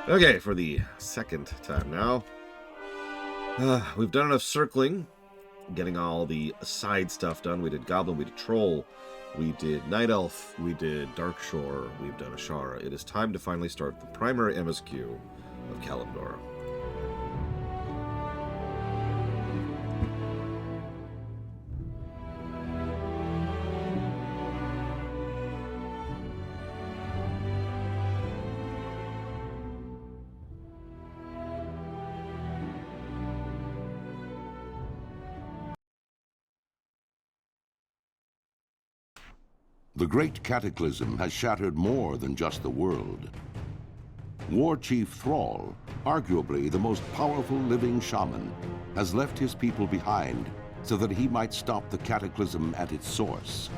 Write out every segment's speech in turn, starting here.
Okay, for the second time now. We've done enough circling, getting all the side stuff done. We did Goblin, we did Troll, we did Night Elf, we did Darkshore, we've done Ashara. It is time to finally start the primary MSQ of Kalimdor. The Great Cataclysm has shattered more than just the world. War Chief Thrall, arguably the most powerful living shaman, has left his people behind so that he might stop the cataclysm at its source.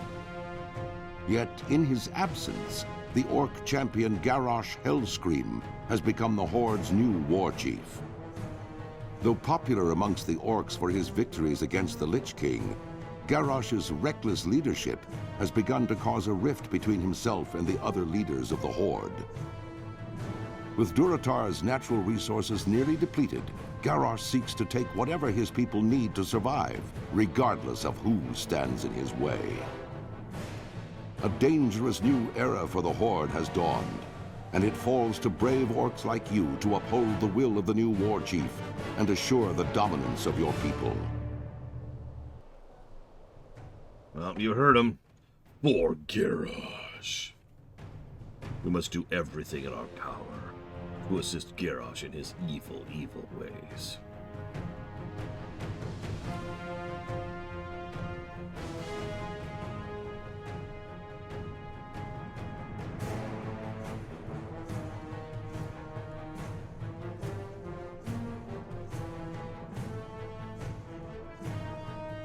Yet, in his absence, the Orc champion Garrosh Hellscream has become the Horde's new war chief. Though popular amongst the Orcs for his victories against the Lich King, Garrosh's reckless leadership has begun to cause a rift between himself and the other leaders of the Horde. With Durotar's natural resources nearly depleted, Garrosh seeks to take whatever his people need to survive, regardless of who stands in his way. A dangerous new era for the Horde has dawned, and it falls to brave Orcs like you to uphold the will of the new war chief and assure the dominance of your people. Well, you heard him. For Garrosh. We must do everything in our power to assist Garrosh in his evil, evil ways.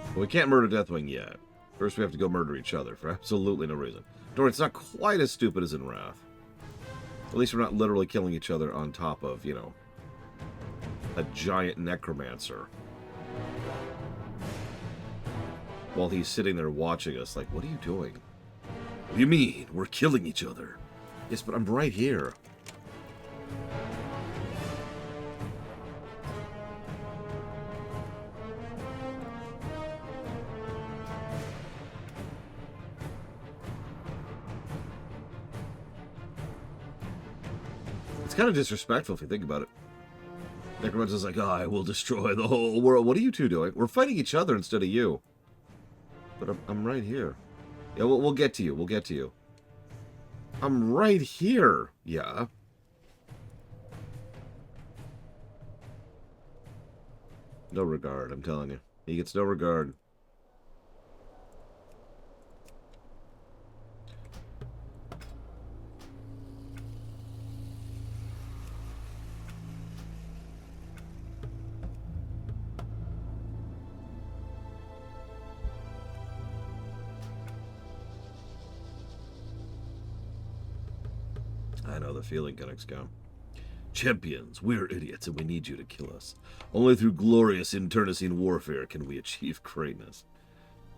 Well, we can't murder Deathwing yet. First, we have to go murder each other for absolutely no reason. Don't worry, it's not quite as stupid as in Wrath. At least we're not literally killing each other on top of, you know, a giant necromancer. While he's sitting there watching us like, what are you doing? What do you mean? We're killing each other. Yes, but I'm right here. It's kind of disrespectful if you think about it. Necromancer's like, oh, I will destroy the whole world. What are you two doing? We're fighting each other instead of you. But I'm right here. Yeah, we'll get to you. We'll get to you. I'm right here. Yeah. No regard, I'm telling you. He gets no regard. I know the feeling, Gunexco. Champions, we're idiots and we need you to kill us. Only through glorious internecine warfare can we achieve greatness.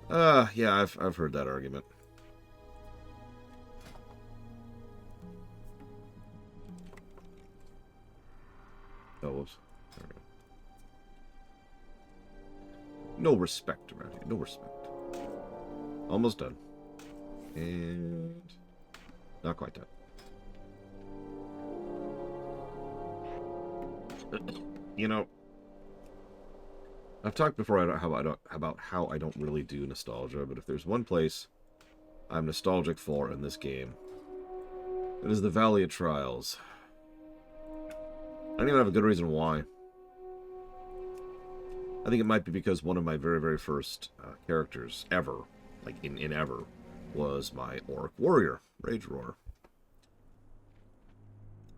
Yeah, I've heard that argument. Oh, whoops. There we go. No respect around here. No respect. Almost done. And not quite done. You know, I've talked before about how I don't really do nostalgia, but if there's one place I'm nostalgic for in this game, it is the Valley of Trials. I don't even have a good reason why. I think it might be because one of my very, very first characters ever, like in ever, was my Orc Warrior, Rage Roar.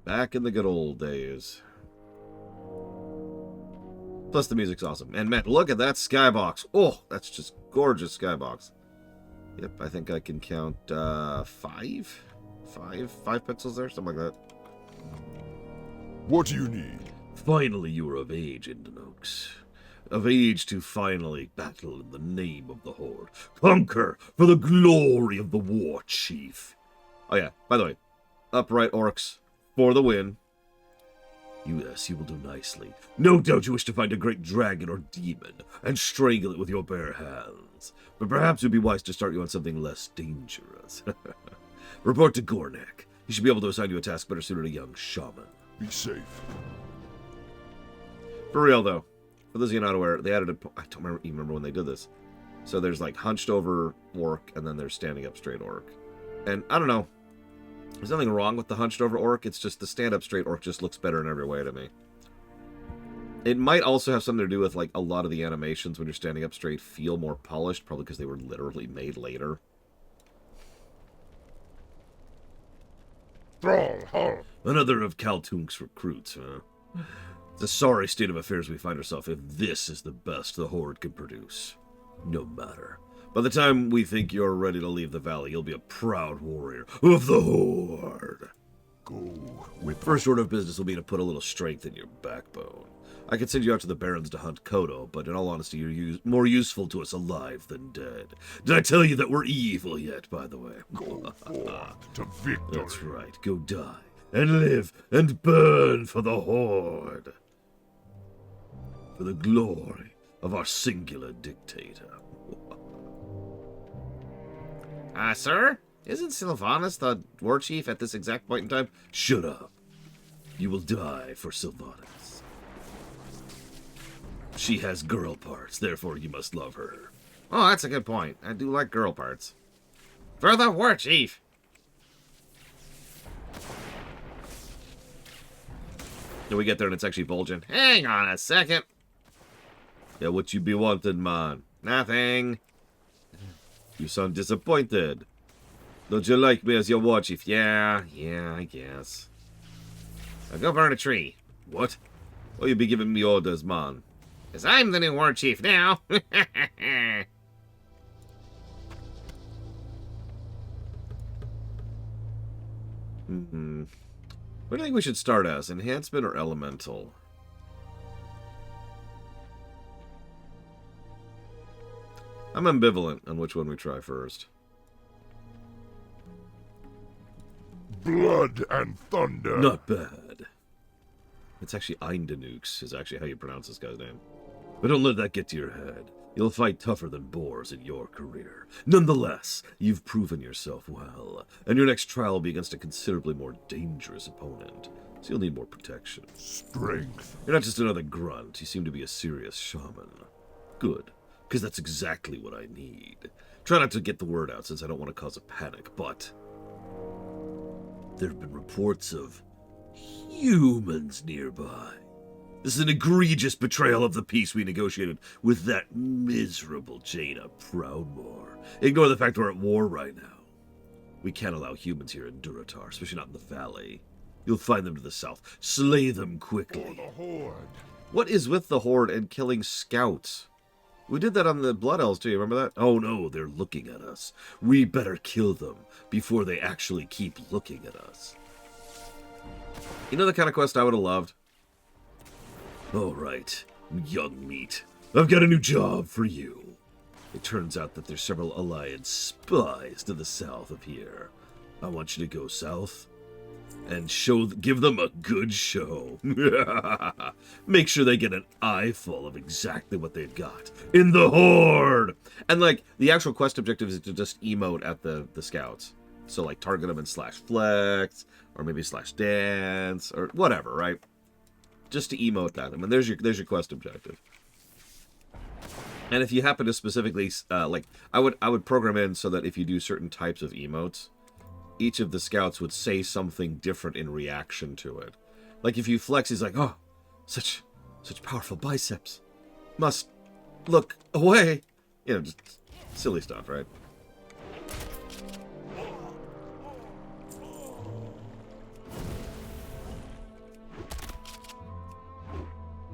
Back in the good old days. Plus, the music's awesome. And man, look at that skybox. Oh, that's just gorgeous skybox. Yep, I think I can count five pixels there, something like that. What do you need? Finally, you are of age, Indenox. Of age to finally battle in the name of the Horde. Conquer for the glory of the War Chief. Oh yeah, by the way, upright orcs for the win. Yes, you will do nicely. No doubt you wish to find a great dragon or demon and strangle it with your bare hands. But perhaps it would be wise to start you on something less dangerous. Report to Gornak. He should be able to assign you a task better suited to a young shaman. Be safe. For real, though, for those of you not aware, they added a... I don't even remember when they did this. So there's, like, hunched over orc, and then there's standing up straight orc. And, I don't know. There's nothing wrong with the hunched over orc. It's just the stand up straight orc just looks better in every way to me. It might also have something to do with, like, a lot of the animations when you're standing up straight feel more polished, probably because they were literally made later. Thrall, halt! Another of Kaltunk's recruits, huh? It's a sorry state of affairs we find ourselves if this is the best the Horde can produce. No matter. By the time we think you're ready to leave the valley, you'll be a proud warrior of the Horde. Go with... First order of business will be to put a little strength in your backbone. I could send you out to the Barrens to hunt Kodo, but in all honesty, you're more useful to us alive than dead. Did I tell you that we're evil yet, by the way? Go forth to victory. That's right. Go die, and live, and burn for the Horde. For the glory of our singular dictator. Sir? Isn't Sylvanas the war chief at this exact point in time? Shut up. You will die for Sylvanas. She has girl parts, therefore you must love her. Oh, that's a good point. I do like girl parts. For the war chief! Then we get there and it's actually Vol'jin. Hang on a second. Yeah, what you be wanting, man? Nothing. You sound disappointed. Don't you like me as your war chief? Yeah, I guess. Now go burn a tree. What? Oh, you be giving me orders, man. Because I'm the new war chief now. What do you think we should start as? Enhancement or elemental? I'm ambivalent on which one we try first. Blood and thunder. Not bad. It's actually Eindanukes, is actually how you pronounce this guy's name. But don't let that get to your head. You'll fight tougher than boars in your career. Nonetheless, you've proven yourself well, and your next trial will be against a considerably more dangerous opponent, so you'll need more protection. Strength. You're not just another grunt, you seem to be a serious shaman. Good, because that's exactly what I need. Try not to get the word out since I don't want to cause a panic, but there have been reports of humans nearby. This is an egregious betrayal of the peace we negotiated with that miserable Jaina Proudmoore. Ignore the fact we're at war right now. We can't allow humans here in Durotar, especially not in the valley. You'll find them to the south. Slay them quickly. For the Horde. What is with the Horde and killing scouts? We did that on the Blood Elves too, remember that? Oh no, they're looking at us. We better kill them before they actually keep looking at us. You know the kind of quest I would have loved? All right, young meat. I've got a new job for you. It turns out that there's several Alliance spies to the south of here. I want you to go south and give them a good show. Make sure they get an eyeful of exactly what they've got in the Horde. And like the actual quest objective is to just emote at the scouts. So like target them in /flex or maybe /dance or whatever, right? Just to emote at them, and there's your quest objective. And if you happen to specifically like, I would program in so that if you do certain types of emotes, each of the scouts would say something different in reaction to it. Like if you flex, he's like, "Oh, such powerful biceps. Must look away." You know, just silly stuff, right?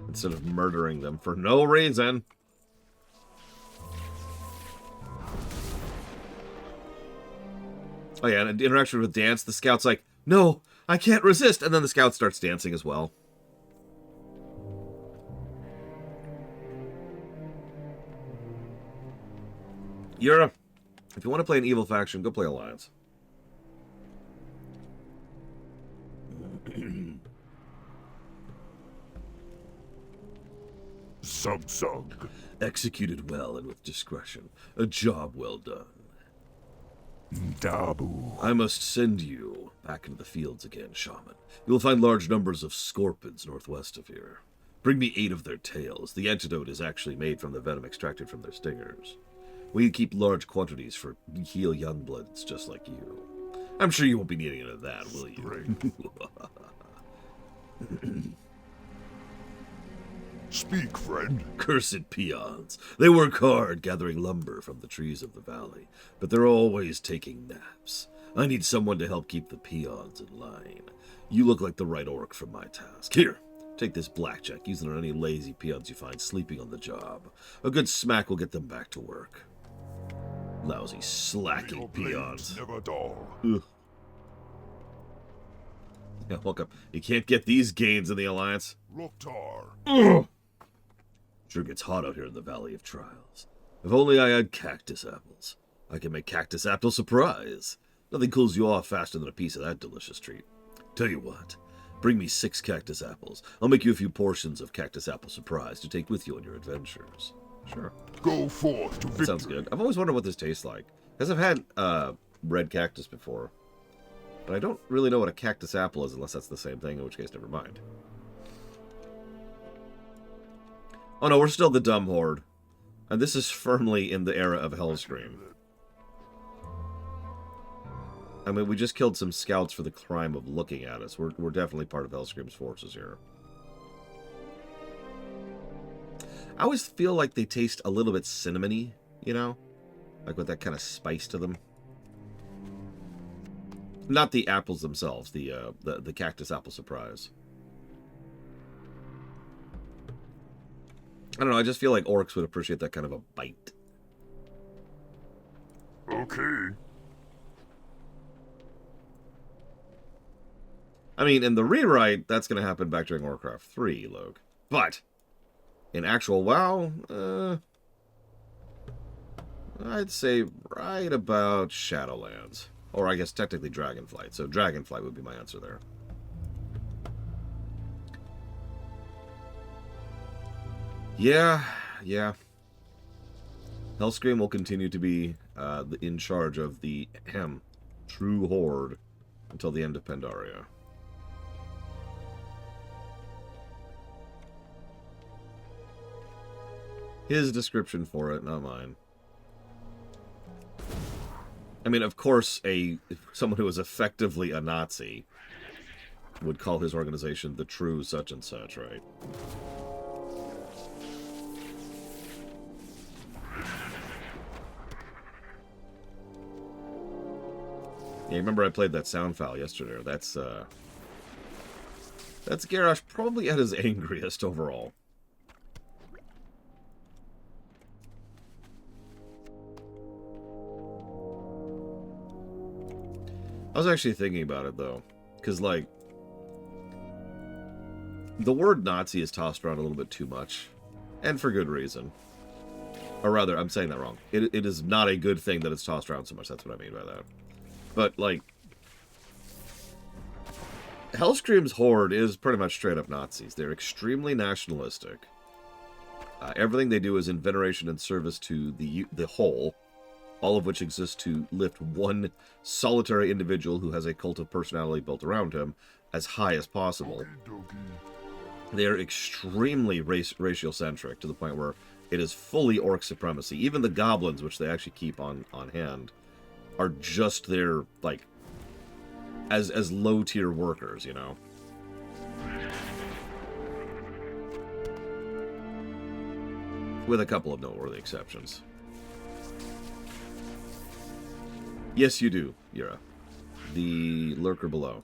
Instead of murdering them for no reason. Oh yeah, and interaction with dance, the scout's like, "No, I can't resist," and then the scout starts dancing as well. Yura, if you want to play an evil faction, go play Alliance. Sug. Executed well and with discretion. A job well done. Dabu. I must send you back into the fields again, shaman. You will find large numbers of scorpions northwest of here. Bring me 8 of their tails. The antidote is actually made from the venom extracted from their stingers. We keep large quantities for heal young bloods just like you. I'm sure you won't be needing any of that, will you? Speak, friend. Cursed peons. They work hard gathering lumber from the trees of the valley, but they're always taking naps. I need someone to help keep the peons in line. You look like the right orc for my task. Here, take this blackjack. Use it on any lazy peons you find sleeping on the job. A good smack will get them back to work. Lousy, slacking peons. Never dull. Ugh. Yeah, welcome. You can't get these gains in the Alliance. Durotar. Sure gets hot out here in the Valley of Trials. If only I had cactus apples. I can make cactus apple surprise. Nothing cools you off faster than a piece of that delicious treat. Tell you what, bring me 6 cactus apples. I'll make you a few portions of cactus apple surprise to take with you on your adventures. Sure. Go forth to victory. That sounds good. I've always wondered what this tastes like. Because I've had red cactus before. But I don't really know what a cactus apple is unless that's the same thing, in which case, never mind. Oh no, we're still the dumb horde. And this is firmly in the era of Hellscream. I mean, we just killed some scouts for the crime of looking at us. We're definitely part of Hellscream's forces here. I always feel like they taste a little bit cinnamony, you know? Like with that kind of spice to them. Not the apples themselves, the cactus apple surprise. I don't know, I just feel like orcs would appreciate that kind of a bite. Okay. I mean, in the rewrite, that's going to happen back during Warcraft 3, Logue. But, in actual WoW, I'd say right about Shadowlands. Or I guess technically Dragonflight. So Dragonflight would be my answer there. Yeah. Hellscream will continue to be in charge of the true horde until the end of Pandaria. His description for it, not mine. I mean, of course, someone who is effectively a Nazi would call his organization the true such and such, right? Yeah, remember I played that sound file yesterday. That's Garrosh probably at his angriest overall. I was actually thinking about it, though. Because, like, the word Nazi is tossed around a little bit too much. And for good reason. Or rather, I'm saying that wrong. It is not a good thing that it's tossed around so much. That's what I mean by that. But, like, Hellscream's horde is pretty much straight-up Nazis. They're extremely nationalistic. Everything they do is in veneration and service to the whole. All of which exists to lift one solitary individual who has a cult of personality built around him as high as possible. They are extremely racial-centric to the point where it is fully orc supremacy. Even the goblins, which they actually keep on hand, are just there, like, as low-tier workers, you know? With a couple of noteworthy exceptions. Yes, you do, Yura. The lurker below.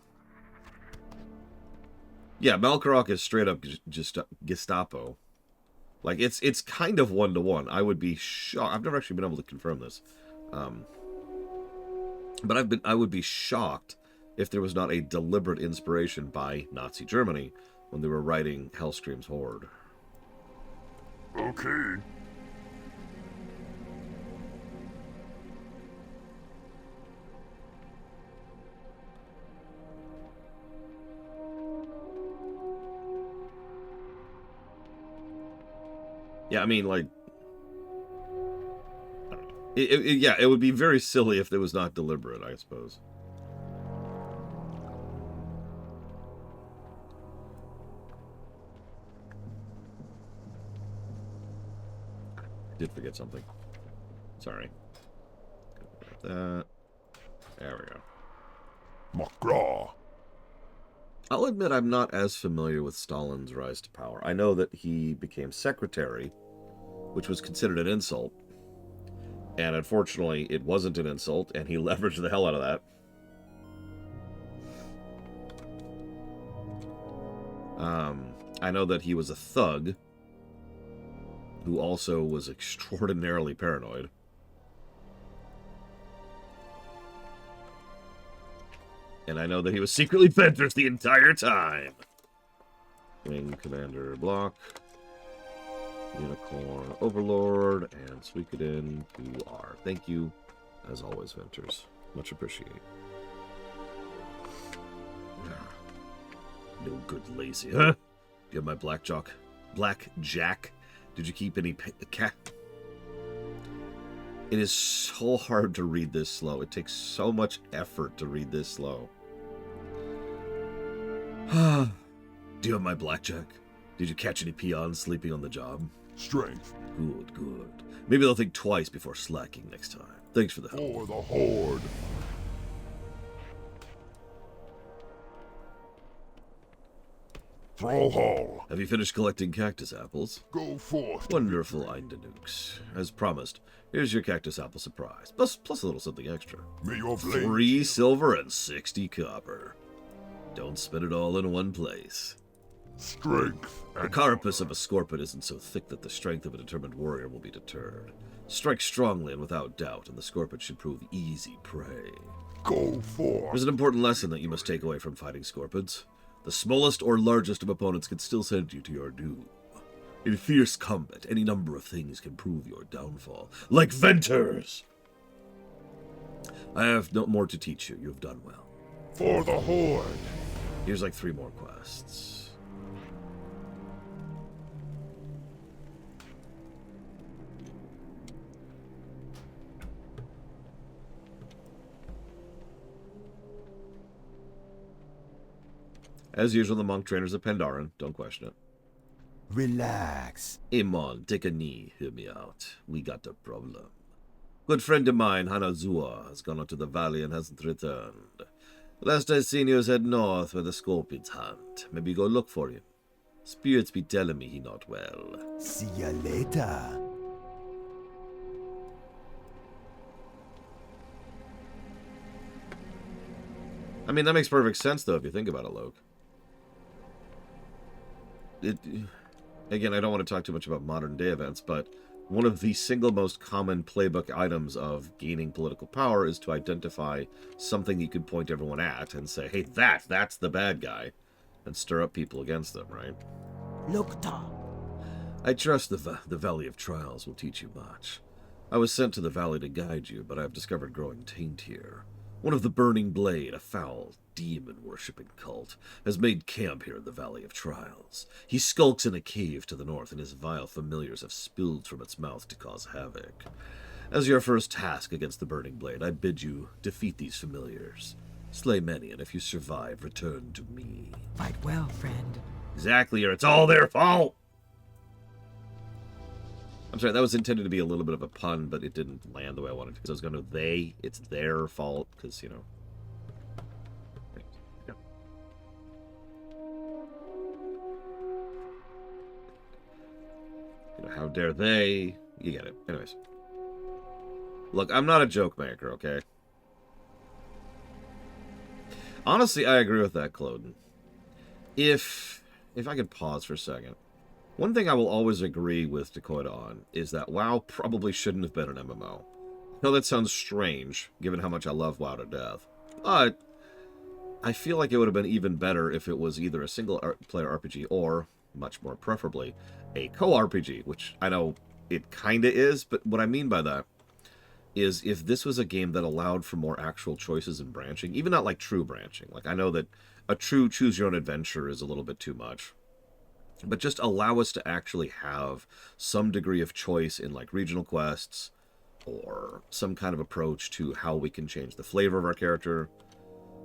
Yeah, Malkarok is straight up just Gestapo. Like, it's kind of one-to-one. I would be shocked. I've never actually been able to confirm this. But I would be shocked if there was not a deliberate inspiration by Nazi Germany when they were writing Hellscream's Horde. Okay. Yeah, I mean, like, I don't know. Yeah, it would be very silly if it was not deliberate, I suppose. I did forget something. Sorry. That. There we go. McGraw. I'll admit I'm not as familiar with Stalin's rise to power. I know that he became secretary, which was considered an insult. And unfortunately, it wasn't an insult, and he leveraged the hell out of that. I know that he was a thug who also was extraordinarily paranoid. And I know that he was secretly Ventress the entire time. Wing Commander Block. Unicorn Overlord. And Suikoden, you are. Thank you, as always, Ventress. Much appreciated. No good lazy, huh? Do you have my blackjack? Blackjack? Did you keep any cat? It is so hard to read this slow. It takes so much effort to read this slow. Do you have my blackjack? Did you catch any peons sleeping on the job? Strength. Good, good. Maybe they'll think twice before slacking next time. Thanks for the help. For the horde. Thrall Hall. Have you finished collecting cactus apples? Go forth. Wonderful, Eindenukes. As promised, here's your cactus apple surprise. Plus a little something extra. May your blade. 3 silver and 60 copper. Don't spend it all in one place. Strength. The carapace of a scorpion isn't so thick that the strength of a determined warrior will be deterred. Strike strongly and without doubt, and the scorpion should prove easy prey. Go forth. There's an important lesson that you must take away from fighting scorpions. The smallest or largest of opponents can still send you to your doom. In fierce combat, any number of things can prove your downfall. Like Venters! I have no more to teach you. You have done well. For the horde. Here's like 3 more quests. As usual, the monk trainers of Pandaren. Don't question it. Relax. Amon, take a knee. Hear me out. We got a problem. Good friend of mine, Hanazua, has gone out to the valley and hasn't returned. Last I seen he was head north where the scorpions hunt. Maybe go look for him. Spirits be telling me he not well. See ya later. I mean, that makes perfect sense, though, if you think about it, Loke. Again, I don't want to talk too much about modern-day events, but one of the single most common playbook items of gaining political power is to identify something you can point everyone at and say, hey, that's the bad guy, and stir up people against them, right? Lokta. I trust the Valley of Trials will teach you much. I was sent to the valley to guide you, but I have discovered growing taint here. One of the Burning Blade, a foul, demon-worshipping cult, has made camp here in the Valley of Trials. He skulks in a cave to the north, and his vile familiars have spilled from its mouth to cause havoc. As your first task against the Burning Blade, I bid you defeat these familiars. Slay many, and if you survive, return to me. Fight well, friend. Exactly, or it's all their fault! I'm sorry, that was intended to be a little bit of a pun, but it didn't land the way I wanted to. Because I was going to they, it's their fault, because, you know. How dare they? You get it. Anyways. Look, I'm not a joke maker, okay? Honestly, I agree with that, Cloden. If I could pause for a second. One thing I will always agree with Dakota on is that WoW probably shouldn't have been an MMO. I know that sounds strange, given how much I love WoW to death. But I feel like it would have been even better if it was either a single-player RPG or, much more preferably, a co-RPG, which I know it kinda is, but what I mean by that is if this was a game that allowed for more actual choices and branching, even not like true branching. Like, I know that a true choose-your-own-adventure is a little bit too much. but just allow us to actually have some degree of choice in like regional quests or some kind of approach to how we can change the flavor of our character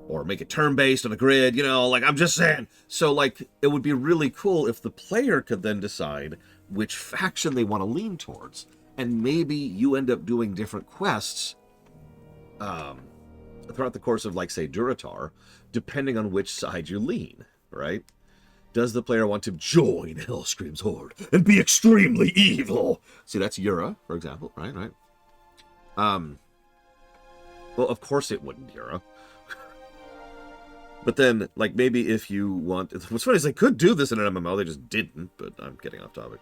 or make it turn-based on a grid, you know, like I'm just saying. So like it would be really cool if the player could then decide which faction they want to lean towards. And maybe you end up doing different quests throughout the course of, like, say, Durotar, depending on which side you lean, right? Does the player want to join Hellscream's horde and be extremely evil? See, that's Yura, for example, right? Well, of course it wouldn't, Yura. But then, like, maybe if you want... What's funny is they could do this in an MMO, they just didn't, but I'm getting off topic.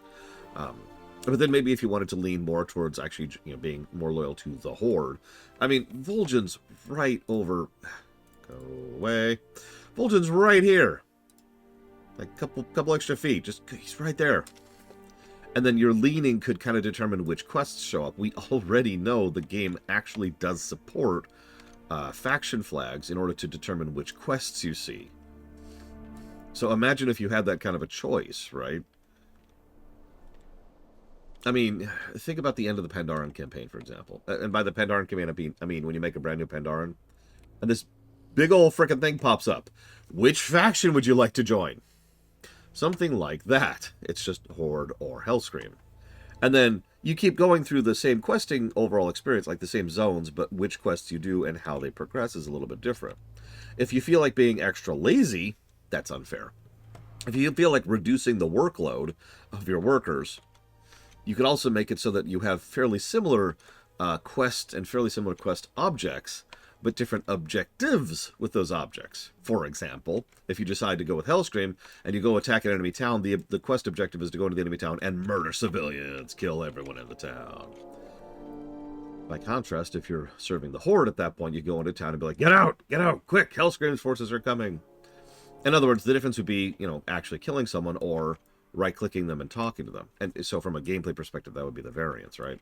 But then maybe if you wanted to lean more towards actually, you know, being more loyal to the Horde. I mean, Vol'jin's right over... Go away. Vol'jin's right here. Like, couple extra feet. Just, he's right there. And then your leaning could kind of determine which quests show up. We already know the game actually does support faction flags in order to determine which quests you see. So imagine if you had that kind of a choice, right? I mean, think about the end of the Pandaren campaign, for example. And by the Pandaren campaign, I mean when you make a brand new Pandaren, and this big old frickin' thing pops up. Which faction would you like to join? Something like that. It's just Horde or Hellscream. And then you keep going through the same questing overall experience, like the same zones, but which quests you do and how they progress is a little bit different. If you feel like being extra lazy, that's unfair. If you feel like reducing the workload of your workers, you could also make it so that you have fairly similar quests and fairly similar quest objects, but different objectives with those objects. For example, if you decide to go with Hellscream and you go attack an enemy town, the quest objective is to go into the enemy town and murder civilians, kill everyone in the town. By contrast, if you're serving the Horde at that point, you go into town and be like, get out, quick, Hellscream's forces are coming. In other words, the difference would be, you know, actually killing someone or right-clicking them and talking to them. And so from a gameplay perspective, that would be the variance, right?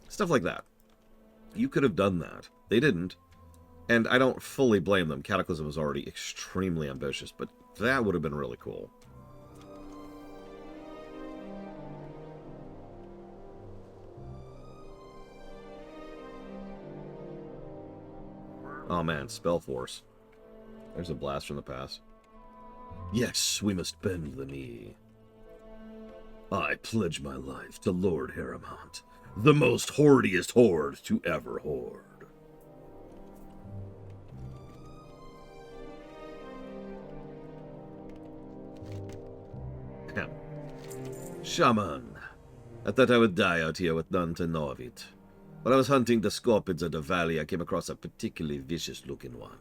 Stuff like that. You could have done that. They didn't. And I don't fully blame them. Cataclysm was already extremely ambitious, but that would have been really cool. Oh man, Spellforce. There's a blast from the past. Yes, we must bend the knee. I pledge my life to Lord Harrimont, the most hordiest horde to ever horde. Shaman, I thought I would die out here with none to know of it. When I was hunting the scorpions of the valley, I came across a particularly vicious-looking one.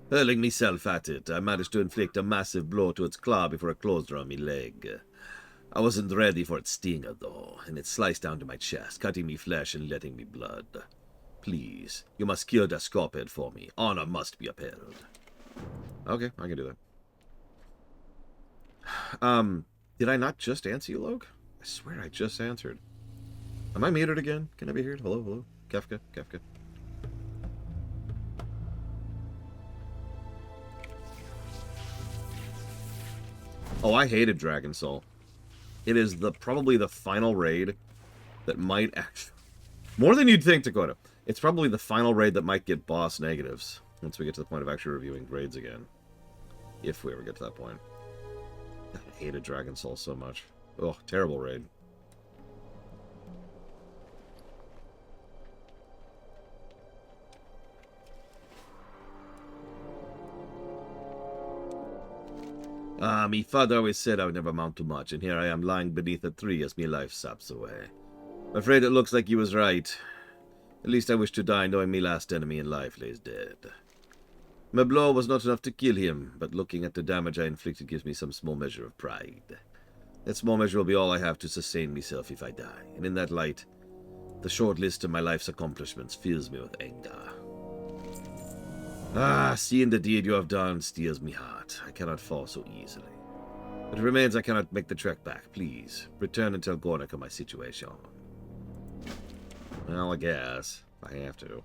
Hurling myself at it, I managed to inflict a massive blow to its claw before it closed around my leg. I wasn't ready for its stinger, though, and it sliced down to my chest, cutting me flesh and letting me blood. Please, you must kill the scorpion for me. Honor must be upheld. Okay, I can do that. Did I not just answer you, Logue? I swear I just answered. Am I muted again? Can I be heard? Hello, hello? Kefka. Oh, I hated Dragon Soul. It is probably the final raid that might actually... More than you'd think, Dakota. It's probably the final raid that might get boss negatives once we get to the point of actually reviewing grades again. If we ever get to that point. I hated Dragon Soul so much. Oh, terrible raid. Me father always said I would never amount to much, and here I am lying beneath a tree as me life saps away. I'm afraid it looks like he was right. At least I wish to die knowing me last enemy in life lays dead. My blow was not enough to kill him, but looking at the damage I inflicted gives me some small measure of pride. That small measure will be all I have to sustain myself if I die, and in that light, the short list of my life's accomplishments fills me with anger. Seeing the deed you have done steels me heart. I cannot fall so easily. It remains I cannot make the trek back. Please, return and tell Gornik of my situation. Well, I guess. If I have to.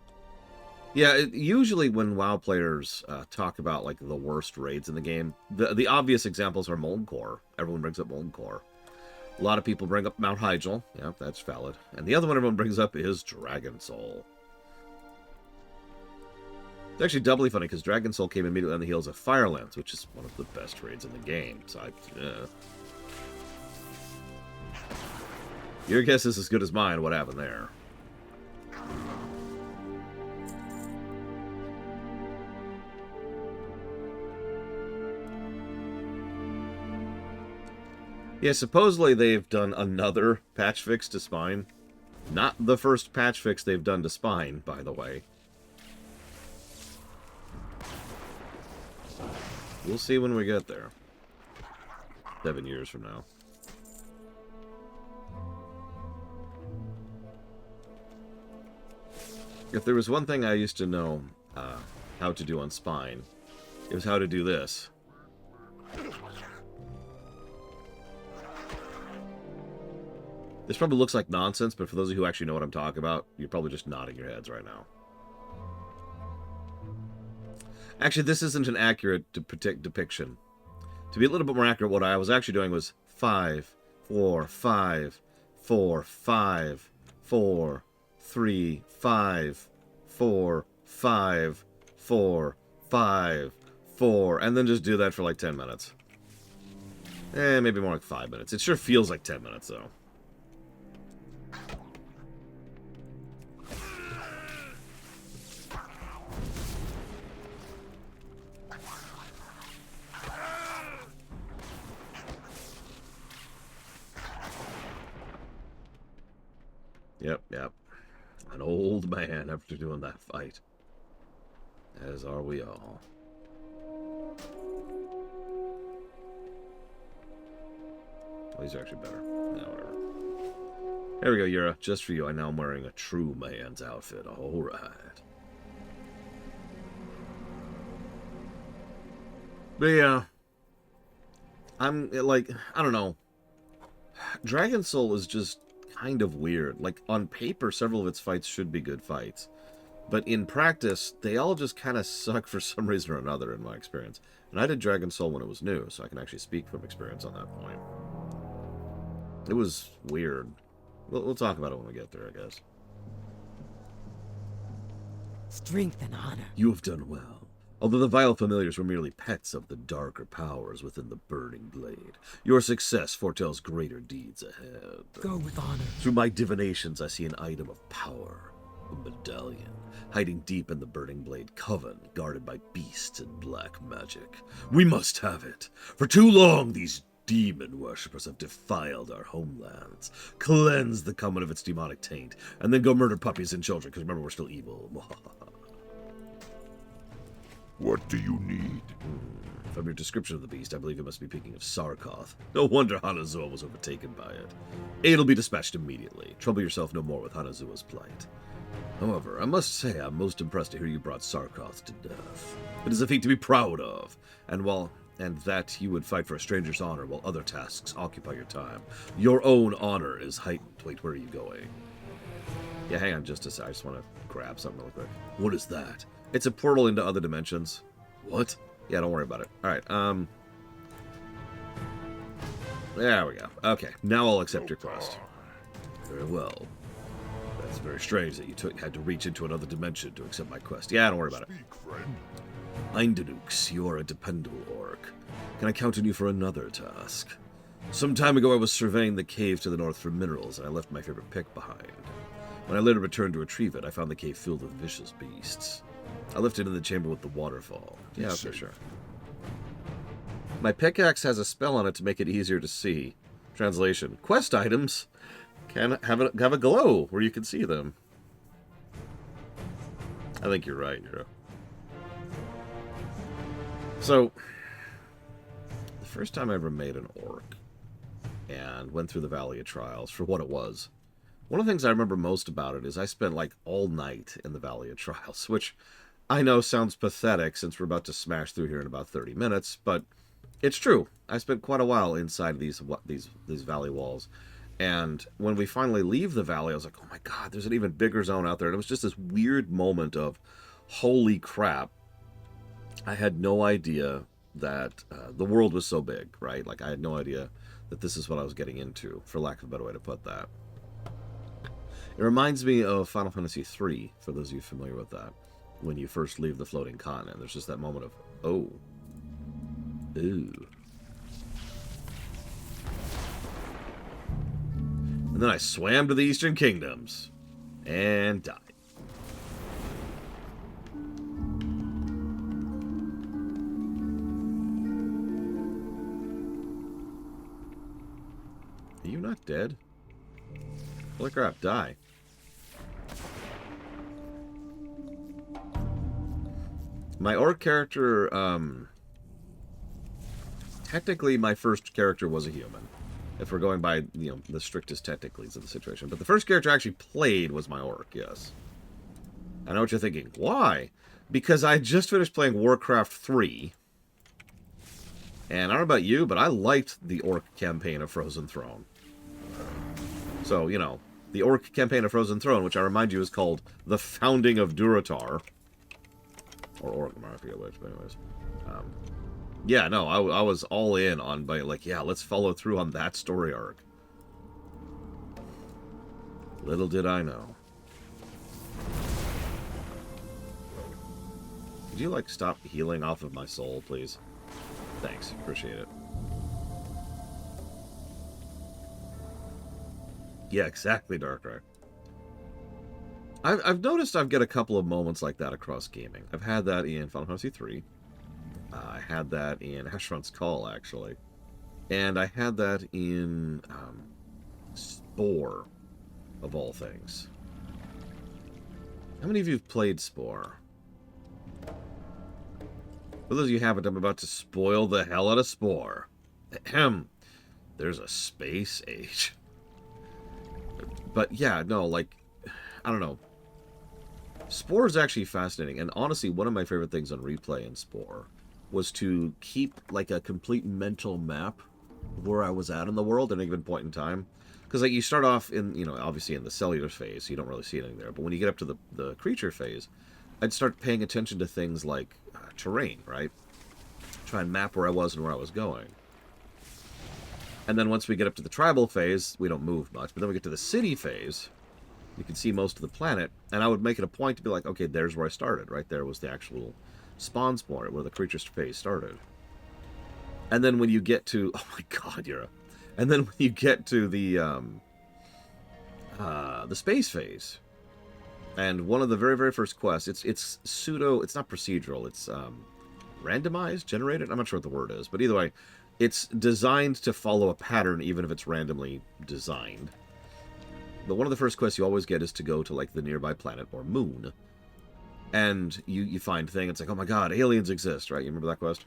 Yeah, usually when WoW players talk about like the worst raids in the game, the obvious examples are Molten Core. Everyone brings up Molten Core. A lot of people bring up Mount Hyjal. Yeah, that's valid. And the other one everyone brings up is Dragon Soul. It's actually doubly funny because Dragon Soul came immediately on the heels of Firelands, which is one of the best raids in the game. So your guess is as good as mine. What happened there? Yeah, supposedly they've done another patch fix to Spine. Not the first patch fix they've done to Spine, by the way. We'll see when we get there. 7 years from now. If there was one thing I used to know how to do on Spine, it was how to do this. This probably looks like nonsense, but for those of you who actually know what I'm talking about, you're probably just nodding your heads right now. Actually, this isn't an accurate depiction. To be a little bit more accurate, what I was actually doing was 5, 4, 5, 4, 5, 4, 3, 5, 4, 5, 4, 5, 4, and then just do that for like 10 minutes. Maybe more like 5 minutes. It sure feels like 10 minutes, though. Yep. An old man after doing that fight. As are we all. Oh, these are actually better. No, whatever. There we go, Yura. Just for you, I now am wearing a true man's outfit. Alright. But yeah. I'm, like, I don't know. Dragon Soul is just kind of weird. Like, on paper, several of its fights should be good fights. But in practice, they all just kind of suck for some reason or another, in my experience. And I did Dragon Soul when it was new, so I can actually speak from experience on that point. It was weird. We'll talk about it when we get there, I guess. Strength and honor. You have done well. Although the vile familiars were merely pets of the darker powers within the burning blade, your success foretells greater deeds ahead. Go with honor. Through my divinations, I see an item of power, a medallion, hiding deep in the burning blade coven, guarded by beasts and black magic. We must have it. For too long, these demon worshippers have defiled our homelands, cleansed the coven of its demonic taint, and then go murder puppies and children, because remember, we're still evil. What do you need? From your description of the beast, I believe you must be speaking of Sarkoth. No wonder Hanazuo was overtaken by it. Aid'll be dispatched immediately. Trouble yourself no more with Hanazuo's plight. However, I must say I'm most impressed to hear you brought Sarkoth to death. It is a feat to be proud of, and that you would fight for a stranger's honor while other tasks occupy your time. Your own honor is heightened. Wait, where are you going? Yeah, hang on just a sec. I just want to grab something real quick. What is that? It's a portal into other dimensions. What? Yeah, don't worry about it. Alright, there we go. Okay, now I'll accept your quest. Very well. That's very strange that you had to reach into another dimension to accept my quest. Yeah, don't worry about it. Speak, friend. Eindinux, you're a dependable orc. Can I count on you for another task? Some time ago I was surveying the cave to the north for minerals, and I left my favorite pick behind. When I later returned to retrieve it, I found the cave filled with vicious beasts. I left it in the chamber with the waterfall. Yeah, okay, sure. My pickaxe has a spell on it to make it easier to see. Translation. Quest items can have a glow where you can see them. I think you're right, Nero. So, the first time I ever made an orc and went through the Valley of Trials for what it was, one of the things I remember most about it is I spent like all night in the Valley of Trials, which I know sounds pathetic since we're about to smash through here in about 30 minutes, but it's true. I spent quite a while inside these valley walls, and when we finally leave the valley, I was like, oh my god, there's an even bigger zone out there, and it was just this weird moment of, holy crap, I had no idea that the world was so big, right? Like, I had no idea that this is what I was getting into, for lack of a better way to put that. It reminds me of Final Fantasy III, for those of you familiar with that. When you first leave the floating continent, there's just that moment of, oh, ooh. And then I swam to the Eastern Kingdoms and died. Are you not dead? Holy crap, die. My orc character, technically my first character was a human. If we're going by, you know, the strictest technicalities of the situation. But the first character I actually played was my orc, yes. I know what you're thinking. Why? Because I just finished playing Warcraft 3. And I don't know about you, but I liked the orc campaign of Frozen Throne. So, you know, the orc campaign of Frozen Throne, which I remind you is called The Founding of Durotar. Or Orgrimmar, I forget which, but anyways. Yeah, no, I was all in on, like, yeah, let's follow through on that story arc. Little did I know. Could you, like, stop healing off of my soul, please? Thanks, appreciate it. Yeah, exactly, Darkrai. I've noticed I've got a couple of moments like that across gaming. I've had that in Final Fantasy III. I had that in Asheron's Call, actually. And I had that in Spore, of all things. How many of you have played Spore? For those of you who haven't, I'm about to spoil the hell out of Spore. Ahem. There's a space age. But yeah, no, like, I don't know. Spore is actually fascinating, and honestly, one of my favorite things on replay in Spore was to keep, like, a complete mental map of where I was at in the world at any given point in time. Because, like, you start off in, you know, obviously in the cellular phase, so you don't really see anything there. But when you get up to the creature phase, I'd start paying attention to things like terrain, right? Try and map where I was and where I was going. And then once we get up to the tribal phase, we don't move much. But then we get to the city phase, you can see most of the planet. And I would make it a point to be like, okay, there's where I started. Right there was the actual spawn point where the creature's phase started. And then when you get to... Oh my god, Yura. And then when you get to the space phase, and one of the very, very first quests, it's pseudo... It's not procedural, it's randomized, generated? I'm not sure what the word is. But either way, it's designed to follow a pattern, even if it's randomly designed. But one of the first quests you always get is to go to, like, the nearby planet or moon. And you find thing, it's like, oh my god, aliens exist, right? You remember that quest?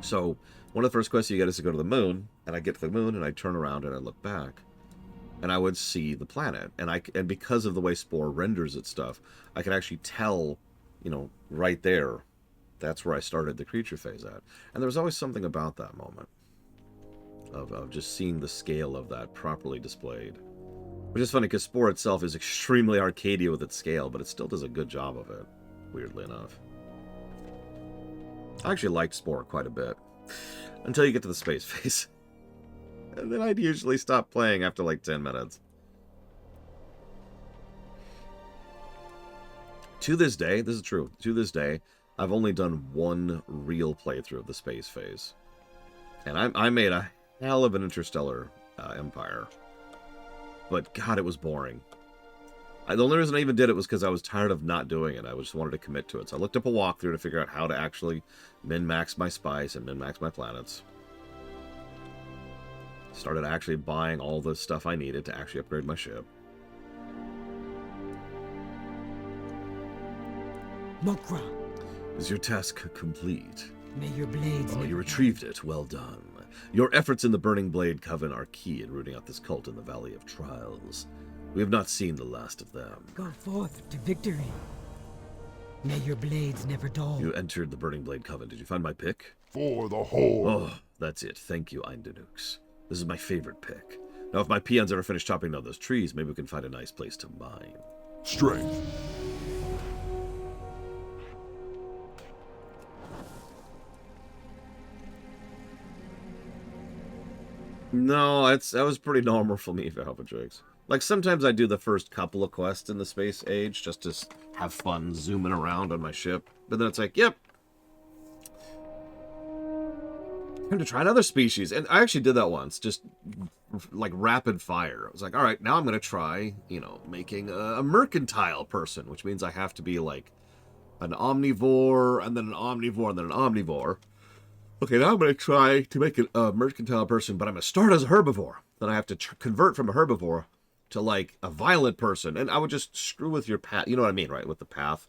So, one of the first quests you get is to go to the moon, and I get to the moon, and I turn around and I look back. And I would see the planet. And because of the way Spore renders its stuff, I can actually tell, you know, right there, that's where I started the creature phase at. And there was always something about that moment. Of just seeing the scale of that properly displayed. Which is funny, because Spore itself is extremely Arcadia with its scale, but it still does a good job of it, weirdly enough. I actually liked Spore quite a bit, until you get to the space phase. And then I'd usually stop playing after like 10 minutes. To this day, this is true, to this day, I've only done one real playthrough of the space phase. And I made a hell of an interstellar empire. But, God, it was boring. The only reason I even did it was because I was tired of not doing it. I just wanted to commit to it. So I looked up a walkthrough to figure out how to actually min-max my spice and min-max my planets. Started actually buying all the stuff I needed to actually upgrade my ship. Mokra, Is your task complete? may your blades Oh, never you die. retrieved it. Well done. Your efforts in the Burning Blade Coven are key in rooting out this cult in the Valley of Trials. We have not seen the last of them. Go forth to victory. May your blades never dull. You entered the Burning Blade Coven. Did you find my pick? For the horde. Oh, that's it. Thank you, Eindenux. This is my favorite pick. Now, if my peons ever finish chopping down those trees, maybe we can find a nice place to mine. Strength. No, that was pretty normal for me for Alpha Drakes. Like, sometimes I do the first couple of quests in the space age just to have fun zooming around on my ship. But then it's like, yep. Time to try another species. And I actually did that once, just like rapid fire. I was like, all right, now I'm going to try, you know, making a mercantile person, which means I have to be like an omnivore, and then an omnivore, and then an omnivore. Okay, now I'm going to try to make a mercantile person, but I'm going to start as a herbivore. Then I have to convert from a herbivore to, like, a violent person. And I would just screw with your path. You know what I mean, right? With the path.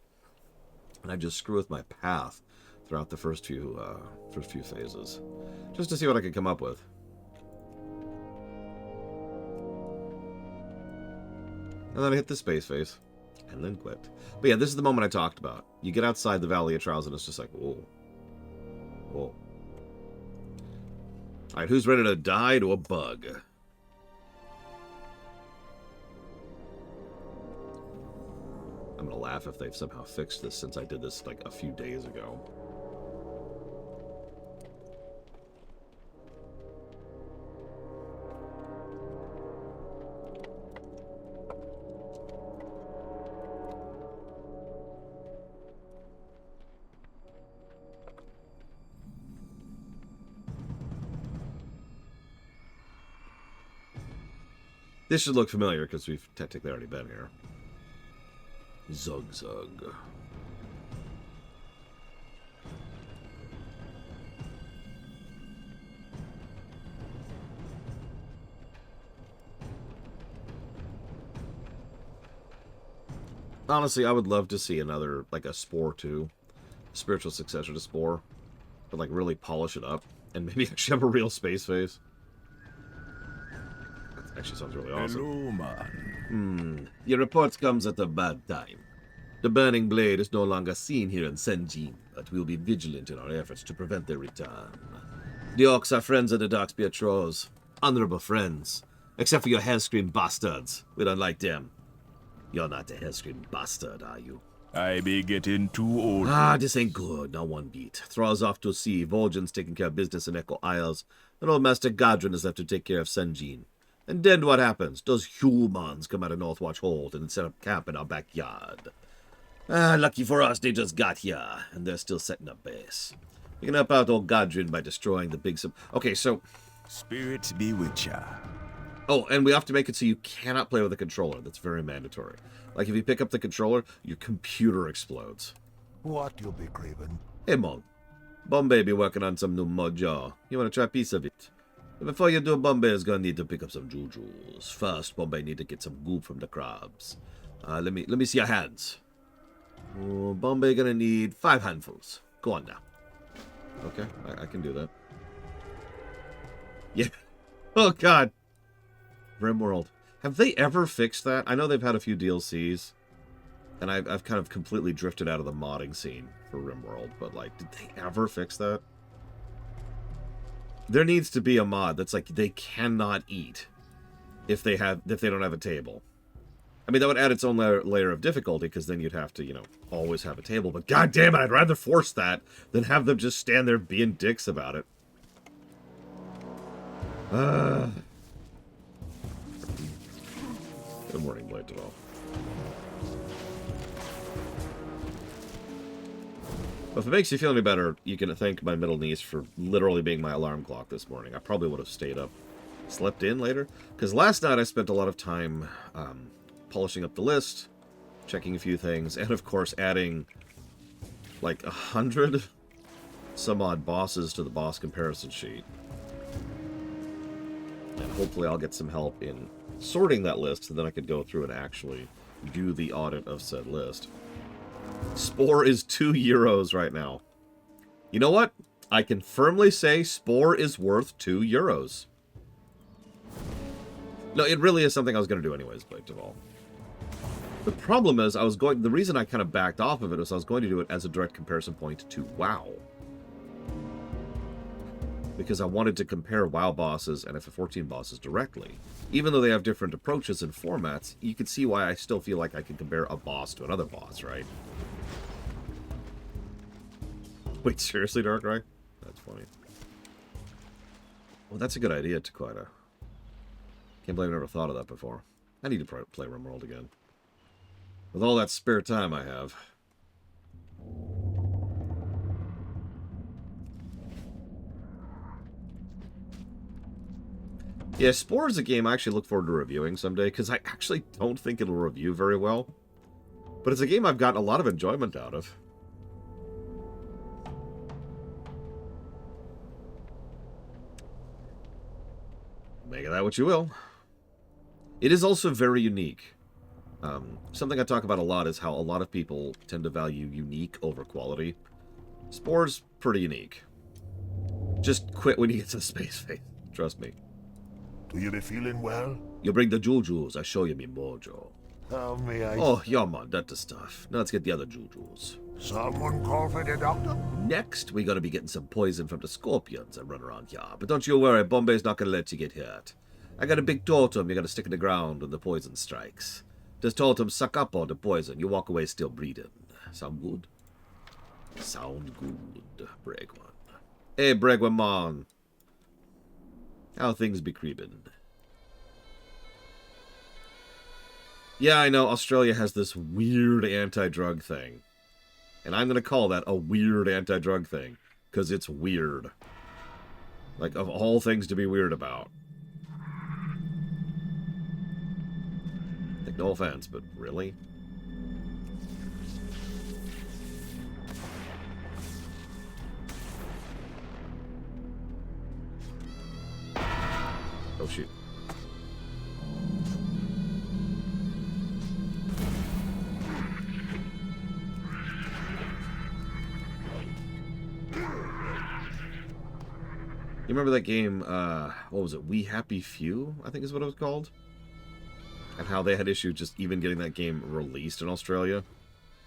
And I just screw with my path throughout the first few phases. Just to see what I could come up with. And then I hit the space phase. And then quit. But yeah, this is the moment I talked about. You get outside the Valley of Trials and it's just like, whoa. Whoa. Alright, who's ready to die to a bug? I'm gonna laugh if they've somehow fixed this since I did this like a few days ago. This should look familiar because we've technically already been here. Zug Zug. Honestly, I would love to see another, like a Spore 2. Spiritual successor to Spore. But like really polish it up. And maybe actually have a real space phase. That actually sounds really awesome. Hello, man. Your report comes at a bad time. The Burning Blade is no longer seen here in Sen'jin, but we'll be vigilant in our efforts to prevent their return. The Orcs are friends of the Darkspear Trolls. Honorable friends. Except for your Hellscream bastards. We don't like them. You're not a Hellscream bastard, are you? I be getting too old. Ah, this ain't good, not one beat. Thrall's off to sea, Vol'jin's taking care of business in Echo Isles, and old Master Gadrin is left to take care of Sen'jin. And then what happens? Those humans come out of Northwatch Hold and set up camp in our backyard. Ah, lucky for us, they just got here, and they're still setting up base. We can help out old Gadrin by destroying the big Okay, so... Spirits be with ya. Oh, and we have to make it so you cannot play with a controller. That's very mandatory. Like, if you pick up the controller, your computer explodes. What you be craving? Hey, Mon. Bombay be working on some new mojo. You want to try a piece of it? But before you do, Bombay is going to need to pick up some jujus. First, Bombay need to get some goop from the crabs. Let me see your hands. Oh, Bombay gonna need 5 handfuls. Go on now. Okay, I can do that. Yeah. Oh, God. RimWorld. Have they ever fixed that? I know they've had a few DLCs, and I've kind of completely drifted out of the modding scene for RimWorld, but, like, did they ever fix that? There needs to be a mod that's like, they cannot eat if they don't have a table. I mean, that would add its own layer of difficulty, because then you'd have to, you know, always have a table, but god damn it, I'd rather force that than have them just stand there being dicks about it. Good morning, Blade at all. But if it makes you feel any better, you can thank my middle niece for literally being my alarm clock this morning. I probably would have stayed up, slept in later. Because last night I spent a lot of time polishing up the list, checking a few things, and of course adding like 100 some odd bosses to the boss comparison sheet. And hopefully I'll get some help in sorting that list, so then I could go through and actually do the audit of said list. Spore is €2 right now. You know what? I can firmly say Spore is worth €2. No, it really is something I was going to do anyways, Blake Duvall. The problem is, the reason I kind of backed off of it is I was going to do it as a direct comparison point to WoW. Because I wanted to compare WoW bosses and FF14 bosses directly. Even though they have different approaches and formats, you can see why I still feel like I can compare a boss to another boss, right? Wait, seriously, Darkrai? That's funny. Well, that's a good idea, Taquita. Can't believe I never thought of that before. I need to play RimWorld again. With all that spare time I have. Yeah, Spore is a game I actually look forward to reviewing someday, because I actually don't think it'll review very well. But it's a game I've gotten a lot of enjoyment out of. Make of that what you will. It is also very unique. Something I talk about a lot is how a lot of people tend to value unique over quality. Spore's pretty unique. Just quit when you get to the space phase. Trust me. Do you be feeling well? You bring the jujus, I show you me mojo. How may I... Oh, yeah, man, that's the stuff. Now let's get the other jujus. Someone call for the doctor? Next, we gotta be getting some poison from the scorpions and run around here. But don't you worry, Bombay's not gonna let you get hurt. I got a big totem you gotta stick in the ground when the poison strikes. This totem suck up all the poison. You walk away still breathing. Sound good? Sound good, Bregwan. Hey, Bregwan, man. How things be creeping? Yeah, I know, Australia has this weird anti-drug thing. And I'm gonna call that a weird anti-drug thing. Because it's weird. Like, of all things to be weird about. Like, no offense, but really? Oh, shoot. You remember that game, what was it, We Happy Few, I think is what it was called? And how they had issues just even getting that game released in Australia?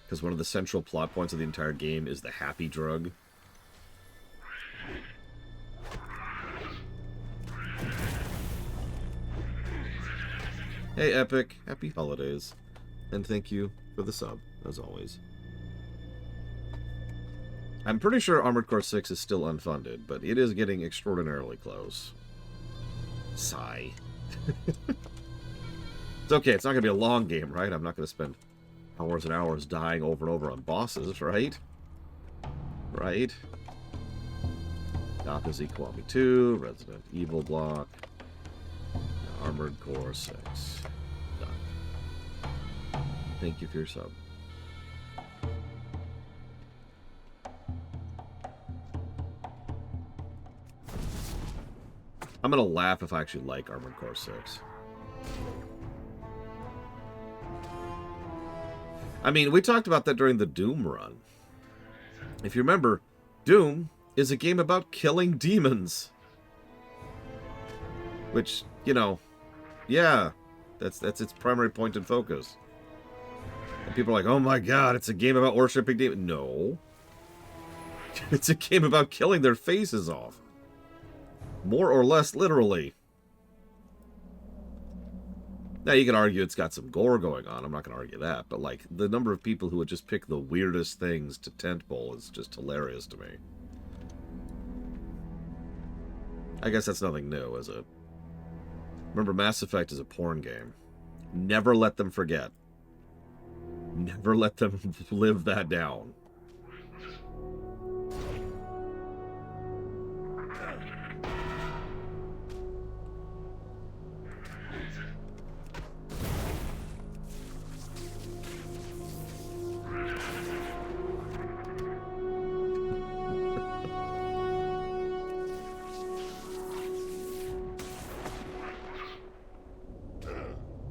Because one of the central plot points of the entire game is the happy drug. Hey, Epic. Happy holidays. And thank you for the sub, as always. I'm pretty sure Armored Core 6 is still unfunded, but it is getting extraordinarily close. Sigh. It's okay, it's not going to be a long game, right? I'm not going to spend hours and hours dying over and over on bosses, right? Right? Yakuza Kiwami 2, Resident Evil block, Armored Core 6. Done. Thank you for your sub. I'm gonna laugh if I actually like Armored Core 6. I mean, we talked about that during the Doom run. If you remember, Doom is a game about killing demons. Which, you know, yeah, that's its primary point and focus. And people are like, oh my god, it's a game about worshipping demons. No. It's a game about killing their faces off. More or less literally. Now, you can argue it's got some gore going on. I'm not going to argue that. But, like, the number of people who would just pick the weirdest things to tentpole is just hilarious to me. I guess that's nothing new, is it? Remember, Mass Effect is a porn game. Never let them forget. Never let them live that down.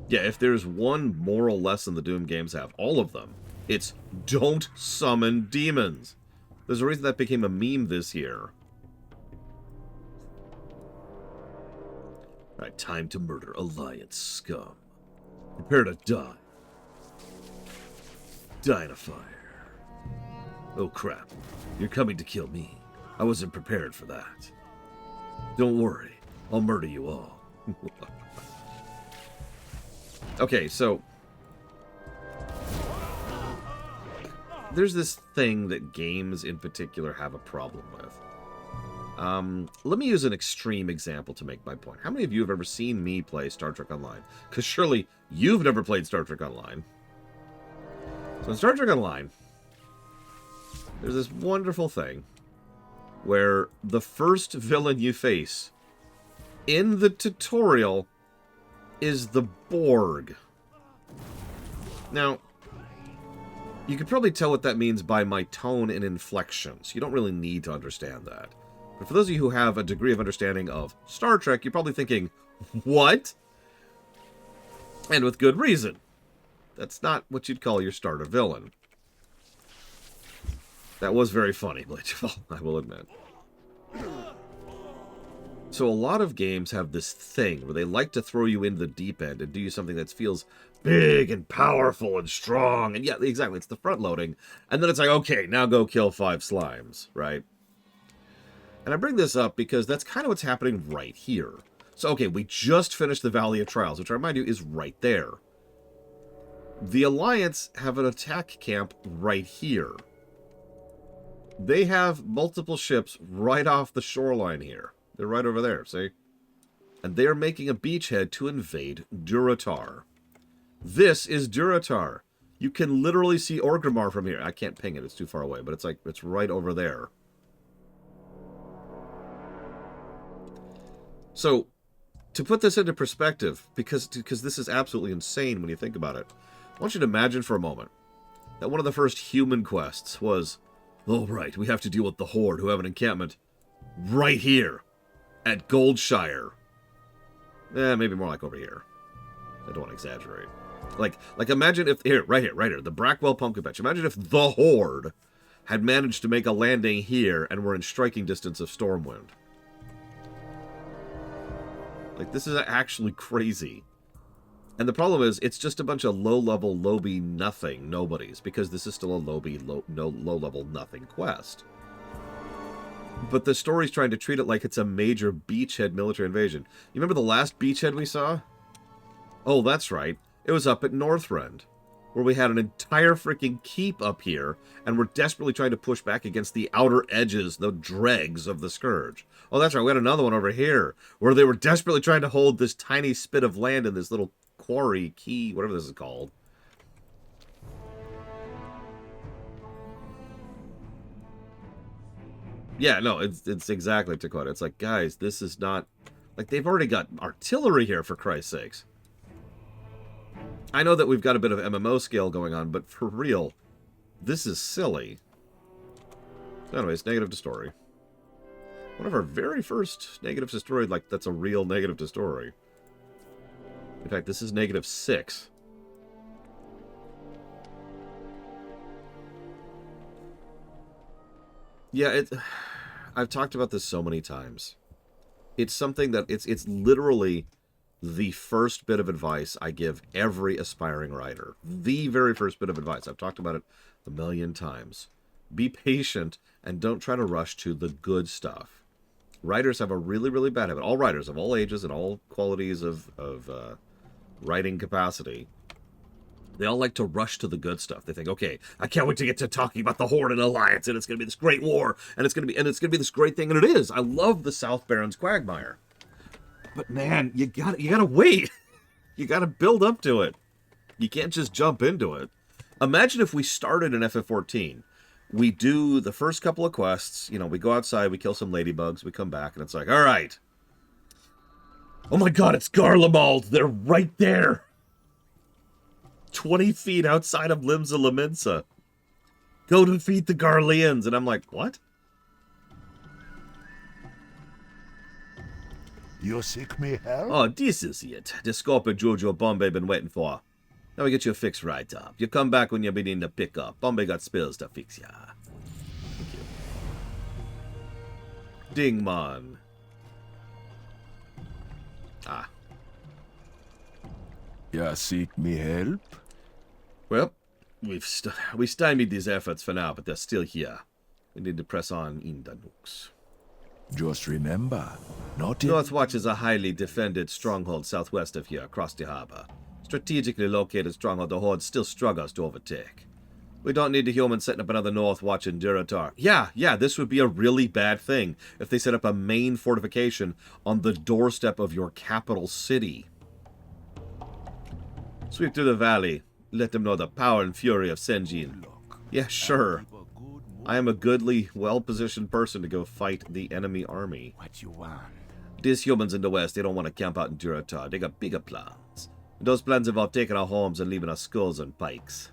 Yeah, if there's one moral lesson the Doom games have, all of them, it's don't summon demons. There's a reason that became a meme this year. Alright, time to murder Alliance scum. Prepare to die. Die in a fire. Oh crap, you're coming to kill me. I wasn't prepared for that. Don't worry, I'll murder you all. Okay, so there's this thing that games in particular have a problem with. Let me use an extreme example to make my point. How many of you have ever seen me play Star Trek Online? Because surely you've never played Star Trek Online. So in Star Trek Online, there's this wonderful thing where the first villain you face in the tutorial is the Borg. Now, you can probably tell what that means by my tone and inflections. You don't really need to understand that. But for those of you who have a degree of understanding of Star Trek, you're probably thinking, what? And with good reason. That's not what you'd call your starter villain. That was very funny, Bleachfall, I will admit. So a lot of games have this thing where they like to throw you in the deep end and do you something that feels big and powerful and strong. And yeah, exactly, it's the front loading. And then it's like, okay, now go kill 5 slimes, right? And I bring this up because that's kind of what's happening right here. So, okay, we just finished the Valley of Trials, which I remind you is right there. The Alliance have an attack camp right here. They have multiple ships right off the shoreline here. They're right over there, see? And they are making a beachhead to invade Durotar. This is Durotar. You can literally see Orgrimmar from here. I can't ping it, it's too far away, but it's like, it's right over there. So, to put this into perspective, because this is absolutely insane when you think about it, I want you to imagine for a moment that one of the first human quests was, oh right, we have to deal with the Horde who have an encampment right here at Goldshire. Maybe more like over here. I don't want to exaggerate. Like imagine if, right here, the Brackwell Pumpkin Patch. Imagine if the Horde had managed to make a landing here and were in striking distance of Stormwind. Like, this is actually crazy. And the problem is, it's just a bunch of low-level, low-B nothing nobodies, because this is still a low-level nothing quest. But the story's trying to treat it like it's a major beachhead military invasion. You remember the last beachhead we saw? Oh, that's right. It was up at Northrend, where we had an entire freaking keep up here, and we're desperately trying to push back against the outer edges, the dregs of the Scourge. Oh, that's right, we had another one over here, where they were desperately trying to hold this tiny spit of land in this little quarry, key, whatever this is called. Yeah, no, it's exactly Dakota. It's like, guys, this is not... Like, they've already got artillery here, for Christ's sakes. I know that we've got a bit of MMO scale going on, but for real, this is silly. Anyways, negative to story. One of our very first negatives to story, like, that's a real negative to story. In fact, this is -6. Yeah, I've talked about this so many times. It's something that it's literally the first bit of advice I give every aspiring writer. The very first bit of advice. I've talked about it a million times. Be patient and don't try to rush to the good stuff. Writers have a really, really bad habit. All writers of all ages and all qualities of writing capacity. They all like to rush to the good stuff. They think, okay, I can't wait to get to talking about the Horde and Alliance, and it's going to be this great war, and it's going to be this great thing, and it is. I love the South Barrens quagmire. But man, you gotta wait. You gotta build up to it. You can't just jump into it. Imagine if we started in FF14. We do the first couple of quests, you know, we go outside, we kill some ladybugs, we come back, and it's like, all right. Oh my god, it's Garlemald! They're right there! 20 feet outside of Limsa Laminsa. Go defeat the Garleans. And I'm like, what? You seek me help? Oh, this is it. The scope of Jojo Bombay been waiting for. Now we get you fixed right up. You come back when you be needing to pick up. Bombay got spills to fix ya. Thank you. Dingman. Ah. Ya seek me help? Well, we stymied these efforts for now, but they're still here. We need to press on in the nooks. Just remember, not in... Northwatch is a highly defended stronghold southwest of here, across the harbor. Strategically located stronghold the Horde still struggles to overtake. We don't need the humans setting up another North Watch in Durotar. Yeah, this would be a really bad thing if they set up a main fortification on the doorstep of your capital city. Sweep through the valley. Let them know the power and fury of Sen'jin. Yeah, sure. I am a goodly, well-positioned person to go fight the enemy army. What you want? These humans in the west, they don't want to camp out in Durotar. They got bigger plans. Those plans involve taking our homes and leaving our skulls and pikes.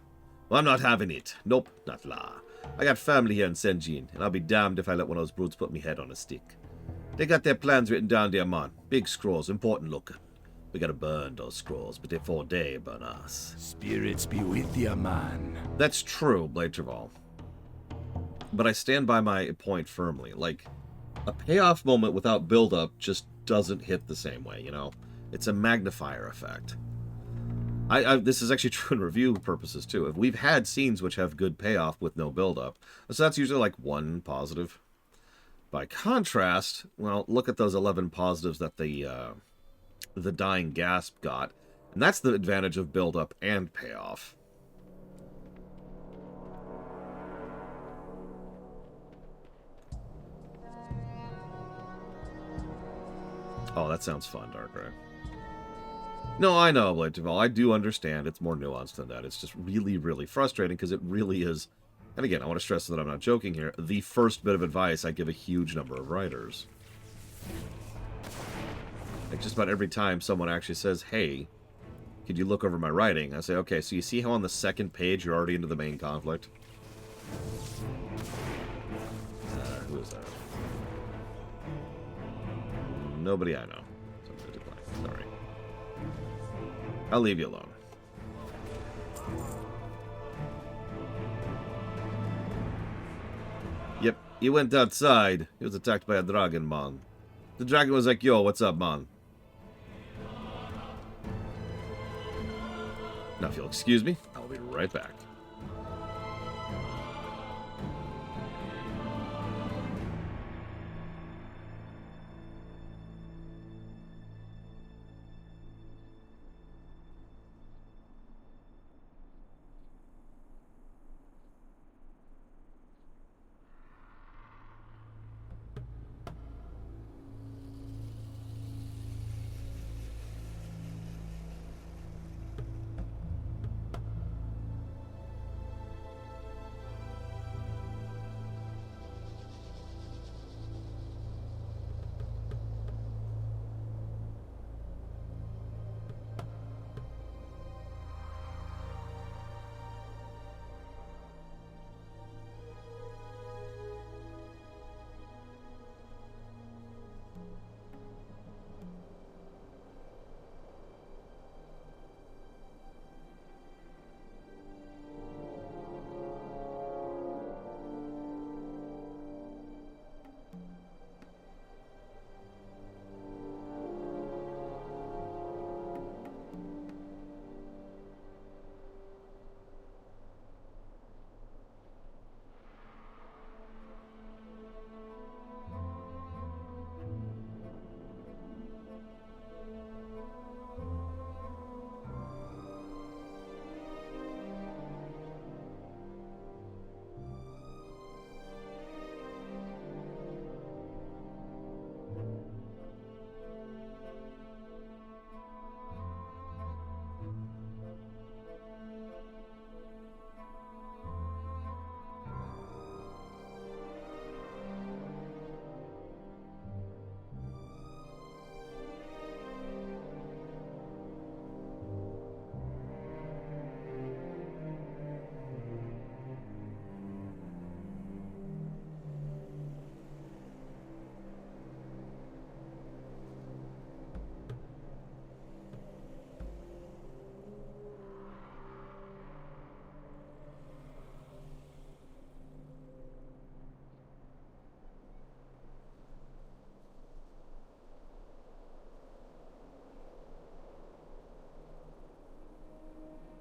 Well, I'm not having it. Nope, not la. I got family here in Sen'jin, and I'll be damned if I let one of those brutes put me head on a stick. They got their plans written down there, man. Big scrolls, important looking. We gotta burn those scrolls, but before they burn us. Spirits be with ya, man. That's true, Blade Traval. But I stand by my point firmly. Like, a payoff moment without build-up just doesn't hit the same way, you know? It's a magnifier effect. This is actually true in review purposes, too. If we've had scenes which have good payoff with no build-up, so that's usually like one positive. By contrast, well, look at those 11 positives that the Dying Gasp got. And that's the advantage of build-up and payoff. Oh, that sounds fun, Darkrai. No, I know, Blade Duval. I do understand. It's more nuanced than that. It's just really, really frustrating because it really is, and again, I want to stress that I'm not joking here, the first bit of advice I give a huge number of writers. Like, just about every time someone actually says, hey, could you look over my writing? I say, okay, so you see how on the second page you're already into the main conflict? Who is that? Nobody I know. Sorry. I'll leave you alone. Yep, he went outside. He was attacked by a dragon, man. The dragon was like, yo, what's up, man? Now, if you'll excuse me, I'll be right back.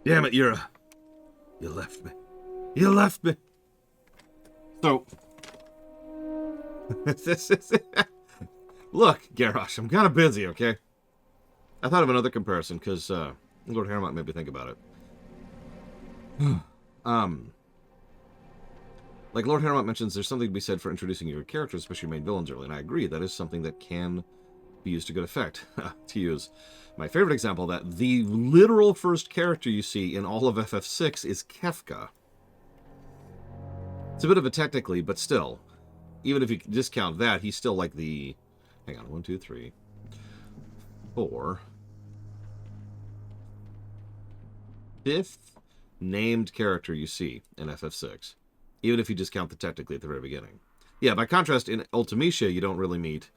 Damn it, Yura. You left me. You left me. So. Look, Garrosh, I'm kind of busy, okay? I thought of another comparison, because Lord Harrowmont made me think about it. Like Lord Harrowmont mentions, there's something to be said for introducing your characters, especially your main villains early, and I agree, that is something that can be used to good effect. To use my favorite example of that, the literal first character you see in all of FF6 is Kefka. It's a bit of a technically, but still, even if you discount that, he's still like the, hang on, 1, 2, 3, 4, 5th named character you see in FF6. Even if you discount the technically at the very beginning. Yeah, by contrast, in Ultimecia, you don't really meet...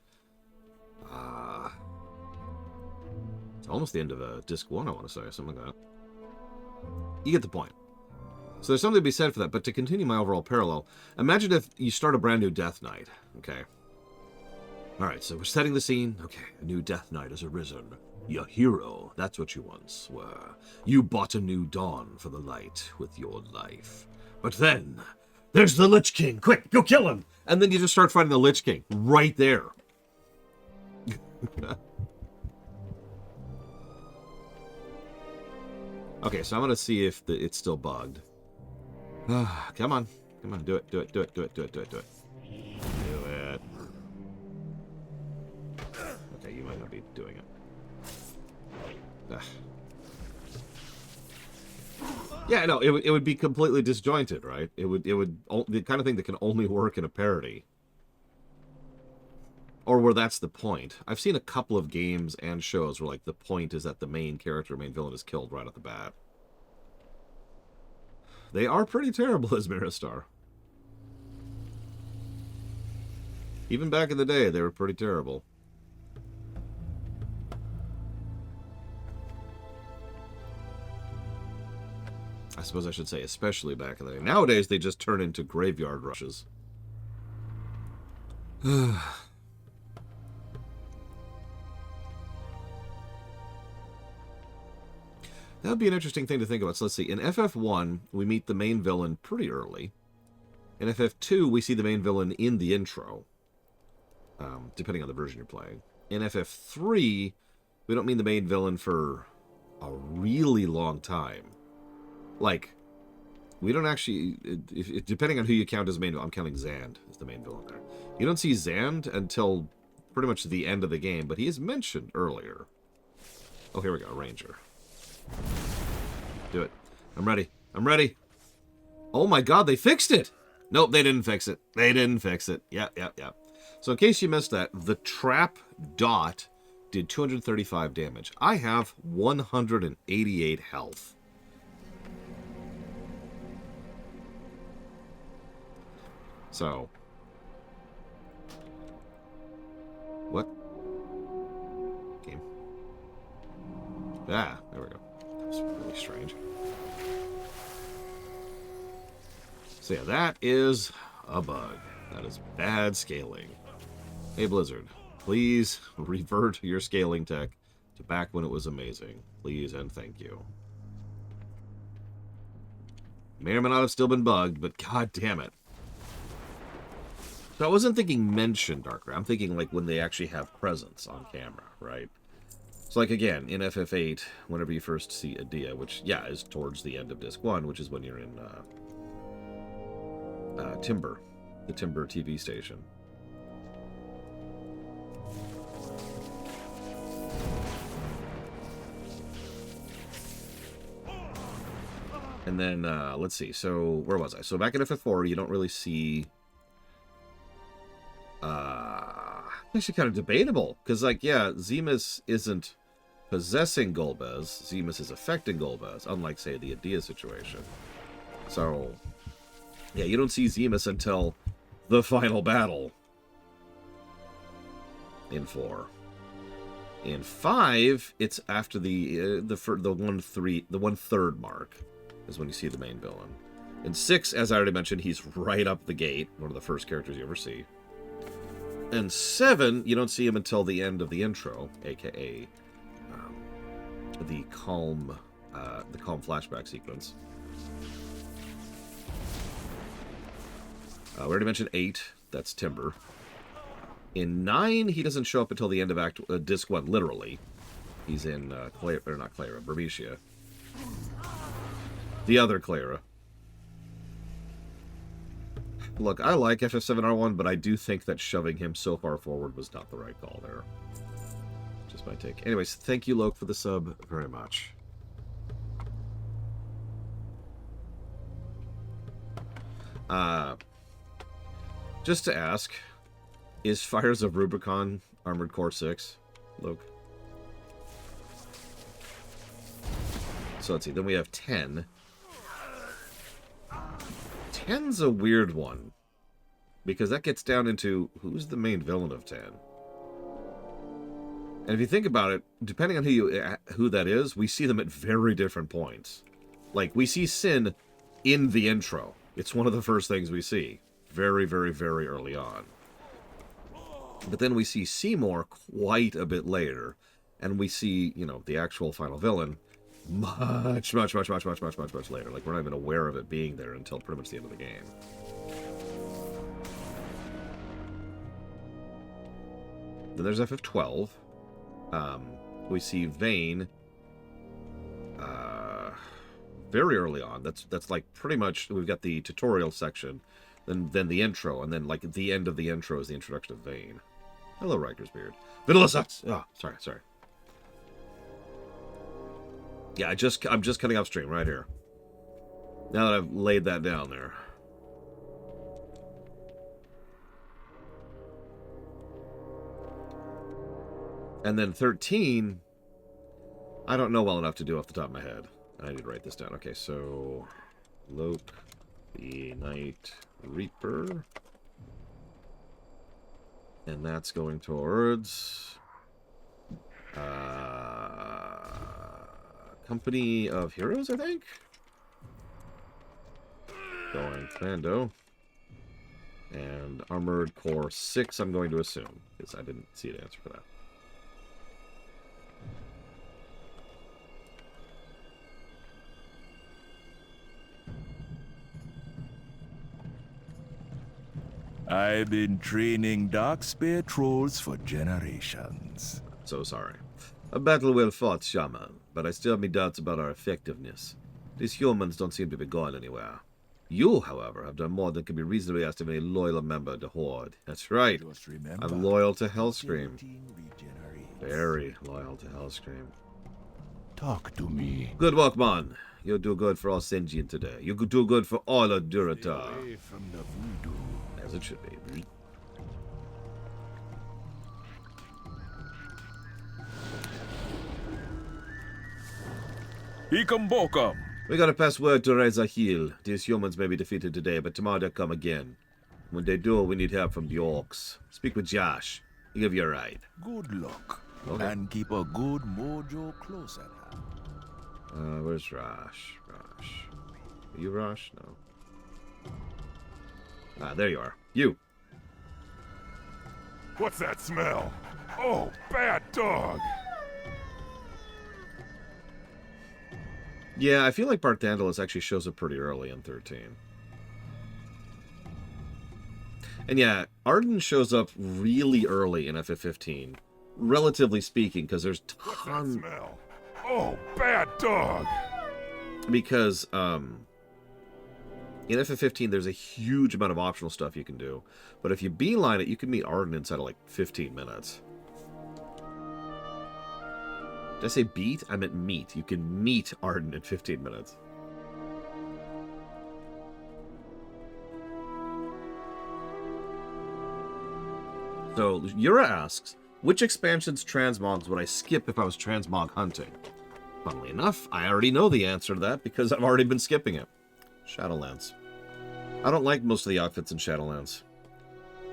it's almost the end of Disc 1, I want to say, something like that. You get the point. So there's something to be said for that, but to continue my overall parallel, imagine if you start a brand new Death Knight, okay? Alright, so we're setting the scene. Okay, a new Death Knight has arisen. Your hero, that's what you once were. You bought a new dawn for the light with your life. But then... there's the Lich King! Quick, go kill him! And then you just start fighting the Lich King. Right there. Okay, so I'm going to see if it's still bugged. Come on. Come on, do it, do it, do it, do it, do it, do it, do it. Do it. Okay, you might not be doing it. Yeah, no, it would be completely disjointed, right? It would the kind of thing that can only work in a parody. Or where that's the point. I've seen a couple of games and shows where, like, the point is that the main character, main villain, is killed right off the bat. They are pretty terrible as Miristar. Even back in the day, they were pretty terrible. I suppose I should say especially back in the day. Nowadays, they just turn into graveyard rushes. That would be an interesting thing to think about. So let's see. In FF1, we meet the main villain pretty early. In FF2, we see the main villain in the intro. Depending on the version you're playing. In FF3, we don't meet the main villain for a really long time. Like, we don't actually... depending on who you count as main villain. I'm counting Zand as the main villain there. You don't see Zand until pretty much the end of the game, but he is mentioned earlier. Oh, here we go. Ranger. Do it. I'm ready. I'm ready. Oh my god, they fixed it! Nope, they didn't fix it. They didn't fix it. Yep. So in case you missed that, the trap dot did 235 damage. I have 188 health. So. What? Game. Ah, there we go. That's really strange. So yeah, that is a bug. That is bad scaling. Hey Blizzard, please revert your scaling tech to back when it was amazing. Please and thank you. May or may not have still been bugged, but god damn it. So I wasn't thinking mention Darker. I'm thinking like when they actually have presence on camera, right? So like again, in FF8, whenever you first see Adia, which yeah, is towards the end of Disc 1, which is when you're in Timber, the Timber TV station. And then, let's see, so where was I? So back in FF4, you don't really see... actually kind of debatable, because, like, yeah, Zemus isn't possessing Golbez. Zemus is affecting Golbez, unlike, say, the Adia situation. So, yeah, you don't see Zemus until the final battle in 4. In 5, it's after the 1/3 mark is when you see the main villain. In 6, as I already mentioned, he's right up the gate, one of the first characters you ever see. In 7, you don't see him until the end of the intro, aka the calm flashback sequence. We already mentioned 8. That's Timber. In 9, he doesn't show up until the end of Disc 1, literally. He's in Bermecia. The other Clara. Look, I like FF7R1, but I do think that shoving him so far forward was not the right call there. Just my take. Anyways, thank you, Loke, for the sub very much. Just to ask, is Fires of Rubicon Armored Core 6, Loke? So let's see, then we have 10. 10's a weird one, because that gets down into who's the main villain of 10. And if you think about it, depending on who that is, we see them at very different points. Like, we see Sin in the intro. It's one of the first things we see. Very, very, very early on. But then we see Seymour quite a bit later. And we see, you know, the actual final villain much later. Like, we're not even aware of it being there until pretty much the end of the game. Then there's FF12. We see Vayne very early on. That's like pretty much, we've got the tutorial section, then the intro, and then like at the end of the intro is the introduction of Vayne. Hello, Riker's beard. Vanilla sucks. Oh, sorry. Yeah, I'm just cutting off stream right here. Now that I've laid that down there. And then 13, I don't know well enough to do off the top of my head. I need to write this down. Okay, so Loke, the Night Reaper. And that's going towards Company of Heroes, I think? Going Commando. And Armored Core 6, I'm going to assume, because I didn't see an answer for that. I've been training Darkspear trolls for generations. So sorry. A battle well fought, Shaman, but I still have my doubts about our effectiveness. These humans don't seem to be going anywhere. You, however, have done more than can be reasonably asked of a loyal member of the Horde. That's right. Just remember, I'm loyal to Hellscream. regenerates. Very loyal to Hellscream. Talk to me. Good work, man. You do good for all Sen'jin today. You do good for all of Stay Durotar. away from the voodoo. As it should be. Ikambokum. We gotta pass word to Reza Hill. These humans may be defeated today, but tomorrow they'll come again. When they do, we need help from the orcs. Speak with Josh. He'll give you a ride. Good luck. Okay. And keep a good mojo close at hand. Where's Rosh? Rosh. Are you Rosh? No. Ah, there you are. You. What's that smell? Oh, bad dog! Yeah, I feel like Barthandelus actually shows up pretty early in 13. And yeah, Arden shows up really early in FF15. Relatively speaking, because there's What's that tons... smell? Oh, bad dog! Because, in FF15, there's a huge amount of optional stuff you can do. But if you beeline it, you can meet Arden inside of like 15 minutes. Did I say beat? I meant meet. You can meet Arden in 15 minutes. So, Yura asks, which expansion's transmogs would I skip if I was transmog hunting? Funnily enough, I already know the answer to that because I've already been skipping it. Shadowlands. I don't like most of the outfits in Shadowlands.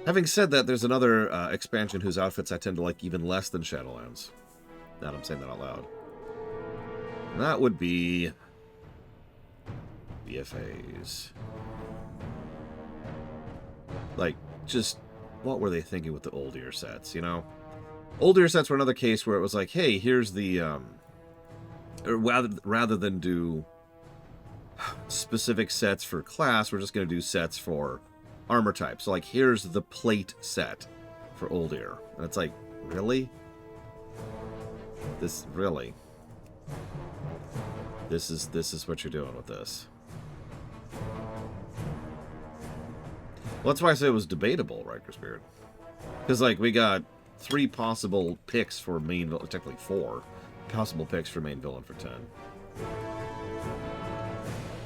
Having said that, there's another expansion whose outfits I tend to like even less than Shadowlands. Now that I'm saying that out loud. And that would be... BFAs. Like, just... what were they thinking with the old ear sets, you know? Old ear sets were another case where it was like, hey, here's the... rather than do specific sets for class, we're just going to do sets for armor type. So, like, here's the plate set for old ear. And it's like, really? This, really? This is what you're doing with this. Well, that's why I say it was debatable, Riker Spirit. Because, like, we got 3 possible picks for main villain, technically 4 possible picks for main villain for 10.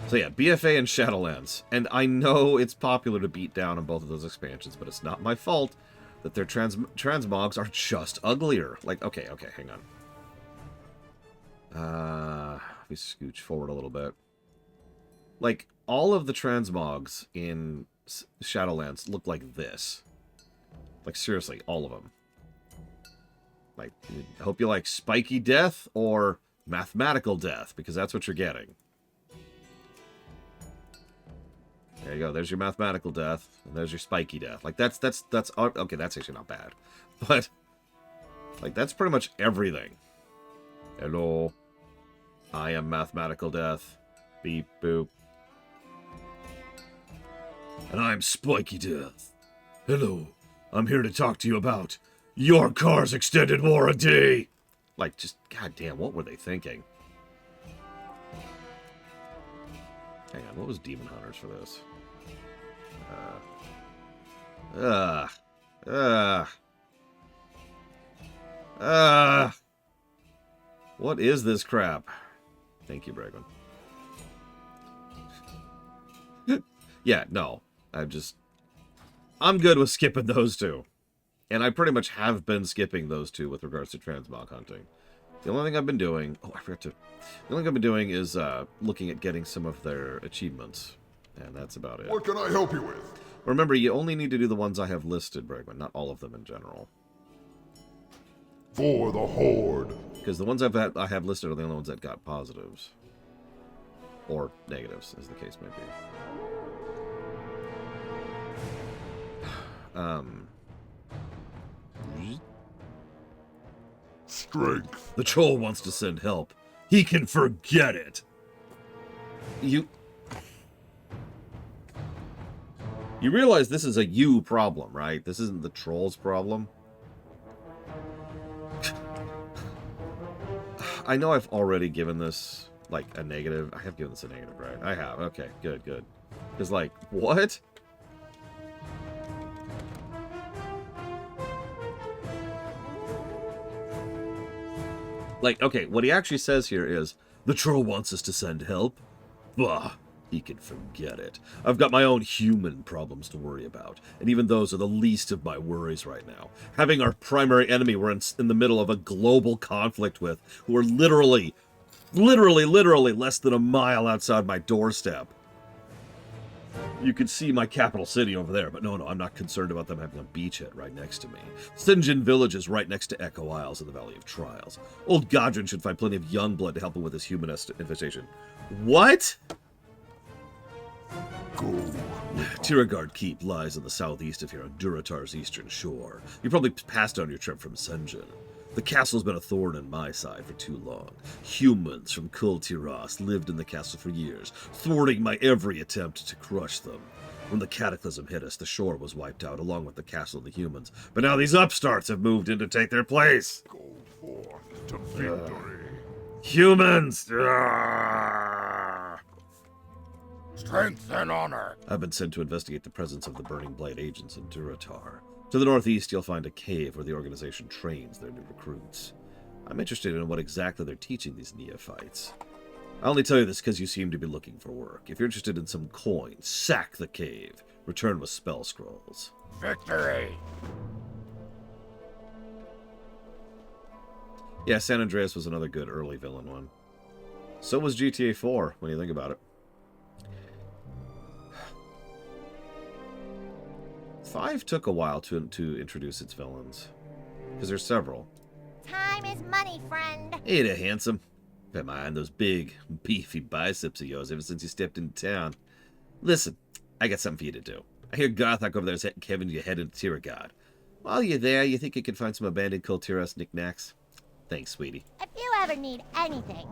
So yeah, BFA and Shadowlands. And I know it's popular to beat down on both of those expansions, but it's not my fault that their transmogs are just uglier. Like, okay, hang on. Let me scooch forward a little bit. Like, all of the transmogs in Shadowlands look like this. Like, seriously, all of them. Like, I hope you like spiky death or mathematical death, because that's what you're getting. There you go. There's your mathematical death, and there's your spiky death. Like, that's okay, that's actually not bad. But, like, that's pretty much everything. Hello. I am mathematical death. Beep, boop. And I'm spiky death. Hello. I'm here to talk to you about your car's extended warranty. Like, just, goddamn, what were they thinking? Hang on, what was Demon Hunters for this? What is this crap? Thank you, Bregman. Yeah, no. I'm good with skipping those 2. And I pretty much have been skipping those 2 with regards to transmog hunting. The only thing I've been doing... Oh, I forgot to... The only thing I've been doing is looking at getting some of their achievements. And that's about it. What can I help you with? Remember, you only need to do the ones I have listed, Bregman, not all of them in general. For the Horde. Because the ones I have listed are the only ones that got positives. Or negatives, as the case may be. Strength. The troll wants to send help. He can forget it. You realize this is a you problem, right? This isn't the troll's problem. I know I've already given this, like, a negative. I have given this a negative, right? I have. Okay, good. Because, like, what? Like, okay, what he actually says here is, the troll wants us to send help. Bah, he can forget it. I've got my own human problems to worry about, and even those are the least of my worries right now. Having our primary enemy we're in the middle of a global conflict with, who are literally less than a mile outside my doorstep. You can see my capital city over there, but no, I'm not concerned about them having a beachhead right next to me. Sen'jin village is right next to Echo Isles in the Valley of Trials. Old Godrin should find plenty of young blood to help him with his human infestation. What? Go. Tiragard Keep lies in the southeast of here on Durotar's eastern shore. You probably passed on your trip from Sen'jin. The castle's been a thorn in my side for too long. Humans from Kul Tiras lived in the castle for years, thwarting my every attempt to crush them. When the cataclysm hit us, the shore was wiped out, along with the castle and the humans. But now these upstarts have moved in to take their place. Go forth to victory. Humans! Strength and honor. I've been sent to investigate the presence of the Burning Blade agents in Durotar. To the northeast, you'll find a cave where the organization trains their new recruits. I'm interested in what exactly they're teaching these neophytes. I only tell you this because you seem to be looking for work. If you're interested in some coin, sack the cave. Return with spell scrolls. Victory. Yeah, San Andreas was another good early villain one. So was GTA 4, when you think about it. 5 took a while to introduce its villains. Because there's several. Time is money, friend. Hey there, handsome. Been mind those big, beefy biceps of yours ever since you stepped into town. Listen, I got something for you to do. I hear Gothok over there is hitting Kevin your head into Tiragard. While you're there, you think you can find some abandoned Kul Tiras knickknacks? Thanks, sweetie. If you ever need anything.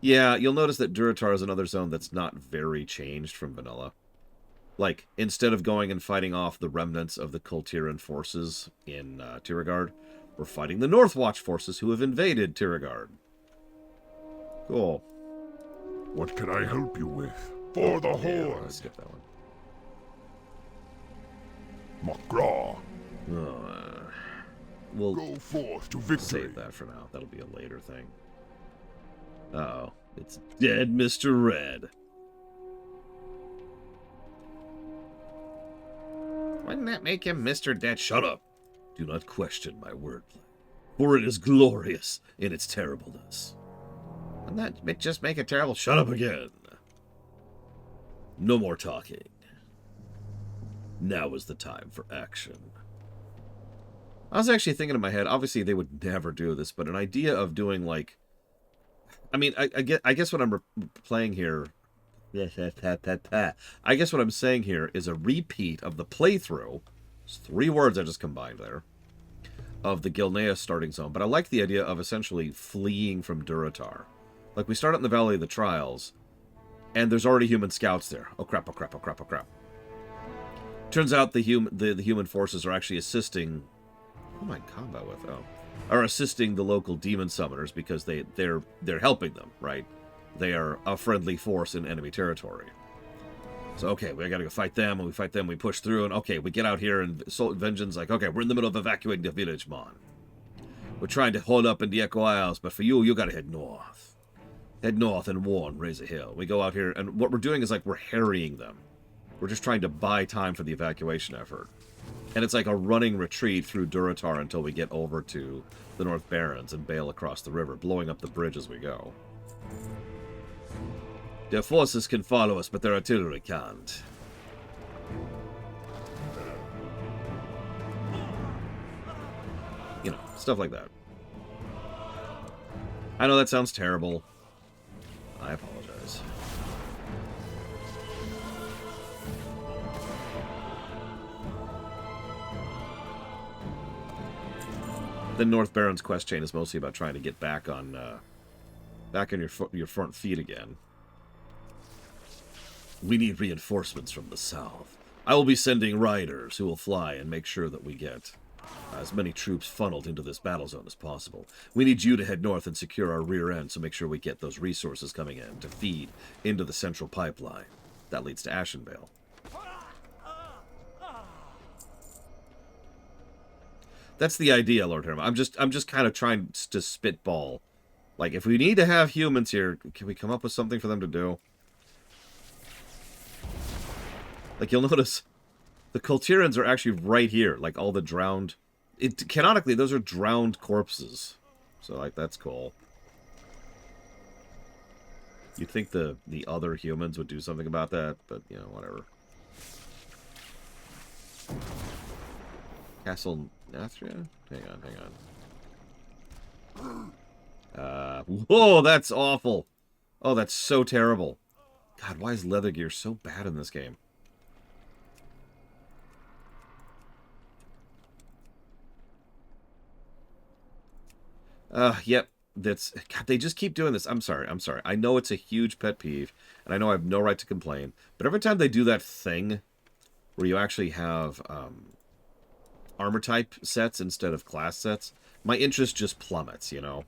Yeah, you'll notice that Durotar is another zone that's not very changed from vanilla. Like, instead of going and fighting off the remnants of the Kul Tiran forces in Tiragard, we're fighting the Northwatch forces who have invaded Tiragard. Cool. What can I help you with? For the Yeah, Horde. let's skip that one. McGraw, We'll go forth to victory. save that for now. That'll be a later thing. Uh-oh. It's dead Mr. Red. Wouldn't that make him Mr. Dead? Shut up. Do not question my wordplay, for it is glorious in its terribleness. Wouldn't that just make it terrible? Shut up again. No more talking. Now is the time for action. I was actually thinking in my head, obviously they would never do this, but an idea of doing like, I mean, I guess what I'm playing here, I guess what I'm saying here is a repeat of the playthrough. It's 3 words I just combined there, of the Gilneas starting zone. But I like the idea of essentially fleeing from Durotar. Like, we start out in the Valley of the Trials, and there's already human scouts there. Oh crap, oh crap, oh crap, oh crap. Turns out the human forces are actually assisting... Who am I in combat with? Oh. Are assisting the local demon summoners because they're helping them, right? They are a friendly force in enemy territory. So, okay, we gotta go fight them, and we fight them, we push through, and okay, we get out here, and Vengeance like, okay, we're in the middle of evacuating the village, man. We're trying to hold up in the Echo Isles, but for you gotta head north. Head north and warn, raise a hill. We go out here, and what we're doing is like we're harrying them. We're just trying to buy time for the evacuation effort. And it's like a running retreat through Durotar until we get over to the North Barrens and bail across the river, blowing up the bridge as we go. Their forces can follow us, but their artillery can't. You know, stuff like that. I know that sounds terrible. I apologize. The North Barrens quest chain is mostly about trying to get back on your front feet again. We need reinforcements from the south. I will be sending riders who will fly and make sure that we get as many troops funneled into this battle zone as possible. We need you to head north and secure our rear end, so make sure we get those resources coming in to feed into the central pipeline. That leads to Ashenvale. That's the idea, Lord Herma. I'm just kind of trying to spitball. Like, if we need to have humans here, can we come up with something for them to do? Like, you'll notice the Kultirans are actually right here. Like, all the drowned... canonically, those are drowned corpses. So, like, that's cool. You'd think the other humans would do something about that, but, you know, whatever. Castle Nathria? Hang on. Whoa, that's awful. Oh, that's so terrible. God, why is leather gear so bad in this game? Yep. That's... God, they just keep doing this. I'm sorry. I know it's a huge pet peeve, and I know I have no right to complain, but every time they do that thing where you actually have, armor type sets instead of class sets, my interest just plummets, you know?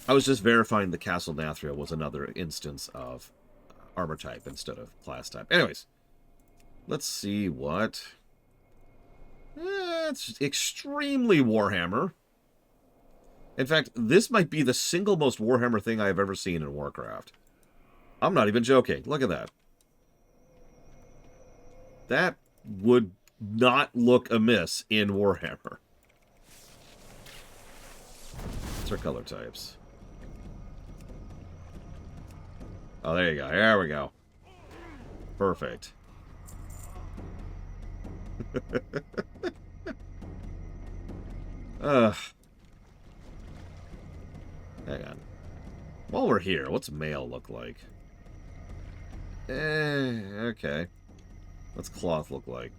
I was just verifying the Castle Nathria was another instance of armor type instead of class type. Anyways, let's see what... it's extremely Warhammer. In fact, this might be the single most Warhammer thing I have ever seen in Warcraft. I'm not even joking. Look at that. That would not look amiss in Warhammer. What's our color types? Oh, there you go. There we go. Perfect. Ugh. Hang on. While we're here, what's mail look like? Okay. What's cloth look like?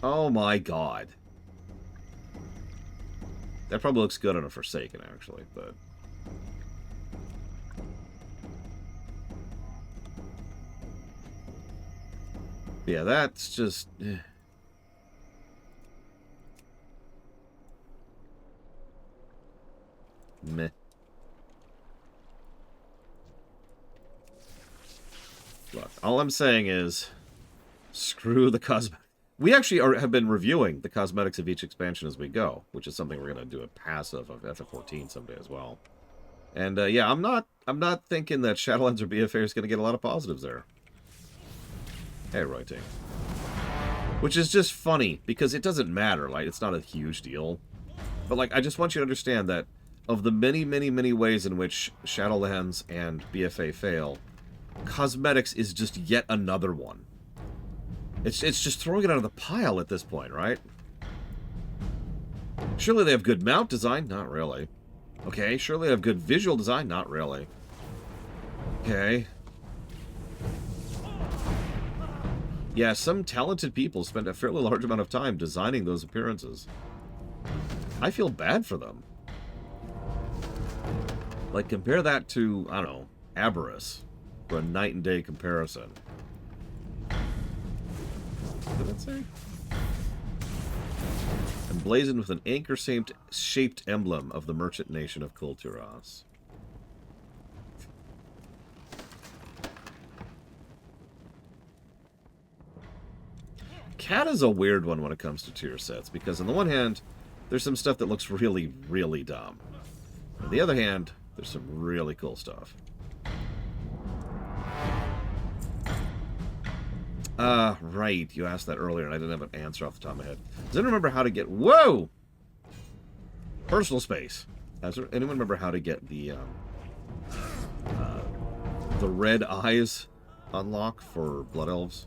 Oh my god. That probably looks good on a Forsaken, actually, but... yeah, that's just... meh. Look, all I'm saying is... Screw the cosmetic. We actually have been reviewing the cosmetics of each expansion as we go, which is something we're going to do a passive of FF14 someday as well. And yeah, I'm not thinking that Shadowlands or BFA is going to get a lot of positives there. Hey, Royting. Which is just funny, because it doesn't matter, like, it's not a huge deal. But, like, I just want you to understand that of the many, many, many ways in which Shadowlands and BFA fail, cosmetics is just yet another one. It's just throwing it out of the pile at this point, right? Surely they have good mount design? Not really. Okay, surely they have good visual design? Not really. Okay. Yeah, some talented people spend a fairly large amount of time designing those appearances. I feel bad for them. Like, compare that to, I don't know, Aberrus, for a night and day comparison. What did it say? Emblazoned with an anchor-shaped emblem of the merchant nation of Kulturas. Cat is a weird one when it comes to tier sets, because on the one hand, there's some stuff that looks really, really dumb. On the other hand, there's some really cool stuff. Right. You asked that earlier, and I didn't have an answer off the top of my head. Does anyone remember how to get... Whoa! Personal space. Does anyone remember how to get the red eyes unlock for Blood Elves?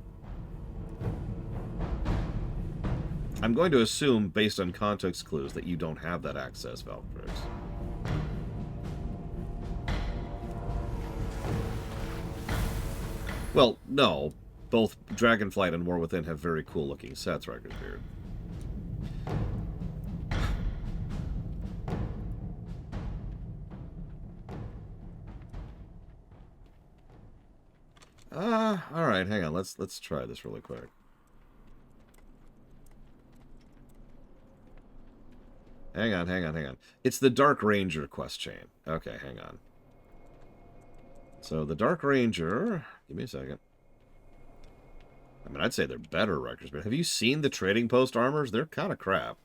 I'm going to assume, based on context clues, that you don't have that access, Valkyries. Well, no. Both Dragonflight and War Within have very cool-looking sets, Riker's Beard. Alright, hang on. Let's try this really quick. Hang on. It's the Dark Ranger quest chain. Okay, hang on. So, the Dark Ranger... Give me a second. I mean, I'd say they're better Rikers, but have you seen the trading post armors? They're kind of crap.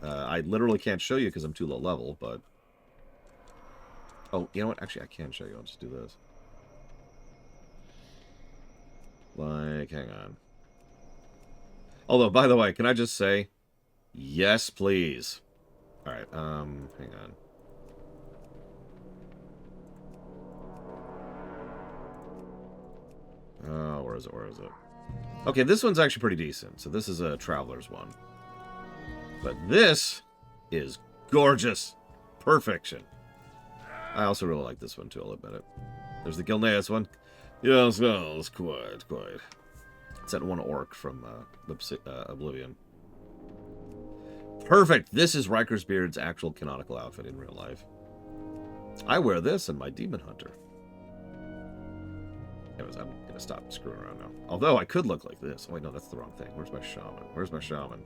I literally can't show you because I'm too low level, but... Oh, you know what? Actually, I can show you. I'll just do this. Like, hang on. Although, by the way, can I just say... Yes, please. Alright, hang on. Oh, where is it? Okay, this one's actually pretty decent. So this is a Traveler's one. But this is gorgeous. Perfection. I also really like this one, too, I'll admit it. There's the Gilneas one. Yes, quite. It's that one orc from Oblivion. Perfect! This is Riker's Beard's actual canonical outfit in real life. I wear this in my Demon Hunter. Anyways, I'm going to stop screwing around now. Although, I could look like this. Oh, wait, no, that's the wrong thing. Where's my shaman?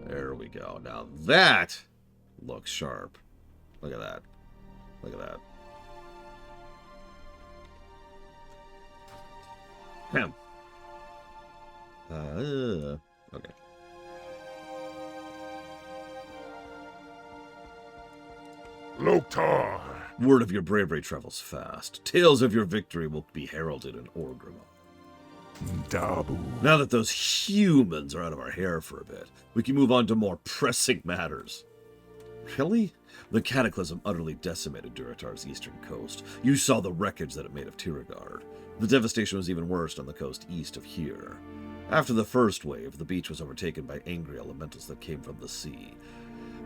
There we go. Now, that looks sharp. Look at that. Okay. Loktar! Word of your bravery travels fast. Tales of your victory will be heralded in Orgrimmar. Dabu. Now that those humans are out of our hair for a bit, we can move on to more pressing matters. Really? The cataclysm utterly decimated Durotar's eastern coast. You saw the wreckage that it made of Tiragard. The devastation was even worse on the coast east of here. After the first wave, the beach was overtaken by angry elementals that came from the sea.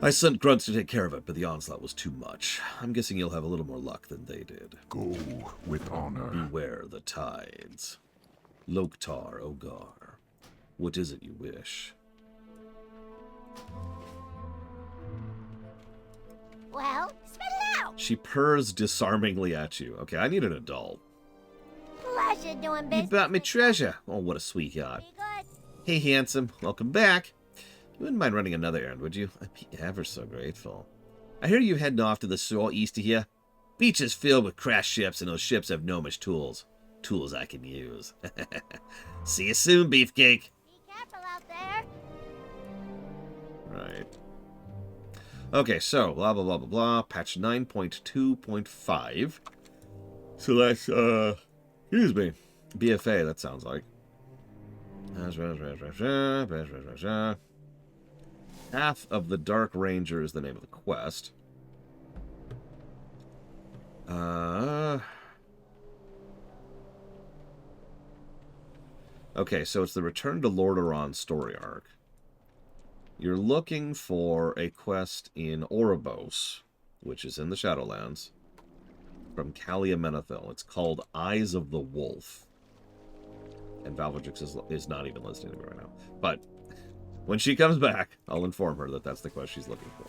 I sent grunts to take care of it, but the onslaught was too much. I'm guessing you'll have a little more luck than they did. Go with honor. Beware the tides. Loktar Ogar. What is it you wish? Well, spit it out! She purrs disarmingly at you. Okay, I need an adult. Pleasure doing You business. brought me treasure. Oh, what a sweetheart. Be good. Hey, handsome. Welcome back. You wouldn't mind running another errand, would you? I'd be ever so grateful. I hear you heading off to the shore east of here. Beach is filled with crashed ships, and those ships have gnomish tools. tools I can use. See you soon, Beefcake. Be careful out there. Right. Okay, so, blah, blah, blah, blah, blah. Patch 9.2.5. So that's, excuse me. BFA, that sounds like. Path of the Dark Ranger is the name of the quest. Okay, so it's the Return to Lordaeron story arc. You're looking for a quest in Oribos, which is in the Shadowlands, from Kalia Menethil. It's called Eyes of the Wolf. And Valvedrix is not even listening to me right now. But when she comes back, I'll inform her that that's the quest she's looking for.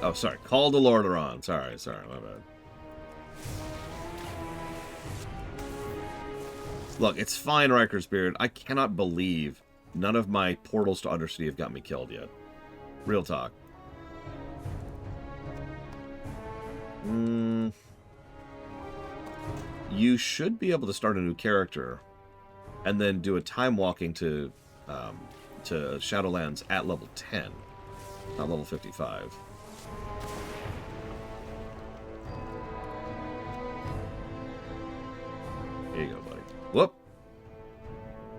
Oh, sorry. Call to Lordaeron. Sorry, my bad. Look, it's fine, Riker's Beard. I cannot believe none of my portals to Undercity have got me killed yet. Real talk. You should be able to start a new character and then do a time walking to Shadowlands at level 10, not level 55. Here you go, buddy. Whoop!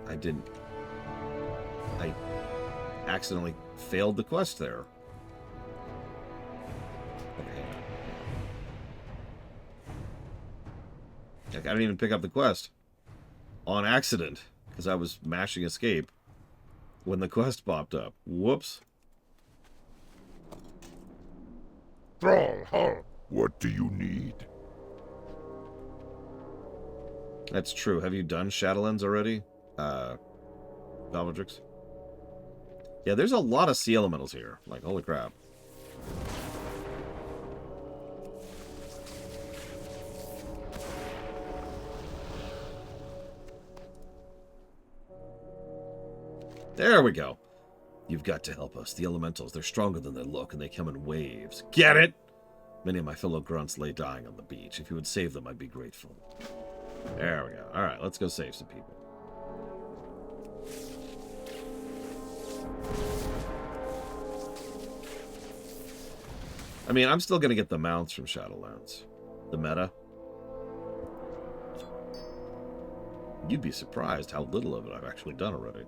I accidentally failed the quest there. Okay. I didn't even pick up the quest. On accident. Because I was mashing escape when the quest popped up. Whoops. Thrall, huh? What do you need? That's true. Have you done Shadowlands already? Valvedrix? Yeah, there's a lot of sea elementals here. Like, holy crap. There we go. You've got to help us. The elementals, they're stronger than they look, and they come in waves. Get it? Many of my fellow grunts lay dying on the beach. If you would save them, I'd be grateful. There we go. Alright, let's go save some people. I mean, I'm still going to get the mounts from Shadowlands. The meta. You'd be surprised how little of it I've actually done already.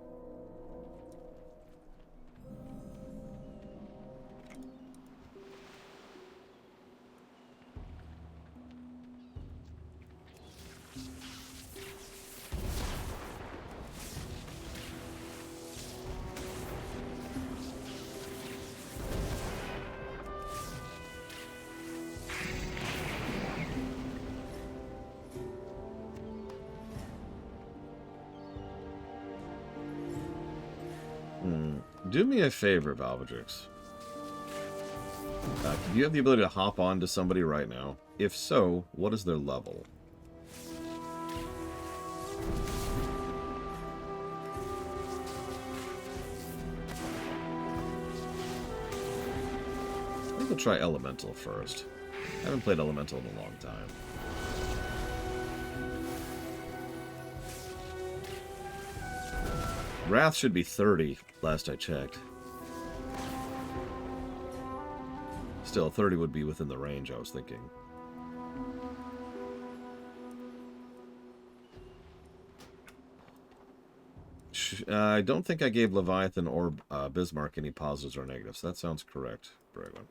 Do me a favor, Valvedrix. Do you have the ability to hop on to somebody right now? If so, what is their level? I think we'll try Elemental first. I haven't played Elemental in a long time. Wrath should be 30, last I checked. Still, 30 would be within the range I was thinking. I don't think I gave Leviathan or Bismarck any positives or negatives. That sounds correct, Bregwin.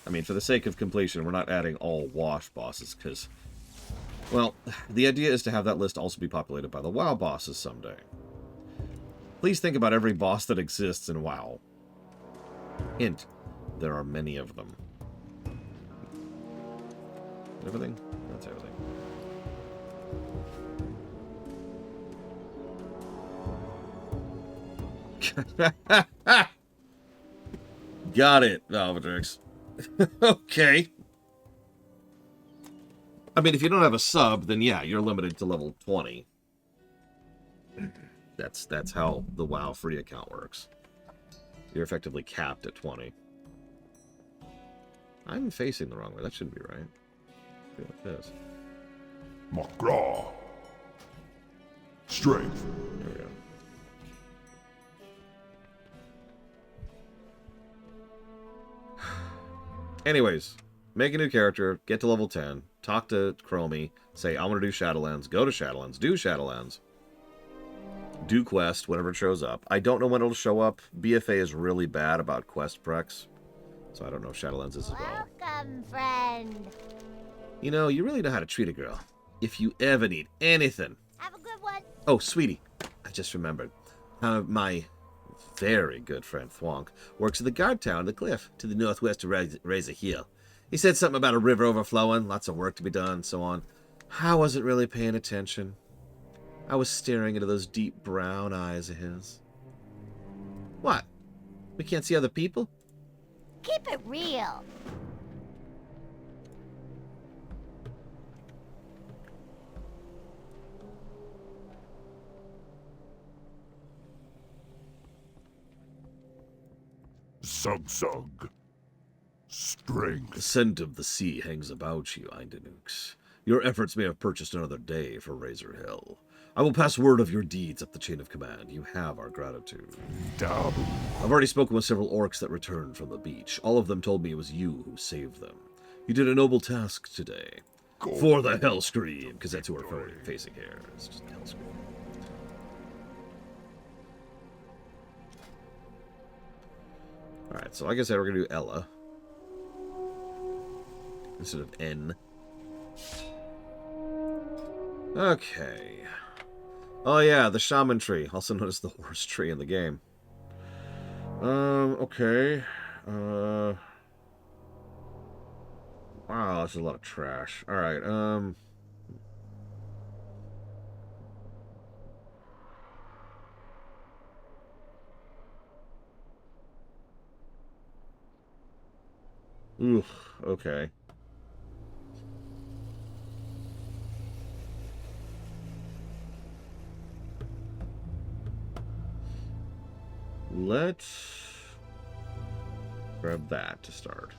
I mean, for the sake of completion, we're not adding all WoW bosses, because, well, the idea is to have that list also be populated by the WoW bosses someday. Please think about every boss that exists in WoW. Hint, there are many of them. Everything? That's everything. Got it, Valvedrix. Okay. I mean, if you don't have a sub, then yeah, you're limited to level 20. That's how the WoW free account works. You're effectively capped at 20. I'm facing the wrong way. That shouldn't be right. I feel like this. Makraw. Strength. There we go. Anyways, make a new character, get to level 10, talk to Chromie, say, I want to do Shadowlands, go to Shadowlands, do Shadowlands. Do quest, whenever it shows up. I don't know when it'll show up. BFA is really bad about quest precs, so I don't know if Shadowlands is as well. Welcome, friend. You know, you really know how to treat a girl. If you ever need anything. Have a good one. Oh, sweetie, I just remembered. My very good friend Thwonk works at the guard tower on the cliff to the northwest of Razor Hill. He said something about a river overflowing, lots of work to be done, so on. I wasn't really paying attention. I was staring into those deep brown eyes of his. What? We can't see other people? Keep it real. Zug. Strength. The scent of the sea hangs about you, Eindenux. Your efforts may have purchased another day for Razor Hill. I will pass word of your deeds up the chain of command. You have our gratitude. Dab. I've already spoken with several orcs that returned from the beach. All of them told me it was you who saved them. You did a noble task today. For the Hellscream, because that's who we're facing here. It's just Hellscream. Alright, so like I said, we're going to do Ella. Instead of N. Okay. Oh yeah, the shaman tree, also known as the worst tree in the game. Okay. Wow, that's a lot of trash. Alright, Oof, okay. Let's grab that to start.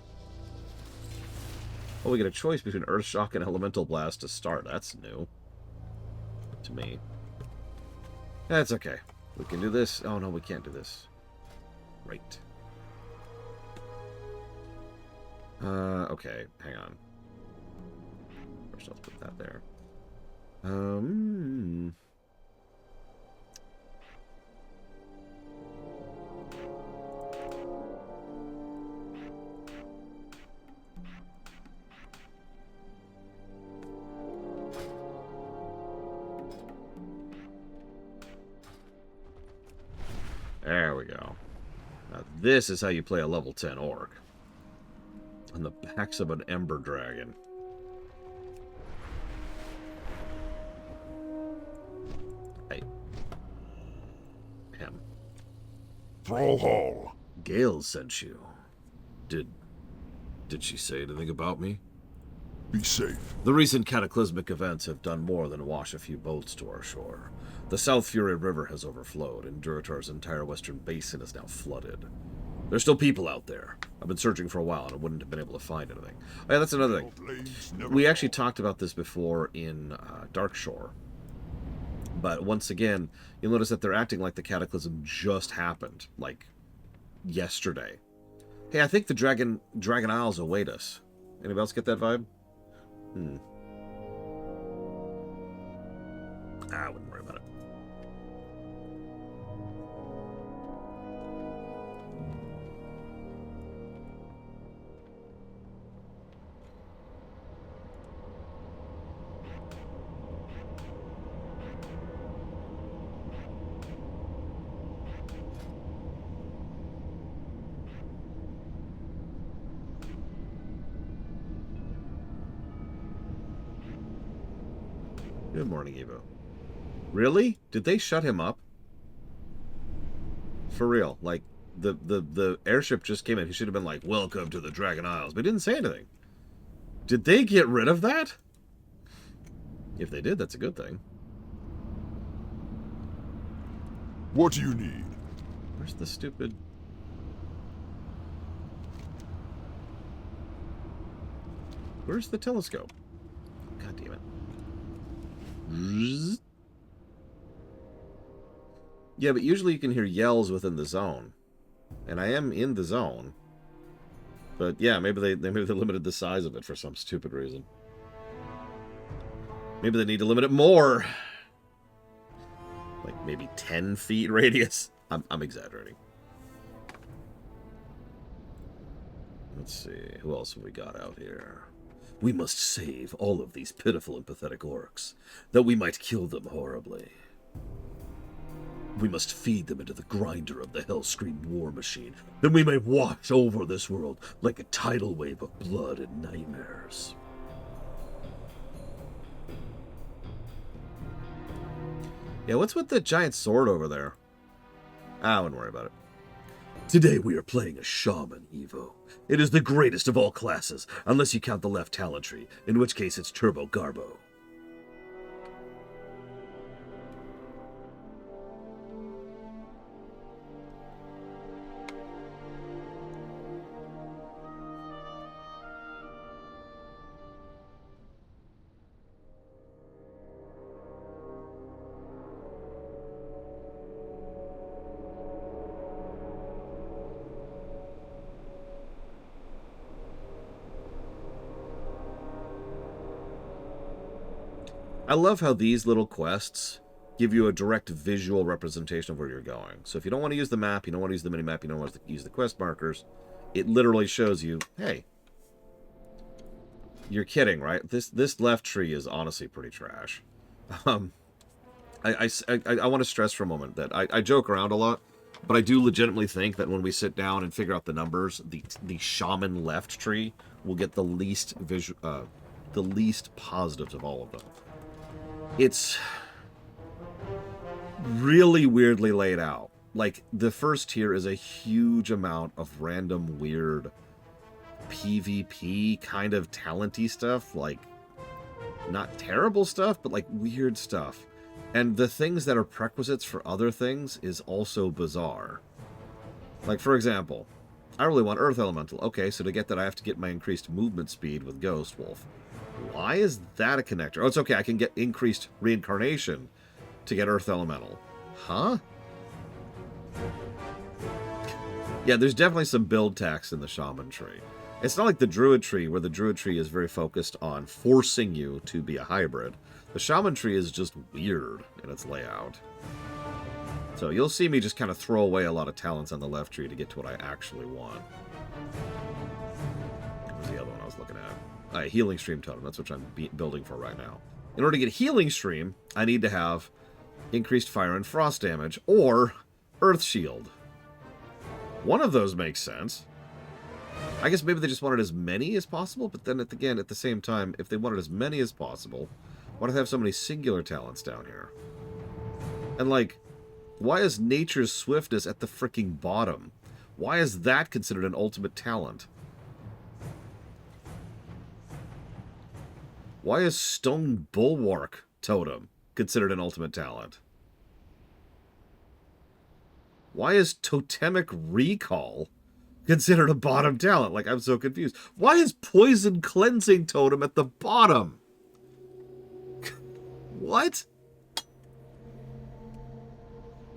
Oh, we get a choice between Earth Shock and Elemental Blast to start. That's new to me. That's okay. We can do this. Oh, no, we can't do this. Right. Okay, hang on. First, let's put that there. There we go. Now this is how you play a level 10 orc. On the backs of an ember dragon. Hey. Him. Thrall Hall. Gale sent you. Did she say anything about me? Be safe. The recent cataclysmic events have done more than wash a few boats to our shore. The South Fury River has overflowed, and Durotar's entire western basin is now flooded. There's still people out there. I've been searching for a while, and I wouldn't have been able to find anything. Oh, yeah, that's another thing. We actually talked about this before in Darkshore. But once again, you'll notice that they're acting like the cataclysm just happened, like yesterday. Hey, I think the Dragon Isles await us. Anybody else get that vibe? I wouldn't worry about it. Good morning, Evo. Really? Did they shut him up? For real. Like, the airship just came in. He should have been like, welcome to the Dragon Isles. But he didn't say anything. Did they get rid of that? If they did, that's a good thing. What do you need? Where's the stupid... Where's the telescope? God damn it. Yeah, but usually you can hear yells within the zone. And I am in the zone. But yeah, maybe they limited the size of it for some stupid reason. Maybe they need to limit it more. Like maybe 10 feet radius. I'm exaggerating. Let's see, who else have we got out here? We must save all of these pitiful and pathetic orcs, that we might kill them horribly. We must feed them into the grinder of the Hellscream war machine, then we may wash over this world like a tidal wave of blood and nightmares. Yeah, what's with the giant sword over there? I wouldn't worry about it. Today we are playing a Shaman, Evo. It is the greatest of all classes, unless you count the left talent tree, in which case it's Turbo Garbo. I love how these little quests give you a direct visual representation of where you're going. So if you don't want to use the map, you don't want to use the mini-map, you don't want to use the quest markers, it literally shows you, hey, you're kidding, right? This left tree is honestly pretty trash. I want to stress for a moment that I joke around a lot, but I do legitimately think that when we sit down and figure out the numbers, the shaman left tree will get the least positives of all of them. It's really weirdly laid out. Like, the first tier is a huge amount of random weird PvP kind of talenty stuff. Like, not terrible stuff, but like weird stuff. And the things that are prerequisites for other things is also bizarre. Like, for example, I really want Earth Elemental. Okay, so to get that I have to get my increased movement speed with Ghost Wolf. Why is that a connector? Oh, it's okay. I can get increased reincarnation to get Earth Elemental. Huh? Yeah, there's definitely some build tax in the Shaman tree. It's not like the Druid tree, where the Druid tree is very focused on forcing you to be a hybrid. The Shaman tree is just weird in its layout. So you'll see me just kind of throw away a lot of talents on the left tree to get to what I actually want. Where's the other one I was looking at? Healing Stream Totem, that's what I'm building for right now. In order to get Healing Stream, I need to have increased fire and frost damage, or Earth Shield. One of those makes sense. I guess maybe they just wanted as many as possible, but then again, at the same time, if they wanted as many as possible, why do they have so many singular talents down here? And like, why is Nature's Swiftness at the freaking bottom? Why is that considered an ultimate talent? Why is Stone Bulwark Totem considered an ultimate talent? Why is Totemic Recall considered a bottom talent? Like, I'm so confused. Why is Poison Cleansing Totem at the bottom? What?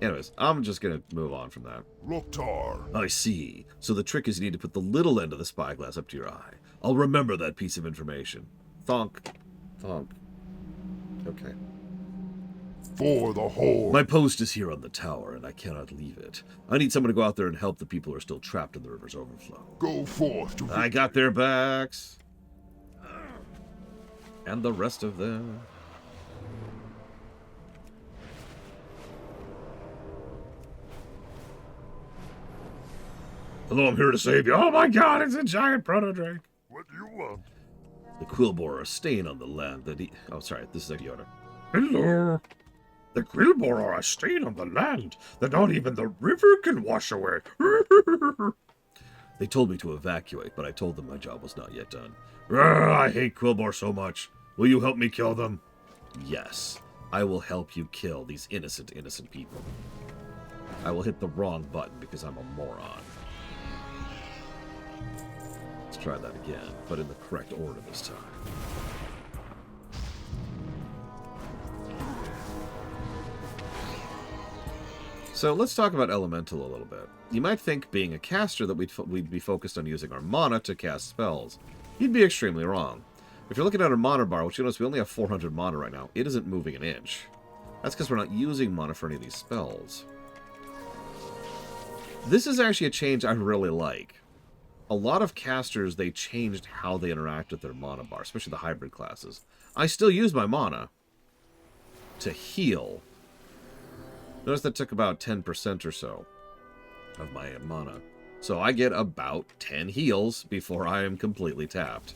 Anyways, I'm just going to move on from that. Durotar. I see. So the trick is you need to put the little end of the spyglass up to your eye. I'll remember that piece of information. Thonk. Thonk. Okay. For the horde. My post is here on the tower, and I cannot leave it. I need someone to go out there and help the people who are still trapped in the river's overflow. Go forth to I got their backs. And the rest of them. Hello, I'm here to save you. Oh my god, it's a giant proto-drake. What do you want? The Quillboar are staying on the land that he... Oh, sorry, this is Yoda. Hello. The Quillboar are a stain on the land that not even the river can wash away. They told me to evacuate, but I told them my job was not yet done. I hate Quillboar so much. Will you help me kill them? Yes, I will help you kill these innocent people. I will hit the wrong button because I'm a moron. Let's try that again, but in the correct order this time. So let's talk about Elemental a little bit. You might think, being a caster, that we'd be focused on using our mana to cast spells. You'd be extremely wrong. If you're looking at our mana bar, which you notice we only have 400 mana right now, it isn't moving an inch. That's because we're not using mana for any of these spells. This is actually a change I really like. A lot of casters, they changed how they interact with their mana bar, especially the hybrid classes. I still use my mana to heal. Notice that took about 10% or so of my mana. So I get about 10 heals before I am completely tapped.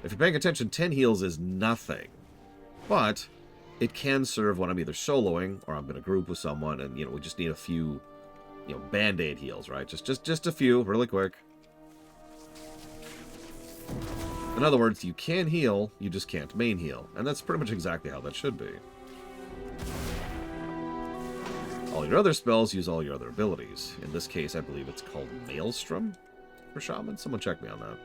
If you're paying attention, 10 heals is nothing. But it can serve when I'm either soloing or I'm in a group with someone and, we just need a few, band-aid heals, right? Just a few, really quick. In other words, you can heal, you just can't main heal. And that's pretty much exactly how that should be. All your other spells use all your other abilities. In this case, I believe it's called Maelstrom for Shaman. Someone check me on that.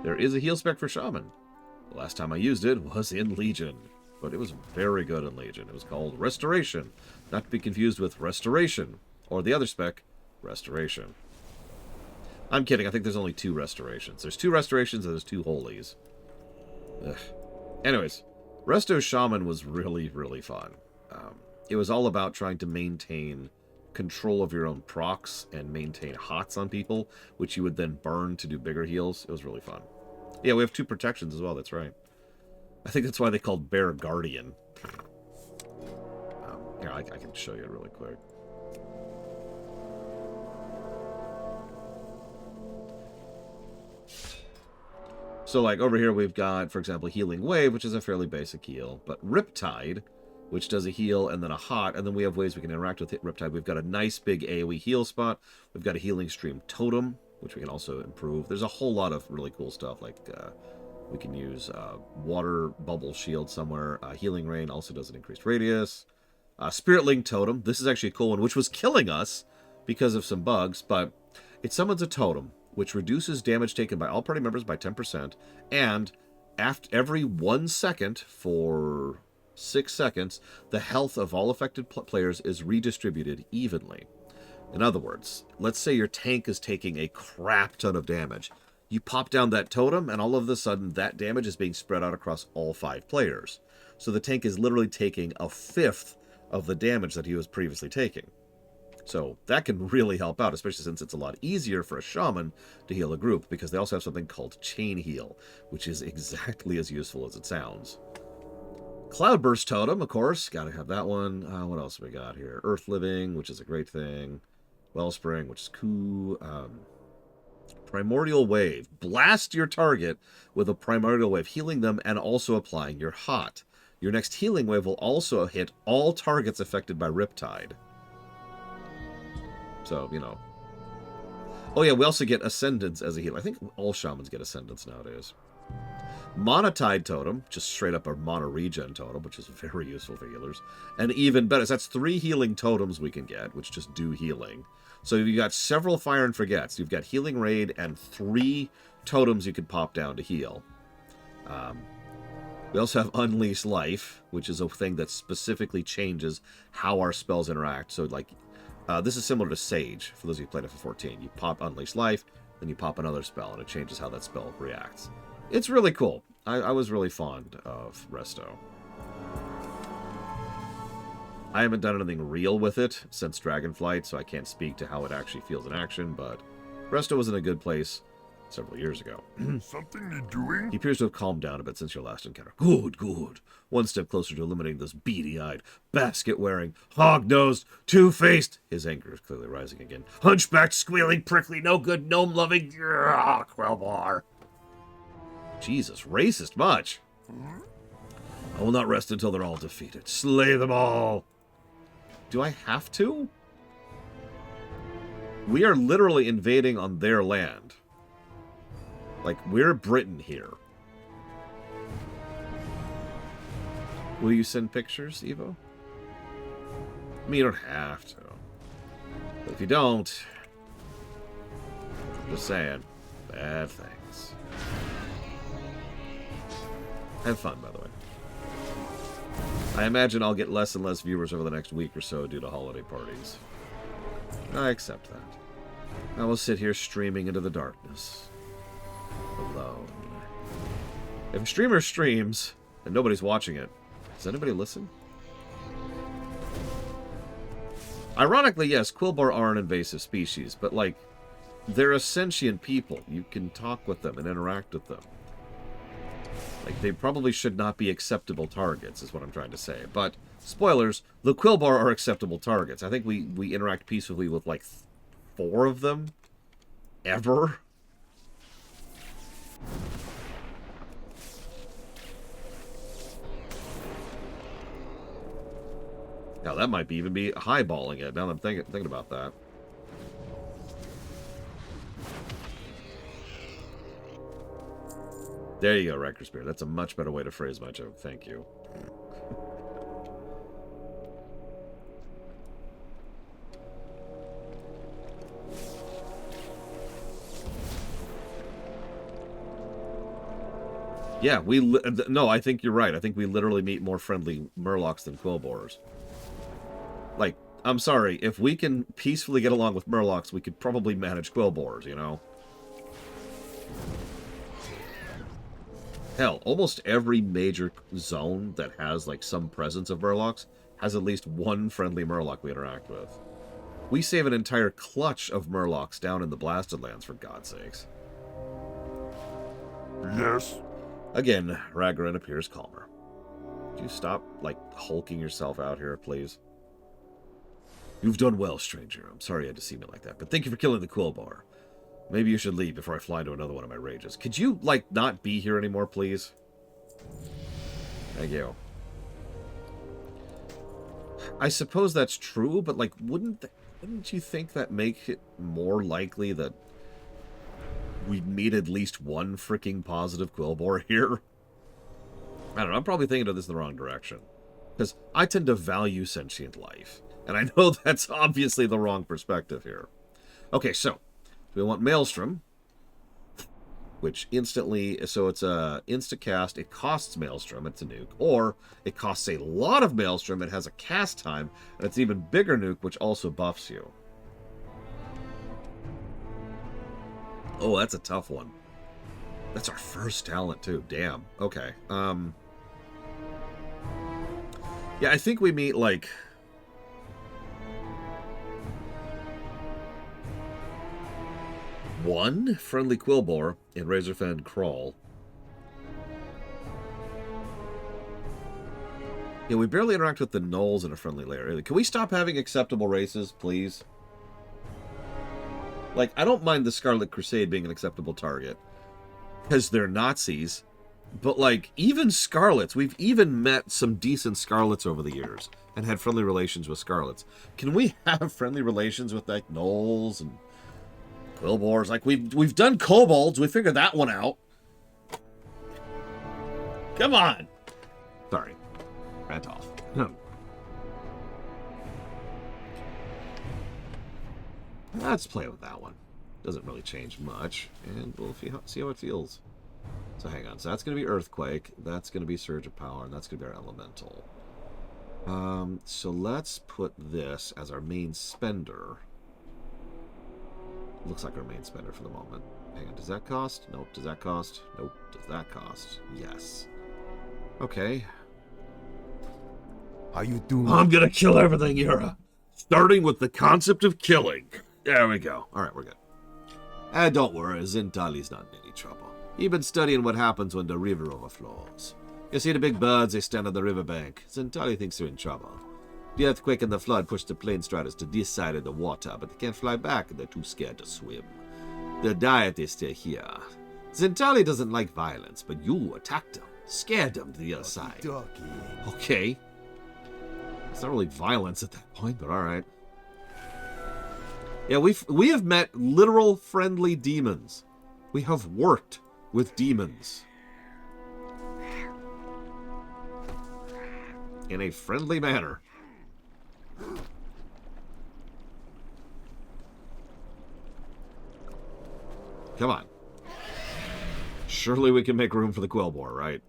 There is a heal spec for Shaman. The last time I used it was in Legion, but it was very good in Legion. It was called Restoration, not to be confused with Restoration, or the other spec, Restoration. I'm kidding. I think there's only 2 restorations. There's 2 restorations and there's 2 holies. Ugh. Anyways, Resto Shaman was really, really fun. It was all about trying to maintain control of your own procs and maintain hots on people, which you would then burn to do bigger heals. It was really fun. Yeah, we have 2 protections as well. That's right. I think that's why they called Bear Guardian. Here, I can show you really quick. So, like, over here we've got, for example, Healing Wave, which is a fairly basic heal. But Riptide, which does a heal and then a hot, and then we have ways we can interact with Riptide. We've got a nice big AoE heal spot. We've got a Healing Stream Totem, which we can also improve. There's a whole lot of really cool stuff, like we can use Water Bubble Shield somewhere. Healing Rain also does an increased radius. Spirit Link Totem. This is actually a cool one, which was killing us because of some bugs, but it summons a totem, which reduces damage taken by all party members by 10%, and after every 1 second for 6 seconds, the health of all affected players is redistributed evenly. In other words, let's say your tank is taking a crap ton of damage. You pop down that totem, and all of a sudden, that damage is being spread out across all 5 players. So the tank is literally taking a fifth of the damage that he was previously taking. So that can really help out, especially since it's a lot easier for a shaman to heal a group, because they also have something called Chain Heal, which is exactly as useful as it sounds. Cloudburst Totem, of course, gotta have that one. What else we got here? Earth Living, which is a great thing. Wellspring, which is cool. Primordial Wave. Blast your target with a Primordial Wave, healing them and also applying your hot. Your next healing wave will also hit all targets affected by Riptide. So, Oh yeah, we also get Ascendance as a healer. I think all shamans get Ascendance nowadays. Monotide Totem, just straight up a Mana Regen Totem, which is very useful for healers. And even better, so that's 3 healing totems we can get, which just do healing. So you've got several Fire and Forgets. You've got Healing Raid and 3 totems you could pop down to heal. We also have Unleash Life, which is a thing that specifically changes how our spells interact. So, like, this is similar to Sage, for those of you who played FF14. You pop Unleash Life, then you pop another spell, and it changes how that spell reacts. It's really cool. I was really fond of Resto. I haven't done anything real with it since Dragonflight, so I can't speak to how it actually feels in action, but Resto was in a good place. several years ago. Something need doing? He appears to have calmed down a bit since your last encounter. Good, good. One step closer to eliminating this beady-eyed, basket-wearing, hog-nosed, two-faced... His anger is clearly rising again. Hunchbacked, squealing, prickly, no good, gnome-loving... Quillboar. Jesus, racist much. I will not rest until they're all defeated. Slay them all. Do I have to? We are literally invading on their land. Like, we're Britain here. Will you send pictures, Evo? I mean, you don't have to. But if you don't... I'm just saying. Bad things. Have fun, by the way. I imagine I'll get less and less viewers over the next week or so due to holiday parties. I accept that. I will sit here streaming into the darkness. Alone. If a streamer streams and nobody's watching it, does anybody listen? Ironically, yes, Quillboar are an invasive species, but, like, they're a sentient people. You can talk with them and interact with them. Like, they probably should not be acceptable targets, is what I'm trying to say. But, spoilers, the Quillboar are acceptable targets. I think we interact peacefully with, like, 4 of them. Ever. Now, that might even be highballing it, now that I'm thinking about that. There you go, Wrecker Spirit. That's a much better way to phrase my joke. Thank you. Yeah, no, I think you're right. I think we literally meet more friendly Murlocs than Quillboars. Like, I'm sorry, if we can peacefully get along with Murlocs, we could probably manage Quillboars, you know? Hell, almost every major zone that has, like, some presence of Murlocs has at least one friendly Murloc we interact with. We save an entire clutch of Murlocs down in the Blasted Lands, for God's sakes. Yes. Again, Ragran appears calmer. Could you stop, like, hulking yourself out here, please? You've done well, stranger. I'm sorry you had to see me like that, but thank you for killing the Quillboar. Maybe you should leave before I fly into another one of my rages. Could you, like, not be here anymore, please? Thank you. I suppose that's true, but, like, wouldn't you think that make it more likely that we'd meet at least one freaking positive Quillboar here? I don't know, I'm probably thinking of this in the wrong direction. Because I tend to value sentient life. And I know that's obviously the wrong perspective here. Okay, so we want Maelstrom, which instantly, so it's a insta-cast, it costs Maelstrom, it's a nuke, or it costs a lot of Maelstrom, it has a cast time, and it's an even bigger nuke, which also buffs you. Oh, that's a tough one. That's our first talent, too. Damn. Okay. Yeah, I think we meet, like... one friendly Quillboar in Razorfen Crawl. Yeah, we barely interact with the gnolls in a friendly layer. Can we stop having acceptable races, please? Like, I don't mind the Scarlet Crusade being an acceptable target, because they're Nazis, but, like, even Scarlets, we've even met some decent Scarlets over the years, and had friendly relations with Scarlets. Can we have friendly relations with, like, gnolls and Quillboars? Like, we've done kobolds. We figured that one out. Come on. Sorry. Rant off. Let's play with that one. Doesn't really change much. And we'll see how it feels. So hang on. So that's going to be Earthquake. That's going to be Surge of Power. And that's going to be our Elemental. So let's put this as our main spender. Looks like our main spender for the moment. Hang on, does that cost? Nope. Does that cost? Nope. Does that cost? Yes. Okay. How you doing? I'm gonna kill everything, Yura. Starting with the concept of killing. There we go. Alright, we're good. Don't worry, Zintali's not in any trouble. He's been studying what happens when the river overflows. You see the big birds, they stand on the riverbank. Zintali thinks they're in trouble. The earthquake and the flood pushed the plane striders to this side of the water, but they can't fly back and they're too scared to swim. Their diet is still here. Zintali doesn't like violence, but you attacked him, scared him to the other side. Okay. It's not really violence at that point, but alright. Yeah, we have met literal friendly demons. We have worked with demons. In a friendly manner. Come on. Surely we can make room for the Quillboar, right?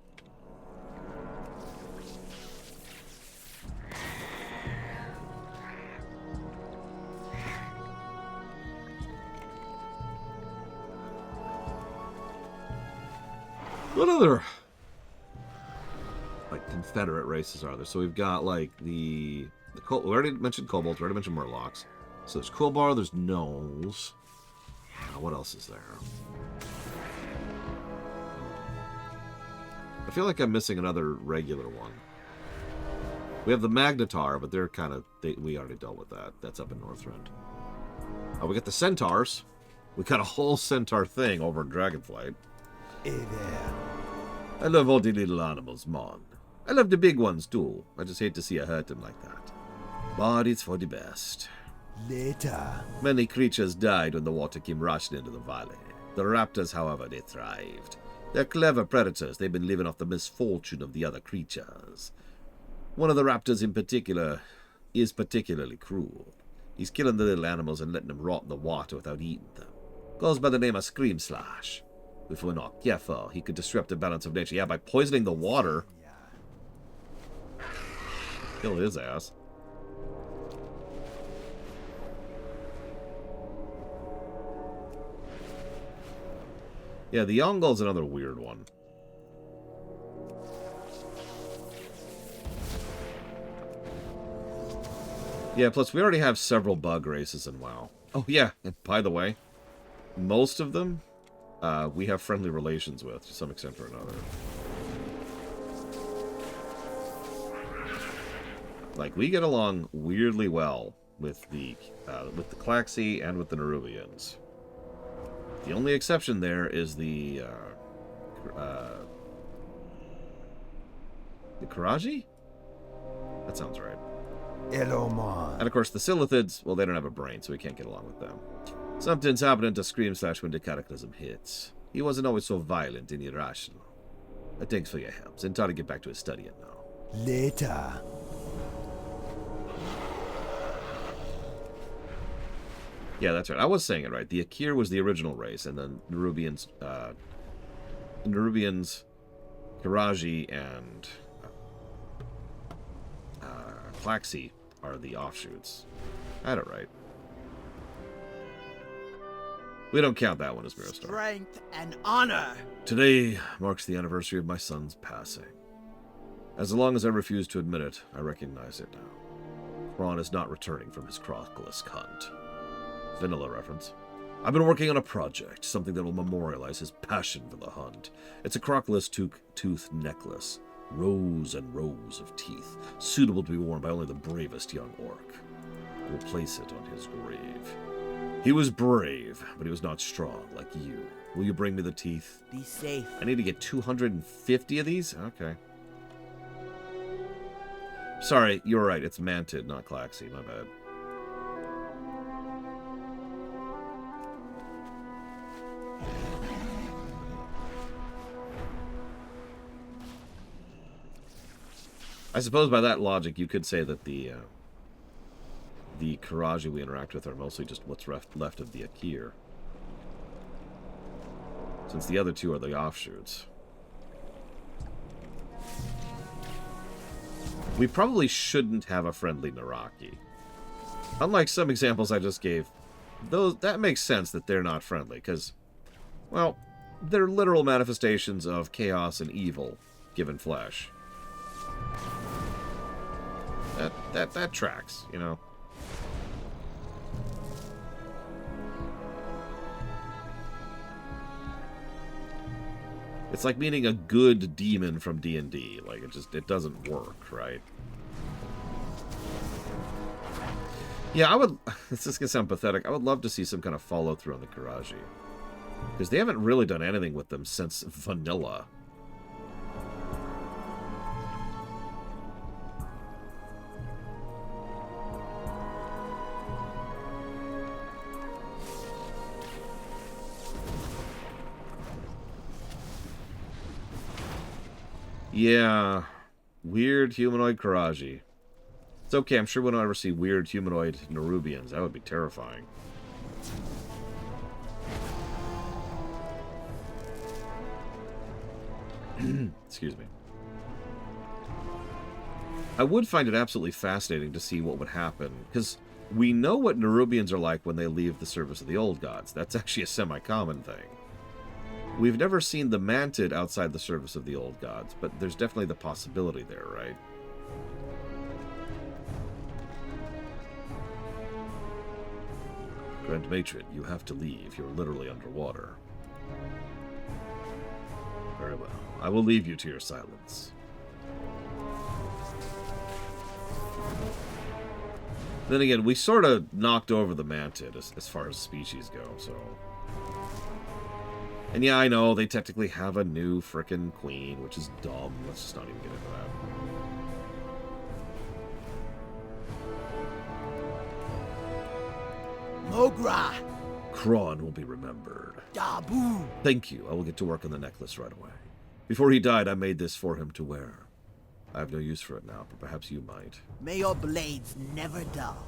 What other like Confederate races are there? So we've got like we already mentioned kobolds, we already mentioned murlocs. So there's Quillboar, there's gnolls. What else is there? I feel like I'm missing another regular one. We have the Magnetar, but they're kind of we already dealt with that. That's up in Northrend. We got the Centaurs. We got a whole Centaur thing over in Dragonflight. Hey there. I love all the little animals, Mon. I love the big ones, too. I just hate to see a hurt them like that. But it's for the best. Later. Many creatures died when the water came rushing into the valley. The raptors, however, they thrived. They're clever predators. They've been living off the misfortune of the other creatures. One of the raptors in particular is particularly cruel. He's killing the little animals and letting them rot in the water without eating them. Goes by the name of Scream Slash. If we're not careful, he could disrupt the balance of nature. Yeah, by poisoning the water. Kill his ass. Yeah, the Yongol's another weird one. Yeah, plus we already have several bug races in WoW. Oh yeah, and by the way, most of them we have friendly relations with, to some extent or another. Like, we get along weirdly well with the Klaxi and with the Nerubians. The only exception there is the Karaji? That sounds right. Elomon. And of course the Silithids, well, they don't have a brain, so we can't get along with them. Something's happening to Scream Slash when the Cataclysm hits. He wasn't always so violent and irrational. Thanks for your help. Zintari to get back to his studying now. Later. Yeah, that's right. I was saying it right. The Akir was the original race, and then Nerubians, Karaji, and Klaxi are the offshoots. I had it right. We don't count that one as Mirror Star. Strength and honor. Today marks the anniversary of my son's passing. As long as I refuse to admit it, I recognize it now. Thrawn is not returning from his crockless hunt. Vanilla reference. I've been working on a project, something that will memorialize his passion for the hunt. It's a crockless tooth necklace. Rows and rows of teeth, suitable to be worn by only the bravest young orc. I will place it on his grave. He was brave, but he was not strong like you. Will you bring me the teeth? Be safe. I need to get 250 of these? Okay. Sorry, you're right. It's Mantid, not Klaxi. My bad. I suppose by that logic, you could say that the Karaji we interact with are mostly just what's left of the Akir. Since the other two are the offshoots. We probably shouldn't have a friendly Naraki. Unlike some examples I just gave, that makes sense that they're not friendly, because, well, they're literal manifestations of chaos and evil given flesh. That tracks, you know. It's like meeting a good demon from D&D. Like, it doesn't work, right? Yeah, I would... This is going to sound pathetic. I would love to see some kind of follow-through on the Karaji. Because they haven't really done anything with them since vanilla. Yeah, weird humanoid Karaji. It's okay, I'm sure we don't ever see weird humanoid Nerubians. That would be terrifying. Excuse me. I would find it absolutely fascinating to see what would happen, because we know what Nerubians are like when they leave the service of the old gods. That's actually a semi-common thing. We've never seen the Mantid outside the service of the old gods, but there's definitely the possibility there, right? Grand Matron, you have to leave. You're literally underwater. Very well. I will leave you to your silence. Then again, we sort of knocked over the Mantid as far as species go, so... And yeah, I know, they technically have a new frickin' queen, which is dumb. Let's just not even get into that. Mogra! Kron will be remembered. Dabu! Thank you. I will get to work on the necklace right away. Before he died, I made this for him to wear. I have no use for it now, but perhaps you might. May your blades never dull.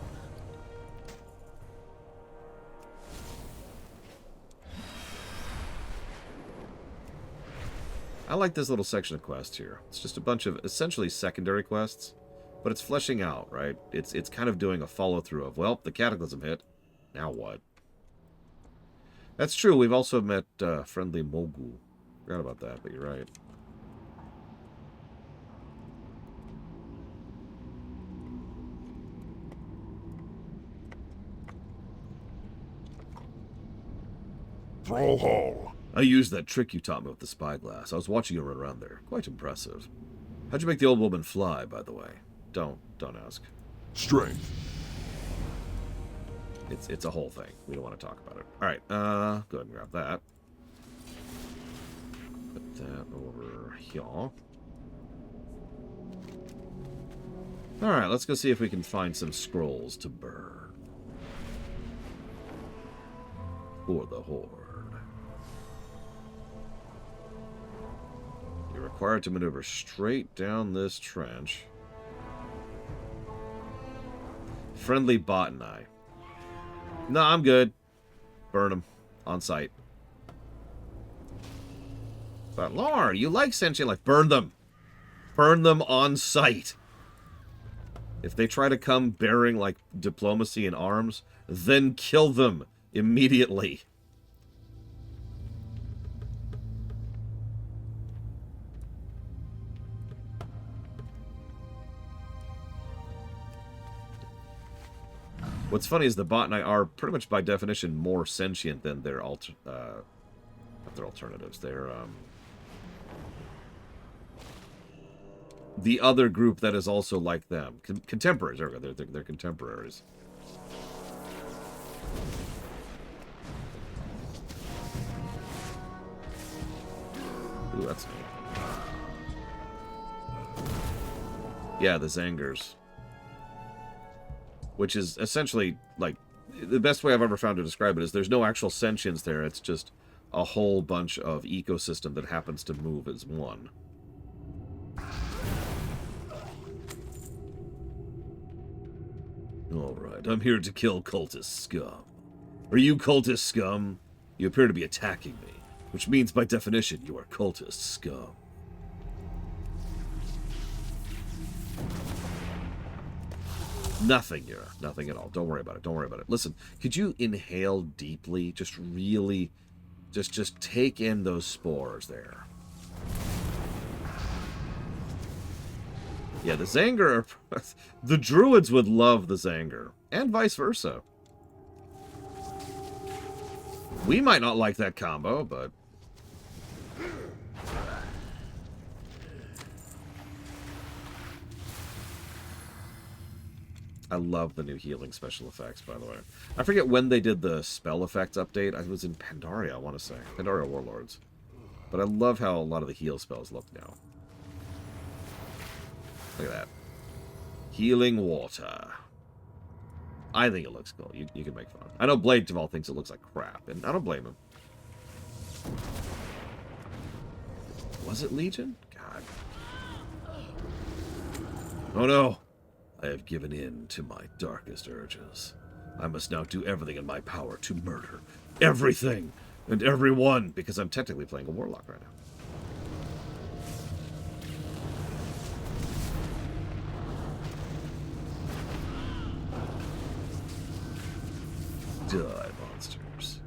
I like this little section of quests here. It's just a bunch of essentially secondary quests, but it's fleshing out, right? It's kind of doing a follow-through of, well, the Cataclysm hit. Now what? That's true. We've also met friendly Mogu. Forgot about that, but you're right. Thrall Hall. I used that trick you taught me with the spyglass. I was watching you run around there. Quite impressive. How'd you make the old woman fly, by the way? Don't ask. Strength. It's a whole thing. We don't want to talk about it. Alright, go ahead and grab that. Put that over here. Alright, let's go see if we can find some scrolls to burn. For the horde. You're required to maneuver straight down this trench. Friendly bot and I. No, I'm good. Burn them. On sight. But Lord, you like Sen'jin life. Burn them. Burn them on sight. If they try to come bearing, like, diplomacy and arms, then kill them immediately. What's funny is the bot and I are pretty much by definition more sentient than their not their alternatives. They're the other group that is also like them. Contemporaries. There we go. They're contemporaries. Ooh, that's neat. Yeah, the Zangers. Which is essentially, like, the best way I've ever found to describe it is there's no actual sentience there. It's just a whole bunch of ecosystem that happens to move as one. Alright, I'm here to kill cultist scum. Are you cultist scum? You appear to be attacking me, which means by definition you are cultist scum. Nothing, Yura. Nothing at all. Don't worry about it. Don't worry about it. Listen, could you inhale deeply? Just really... Just take in those spores there. Yeah, the Zanger... the Druids would love the Zanger. And vice versa. We might not like that combo, but... I love the new healing special effects, by the way. I forget when they did the spell effects update. I was in Pandaria, I want to say. Pandaria Warlords. But I love how a lot of the heal spells look now. Look at that. Healing water. I think it looks cool. You can make fun. I know Blade Duval thinks it looks like crap, and I don't blame him. Was it Legion? God. Oh no! I have given in to my darkest urges. I must now do everything in my power to murder everything and everyone, because I'm technically playing a warlock right now. Die, monsters.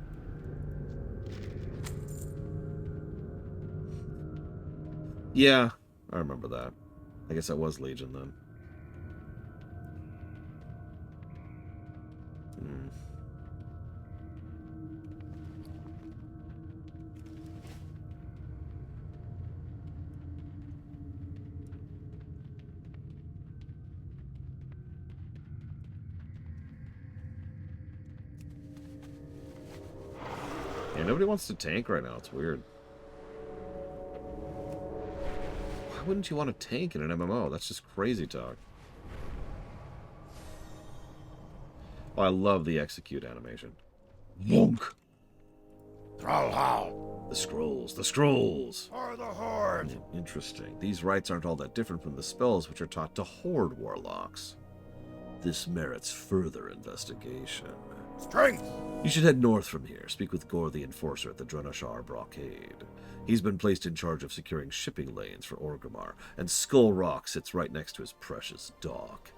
Yeah, I remember that. I guess that was Legion then. Yeah, nobody wants to tank right now. It's weird. Why wouldn't you want to tank in an MMO? That's just crazy talk. Oh, I love the execute animation. Wonk! Thrallhal! The scrolls, the scrolls! For the horde! Interesting. These rites aren't all that different from the spells which are taught to horde warlocks. This merits further investigation. Strength! You should head north from here. Speak with Gore the Enforcer at the Durotar blockade. He's been placed in charge of securing shipping lanes for Orgrimmar, and Skull Rock sits right next to his precious dock.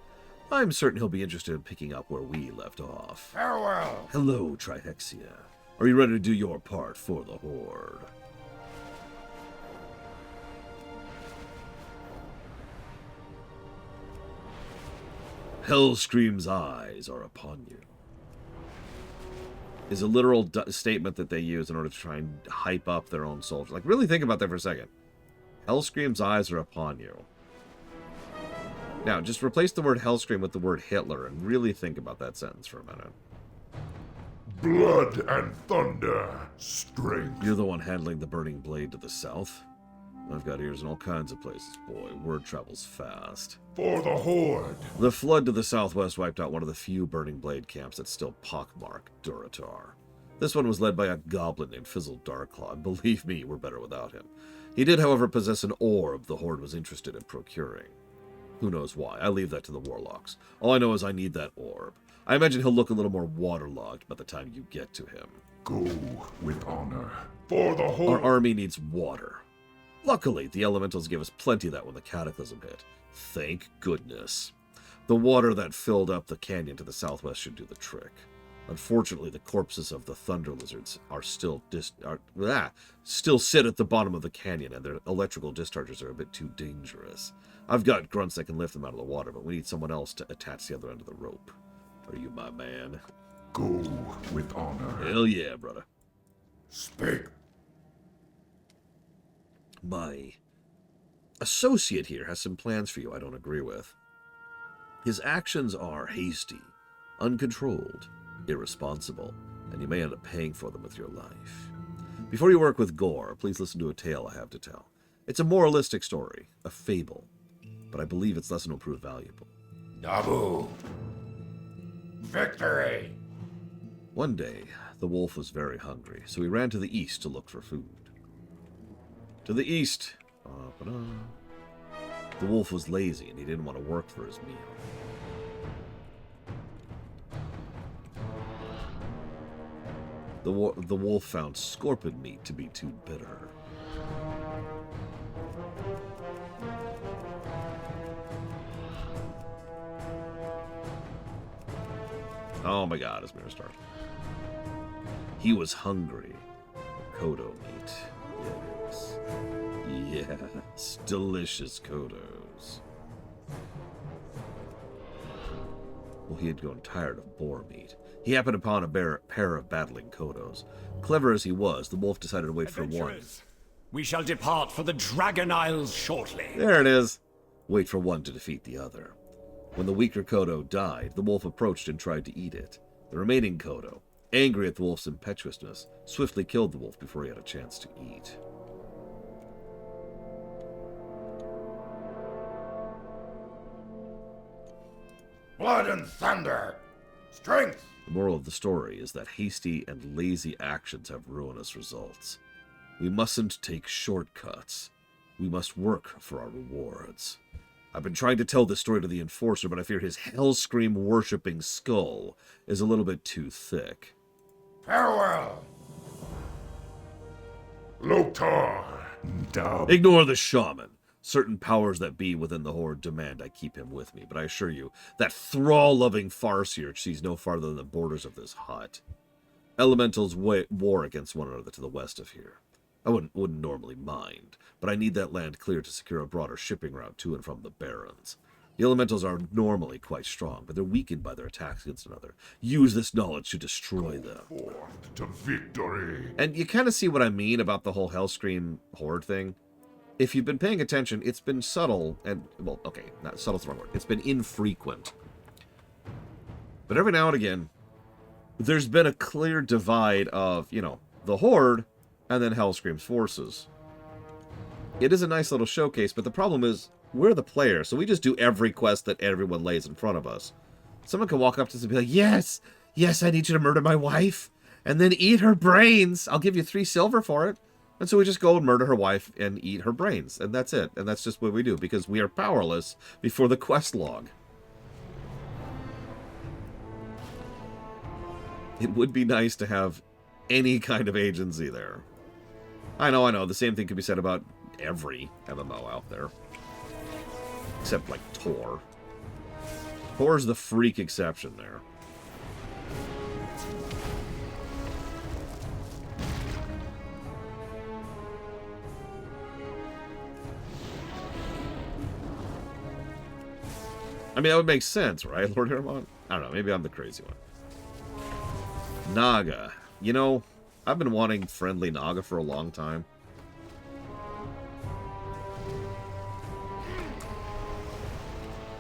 I'm certain he'll be interested in picking up where we left off. Farewell! Hello, Trihexia. Are you ready to do your part for the Horde? Hellscream's eyes are upon you. Is a literal statement that they use in order to try and hype up their own soldiers. Like, really think about that for a second. Hellscream's eyes are upon you. Now, just replace the word Hellscream with the word Hitler and really think about that sentence for a minute. Blood and thunder, strength. You're the one handling the burning blade to the south? I've got ears in all kinds of places, boy. Word travels fast. For the horde. The flood to the southwest wiped out one of the few burning blade camps that still pockmark Durotar. This one was led by a goblin named Fizzle Darkclaw, and believe me, we're better without him. He did, however, possess an orb the horde was interested in procuring. Who knows why? I leave that to the warlocks. All I know is I need that orb. I imagine he'll look a little more waterlogged by the time you get to him. Go with honor. For the Our horde. army needs water. Luckily, the elementals gave us plenty of that when the cataclysm hit. Thank goodness. The water that filled up the canyon to the southwest should do the trick. Unfortunately, the corpses of the thunder lizards are still sit at the bottom of the canyon, and their electrical discharges are a bit too dangerous. I've got grunts that can lift them out of the water, but we need someone else to attach the other end of the rope. Are you my man? Go with honor. Hell yeah, brother. Speak. My associate here has some plans for you I don't agree with. His actions are hasty, uncontrolled, irresponsible, and you may end up paying for them with your life. Before you work with Gore, please listen to a tale I have to tell. It's a moralistic story, a fable, but I believe its lesson will prove valuable. Nabu! Victory! One day, the wolf was very hungry, so he ran to the east to look for food. To the east. The wolf was lazy and he didn't want to work for his meal. The wolf found scorpion meat to be too bitter. Oh my god, his mirror started. He was hungry. Kodo meat. Yes. Yes. Delicious Kodos. Well, he had grown tired of boar meat. He happened upon a pair of battling Kodos. Clever as he was, the wolf decided to wait for one. We shall depart for the Dragon Isles shortly. There it is. Wait for one to defeat the other. When the weaker Kodo died, the wolf approached and tried to eat it. The remaining Kodo, angry at the wolf's impetuousness, swiftly killed the wolf before he had a chance to eat. Blood and thunder! Strength! The moral of the story is that hasty and lazy actions have ruinous results. We mustn't take shortcuts. We must work for our rewards. I've been trying to tell this story to the Enforcer, but I fear his Hellscream-worshipping skull is a little bit too thick. Farewell! Lotar! Dub. Ignore the shaman. Certain powers that be within the Horde demand I keep him with me, but I assure you, that thrall-loving farseer sees no farther than the borders of this hut. Elementals war against one another to the west of here. I wouldn't normally mind, but I need that land clear to secure a broader shipping route to and from the Barrens. The Elementals are normally quite strong, but they're weakened by their attacks against another. Use this knowledge to destroy them. Forth to victory! And you kind of see what I mean about the whole Hellscream Horde thing. If you've been paying attention, it's been subtle and, well, okay, not subtle's the wrong word. It's been infrequent. But every now and again, there's been a clear divide of, you know, the Horde and then Hellscream's forces. It is a nice little showcase, but the problem is, we're the players, so we just do every quest that everyone lays in front of us. Someone can walk up to us and be like, yes, I need you to murder my wife, and then eat her brains. I'll give you 3 silver for it. And so we just go and murder her wife and eat her brains, and that's it. And that's just what we do, because we are powerless before the quest log. It would be nice to have any kind of agency there. I know, the same thing could be said about every MMO out there. Except, like, Tor. Tor's the freak exception there. I mean, that would make sense, right, Lord Hermon? I don't know, maybe I'm the crazy one. Naga. You know, I've been wanting friendly Naga for a long time.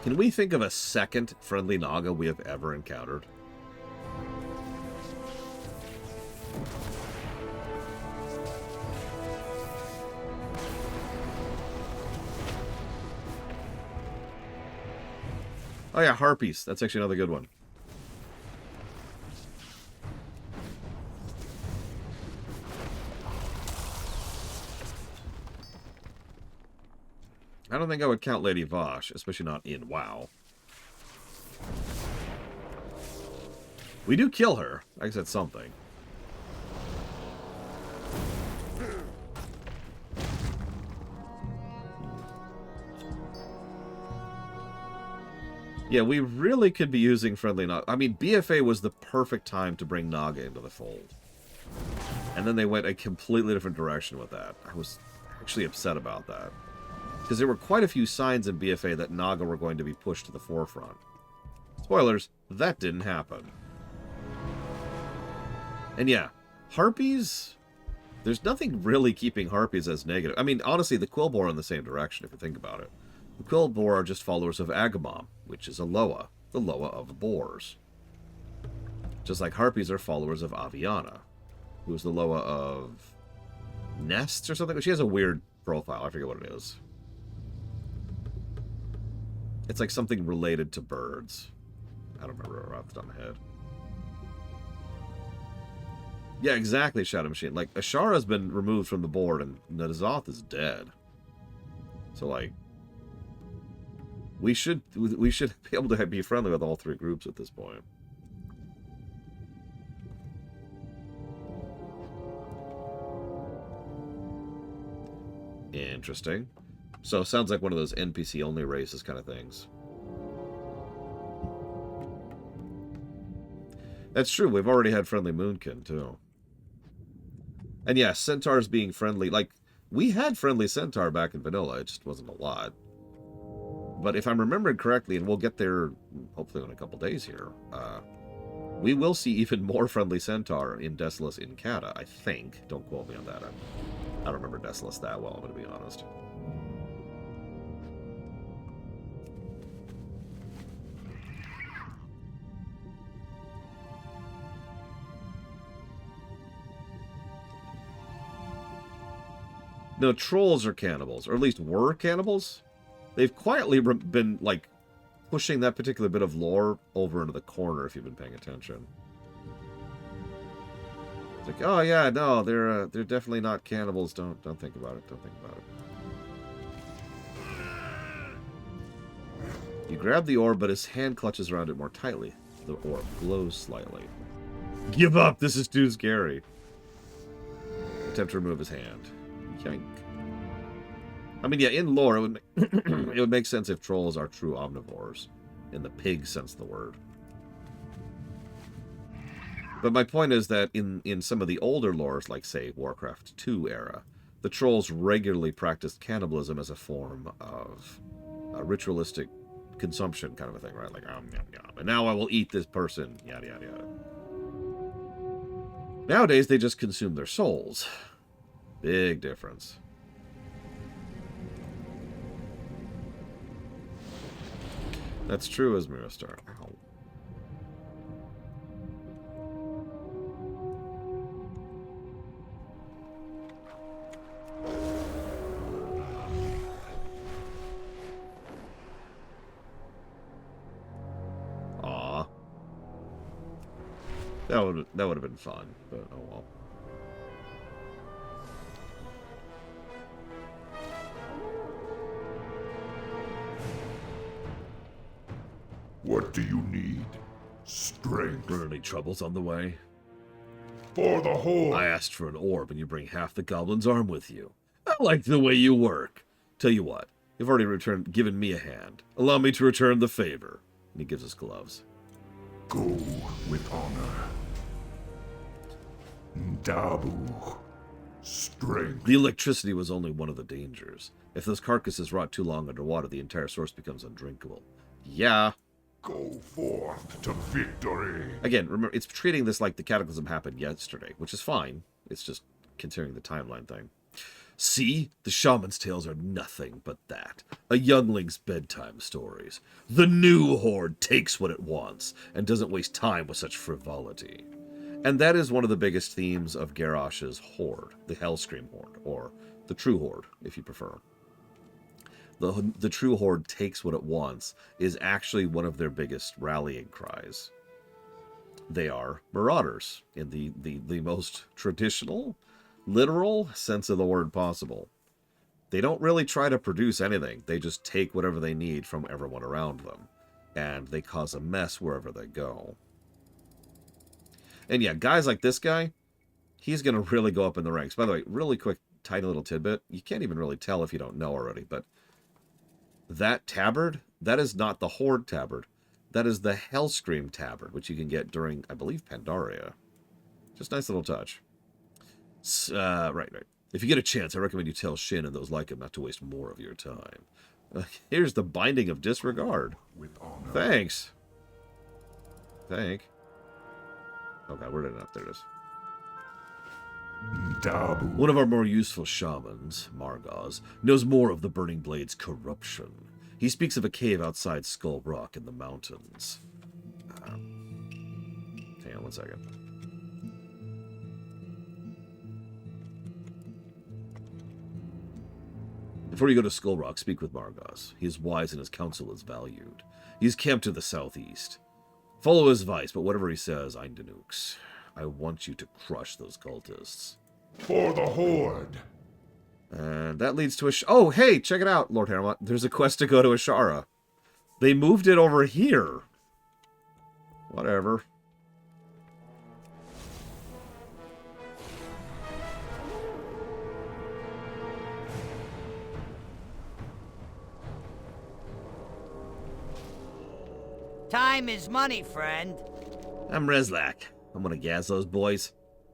Can we think of a second friendly Naga we have ever encountered? Oh yeah, Harpies. That's actually another good one. I don't think I would count Lady Vosh, especially not in WoW. We do kill her. I guess that's something. Yeah, we really could be using friendly Naga. I mean, BFA was the perfect time to bring Naga into the fold. And then they went a completely different direction with that. I was actually upset about that. Because there were quite a few signs in BFA that Naga were going to be pushed to the forefront. Spoilers, that didn't happen. And yeah, Harpies... There's nothing really keeping Harpies as negative. I mean, honestly, the Quillboar are in the same direction, if you think about it. The Quillboar are just followers of Agamom, which is a Loa, the Loa of boars. Just like Harpies are followers of Aviana, who's the Loa of Nests or something. She has a weird profile, I forget what it is. It's like something related to birds. I don't remember off the top of my head. Yeah, exactly, Shadow Machine. Like, Ashara's been removed from the board, and Nadazoth is dead. So, like, we should be able to be friendly with all 3 groups at this point. Interesting. So, sounds like one of those NPC-only races kind of things. That's true. We've already had friendly Moonkin, too. And yeah, Centaurs being friendly. Like, we had friendly Centaur back in vanilla. It just wasn't a lot. But if I'm remembering correctly, and we'll get there hopefully in a couple days here, we will see even more friendly Centaur in Desolus Incata, I think. Don't quote me on that. I don't remember Desolace that well, I'm going to be honest. No, trolls are cannibals, or at least were cannibals. They've quietly been, like, pushing that particular bit of lore over into the corner if you've been paying attention. It's like, oh yeah, no, they're definitely not cannibals. Don't think about it. Don't think about it. You grab the orb, but his hand clutches around it more tightly. The orb glows slightly. Give up! This is too scary. Attempt to remove his hand. Yank. I mean, yeah, in lore, it would it would make sense if trolls are true omnivores, in the pig sense of the word. But my point is that in some of the older lores, like, say, Warcraft 2 era, the trolls regularly practiced cannibalism as a form of ritualistic consumption kind of a thing, right? Like, yum, yum. And now I will eat this person, yada, yada, yada. Nowadays, they just consume their souls. Big difference. That's true as Mirastar. Ow. Aw. That would have been fun, but oh well. What do you need? Strength. Were any troubles on the way? For the horde. I asked for an orb and you bring half the goblin's arm with you. I like the way you work. Tell you what, you've already given me a hand. Allow me to return the favor. And he gives us gloves. Go with honor. Dabu. Strength. The electricity was only one of the dangers. If those carcasses rot too long underwater, the entire source becomes undrinkable. Yeah. Go forth to victory. Again, remember, it's treating this like the cataclysm happened yesterday, which is fine. It's just continuing the timeline thing. See? The shaman's tales are nothing but that. A youngling's bedtime stories. The new horde takes what it wants and doesn't waste time with such frivolity. And that is one of the biggest themes of Garrosh's horde, the Hellscream horde, or the true horde, if you prefer. The true horde takes what it wants is actually one of their biggest rallying cries. They are marauders in the most traditional, literal sense of the word possible. They don't really try to produce anything. They just take whatever they need from everyone around them. And they cause a mess wherever they go. And yeah, guys like this guy, he's going to really go up in the ranks. By the way, really quick, tiny little tidbit. You can't even really tell if you don't know already, but that tabard, that is not the Horde tabard. That is the Hellscream tabard, which you can get during, I believe, Pandaria. Just nice little touch. Right. If you get a chance, I recommend you tell Shin and those like him not to waste more of your time. Here's the Binding of Disregard. With honor. Thanks. Okay, where did it up? There it is. Dabu. One of our more useful shamans, Margaz, knows more of the Burning Blade's corruption. He speaks of a cave outside Skull Rock in the mountains. Hang on one second. Before you go to Skull Rock, speak with Margaz. He is wise and his counsel is valued. He is camped to the southeast. Follow his advice, but whatever he says, I'm Danukes. I want you to crush those cultists. For the horde. And that leads to oh, hey, check it out, Lord Haramont. There's a quest to go to Ashara. They moved it over here. Whatever. Time is money, friend. I'm Rezlak. I'm gonna gas those boys.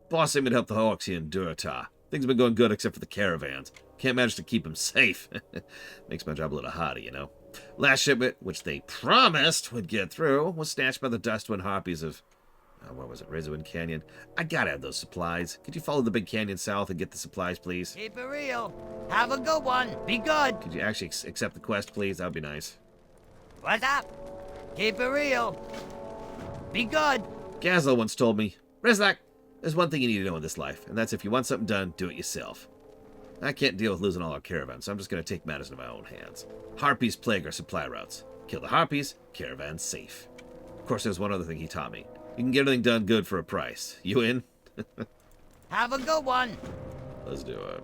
Boss aiming to help the Hawks here in Durotar. Things have been going good except for the caravans. Can't manage to keep them safe. Makes my job a little harder, you know. Last shipment, which they promised would get through, was snatched by the Dustwind Harpies of What was it? Razorwind Canyon. I gotta have those supplies. Could you follow the big canyon south and get the supplies, please? Keep it real. Have a good one. Be good. Could you actually accept the quest, please? That would be nice. What's up? Keep it real. Be good. Gazlo once told me, Rezlak, there's one thing you need to know in this life, and that's if you want something done, do it yourself. I can't deal with losing all our caravans, so I'm just going to take matters into my own hands. Harpies plague our supply routes. Kill the harpies, caravans safe. Of course, there's one other thing he taught me. You can get everything done good for a price. You in? Have a good one. Let's do it.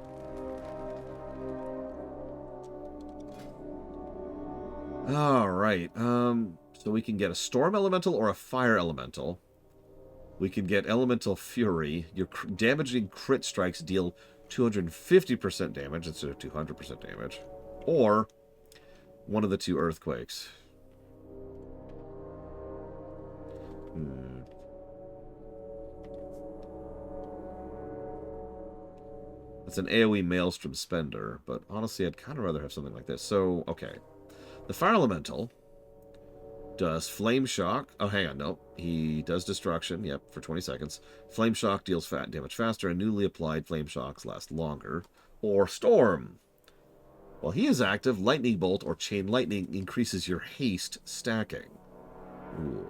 All right. So we can get a storm elemental or a fire elemental. We can get elemental fury. Your damaging crit strikes deal 250% damage instead of 200% damage, or one of the two earthquakes. It's an AoE Maelstrom Spender, but honestly, I'd kind of rather have something like this. So, okay. The Fire Elemental does Flame Shock. Oh, hang on, nope. He does Destruction, yep, for 20 seconds. Flame Shock deals damage faster, and newly applied Flame Shocks last longer. Or Storm. While he is active, Lightning Bolt or Chain Lightning increases your haste stacking. Ooh.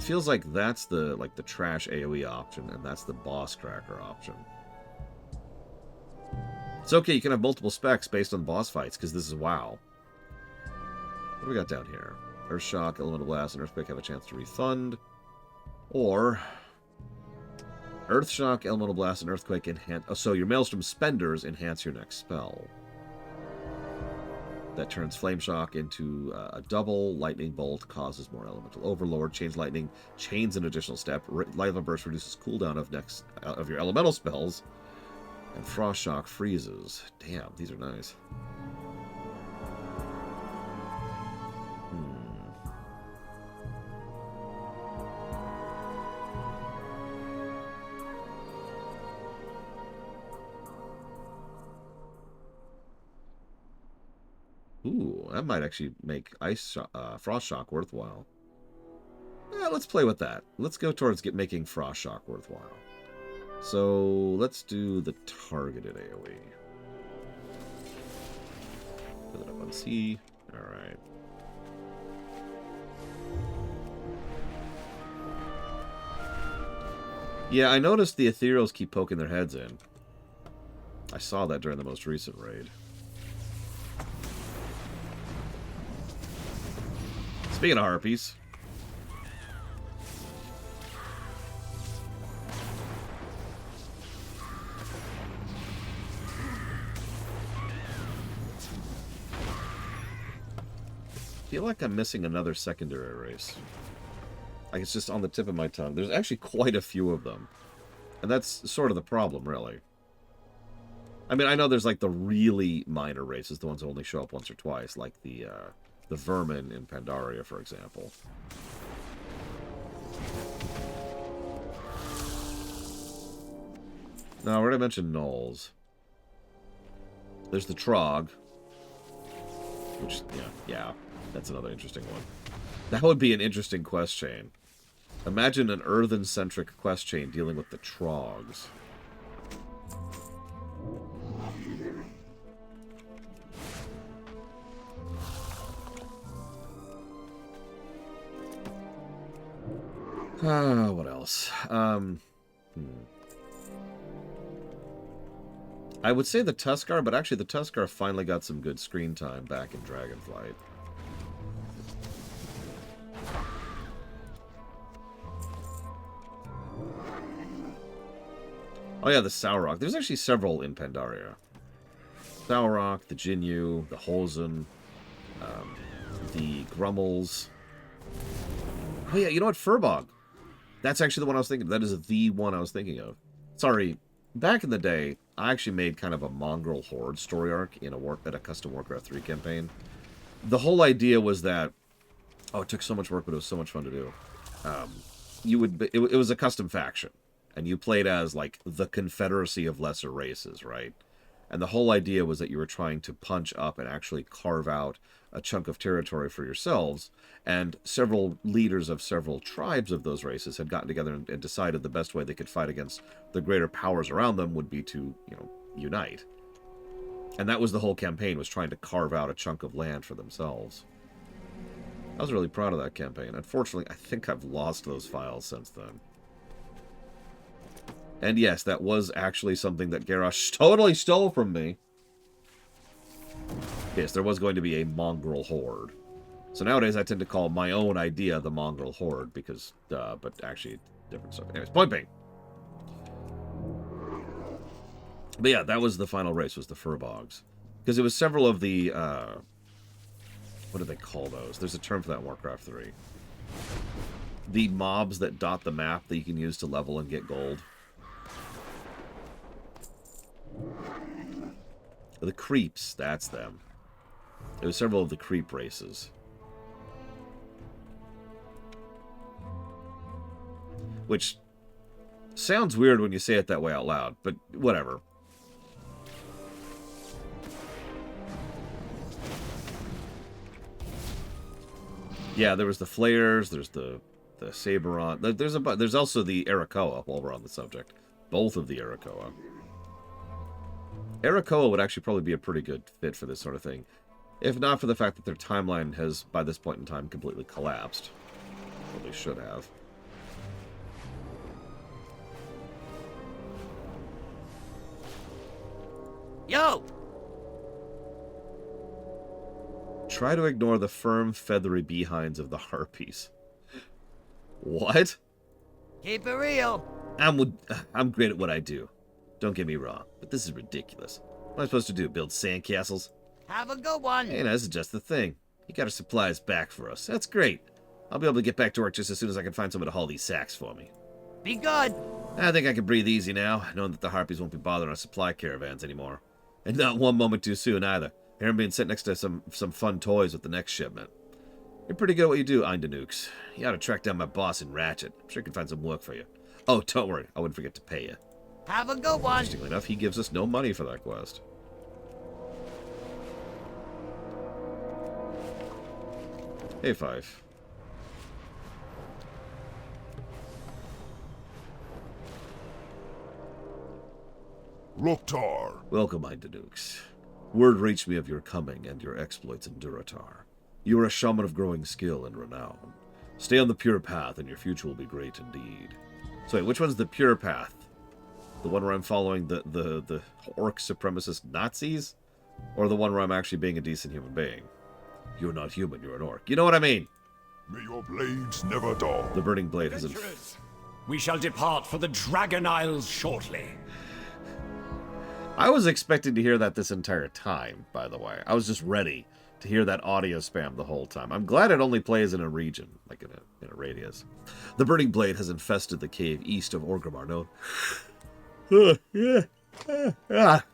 Feels like that's the trash AoE option, and that's the boss cracker option. It's okay, you can have multiple specs based on boss fights, because this is WoW. What do we got down here? Earth Shock, Elemental Blast, and Earthquake have a chance to refund. Or Earth Shock, Elemental Blast, and Earthquake enhance... Oh, so your Maelstrom Spenders enhance your next spell. That turns Flame Shock into a double. Lightning Bolt causes more Elemental Overlord. Chains Lightning chains an additional step. Lava Burst reduces cooldown of your elemental spells. And Frost Shock freezes. Damn, these are nice. Ooh, that might actually make Frost Shock worthwhile. Yeah, let's play with that. Let's go towards making Frost Shock worthwhile. So let's do the targeted AoE. Put it up on C. Alright. Yeah, I noticed the Ethereals keep poking their heads in. I saw that during the most recent raid. Speaking of harpies. I feel like I'm missing another secondary race. Like it's just on the tip of my tongue. There's actually quite a few of them. And that's sort of the problem, really. I mean, I know there's like the really minor races, the ones that only show up once or twice, like the vermin in Pandaria, for example. Now, I already mentioned gnolls. There's the Trog. Which, yeah, that's another interesting one. That would be an interesting quest chain. Imagine an earthen-centric quest chain dealing with the Trogs. What else? I would say the Tuskar, but actually the Tuskar finally got some good screen time back in Dragonflight. Oh yeah, the Sauroch. There's actually several in Pandaria. Sauroch, the Jinyu, the Hosen, the Grummels. Oh yeah, you know what? Furbog. That's actually the one I was thinking of. That is the one I was thinking of. Sorry, back in the day, I actually made kind of a mongrel horde story arc in a custom Warcraft 3 campaign. The whole idea was that, it took so much work, but it was so much fun to do. It was a custom faction, and you played as like the Confederacy of Lesser Races, right? And the whole idea was that you were trying to punch up and actually carve out a chunk of territory for yourselves. And several leaders of several tribes of those races had gotten together and decided the best way they could fight against the greater powers around them would be to, unite. And that was the whole campaign, was trying to carve out a chunk of land for themselves. I was really proud of that campaign. Unfortunately, I think I've lost those files since then. And yes, that was actually something that Garrosh totally stole from me. Yes, there was going to be a mongrel horde. So nowadays I tend to call my own idea the mongrel horde because, but actually different stuff. Anyways, point being. But yeah, that was the final race, was the Furbogs. Because it was several of the, what do they call those? There's a term for that in Warcraft 3. The mobs that dot the map that you can use to level and get gold. The creeps, that's them. There was several of the creep races. Which sounds weird when you say it that way out loud, but whatever. Yeah, there was the Flares, there's the Saberon. There's also the Arakoa, while we're on the subject. Both of the Arakoa. Arakoa would actually probably be a pretty good fit for this sort of thing. If not for the fact that their timeline has, by this point in time, completely collapsed. Well, they should have. Yo! Try to ignore the firm, feathery behinds of the harpies. What? Keep it real. I'm great at what I do. Don't get me wrong, but this is ridiculous. What am I supposed to do, build sandcastles? Have a good one. Hey, this is just the thing. You got our supplies back for us. That's great. I'll be able to get back to work just as soon as I can find someone to haul these sacks for me. Be good. I think I can breathe easy now, knowing that the harpies won't be bothering our supply caravans anymore. And not one moment too soon, either. Here I'm being sent next to some fun toys with the next shipment. You're pretty good at what you do, Eindanukes. You ought to track down my boss in Ratchet. I'm sure he can find some work for you. Oh, don't worry. I wouldn't forget to pay you. Have a good one. Interestingly enough, he gives us no money for that quest. Hey, Fife. Durotar. Welcome, Eindanukes. Word reached me of your coming and your exploits in Durotar. You are a shaman of growing skill and renown. Stay on the pure path, and your future will be great indeed. So wait, which one's the pure path? The one where I'm following the orc supremacist Nazis? Or the one where I'm actually being a decent human being? You're not human, you're an orc. You know what I mean? May your blades never dull. The Burning Blade has... Adventurers, we shall depart for the Dragon Isles shortly. I was expecting to hear that this entire time, by the way. I was just ready to hear that audio spam the whole time. I'm glad it only plays in a region, like in a radius. The Burning Blade has infested the cave east of Orgrimmar,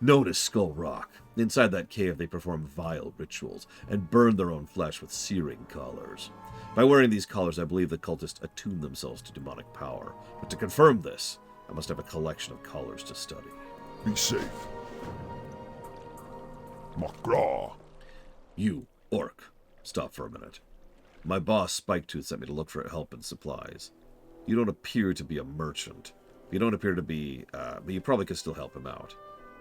known as Skull Rock. Inside that cave, they perform vile rituals and burn their own flesh with searing collars. By wearing these collars, I believe the cultists attune themselves to demonic power. But to confirm this, I must have a collection of collars to study. Be safe. Makraw. You, orc, stop for a minute. My boss, Spiketooth, sent me to look for help and supplies. You don't appear to be a merchant. You don't appear to be, but you probably could still help him out.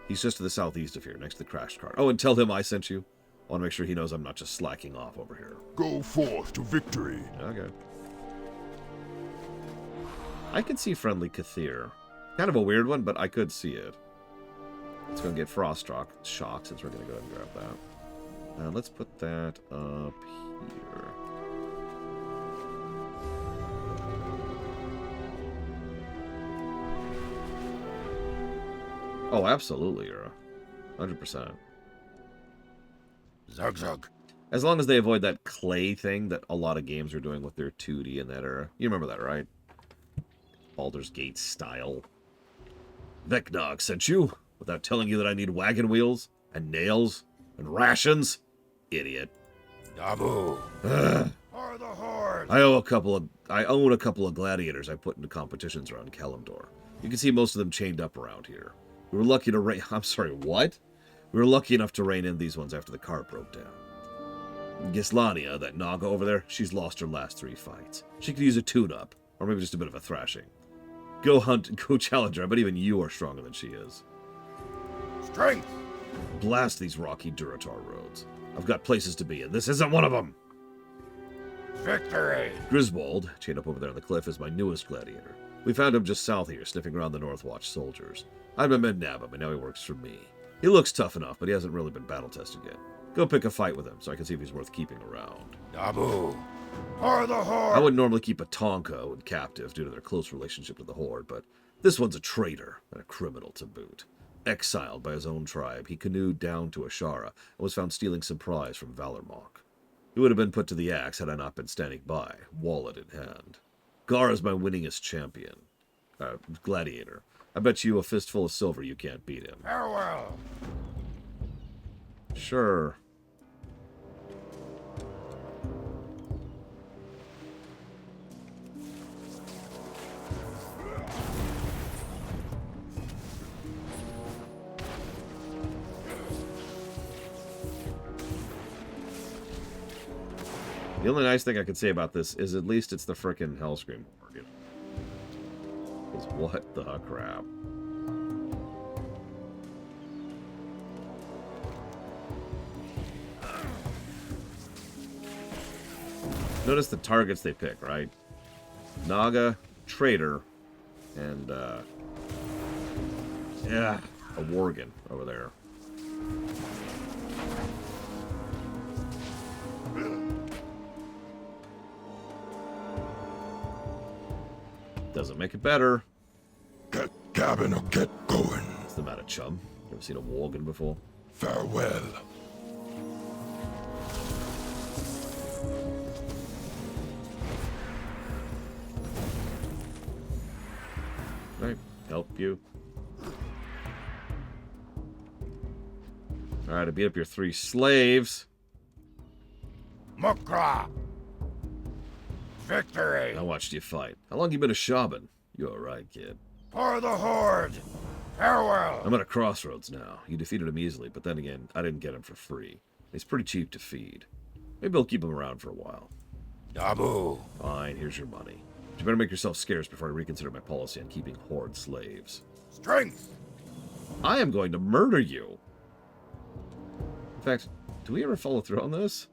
He's just to the southeast of here, next to the crash cart. Oh, and tell him I sent you. I want to make sure he knows I'm not just slacking off over here. Go forth to victory. Okay. I could see friendly Kathir. Kind of a weird one, but I could see it. Let's go and get Frost Shock, since we're going to go ahead and grab that. Let's put that up here. Oh, absolutely, Ura. 100%. Zug zug. As long as they avoid that clay thing that a lot of games are doing with their 2D in that era. You remember that, right? Baldur's Gate style. Vecnog sent you, without telling you that I need wagon wheels, and nails, and rations? Idiot. Dabu. Ugh. For the horde. I own a couple of gladiators I put into competitions around Kalimdor. You can see most of them chained up around here. We were lucky to I'm sorry, what? We were lucky enough to rein in these ones after the car broke down. Gislania, that Naga over there, she's lost her last 3 fights. She could use a tune-up, or maybe just a bit of a thrashing. Go hunt, go challenge her, but even you are stronger than she is. Strength! Blast these rocky Durotar roads. I've got places to be, and this isn't one of them! Victory! Griswold, chained up over there on the cliff, is my newest gladiator. We found him just south here, sniffing around the North Watch soldiers. I'd been nab him, and now he works for me. He looks tough enough, but he hasn't really been battle-tested yet. Go pick a fight with him, so I can see if he's worth keeping around. Nabu! For the horde! I wouldn't normally keep a Tonka in captive due to their close relationship to the Horde, but this one's a traitor and a criminal to boot. Exiled by his own tribe, he canoed down to Ashara and was found stealing supplies from Valormok. He would have been put to the axe had I not been standing by, wallet in hand. Gar's my winningest champion. Gladiator. I bet you a fistful of silver you can't beat him. Farewell! Sure. The only nice thing I could say about this is at least it's the frickin' Hellscream Morgan. Because what the crap. Notice the targets they pick, right? Naga, Traitor, and, yeah, a Worgen over there. Doesn't make it better. Get gabbing or get going. What's the matter, chum? Ever seen a Worgen before? Farewell. Right, help you. Alright, I beat up your 3 slaves. Mukra! Victory! I watched you fight. How long you been a shaman? You alright, kid? For the horde! Farewell! I'm at a crossroads now. You defeated him easily, but then again, I didn't get him for free. He's pretty cheap to feed. Maybe I'll keep him around for a while. Nabu! Fine, here's your money. But you better make yourself scarce before I reconsider my policy on keeping horde slaves. Strength! I am going to murder you! In fact, do we ever follow through on this?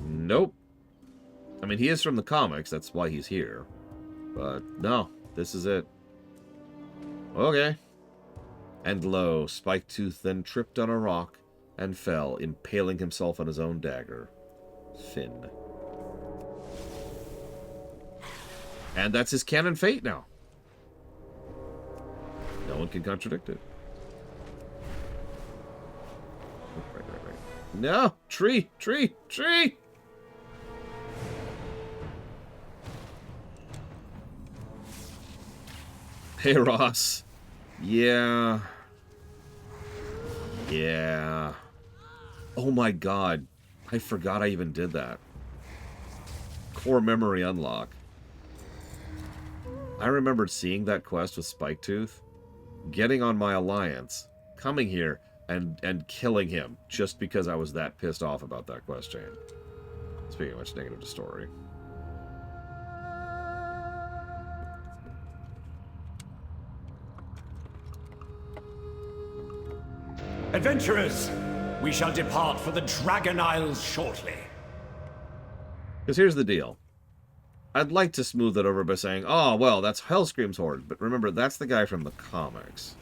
Nope. I mean, he is from the comics, that's why he's here. But, no, this is it. Okay. And lo, Spiketooth then tripped on a rock and fell, impaling himself on his own dagger. Finn. And that's his canon fate now. No one can contradict it. Right. No! Tree! Tree! Tree! Hey, Ross. Yeah. Yeah. Oh my god. I forgot I even did that. Core memory unlock. I remembered seeing that quest with Spiketooth, getting on my alliance, coming here, and killing him just because I was that pissed off about that quest chain. Speaking of which, negative to story. Adventurers, we shall depart for the Dragon Isles shortly. Because here's the deal. I'd like to smooth it over by saying, oh, well, that's Hellscream's Horde. But remember, that's the guy from the comics.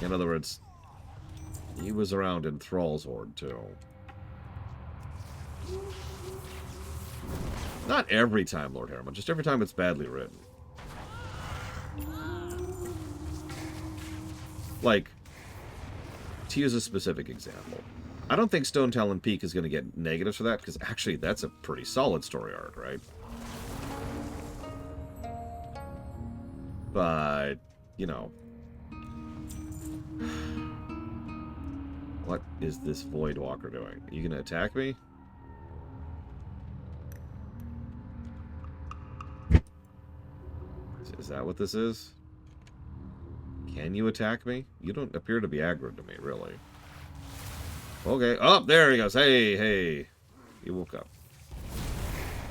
In other words, he was around in Thrall's Horde, too. Not every time, Lord Harriman, just every time it's badly written. Like, to use a specific example, I don't think Stone Talon Peak is going to get negatives for that, because actually that's a pretty solid story arc, right? But, you know. What is this Void Walker doing? Are you going to attack me? Is that what this is? Can you attack me? You don't appear to be aggroed to me, really. Okay. Oh, there he goes. Hey, hey. You woke up.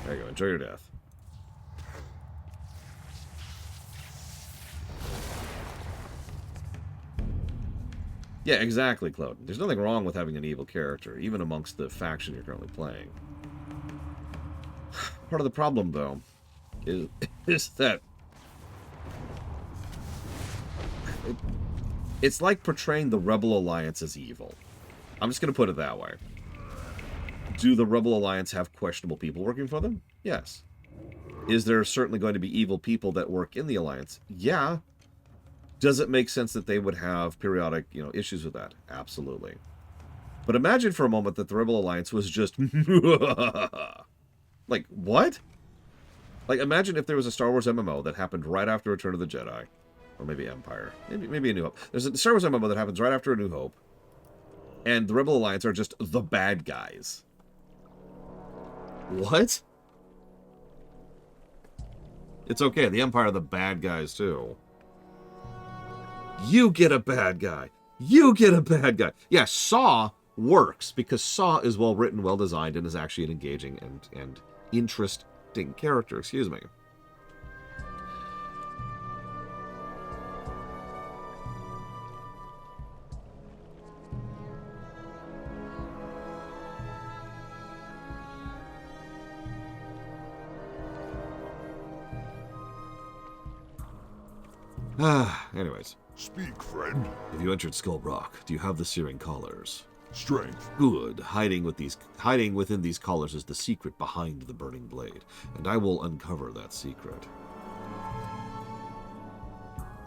There you go. Enjoy your death. Yeah, exactly, Claude. There's nothing wrong with having an evil character, even amongst the faction you're currently playing. Part of the problem, though, is that it's like portraying the Rebel Alliance as evil. I'm just going to put it that way. Do the Rebel Alliance have questionable people working for them? Yes. Is there certainly going to be evil people that work in the Alliance? Yeah. Does it make sense that they would have periodic, issues with that? Absolutely. But imagine for a moment that the Rebel Alliance was just... Like, what? Like, imagine if there was a Star Wars MMO that happened right after Return of the Jedi. Or maybe Empire. Maybe A New Hope. There's a Star Wars MMO that happens right after A New Hope. And the Rebel Alliance are just the bad guys. What? It's okay. The Empire are the bad guys, too. You get a bad guy. You get a bad guy. Yeah, Saw works because Saw is well written, well designed, and is actually an engaging and interesting character. Excuse me. Anyways. Speak, friend. Have you entered Skull Rock? Do you have the searing collars? Strength. Good. Hiding within these collars is the secret behind the burning blade, and I will uncover that secret.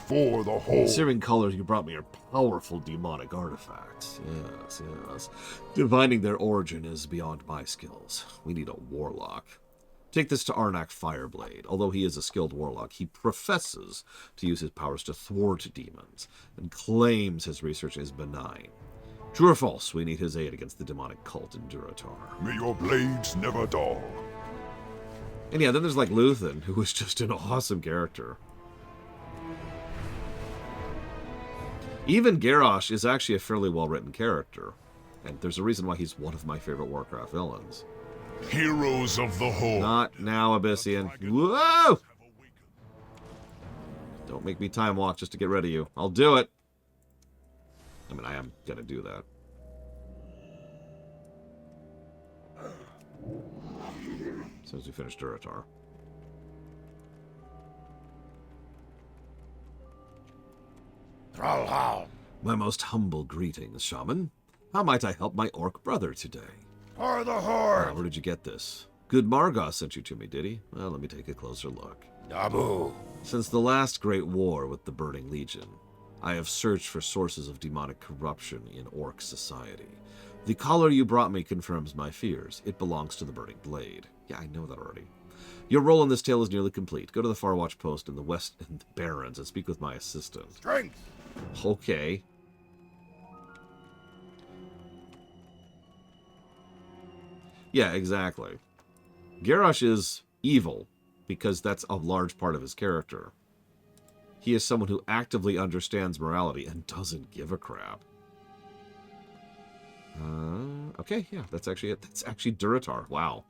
For the whole. The searing collars you brought me are powerful demonic artifacts. Yes, yes. Divining their origin is beyond my skills. We need a warlock. Take this to Arnak Fireblade. Although he is a skilled warlock, he professes to use his powers to thwart demons, and claims his research is benign. True or false, we need his aid against the demonic cult in Durotar. May your blades never dull. And yeah, then there's like Luthen, who is just an awesome character. Even Garrosh is actually a fairly well-written character, and there's a reason why he's one of my favorite Warcraft villains. Heroes of the Horde. Not now, Abyssian. Whoa! Don't make me time walk just to get rid of you. I'll do it. I mean, I am gonna do that. As soon as we finish Durotar. Thrallhal. My most humble greetings, Shaman. How might I help my orc brother today? For the Horde. Where did you get this? Good Margoth sent you to me, did he? Well, let me take a closer look. Nabu. Since the last great war with the Burning Legion, I have searched for sources of demonic corruption in orc society. The collar you brought me confirms my fears. It belongs to the Burning Blade. Yeah, I know that already. Your role in this tale is nearly complete. Go to the Farwatch post in the West in the Barrens and speak with my assistant. Strength. Okay. Yeah, exactly. Garrosh is evil because that's a large part of his character. He is someone who actively understands morality and doesn't give a crap. Okay, yeah, that's actually it. That's actually Durotar. Wow.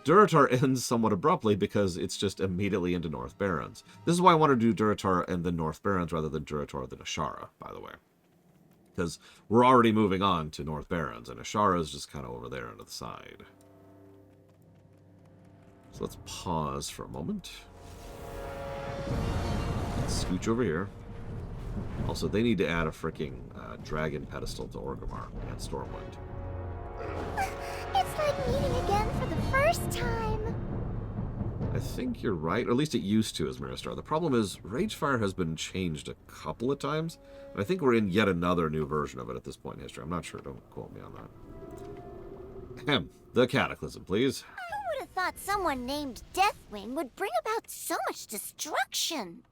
Durotar ends somewhat abruptly because it's just immediately into North Barrens. This is why I want to do Durotar and then North Barrens rather than Durotar than Ashara, by the way. Because we're already moving on to North Barrens, and Ashara is just kind of over there on the side. So let's pause for a moment. Let's scooch over here. Also, they need to add a freaking dragon pedestal to Orgrimmar and Stormwind. It's like meeting again for the first time. I think you're right, or at least it used to as Miristar. The problem is, Ragefire has been changed a couple of times, and I think we're in yet another new version of it at this point in history. I'm not sure, don't quote me on that. Ahem, the Cataclysm, please. Who would have thought someone named Deathwing would bring about so much destruction?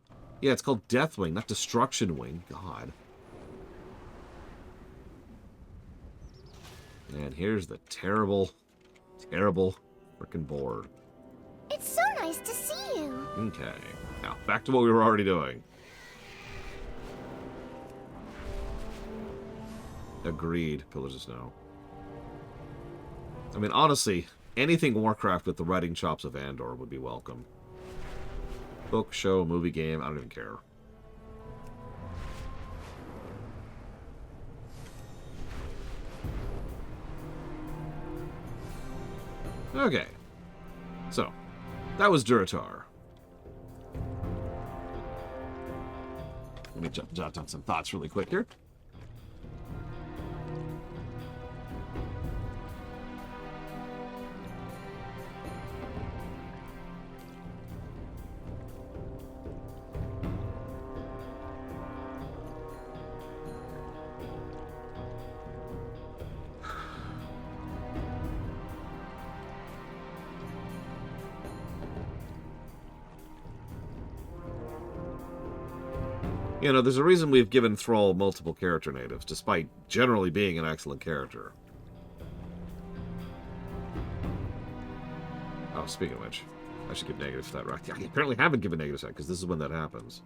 Yeah, it's called Deathwing, not Destruction Wing. God. And here's the terrible, terrible frickin' board. It's so nice to see you. Okay. Now, back to what we were already doing. Agreed, Pillars of Snow. I mean, honestly, anything Warcraft with the writing chops of Andor would be welcome. Book, show, movie, game, I don't even care. Okay. So, that was Durotar. Let me jot down some thoughts really quick here. You know, there's a reason we've given Thrall multiple character natives, despite generally being an excellent character. Oh, speaking of which, I should give negatives for that, right? I apparently haven't given negatives yet, because this is when that happens.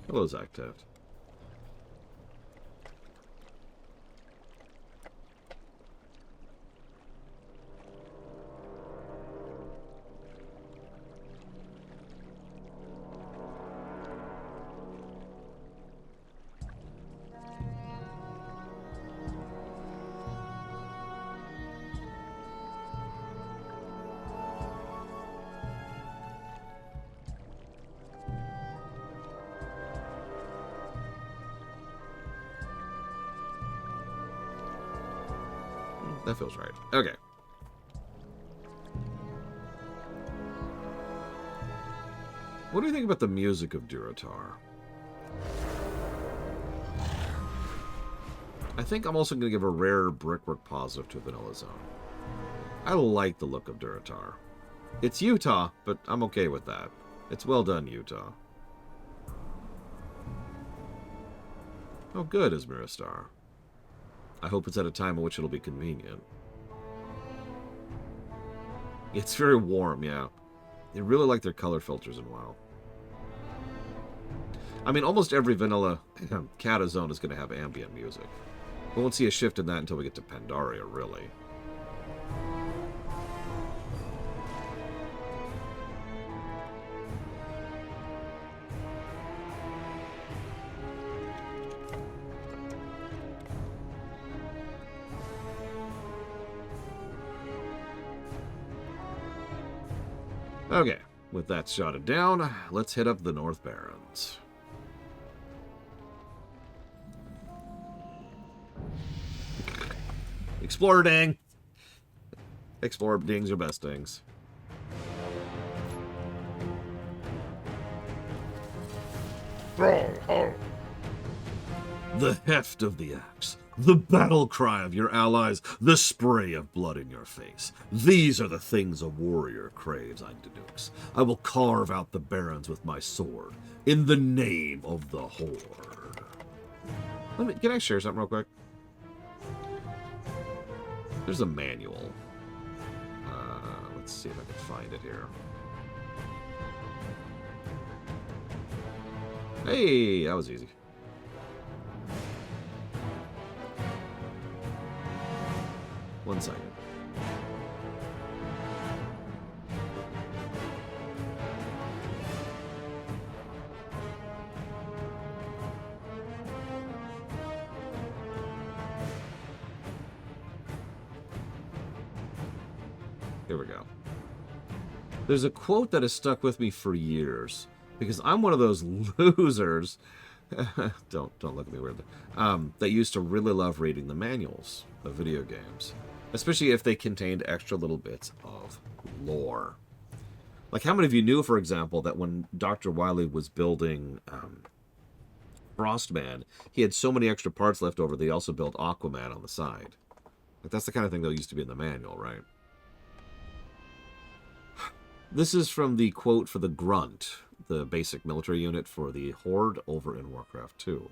Hello, Zactaft. That feels right. Okay. What do you think about the music of Durotar? I think I'm also going to give a rare brickwork positive to Vanilla Zone. I like the look of Durotar. It's Utah, but I'm okay with that. It's well done, Utah. Oh, good, Ismiristar. I hope it's at a time in which it'll be convenient. It's very warm, yeah. They really like their color filters in WoW. I mean, almost every vanilla Kata zone is going to have ambient music. We won't see a shift in that until we get to Pandaria, really. Okay, with that shotted down, let's hit up the North Barrens. Explorer ding! Explorer dings are best dings. The heft of the axe, the battle cry of your allies, the spray of blood in your face. These are the things a warrior craves, Aindanux. I will carve out the barons with my sword, in the name of the horde. Can I share something real quick? There's a manual. Let's see if I can find it here. Hey, that was easy. One second. Here we go. There's a quote that has stuck with me for years, because I'm one of those losers. don't look at me weirdly. That used to really love reading the manuals of video games, especially if they contained extra little bits of lore. Like, how many of you knew, for example, that when Dr. Wily was building Frostman, he had so many extra parts left over that he also built Aquaman on the side. Like, that's the kind of thing that used to be in the manual, right? This is from the quote for the grunt, the basic military unit for the horde over in Warcraft 2.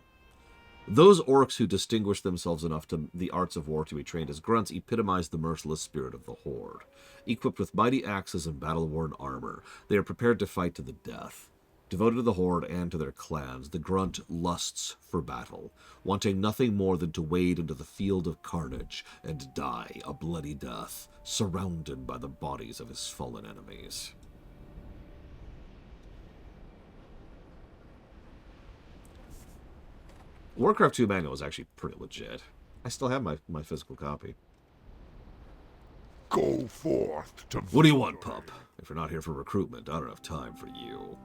Those orcs who distinguish themselves enough to the arts of war to be trained as grunts epitomize the merciless spirit of the horde. Equipped with mighty axes and battle-worn armor, they are prepared to fight to the death. Devoted to the horde and to their clans, the grunt lusts for battle, wanting nothing more than to wade into the field of carnage and die a bloody death, surrounded by the bodies of his fallen enemies. Warcraft 2 manual is actually pretty legit. I still have my physical copy. Go forth to What do you want, pup? If you're not here for recruitment, I don't have time for you.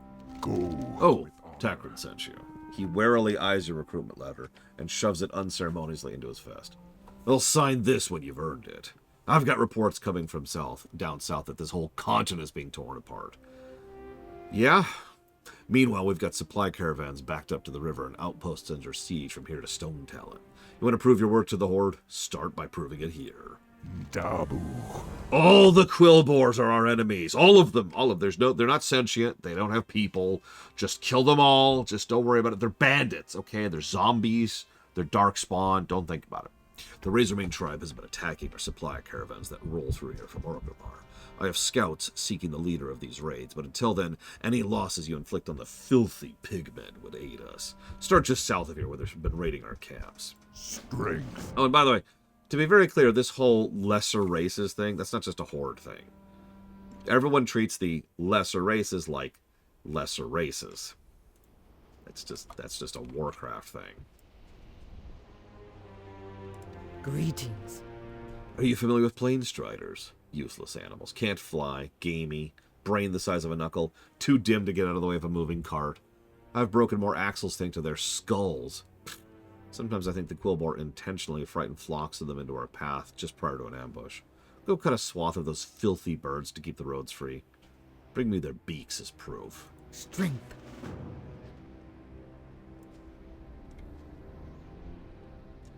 go. Oh, Takrin sent you. He warily eyes your recruitment letter and shoves it unceremoniously into his vest. They'll sign this when you've earned it. I've got reports coming from down south that this whole continent is being torn apart. Yeah? Meanwhile, we've got supply caravans backed up to the river and outposts under siege from here to Stone Talon. You want to prove your work to the Horde? Start by proving it here. Dabu. All the Quillboars are our enemies. All of them. They're not sentient. They don't have people. Just kill them all. Just don't worry about it. They're bandits, okay? They're zombies. They're dark spawn. Don't think about it. The Razormane tribe has been attacking our supply caravans that roll through here from Orgrimmar. I have scouts seeking the leader of these raids, but until then, any losses you inflict on the filthy pigmen would aid us. Start just south of here where they've been raiding our camps. Strength. Oh, and by the way, to be very clear, this whole lesser races thing, that's not just a horde thing. Everyone treats the lesser races like lesser races. That's just a Warcraft thing. Greetings. Are you familiar with Planestriders? Useless animals. Can't fly, gamey, brain the size of a knuckle, too dim to get out of the way of a moving cart. I've broken more axles thanks to their skulls. Sometimes I think the Quillboar intentionally frighten flocks of them into our path just prior to an ambush. Go cut a swath of those filthy birds to keep the roads free. Bring me their beaks as proof. Strength.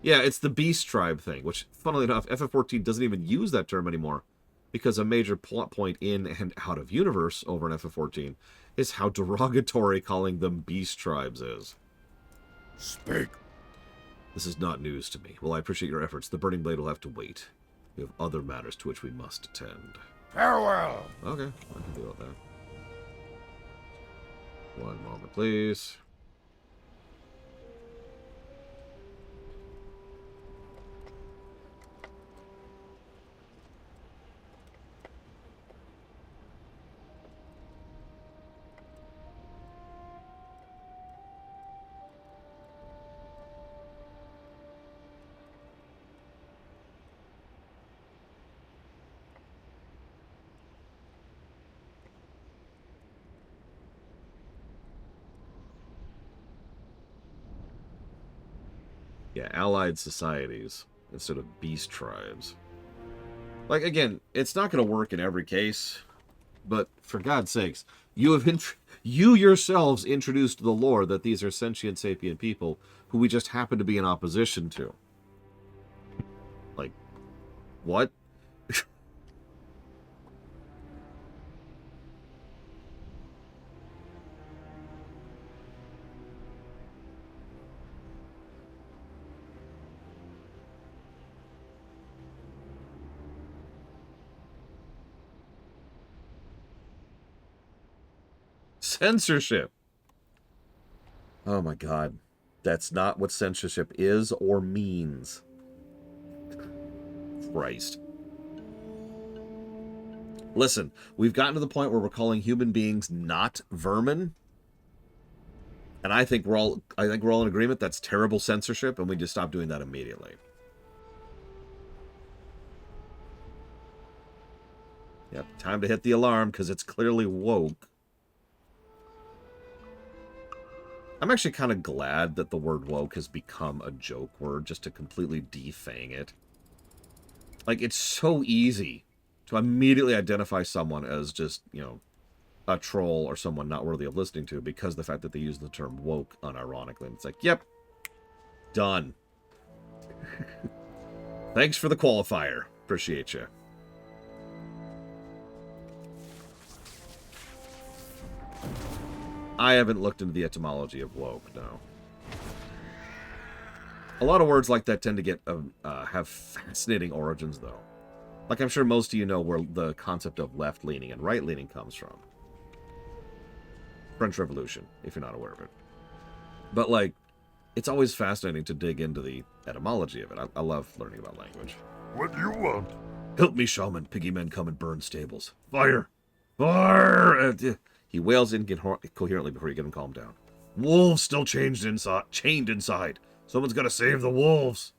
Yeah, it's the Beast Tribe thing, which, funnily enough, FF14 doesn't even use that term anymore, because a major plot point in and out of universe over in FF14 is how derogatory calling them Beast Tribes is. Speak. This is not news to me. Well, I appreciate your efforts. The Burning Blade will have to wait. We have other matters to which we must attend. Farewell. Okay, I can deal with that. One moment, please. Yeah, allied societies instead of beast tribes. Like, again, it's not going to work in every case, but for God's sakes, you yourselves introduced the lore that these are sentient sapient people who we just happen to be in opposition to. Like, what? Censorship. Oh my God. That's not what censorship is or means. Christ. Listen, we've gotten to the point where we're calling human beings not vermin. And I think we're all in agreement that's terrible censorship, and we just stop doing that immediately. Yep, time to hit the alarm because it's clearly woke. I'm actually kind of glad that the word woke has become a joke word just to completely defang it. Like, it's so easy to immediately identify someone as just, you know, a troll or someone not worthy of listening to because of the fact that they use the term woke unironically. And it's like, yep, done. Thanks for the qualifier. Appreciate you. I haven't looked into the etymology of woke, no. A lot of words like that tend to get have fascinating origins, though. Like, I'm sure most of you know where the concept of left-leaning and right-leaning comes from. French Revolution, if you're not aware of it. But, like, it's always fascinating to dig into the etymology of it. I love learning about language. What do you want? Help me, shaman. Piggy men come and burn stables. Fire! Fire! He wails incoherently before you get him calmed down. Wolves still chained inside. Someone's got to save the wolves.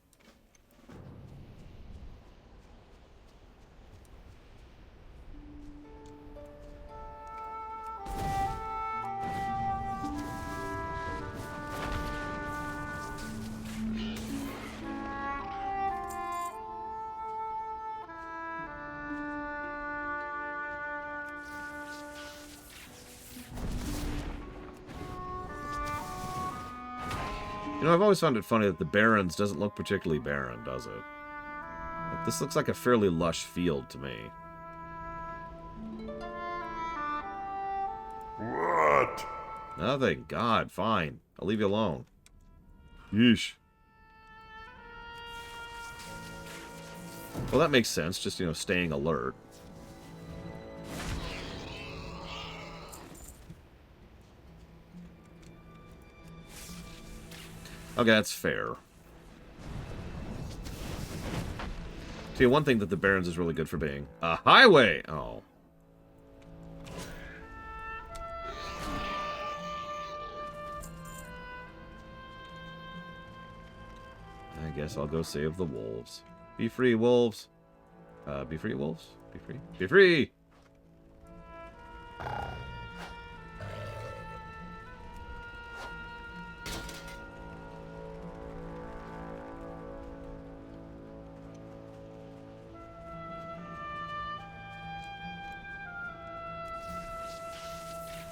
You know, I've always found it funny that the Barrens doesn't look particularly barren, does it? Like, this looks like a fairly lush field to me. What? Nothing. God, fine. I'll leave you alone. Yeesh. Well, that makes sense. Just, you know, staying alert. Okay, that's fair. See, one thing that the Barrens is really good for being a highway. Oh. I guess I'll go save the wolves. Be free, wolves. Be free, wolves. Be free. Be free!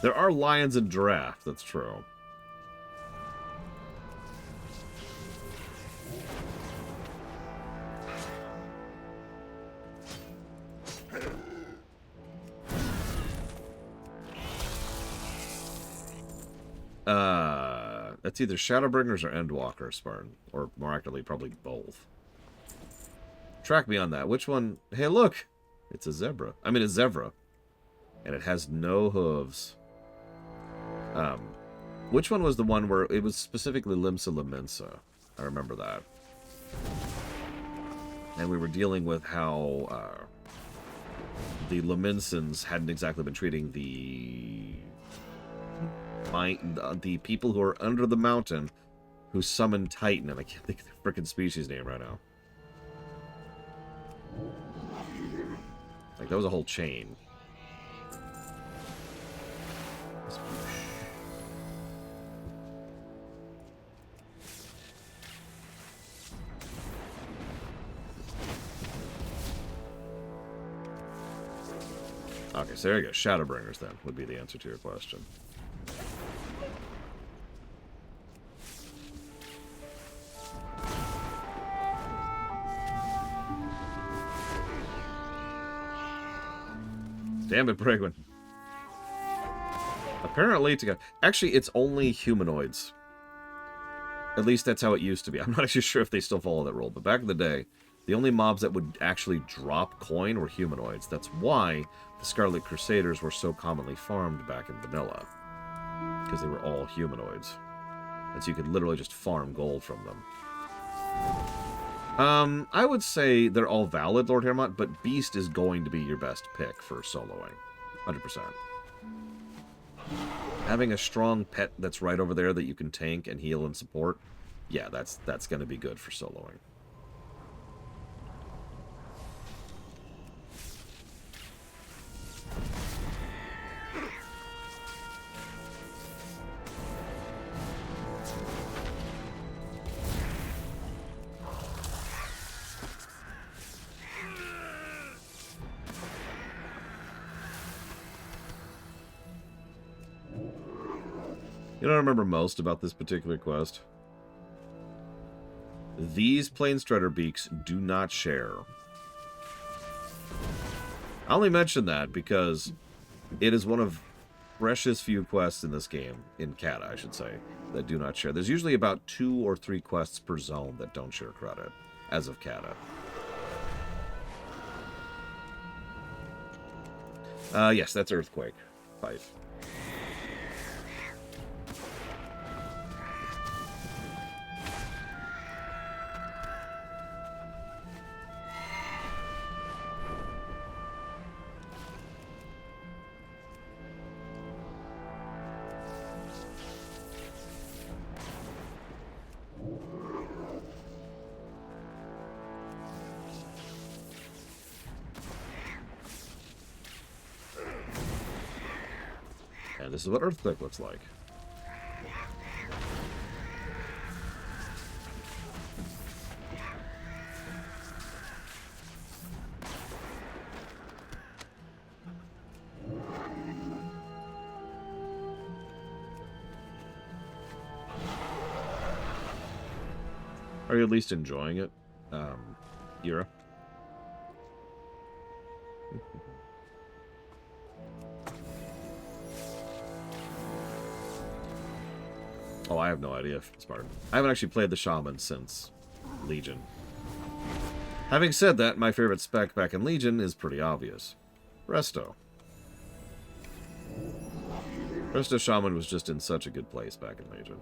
There are lions and giraffe, that's true. That's either Shadowbringers or Endwalkers, Spartan. Or more accurately, probably both. Track me on that. Which one? Hey, look! It's a zebra. I mean, a zebra. And it has no hooves. Which one was the one where it was specifically Limsa Lemensa? I remember that. And we were dealing with how the Lemensans hadn't exactly been treating the people who are under the mountain who summoned Titan, and I can't think of the frickin' species name right now. Like, that was a whole chain. Okay, so there you go. Shadowbringers, then, would be the answer to your question. Damn it, Brigwin. Apparently, actually, it's only humanoids. At least that's how it used to be. I'm not actually sure if they still follow that rule, but back in the day, the only mobs that would actually drop coin were humanoids. That's why the Scarlet Crusaders were so commonly farmed back in vanilla. Because they were all humanoids. And so you could literally just farm gold from them. I would say they're all valid, Lord Hermont, but Beast is going to be your best pick for soloing. 100%. Having a strong pet that's right over there that you can tank and heal and support, yeah, that's going to be good for soloing. You know what I remember most about this particular quest? These Planestrider beaks do not share. I only mention that because it is one of precious few quests in this game, in Kata, I should say, that do not share. There's usually about 2 or 3 quests per zone that don't share credit, as of Kata. Yes, that's Earthquake. 5. And this is what Earthquake looks like. Are you at least enjoying it, Ira? Oh, I have no idea if it's part. I haven't actually played the Shaman since Legion. Having said that, my favorite spec back in Legion is pretty obvious. Resto. Resto Shaman was just in such a good place back in Legion.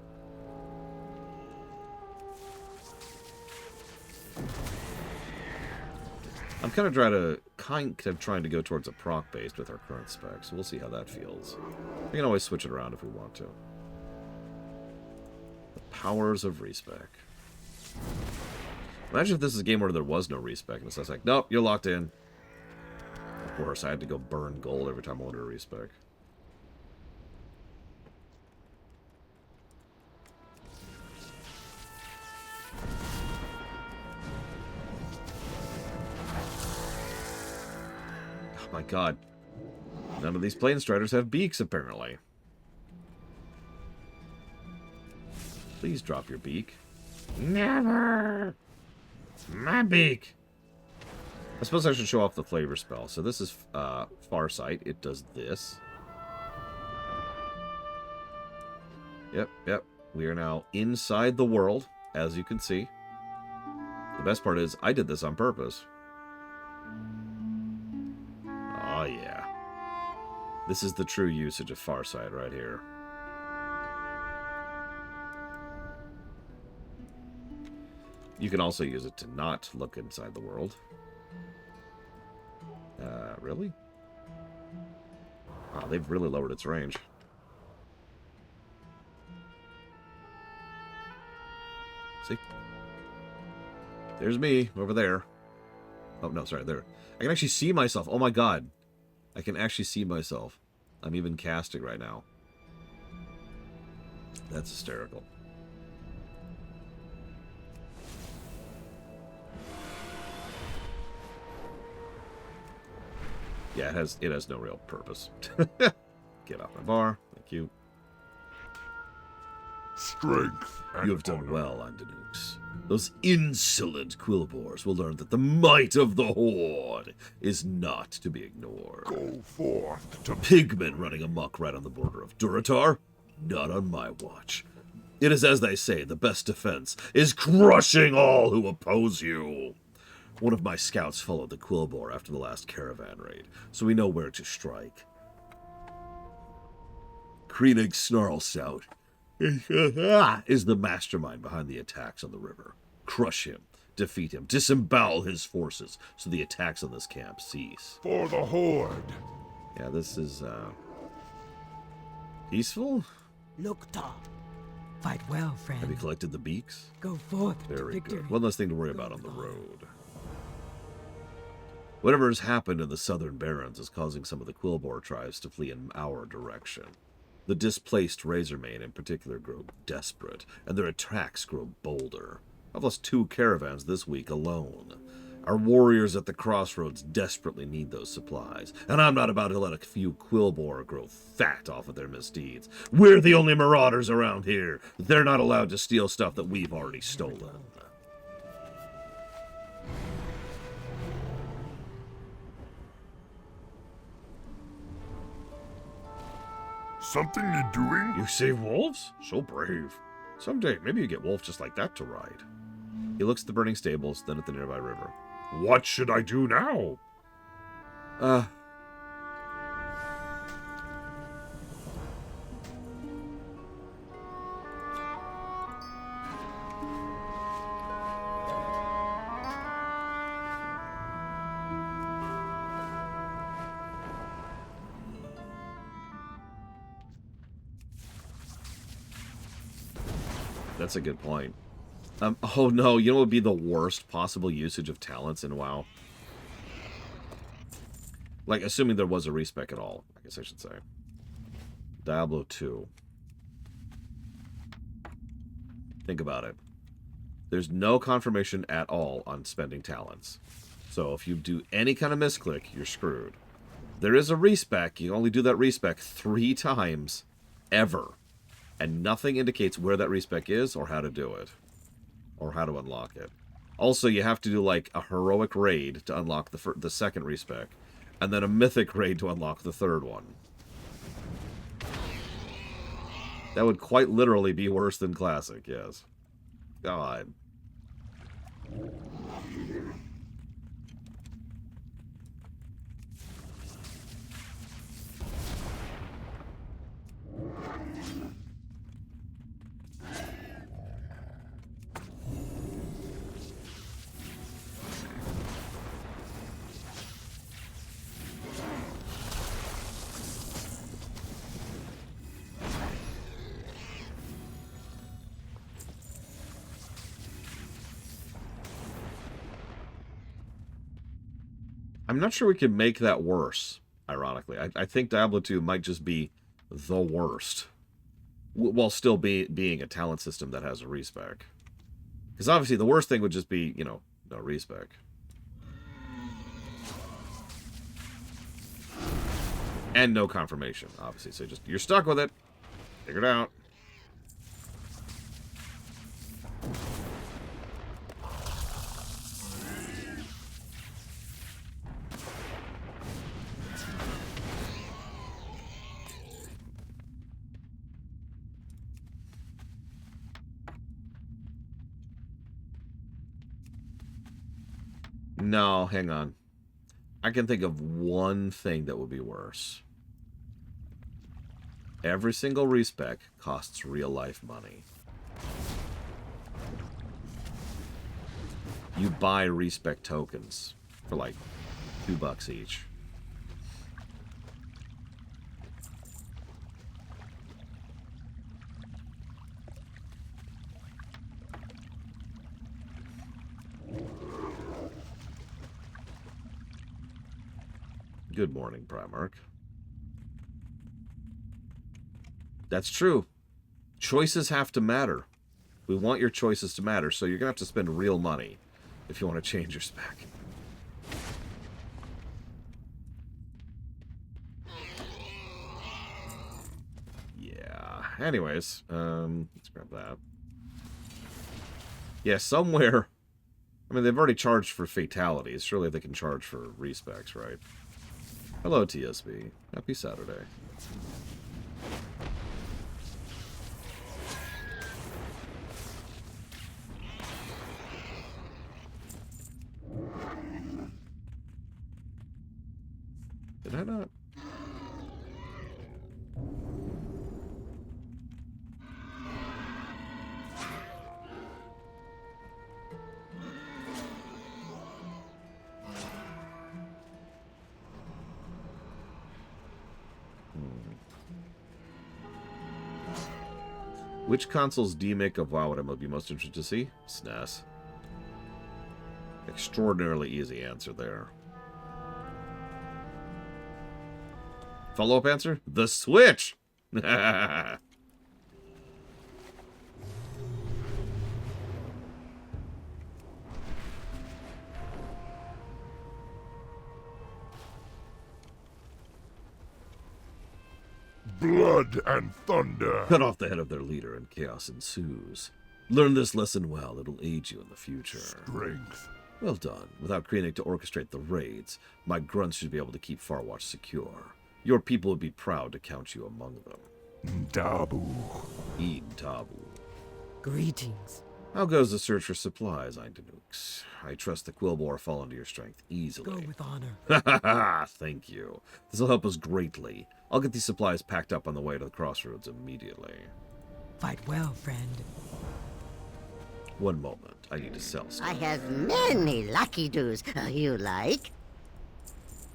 I'm kind of trying to go towards a proc based with our current specs. We'll see how that feels. We can always switch it around if we want to. The powers of respec. Imagine if this is a game where there was no respec, and it's just like, nope, you're locked in. Of course, I had to go burn gold every time I wanted a respec. Oh my god. None of these plane striders have beaks, apparently. Please drop your beak. Never! My beak! I suppose I should show off the flavor spell. So this is Farsight. It does this. Yep. We are now inside the world, as you can see. The best part is, I did this on purpose. Oh, yeah. This is the true usage of Farsight right here. You can also use it to not look inside the world. Really? Wow, they've really lowered its range. See? There's me, over there. Oh, no, sorry, there. I can actually see myself. Oh my god. I can actually see myself. I'm even casting right now. That's hysterical. Yeah, it has no real purpose. Get off my bar. Thank you. Strength. You have done well, Andanux. Those insolent Quillboars will learn that the might of the horde is not to be ignored. Go forth to Pigmen running amok right on the border of Durotar? Not on my watch. It is as they say, the best defense is crushing all who oppose you. One of my scouts followed the Quillboar after the last caravan raid, so we know where to strike. Kreenig Snarlstout is the mastermind behind the attacks on the river. Crush him, defeat him, disembowel his forces, so the attacks on this camp cease. for the horde. Yeah, this is, peaceful? Look, Tom. Fight well, friend. Have you collected the beaks? Go forth to Very victory. good. One less thing to worry about on the road. Whatever has happened in the southern barrens is causing some of the Quillboar tribes to flee in our direction. The displaced Razormane in particular grow desperate, and their attacks grow bolder. I've lost 2 caravans this week alone. Our warriors at the crossroads desperately need those supplies, and I'm not about to let a few Quillboar grow fat off of their misdeeds. We're the only marauders around here. They're not allowed to steal stuff that we've already stolen. Something you doing? You save wolves? So brave. Someday, maybe you get wolf just like that to ride. He looks at the burning stables, then at the nearby river. What should I do now? That's a good point. Oh no, you know what would be the worst possible usage of talents in WoW? Like, assuming there was a respec at all, I guess I should say. Diablo 2. Think about it. There's no confirmation at all on spending talents. So if you do any kind of misclick, you're screwed. There is a respec. You only do that respec 3 times ever. And nothing indicates where that respec is or how to do it. Or how to unlock it. Also, you have to do like a heroic raid to unlock the second respec. And then a mythic raid to unlock the third one. That would quite literally be worse than classic, yes. God. I'm not sure we can make that worse, ironically. I think Diablo 2 might just be the worst. While still being a talent system that has a respec. Because obviously the worst thing would just be, you know, no respec. And no confirmation, obviously. So you're stuck with it. Figure it out. No, hang on. I can think of one thing that would be worse. Every single respec costs real-life money. You buy respec tokens for like $2 each. Good morning, Primarch. That's true. Choices have to matter. We want your choices to matter, so you're going to have to spend real money if you want to change your spec. Yeah. Anyways, let's grab that. Yeah, somewhere... I mean, they've already charged for fatalities. Surely they can charge for respecs, right? Hello, TSB. Happy Saturday. Did I not? Which console's demake of WoW would I be most interested to see? SNES. Extraordinarily easy answer there. Follow-up answer? The Switch! Blood and thunder. Cut off the head of their leader and chaos ensues. Learn this lesson well, it'll aid you in the future. Strength. Well done. Without Krennic to orchestrate the raids, my grunts should be able to keep Farwatch secure. Your people would be proud to count you among them. Tabu. Tabu. Greetings. How goes the search for supplies, Eindenooks? I trust the Quillboar fall into your strength Go easily. with honor. Ha ha ha! Thank you. This will help us greatly. I'll get these supplies packed up on the way to the crossroads immediately. Fight well, friend. One moment. I need to sell stuff. I have many lucky doos. You like?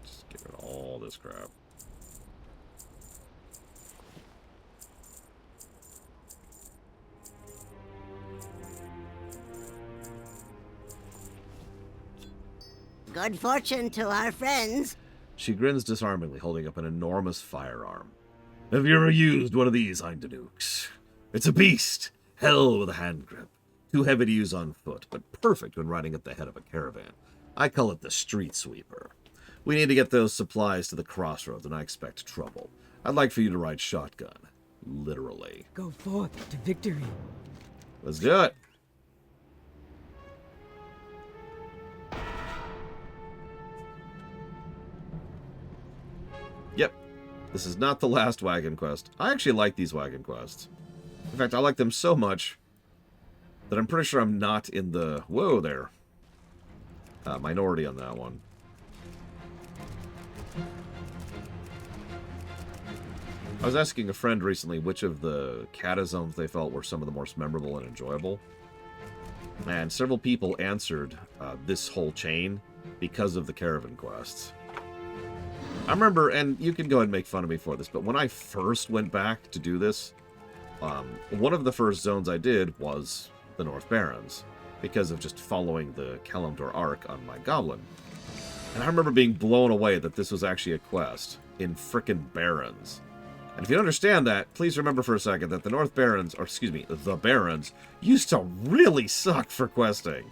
Just get rid of all this crap. Good fortune to our friends. She grins disarmingly, holding up an enormous firearm. Have you ever used one of these, Eindenooks? It's a beast. Hell with a hand grip. Too heavy to use on foot, but perfect when riding at the head of a caravan. I call it the street sweeper. We need to get those supplies to the crossroads, and I expect trouble. I'd like for you to ride shotgun. Literally. Go forth to victory. Let's do it. Yep. This is not the last wagon quest. I actually like these wagon quests. In fact, I like them so much that I'm pretty sure I'm not in the... Whoa there. Minority on that one. I was asking a friend recently which of the cata zones they felt were some of the most memorable and enjoyable. And several people answered this whole chain because of the caravan quests. I remember, and you can go ahead and make fun of me for this, but when I first went back to do this, one of the first zones I did was the North Barrens, because of just following the Kalimdor arc on my goblin. And I remember being blown away that this was actually a quest in frickin' Barrens. And if you don't understand that, please remember for a second that the North Barrens, or excuse me, the Barrens, used to really suck for questing.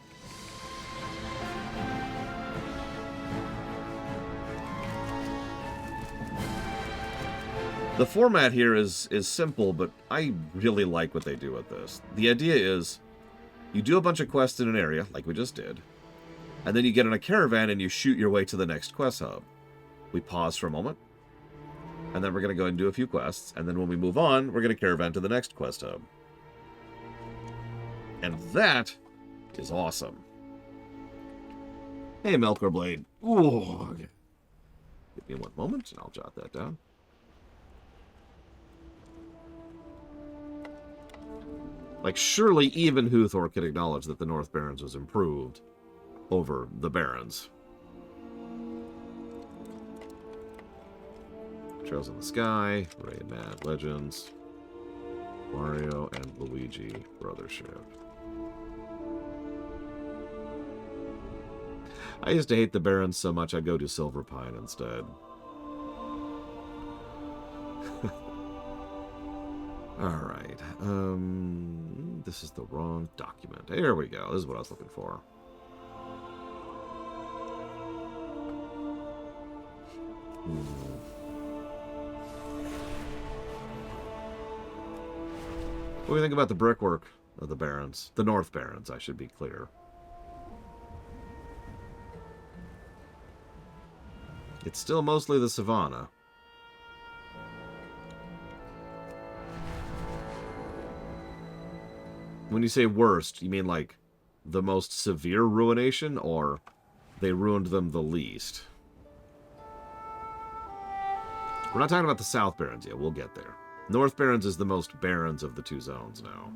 The format here is simple, but I really like what they do with this. The idea is, you do a bunch of quests in an area, like we just did, and then you get in a caravan and you shoot your way to the next quest hub. We pause for a moment, and then we're going to go and do a few quests, and then when we move on, we're going to caravan to the next quest hub. And that is awesome. Hey, Melkor Blade. Ooh. Give me one moment, and I'll jot that down. Like, surely even Huthor could acknowledge that the North Barrens was improved over the Barrens. Trails in the Sky, Ray and Mad Legends, Mario and Luigi Brothership. I used to hate the Barrens so much I'd go to Silverpine instead. Alright, this is the wrong document. Here we go, this is what I was looking for. What do you think about the brickwork of the Barrens? The North Barrens, I should be clear. It's still mostly the savannah. When you say worst, you mean like the most severe ruination, or they ruined them the least? We're not talking about the South Barrens yet. We'll get there. North Barrens is the most Barrens of the two zones now.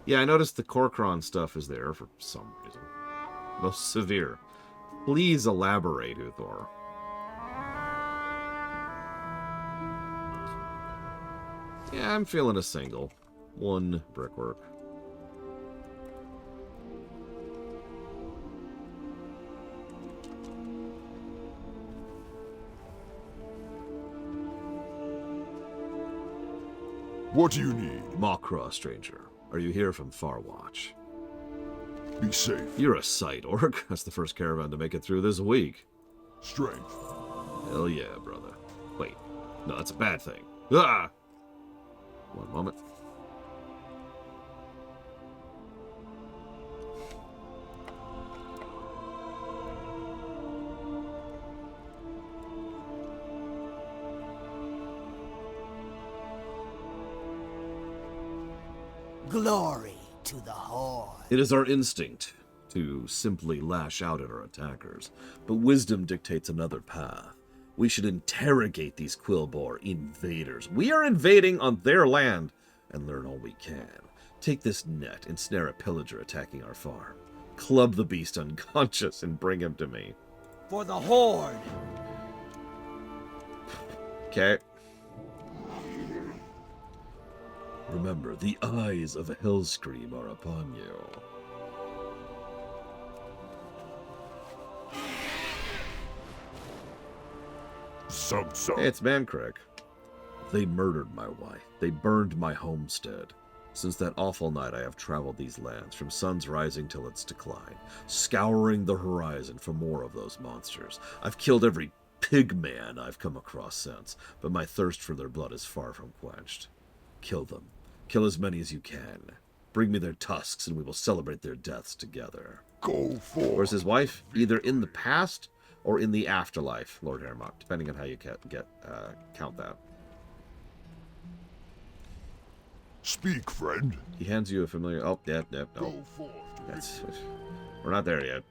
Yeah, I noticed the Korkron stuff is there for some reason. Most severe. Please elaborate, Uthor. Yeah, I'm feeling a single. One brickwork. What do you need? Makra, stranger. Are you here from Farwatch? Be safe. You're a sight, Orc. That's the first caravan to make it through this week. Strength. Hell yeah, brother. Wait. No, that's a bad thing. Ah! One moment. Glory to the horde. It is our instinct to simply lash out at our attackers, but wisdom dictates another path. We should interrogate these Quillboar invaders. We are invading on their land, and learn all we can. Take this net, ensnare a pillager attacking our farm. Club the beast unconscious and bring him to me. For the horde. Okay. Remember, the eyes of a Hellscream are upon you. Hey, it's Mancrick. They murdered my wife. They burned my homestead. Since that awful night, I have traveled these lands, from sun's rising till its decline, scouring the horizon for more of those monsters. I've killed every pigman I've come across since, but my thirst for their blood is far from quenched. Kill them. Kill as many as you can. Bring me their tusks, and we will celebrate their deaths together. Go for. Where's his wife? Either in the past or in the afterlife, Lord Hermok, depending on how you count that. Speak, friend. He hands you a familiar... Oh, yep, no. Go forth. That's... We're not there yet.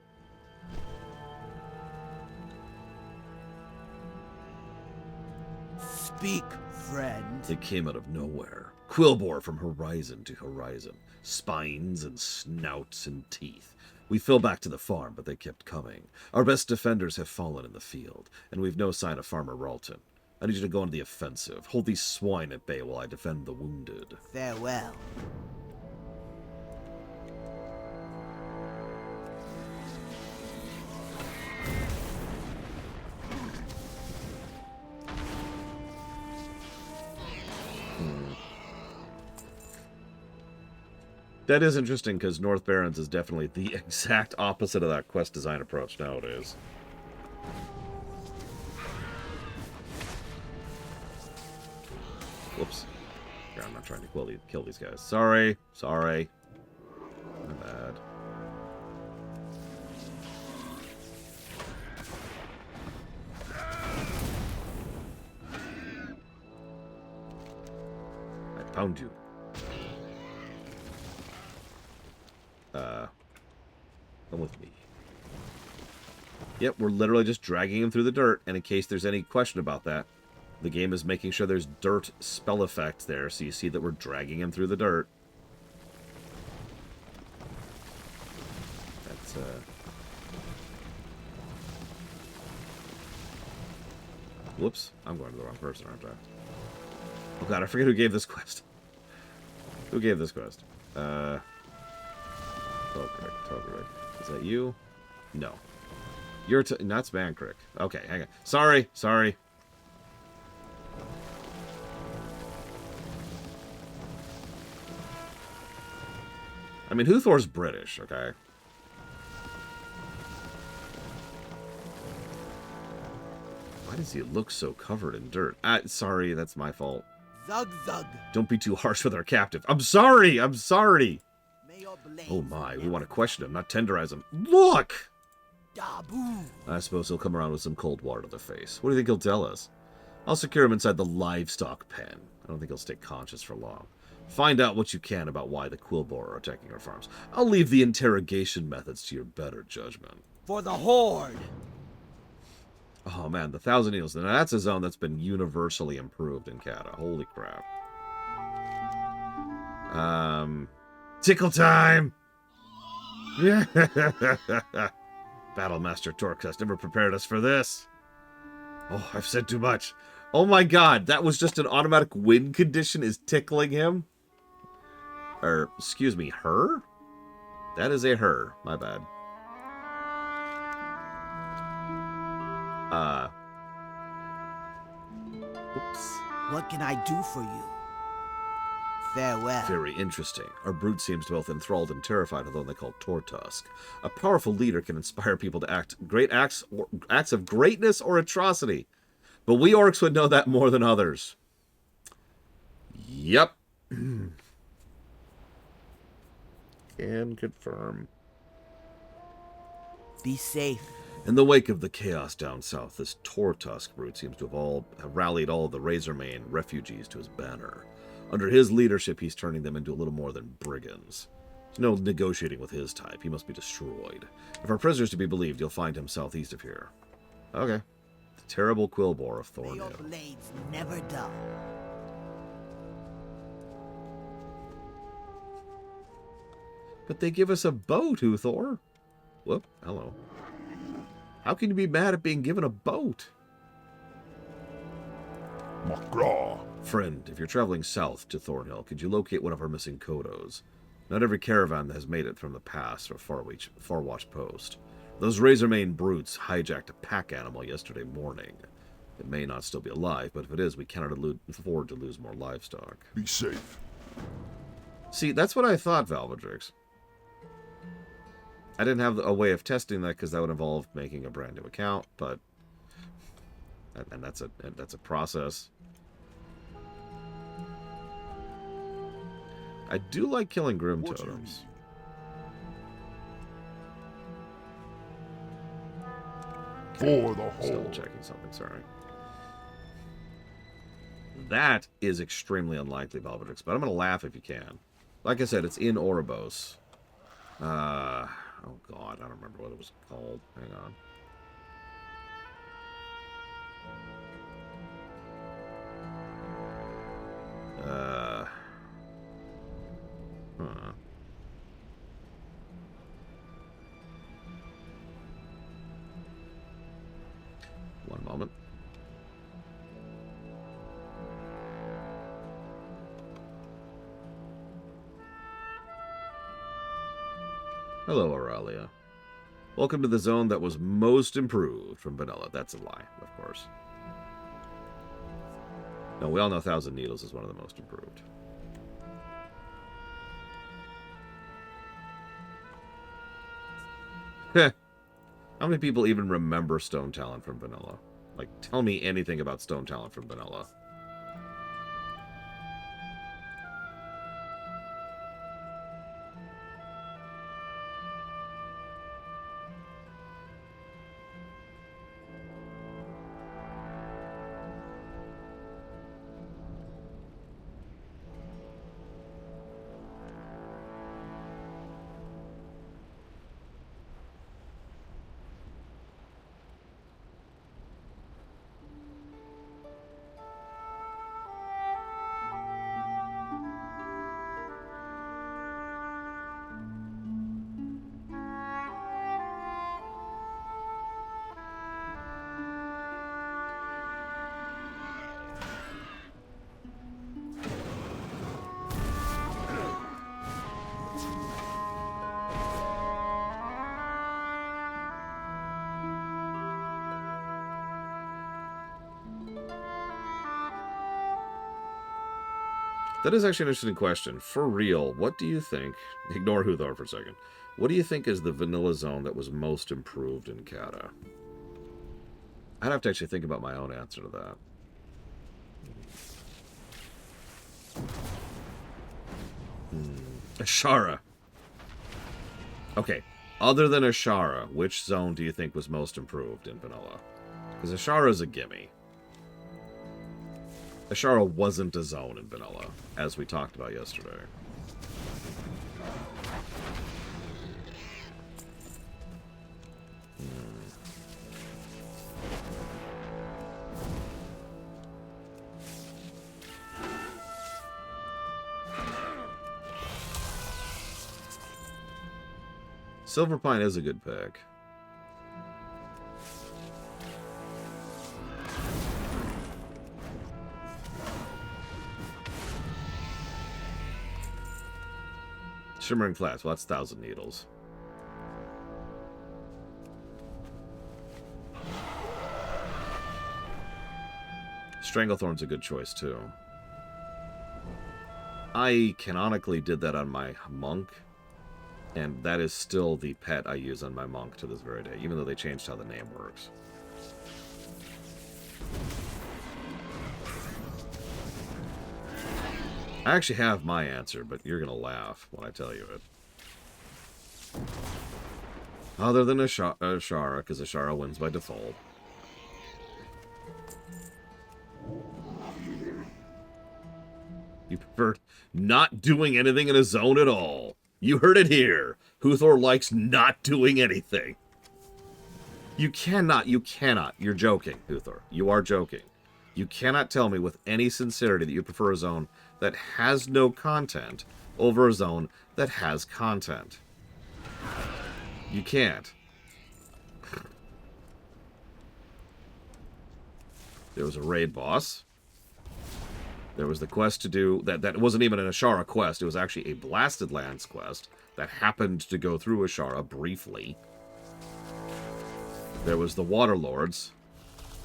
Speak, friend. They came out of nowhere. Quillboar from horizon to horizon. Spines and snouts and teeth. We fell back to the farm, but they kept coming. Our best defenders have fallen in the field, and we've no sign of Farmer Ralton. I need you to go on the offensive. Hold these swine at bay while I defend the wounded. Farewell. That is interesting, because North Barrens is definitely the exact opposite of that quest design approach nowadays. Whoops. Yeah, I'm not trying to kill these guys. Sorry. My bad. I found you. Come with me. Yep, we're literally just dragging him through the dirt, and in case there's any question about that, the game is making sure there's dirt spell effect there, so you see that we're dragging him through the dirt. That's, Whoops, I'm going to the wrong person, aren't I? Oh god, I forget who gave this quest. Who gave this quest? Togrick. Is that you? No. You're that's Mancrick. Okay, hang on. Sorry. I mean, Huthor's British, okay? Why does he look so covered in dirt? Sorry, that's my fault. Zug zug. Don't be too harsh with our captive. I'm sorry! May your blades Oh my, we want to question him, not tenderize him. Look! Dabu. I suppose he'll come around with some cold water to the face. What do you think he'll tell us? I'll secure him inside the livestock pen. I don't think he'll stay conscious for long. Find out what you can about why the Quillboar are attacking our farms. I'll leave the interrogation methods to your better judgment. For the horde. Oh man, the Thousand Needles. Now that's a zone that's been universally improved in Kata. Holy crap. Tickle time! Battlemaster Torquest never prepared us for this. Oh, I've said too much. Oh my god, that was just an automatic win condition is tickling him? Or, excuse me, her? That is a her. My bad. Oops. What can I do for you? Farewell. Very interesting. Our brute seems both enthralled and terrified of the one they call Tortusk. A powerful leader can inspire people to act great acts of greatness or atrocity. But we orcs would know that more than others. Yep. Can confirm. Be safe. In the wake of the chaos down south, this Tortusk brute seems to have rallied all of the Razormane refugees to his banner. Under his leadership, he's turning them into a little more than brigands. There's no negotiating with his type. He must be destroyed. If our prisoner's to be believed, you'll find him southeast of here. Okay. The terrible Quillboar of May your Thornhill. blades never dull. But they give us a boat, Uthor. Whoop, hello. How can you be mad at being given a boat? Macra. Friend, if you're traveling south to Thornhill, could you locate one of our missing Kodos? Not every caravan has made it from the pass or Farwatch post. Those razor-mane brutes hijacked a pack animal yesterday morning. It may not still be alive, but if it is, we cannot afford to lose more livestock. Be safe. See, that's what I thought, Valvedrix. I didn't have a way of testing that because that would involve making a brand new account, but and that's a process. I do like killing groom What do you totems. For the Still whole. checking something, sorry. That is extremely unlikely, Valvedrix, but I'm going to laugh if you can. Like I said, it's in Oribos. Oh god, I don't remember what it was called. Hang on. Huh. One moment. Hello, Aurelia. Welcome to the zone that was most improved from vanilla. That's a lie, of course. No, we all know Thousand Needles is one of the most improved. Heh. How many people even remember Stone Talent from vanilla? Like, tell me anything about Stone Talent from vanilla. That is actually an interesting question. For real, what do you think... Ignore Huthor for a second. What do you think is the vanilla zone that was most improved in Kata? I'd have to actually think about my own answer to that. Ashara. Okay, other than Ashara, which zone do you think was most improved in vanilla? Because Ashara's a gimme. Ashara wasn't a zone in vanilla, as we talked about yesterday. Silver Pine is a good pick. Shimmering Flats, well, that's Thousand Needles. Stranglethorn's a good choice, too. I canonically did that on my monk, and that is still the pet I use on my monk to this very day, even though they changed how the name works. I actually have my answer, but you're going to laugh when I tell you it. Other than Ashara, because Ashara wins by default. You prefer not doing anything in a zone at all. You heard it here. Huthor likes not doing anything. You cannot. You're joking, Huthor. You are joking. You cannot tell me with any sincerity that you prefer a zone that has no content over a zone that has content. You can't. There was a raid boss. There was the quest to do... That wasn't even an Ashara quest. It was actually a Blasted Lands quest that happened to go through Ashara briefly. There was the Water Lords.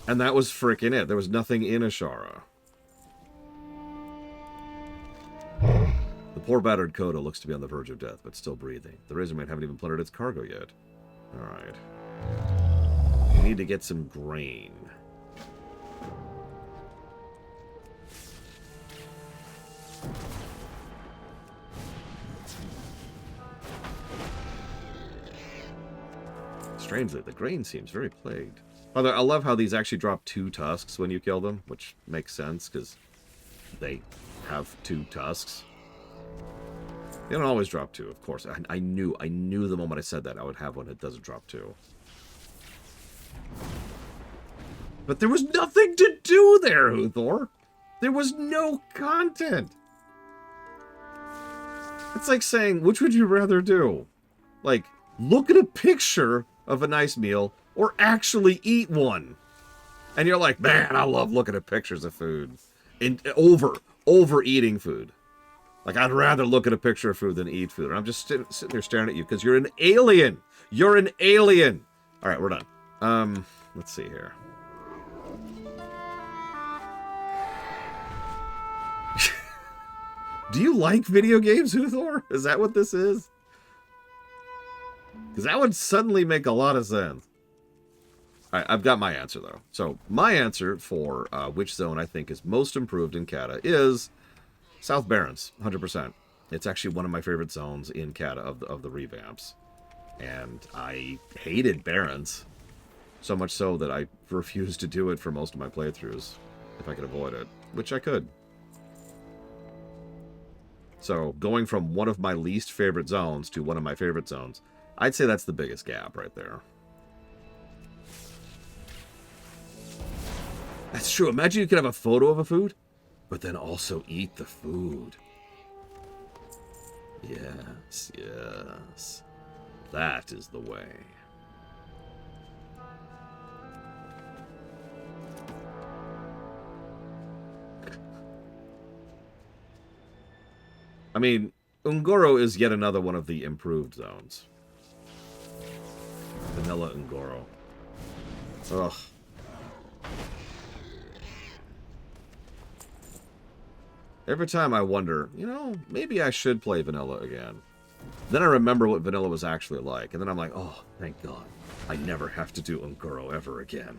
And that was frickin' it. There was nothing in Ashara. The poor battered Kodo looks to be on the verge of death, but still breathing. The Razormaid haven't even plundered its cargo yet. Alright. We need to get some grain. Strangely, the grain seems very plagued. By the way, I love how these actually drop 2 tusks when you kill them, which makes sense, because they have 2 tusks. They don't always drop 2, of course. I knew the moment I said that I would have one that doesn't drop 2. But there was nothing to do there, Huthor! There was no content! It's like saying, which would you rather do? Like, look at a picture of a nice meal, or actually eat one. And you're like, man, I love looking at pictures of food. And over eating food. Like, I'd rather look at a picture of food than eat food. And I'm just sitting there staring at you because you're an alien. You're an alien. All right, we're done. Let's see here. Do you like video games, Huthor? Is that what this is? Because that would suddenly make a lot of sense. Alright, I've got my answer, though. So, my answer for which zone I think is most improved in Kata is South Barrens, 100%. It's actually one of my favorite zones in Kata of the revamps. And I hated Barrens. So much so that I refused to do it for most of my playthroughs, if I could avoid it. Which I could. So, going from one of my least favorite zones to one of my favorite zones, I'd say that's the biggest gap right there. That's true. Imagine you could have a photo of a food, but then also eat the food. Yes, yes. That is the way. I mean, Ungoro is yet another one of the improved zones. Vanilla Ungoro. Ugh. Every time I wonder, you know, maybe I should play Vanilla again. Then I remember what Vanilla was actually like, and then I'm like, oh, thank God. I never have to do Ungoro ever again.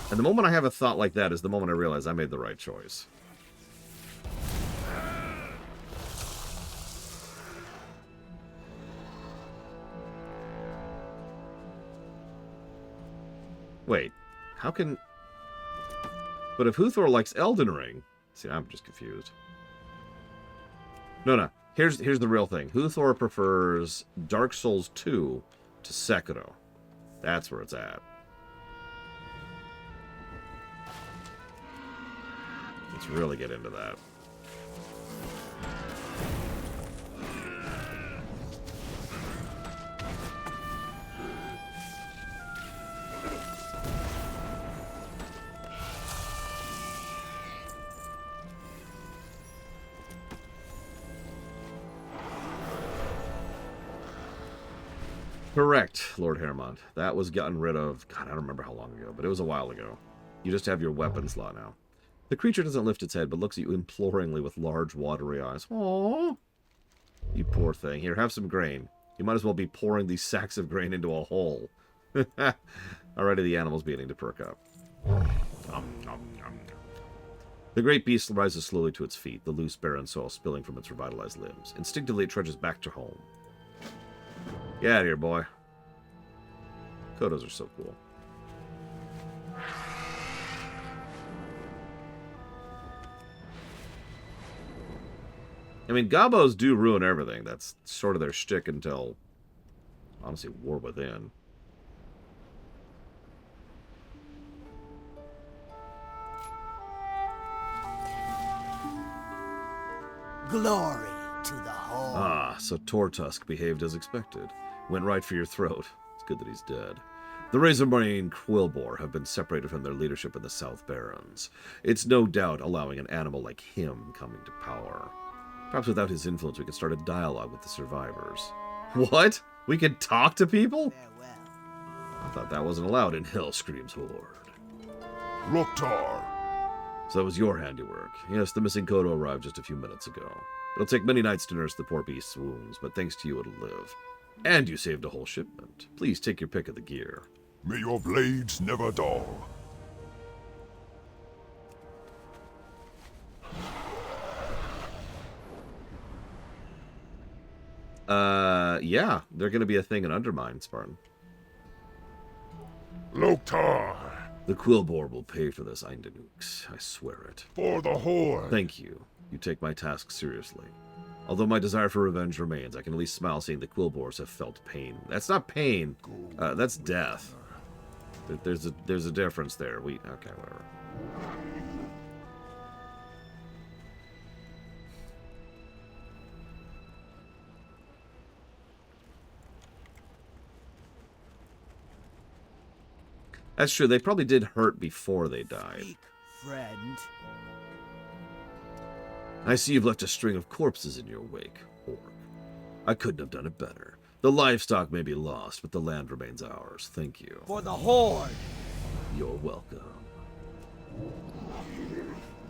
And the moment I have a thought like that is the moment I realize I made the right choice. Wait, how can... But if Huthor likes Elden Ring... See, I'm just confused. No. Here's the real thing. Huthor prefers Dark Souls 2 to Sekiro. That's where it's at. Let's really get into that. Correct, Lord Hermont. That was gotten rid of... God, I don't remember how long ago, but it was a while ago. You just have your weapon slot now. The creature doesn't lift its head, but looks at you imploringly with large, watery eyes. Aww. You poor thing. Here, have some grain. You might as well be pouring these sacks of grain into a hole. Already the animal's beginning to perk up. The great beast rises slowly to its feet, the loose, barren soil spilling from its revitalized limbs. Instinctively, it trudges back to home. Get out of here, boy. Kodos are so cool. I mean, gobos do ruin everything. That's sort of their shtick until, honestly, War Within. Glory to the horde. Ah, so Tortusk behaved as expected. Went right for your throat. It's good that he's dead. The Razormane and Quillboar have been separated from their leadership in the South Barrens. It's no doubt allowing an animal like him coming to power. Perhaps without his influence we could start a dialogue with the survivors. What? We could talk to people? Farewell. I thought that wasn't allowed in Hellscream's Horde. Durotar. So that was your handiwork. Yes, the missing Kodo arrived just a few minutes ago. It'll take many nights to nurse the poor beast's wounds, but thanks to you it'll live. And you saved a whole shipment. Please take your pick of the gear. May your blades never dull. Yeah, they're gonna be a thing in Undermine, Spartan. Loktar. The Quillboar will pay for this, Eindanooks. I swear it. For the horde. Thank you. You take my task seriously. Although my desire for revenge remains, I can at least smile seeing the Quillboars have felt pain. That's not pain. That's death. There's a difference there. Okay, whatever. That's true. They probably did hurt before they died. Speak, friend. I see you've left a string of corpses in your wake, Orc. I couldn't have done it better. The livestock may be lost, but the land remains ours. Thank you. For the horde. You're welcome.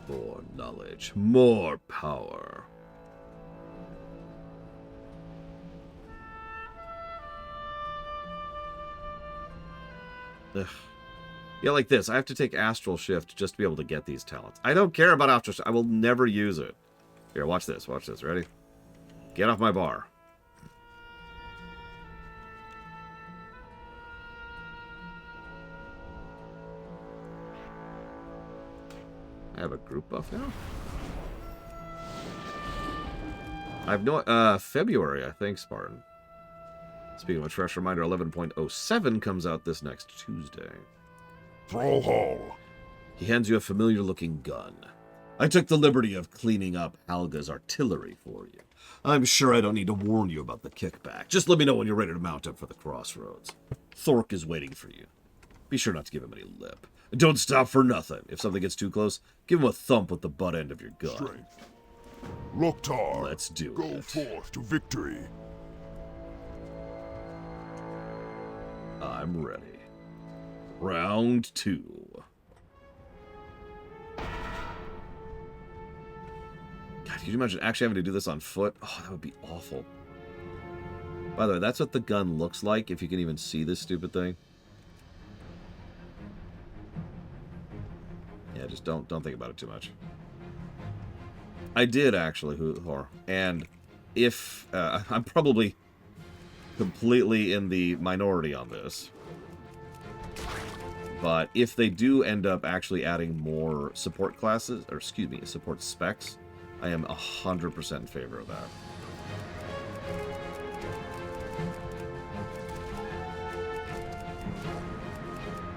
More knowledge, more power. Ugh. Yeah, like this. I have to take Astral Shift just to be able to get these talents. I don't care about Astral Shift. I will never use it. Here, watch this. Watch this. Ready? Get off my bar. I have a group buff now? I have no... February, I think, Spartan. Speaking of which, fresh reminder, 11.07 comes out this next Tuesday. Thrall Hall. He hands you a familiar-looking gun. I took the liberty of cleaning up Halga's artillery for you. I'm sure I don't need to warn you about the kickback. Just let me know when you're ready to mount up for the crossroads. Thork is waiting for you. Be sure not to give him any lip. Don't stop for nothing. If something gets too close, give him a thump with the butt end of your gun. Strength. Loktar. Let's do Go it. forth to victory. I'm ready. Round 2. God, could you imagine actually having to do this on foot? Oh, that would be awful. By the way, that's what the gun looks like, if you can even see this stupid thing. Yeah, just don't think about it too much. I did, actually, and if... I'm probably completely in the minority on this. But if they do end up actually adding more support classes, or excuse me, support specs, I am 100% in favor of that.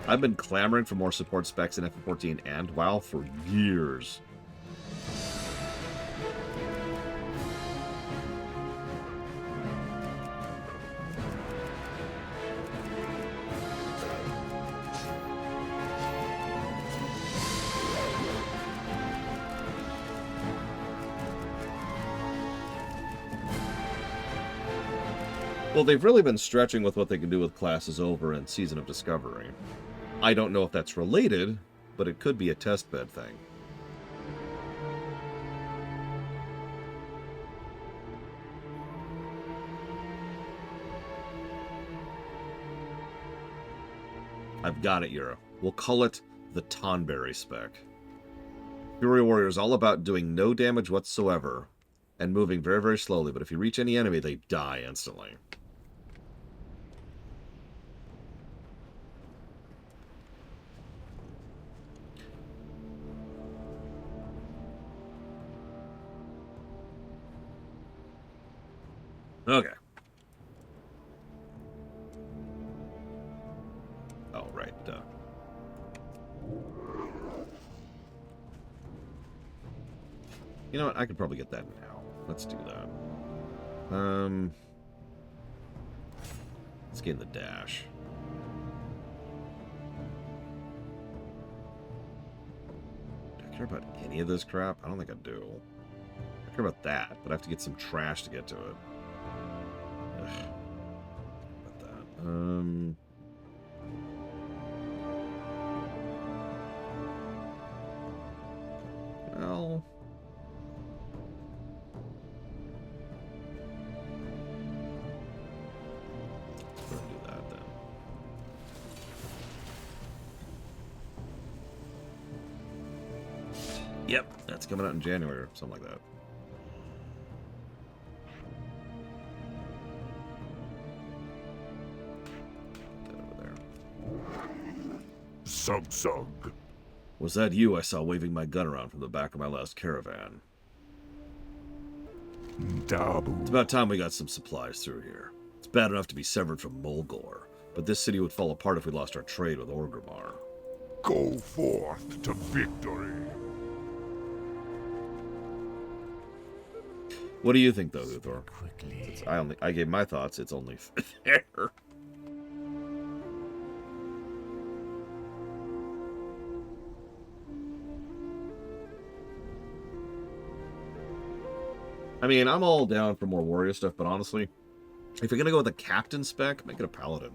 I've been clamoring for more support specs in FF14 and WoW for years. Well, they've really been stretching with what they can do with classes over in Season of Discovery. I don't know if that's related, but it could be a testbed thing. I've got it, Yura. We'll call it the Tonberry spec. Fury Warrior is all about doing no damage whatsoever and moving very, very slowly, but if you reach any enemy, they die instantly. Okay. Oh, right. Duh. You know what? I could probably get that now. Let's do that. Let's gain the dash. Do I care about any of this crap? I don't think I do. I care about that, but I have to get some trash to get to it. Ugh. About that. Well. Go ahead and do that then. Yep, that's coming out in January or something like that. That over there. Sug. Was that you I saw waving my gun around from the back of my last caravan? Dabu. It's about time we got some supplies through here. It's bad enough to be severed from Mulgore, but this city would fall apart if we lost our trade with Orgrimmar. Go forth to victory. What do you think, though, Luthor? Quickly. I gave my thoughts. It's only fair. I mean, I'm all down for more warrior stuff, but honestly, if you're gonna go with a captain spec, make it a paladin.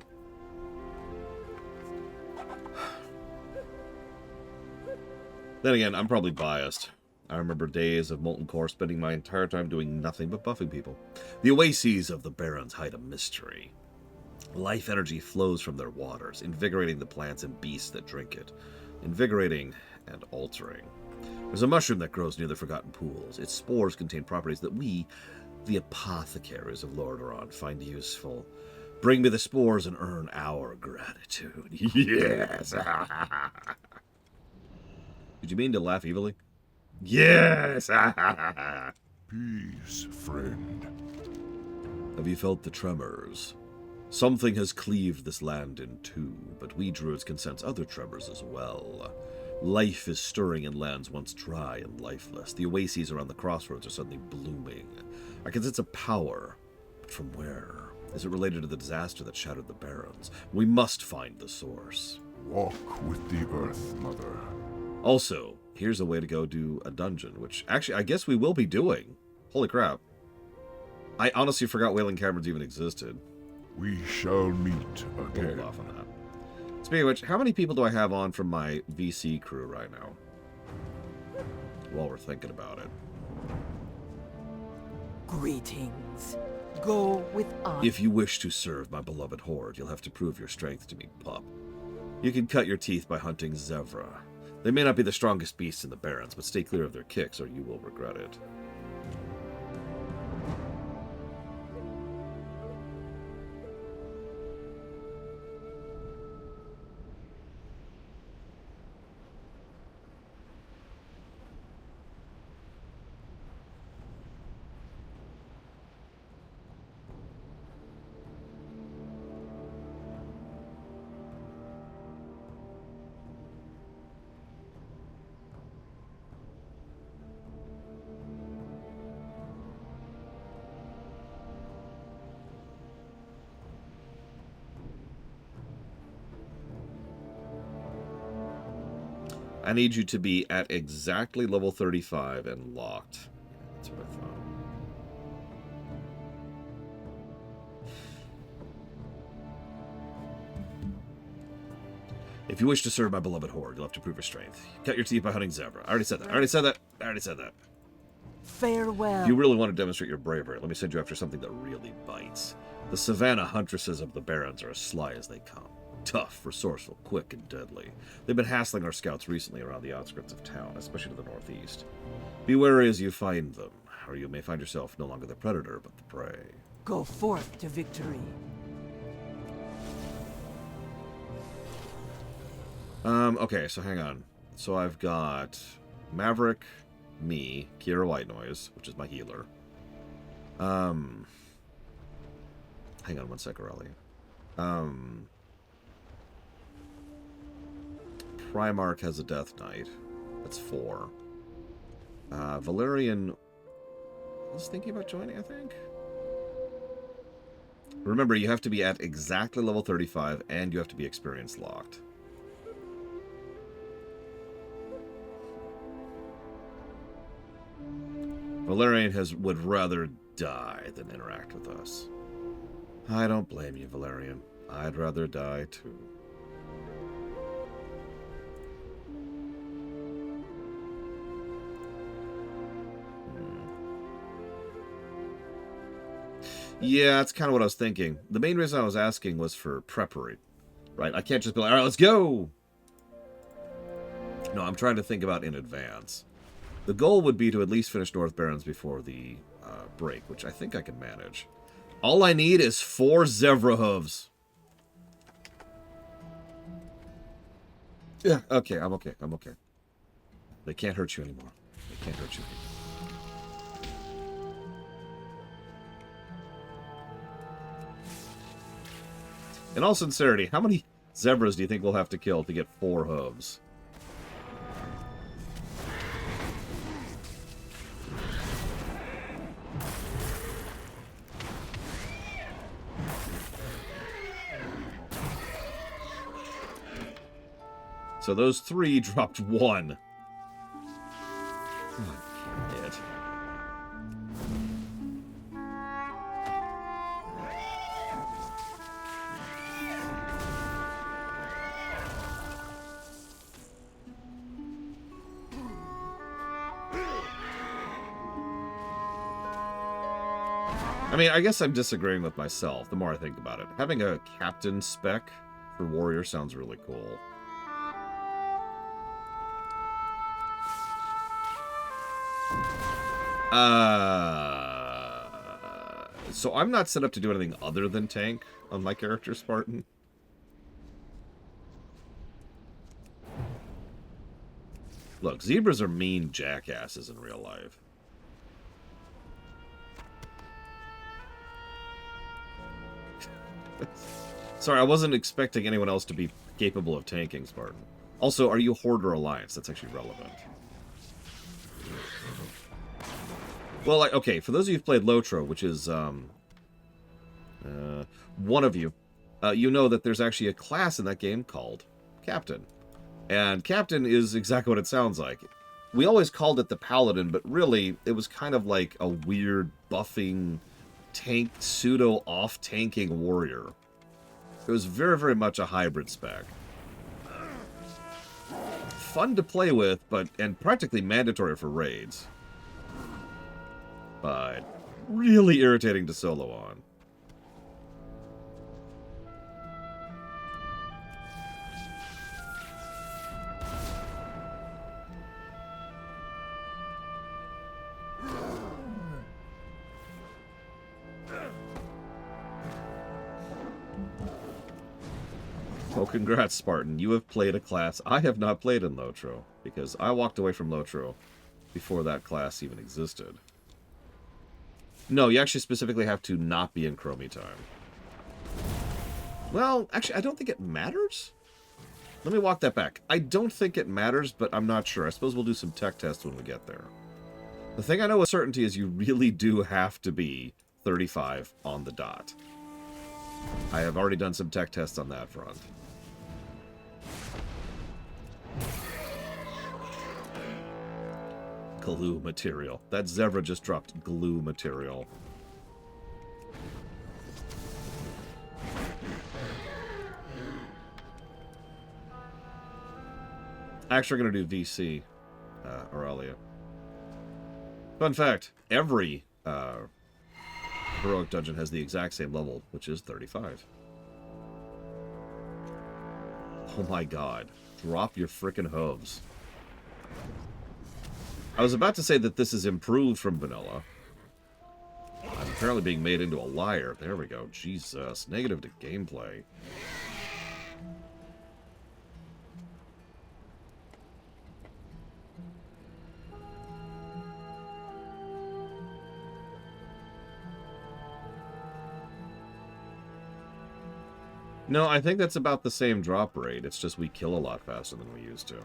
Then again, I'm probably biased. I remember days of Molten Core spending my entire time doing nothing but buffing people. The oases of the Barrens hide a mystery. Life energy flows from their waters, invigorating the plants and beasts that drink it. Invigorating and altering. There's a mushroom that grows near the Forgotten Pools. Its spores contain properties that we, the apothecaries of Lordaeron, find useful. Bring me the spores and earn our gratitude. Yes! Did you mean to laugh evilly? Yes! Peace, friend. Have you felt the tremors? Something has cleaved this land in two, but we druids can sense other tremors as well. Life is stirring in lands once dry and lifeless. The oases around the crossroads are suddenly blooming. I can sense a power, but from where? Is it related to the disaster that shattered the Barrens? We must find the source. Walk with the earth, mother. Also, here's a way to go do a dungeon, which actually I guess we will be doing. Holy crap. I honestly forgot Wailing Caverns even existed. We shall meet Hold again. off on that. Speaking of which, how many people do I have on from my VC crew right now? While we're thinking about it. Greetings. Go with honor. If you wish to serve my beloved horde, you'll have to prove your strength to me, pup. You can cut your teeth by hunting Zevra. They may not be the strongest beasts in the Barrens, but stay clear of their kicks or you will regret it. I need you to be at exactly level 35 and locked. That's what I thought. If you wish to serve my beloved horde, you'll have to prove your strength. Cut your teeth by hunting Zebra. I already said that. I already said that. Farewell. If you really want to demonstrate your bravery, let me send you after something that really bites. The Savannah huntresses of the Barrens are as sly as they come. Tough, resourceful, quick, and deadly. They've been hassling our scouts recently around the outskirts of town, especially to the northeast. Be wary as you find them, or you may find yourself no longer the predator, but the prey. Go forth to victory. Okay, so hang on. So I've got Maverick, me, Kiera White Noise, which is my healer. Hang on one sec, Aurelia. Primarch has a Death Knight. That's 4. Valerian was thinking about joining, I think. Remember, you have to be at exactly level 35, and you have to be experience locked. Valerian would rather die than interact with us. I don't blame you, Valerian. I'd rather die, too. Yeah, that's kind of what I was thinking. The main reason I was asking was for preparatory, right? I can't just be like, all right, let's go! No, I'm trying to think about in advance. The goal would be to at least finish North Barrens before the break, which I think I can manage. All I need is 4 zebra hooves. Yeah, okay, I'm okay, I'm okay. They can't hurt you anymore. They can't hurt you anymore. In all sincerity, how many zebras do you think we'll have to kill to get 4 hooves? So those 3 dropped 1. Oh, damn it. I mean, I guess I'm disagreeing with myself the more I think about it. Having a captain spec for warrior sounds really cool. So I'm not set up to do anything other than tank on my character, Spartan. Look, zebras are mean jackasses in real life. Sorry, I wasn't expecting anyone else to be capable of tanking, Spartan. Also, are you Horde or Alliance? That's actually relevant. Well, like, okay, for those of you who've played Lotro, which is, one of you, you know that there's actually a class in that game called Captain. And Captain is exactly what it sounds like. We always called it the Paladin, but really, it was kind of like a weird buffing, tank, pseudo-off-tanking warrior. It was very, very much a hybrid spec. Fun to play with, and practically mandatory for raids. But really irritating to solo on. Oh, congrats, Spartan. You have played a class I have not played in Lotro, because I walked away from Lotro before that class even existed. No, you actually specifically have to not be in Chromie time. Well, actually, I don't think it matters. Let me walk that back. I don't think it matters, but I'm not sure. I suppose we'll do some tech tests when we get there. The thing I know with certainty is you really do have to be 35 on the dot. I have already done some tech tests on that front. Glue material. That zebra just dropped glue material. Actually, we're going to do VC, Aurelia. Fun fact, every heroic dungeon has the exact same level, which is 35. Oh my god. Drop your frickin' hooves. I was about to say that this is improved from vanilla. I'm apparently being made into a liar. There we go. Jesus. Negative to gameplay. No, I think that's about the same drop rate. It's just we kill a lot faster than we used to.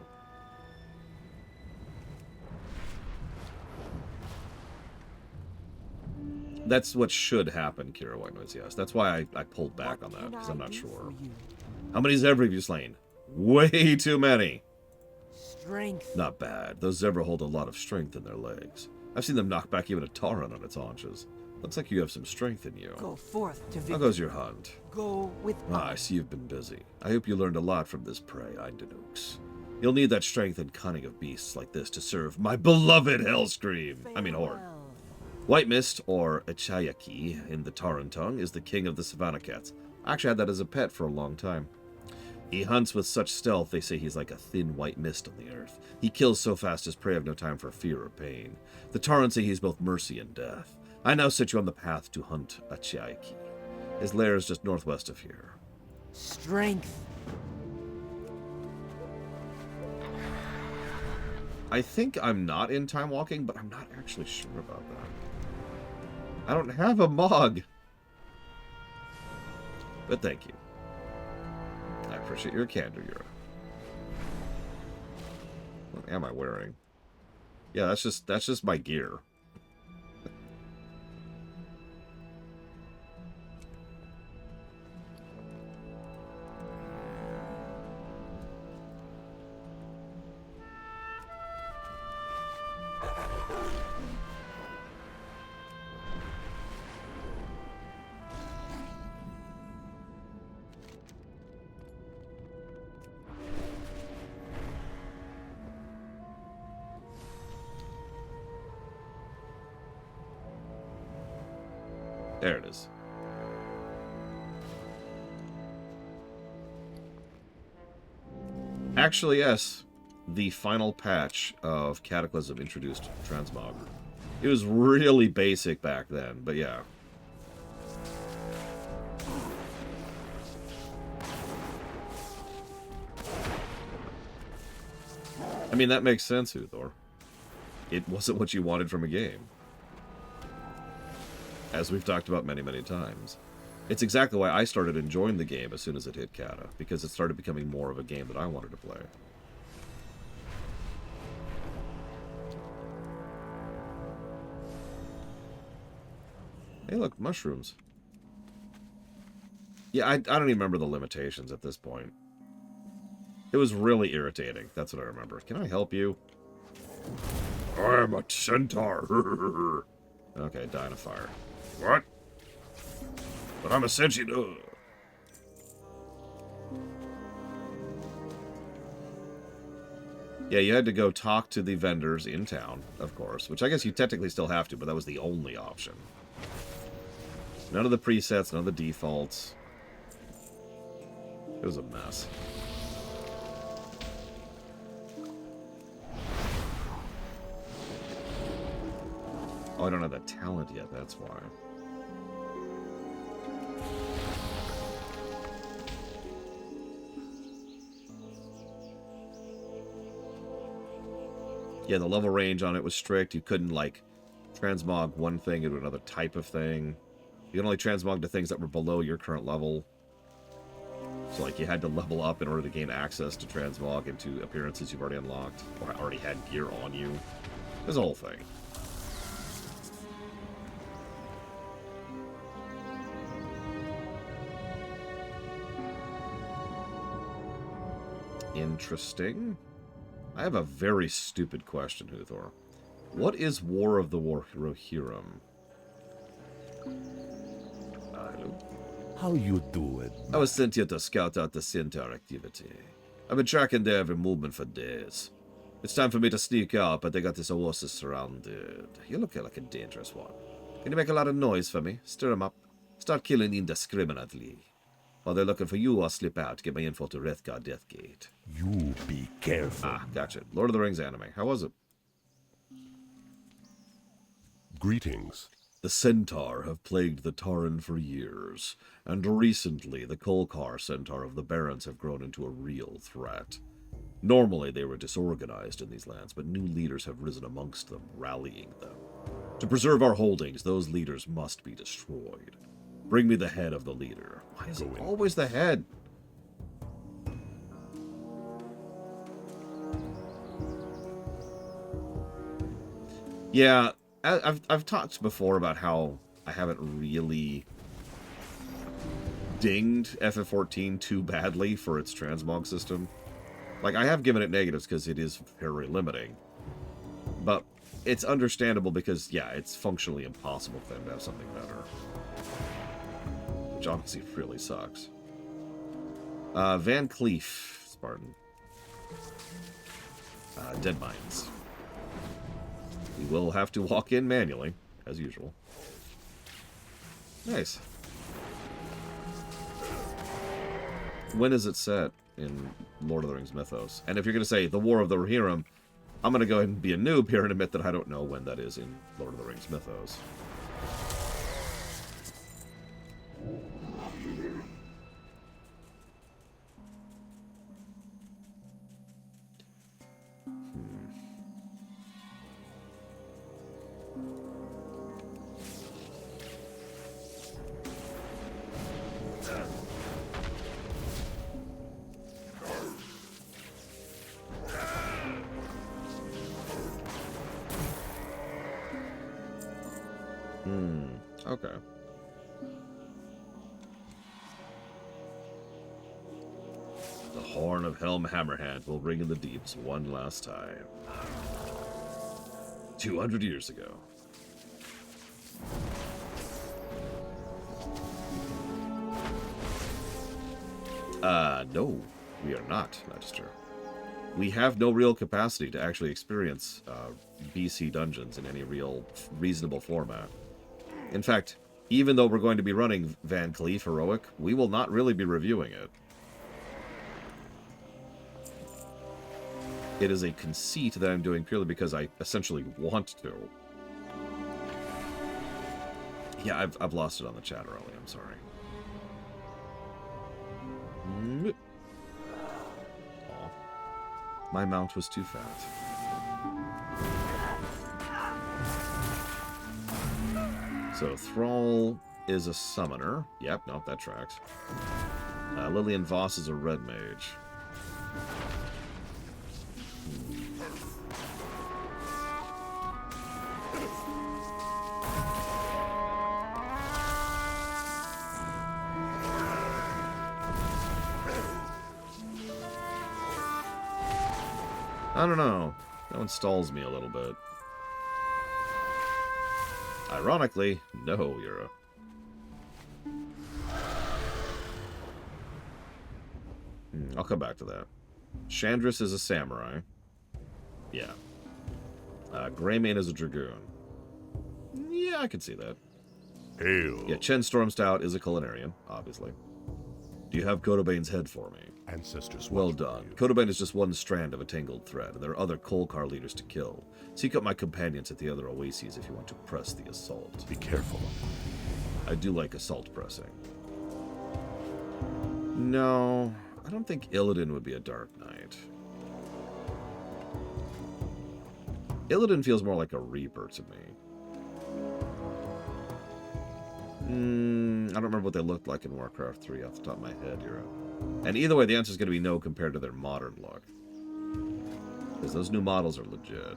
That's what should happen, Kira White Noise, yes. That's why I pulled back on that, because I'm not sure. How many zebra have you slain? Way too many. Strength. Not bad. Those zebra hold a lot of strength in their legs. I've seen them knock back even a Tauren on its haunches. Looks like you have some strength in you. Go forth to victory. How goes your hunt? Go with I see you've been busy. I hope you learned a lot from this prey, Eindenooks. You'll need that strength and cunning of beasts like this to serve my beloved Hellscream. Horde. White Mist, or Echayaki in the Tauren tongue, is the king of the Savannah Cats. I actually had that as a pet for a long time. He hunts with such stealth, they say he's like a thin white mist on the earth. He kills so fast his prey have no time for fear or pain. The Tauren say he's both mercy and death. I now set you on the path to hunt Echayaki. His lair is just northwest of here. strength. I think I'm not in time walking, but I'm not actually sure about that. I don't have a mog. But thank you. I appreciate your candor, Yura. What am I wearing? Yeah, that's just my gear. There it is. Actually, yes. The final patch of Cataclysm introduced transmog. It was really basic back then, but yeah. I mean, that makes sense, Uthor. It wasn't what you wanted from a game. As we've talked about many, many times. It's exactly why I started enjoying the game as soon as it hit Kata, because it started becoming more of a game that I wanted to play. Hey, look, mushrooms. Yeah, I don't even remember the limitations at this point. It was really irritating. That's what I remember. Can I help you? I am a centaur. Okay, die in a fire. What? But I'm a Sen'jin. Yeah, you had to go talk to the vendors in town, of course, which I guess you technically still have to, but that was the only option. None of the presets, none of the defaults. It was a mess. Oh, I don't have that talent yet, that's why. Yeah, the level range on it was strict. You couldn't, like, transmog one thing into another type of thing. You could only transmog to things that were below your current level. So, like, you had to level up in order to gain access to transmog into appearances you've already unlocked, or already had gear on you. It was a whole thing. Interesting. I have a very stupid question, Huthor. What is War of the Rohirrim? Hello? How you doing? I was sent here to scout out the Centaur activity. I've been tracking their every movement for days. It's time for me to sneak out, but they got this oasis surrounded. You look like a dangerous one. Can you make a lot of noise for me? Stir them up. Start killing indiscriminately. While they're looking for you, I'll slip out to get my info to Rethgar Deathgate. You be careful. Ah, gotcha. Lord of the Rings anime. How was it? Greetings. The Centaur have plagued the Tauren for years, and recently the Kolkar Centaur of the Barrens have grown into a real threat. Normally they were disorganized in these lands, but new leaders have risen amongst them, rallying them. To preserve our holdings, those leaders must be destroyed. Bring me the head of the leader. Why is it always the head? Yeah, I've talked before about how I haven't really dinged FF14 too badly for its transmog system. Like, I have given it negatives because it is very limiting. But it's understandable because, yeah, it's functionally impossible for them to have something better. Which honestly really sucks. Van Cleef, Spartan. Dead Mines. We will have to walk in manually, as usual. Nice. When is it set in Lord of the Rings mythos? And if you're going to say the War of the Rohirrim, I'm going to go ahead and be a noob here and admit that I don't know when that is in Lord of the Rings mythos. Okay. The horn of Helm Hammerhand will ring in the deeps one last time. 200 years ago. No, we are not, Magister. We have no real capacity to actually experience BC dungeons in any real reasonable format. In fact, even though we're going to be running Van Cleef Heroic, we will not really be reviewing it. It is a conceit that I'm doing purely because I essentially want to. Yeah, I've lost it on the chat early, I'm sorry. Aw. My mount was too fat. So, Thrall is a summoner. Yep, nope, that tracks. Lillian Voss is a red mage. I don't know. That one stalls me a little bit. Ironically, no, Yura. I'll come back to that. Chandris is a samurai. Yeah. Greymane is a dragoon. Yeah, I can see that. Hail. Yeah, Chen Stormstout is a culinarian, obviously. Do you have Kodobane's head for me? Ancestors. Well done. Kodobane is just one strand of a tangled thread, and there are other Kolkar leaders to kill. Seek out my companions at the other oases if you want to press the assault. Be careful. I do like assault pressing. No, I don't think Illidan would be a Dark Knight. Illidan feels more like a Reaper to me. I don't remember what they looked like in Warcraft 3 off the top of my head, Yura. And either way, the answer is going to be no compared to their modern look. Because those new models are legit.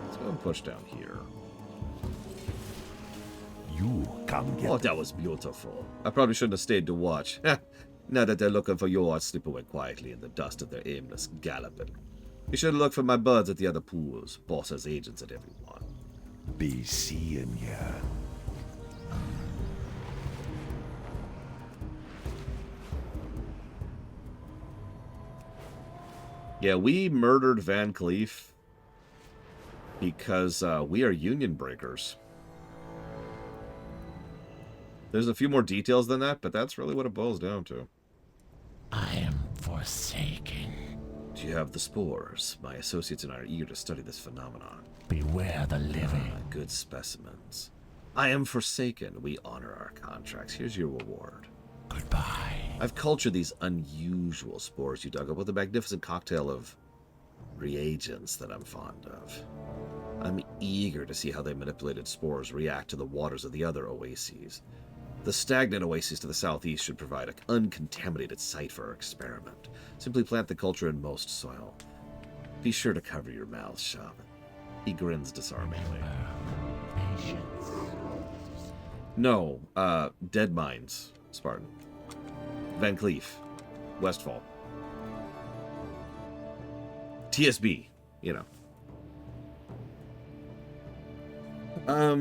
Let's go and push down here. You come get. Oh, that was beautiful. I probably shouldn't have stayed to watch. Now that they're looking for you, I'll slip away quietly in the dust of their aimless galloping. You should look for my buds at the other pools. Boss has agents at every one. Be seeing ya. Yeah, we murdered Van Cleef because we are union breakers. There's a few more details than that, but that's really what it boils down to. I am forsaken. Do you have the spores? My associates and I are eager to study this phenomenon. Beware the living. Good specimens. I am forsaken. We honor our contracts. Here's your reward. Goodbye. I've cultured these unusual spores you dug up with a magnificent cocktail of reagents that I'm fond of. I'm eager to see how they manipulated spores react to the waters of the other oases. The stagnant oasis to the southeast should provide an uncontaminated site for our experiment. Simply plant the culture in most soil. Be sure to cover your mouth, Shaman. He grins disarmingly. Patience. No, Dead Mines, Spartan. Van Cleef, Westfall. TSB, you know. I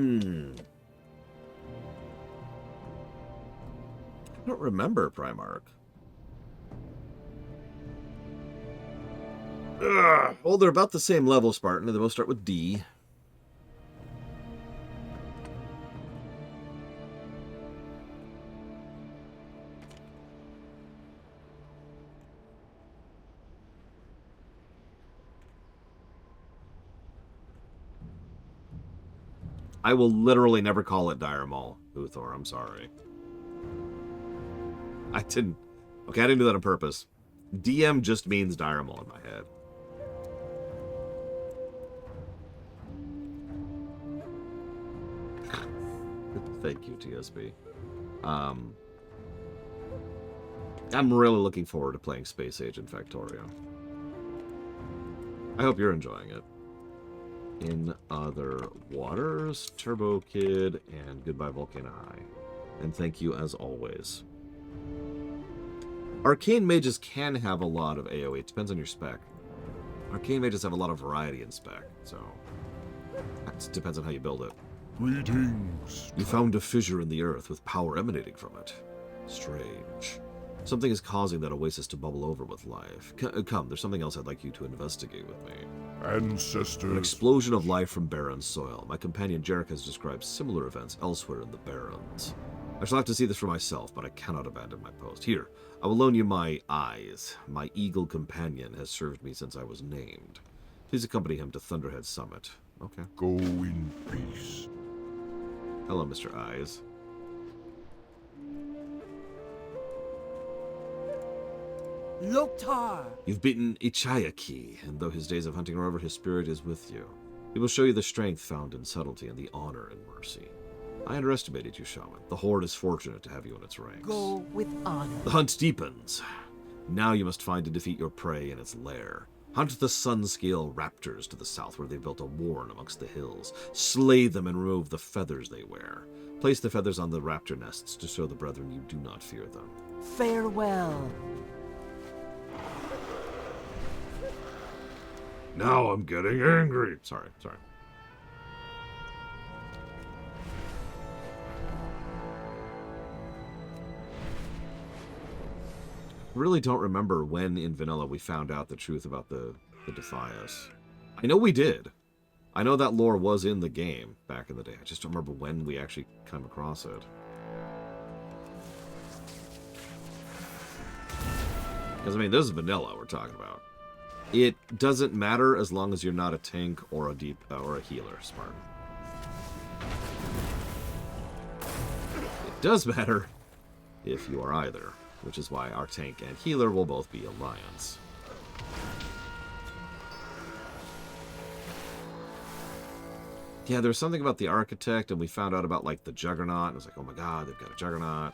don't remember Primarch. Well, they're about the same level, Spartan. They both start with D. I will literally never call it Dire Maul, Uthor. I'm sorry. I didn't do that on purpose. DM just means Dire Maul in my head. Thank you, TSB. I'm really looking forward to playing Space Age in Factorio. I hope you're enjoying it. In Other Waters, Turbo Kid, and Goodbye Volcano High. And thank you as always. Arcane mages can have a lot of AoE. It depends on your spec. Arcane mages have a lot of variety in spec, so it depends on how you build it. Greetings. You found a fissure in the earth with power emanating from it. Strange. Something is causing that oasis to bubble over with life. Come, there's something else I'd like you to investigate with me. Ancestors. An explosion of life from barren soil. My companion Jarek has described similar events elsewhere in the Barrens. I shall have to see this for myself, but I cannot abandon my post. Here, I will loan you my eyes. My eagle companion has served me since I was named. Please accompany him to Thunderhead Summit. Okay. Go in peace. Hello, Mr. Eyes. Loktar! You've beaten Ichayaki, and though his days of hunting are over, his spirit is with you. He will show you the strength found in subtlety and the honor in mercy. I underestimated you, Shaman. The Horde is fortunate to have you in its ranks. Go with honor. The hunt deepens. Now you must find and defeat your prey in its lair. Hunt the Sunscale raptors to the south, where they built a warren amongst the hills. Slay them and remove the feathers they wear. Place the feathers on the raptor nests to show the brethren you do not fear them. Farewell. Now I'm getting angry. Sorry. Really don't remember when in vanilla we found out the truth about the Defias. I know we did. I know that lore was in the game back in the day. I just don't remember when we actually come across it. Because, I mean, this is vanilla we're talking about. It doesn't matter as long as you're not a tank or a healer, Spartan. It does matter if you are either, which is why our tank and healer will both be Alliance. Yeah, there's something about the Architect, and we found out about, like, the Juggernaut, and it was like, oh my god, they've got a Juggernaut.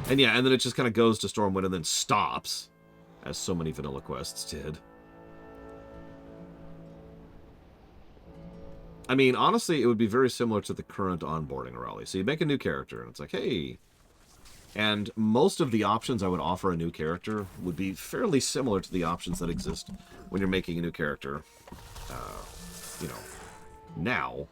And yeah, and then it just kind of goes to Stormwind and then stops, as so many vanilla quests did. I mean, honestly, it would be very similar to the current onboarding rally. So you make a new character, and it's like, hey... And most of the options I would offer a new character would be fairly similar to the options that exist when you're making a new character, you know, now,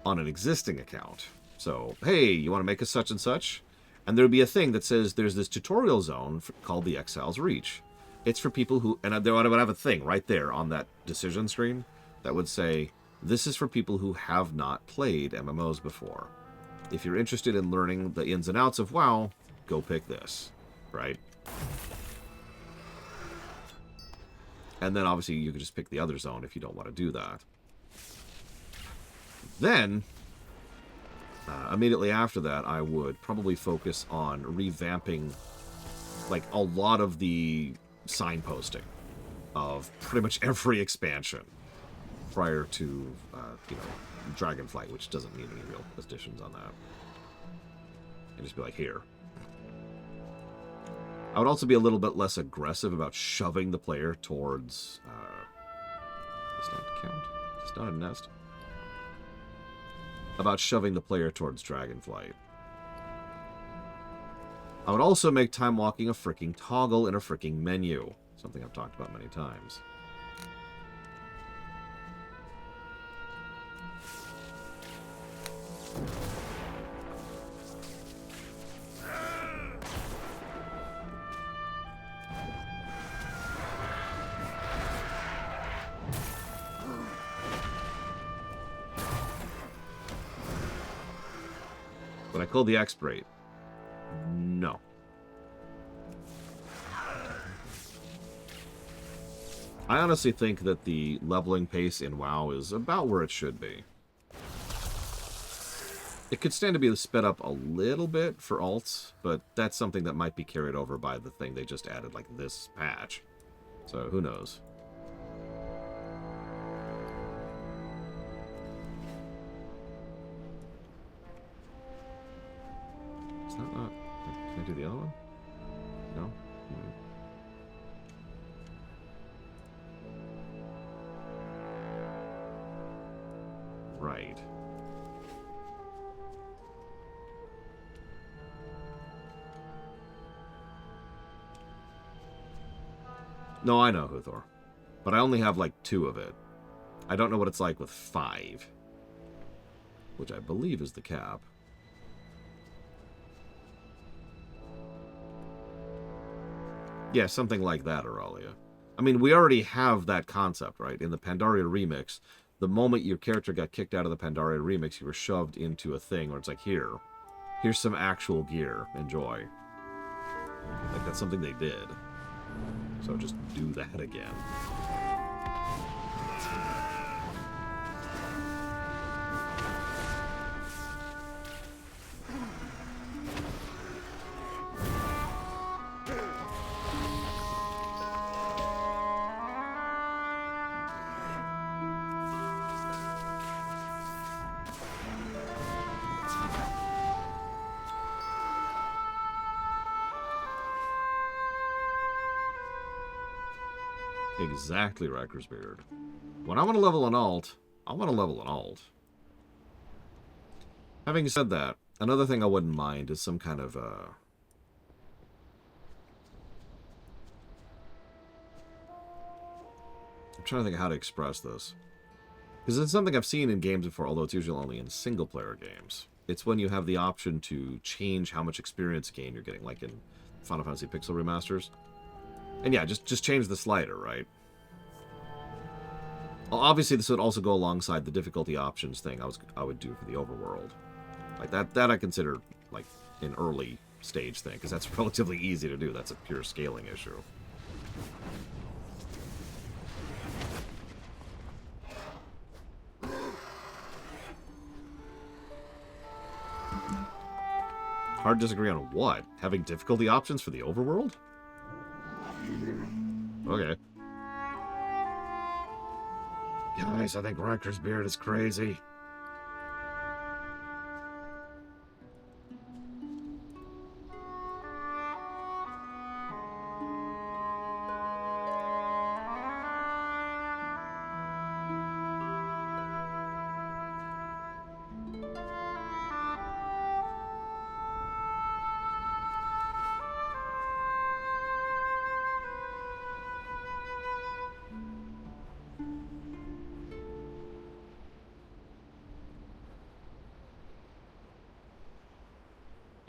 on an existing account. So, hey, you want to make a such and such? And there would be a thing that says there's this tutorial zone called the Exile's Reach. It's for people who... And I would have a thing right there on that decision screen that would say, this is for people who have not played MMOs before. If you're interested in learning the ins and outs of WoW, go pick this, right? And then obviously you could just pick the other zone if you don't want to do that. Then, immediately after that, I would probably focus on revamping, like, a lot of the signposting of pretty much every expansion prior to, you know, Dragonflight, which doesn't need any real additions on that. And just be like, here. I would also be a little bit less aggressive about shoving the player towards... does not count? It's not a nest. About shoving the player towards Dragonflight. I would also make time walking a freaking toggle in a freaking menu. Something I've talked about many times. Would I call the expirate? No. I honestly think that the leveling pace in WoW is about where it should be. It could stand to be sped up a little bit for alts, but that's something that might be carried over by the thing they just added, like this patch. So, who knows? Is that not... Can I do the other one? No? Hmm. Right. No, I know, Huthor. But I only have, like, 2 of it. I don't know what it's like with 5. Which I believe is the cap. Yeah, something like that, Aurelia. I mean, we already have that concept, right? In the Pandaria remix, the moment your character got kicked out of the Pandaria remix, you were shoved into a thing where it's like, here's some actual gear. Enjoy. Like, that's something they did. So just do that again. Exactly, Riker's Beard. When I want to level an alt, I want to level an alt. Having said that, another thing I wouldn't mind is some kind of, I'm trying to think of how to express this. Because it's something I've seen in games before, although it's usually only in single-player games. It's when you have the option to change how much experience gain you're getting, like in Final Fantasy Pixel Remasters. And yeah, just change the slider, right? Well, obviously, this would also go alongside the difficulty options thing I would do for the overworld. Like, that I consider, like, an early stage thing, because that's relatively easy to do. That's a pure scaling issue. Hard disagree on what? Having difficulty options for the overworld? Okay. Guys, I think Riker's Beard is crazy.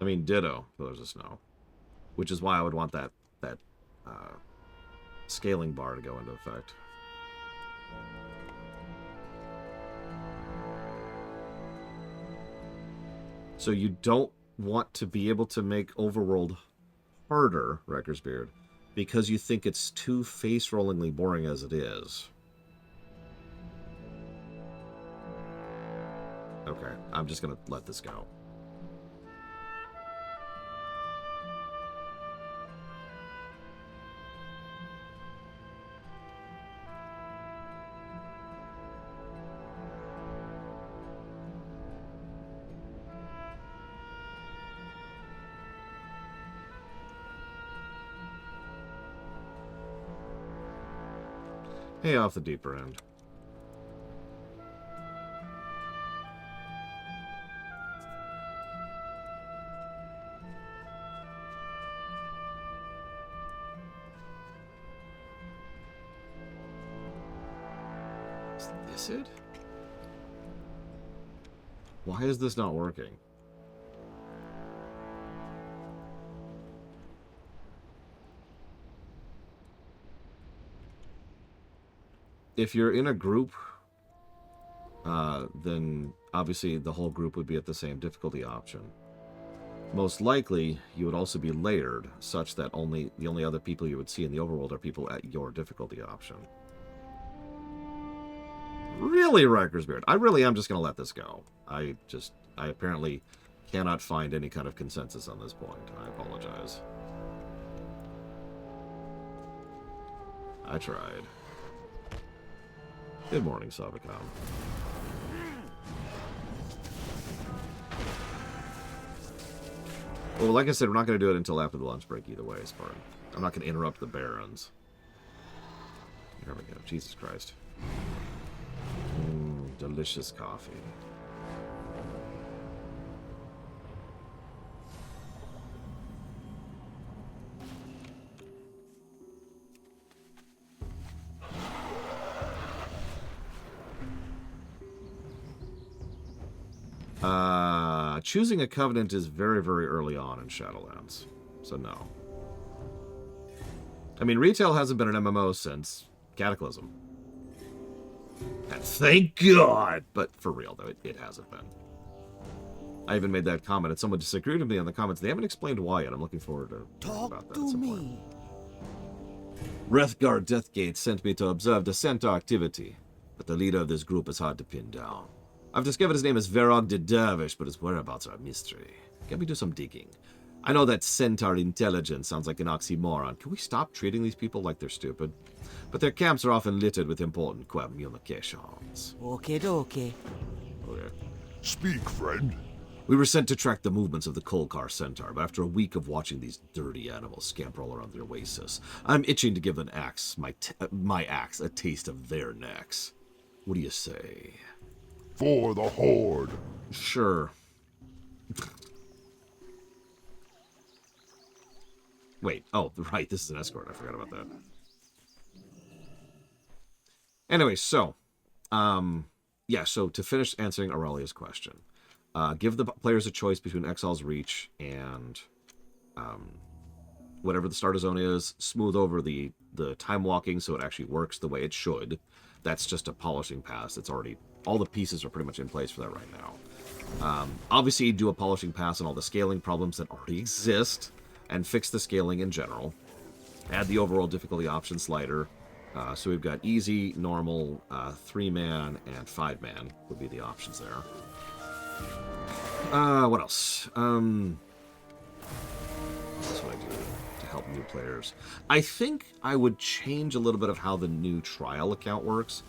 I mean, ditto, Pillars of Snow. Which is why I would want that scaling bar to go into effect. So you don't want to be able to make Overworld harder, Wrecker's Beard, because you think it's too face-rollingly boring as it is. Okay, I'm just gonna let this go. Hey, off the deeper end. Is this it? Why is this not working? If you're in a group, then obviously the whole group would be at the same difficulty option. Most likely, you would also be layered, such that the only other people you would see in the overworld are people at your difficulty option. Really, Riker's Beard? I really am just going to let this go. I apparently cannot find any kind of consensus on this point. I apologize. I tried. Good morning, Savicom. Well, like I said, we're not going to do it until after the lunch break either way, Spartan. I'm not going to interrupt the Barons. Here we go. Jesus Christ. Delicious coffee. Choosing a covenant is very, very early on in Shadowlands, so no. I mean, retail hasn't been an MMO since Cataclysm. And thank God! But for real, though, it hasn't been. I even made that comment, and someone disagreed with me on the comments. They haven't explained why yet. I'm looking forward to talking about that at some point. Wrathguard Deathgate sent me to observe the centaur activity, but the leader of this group is hard to pin down. I've discovered his name is Verog de Dervish, but his whereabouts are a mystery. Can we do some digging? I know that centaur intelligence sounds like an oxymoron. Can we stop treating these people like they're stupid? But their camps are often littered with important communications. Okay. Okay. Speak, friend. We were sent to track the movements of the Kolkar centaur, but after a week of watching these dirty animals scamper all around the oasis, I'm itching to give an axe, my axe, a taste of their necks. What do you say? For the horde. Sure. Wait, oh, right, this is an escort. I forgot about that. Anyway, so, yeah, so to finish answering Aurelia's question, give the players a choice between Exile's Reach and whatever the starter zone is, smooth over the time walking so it actually works the way it should. That's just a polishing pass. It's already, all the pieces are pretty much in place for that right now. Obviously, do a polishing pass on all the scaling problems that already exist, and fix the scaling in general. Add the overall difficulty option slider. So we've got easy, normal, 3-man, and 5-man would be the options there. What else? That's what I do to help new players. I think I would change a little bit of how the new trial account works.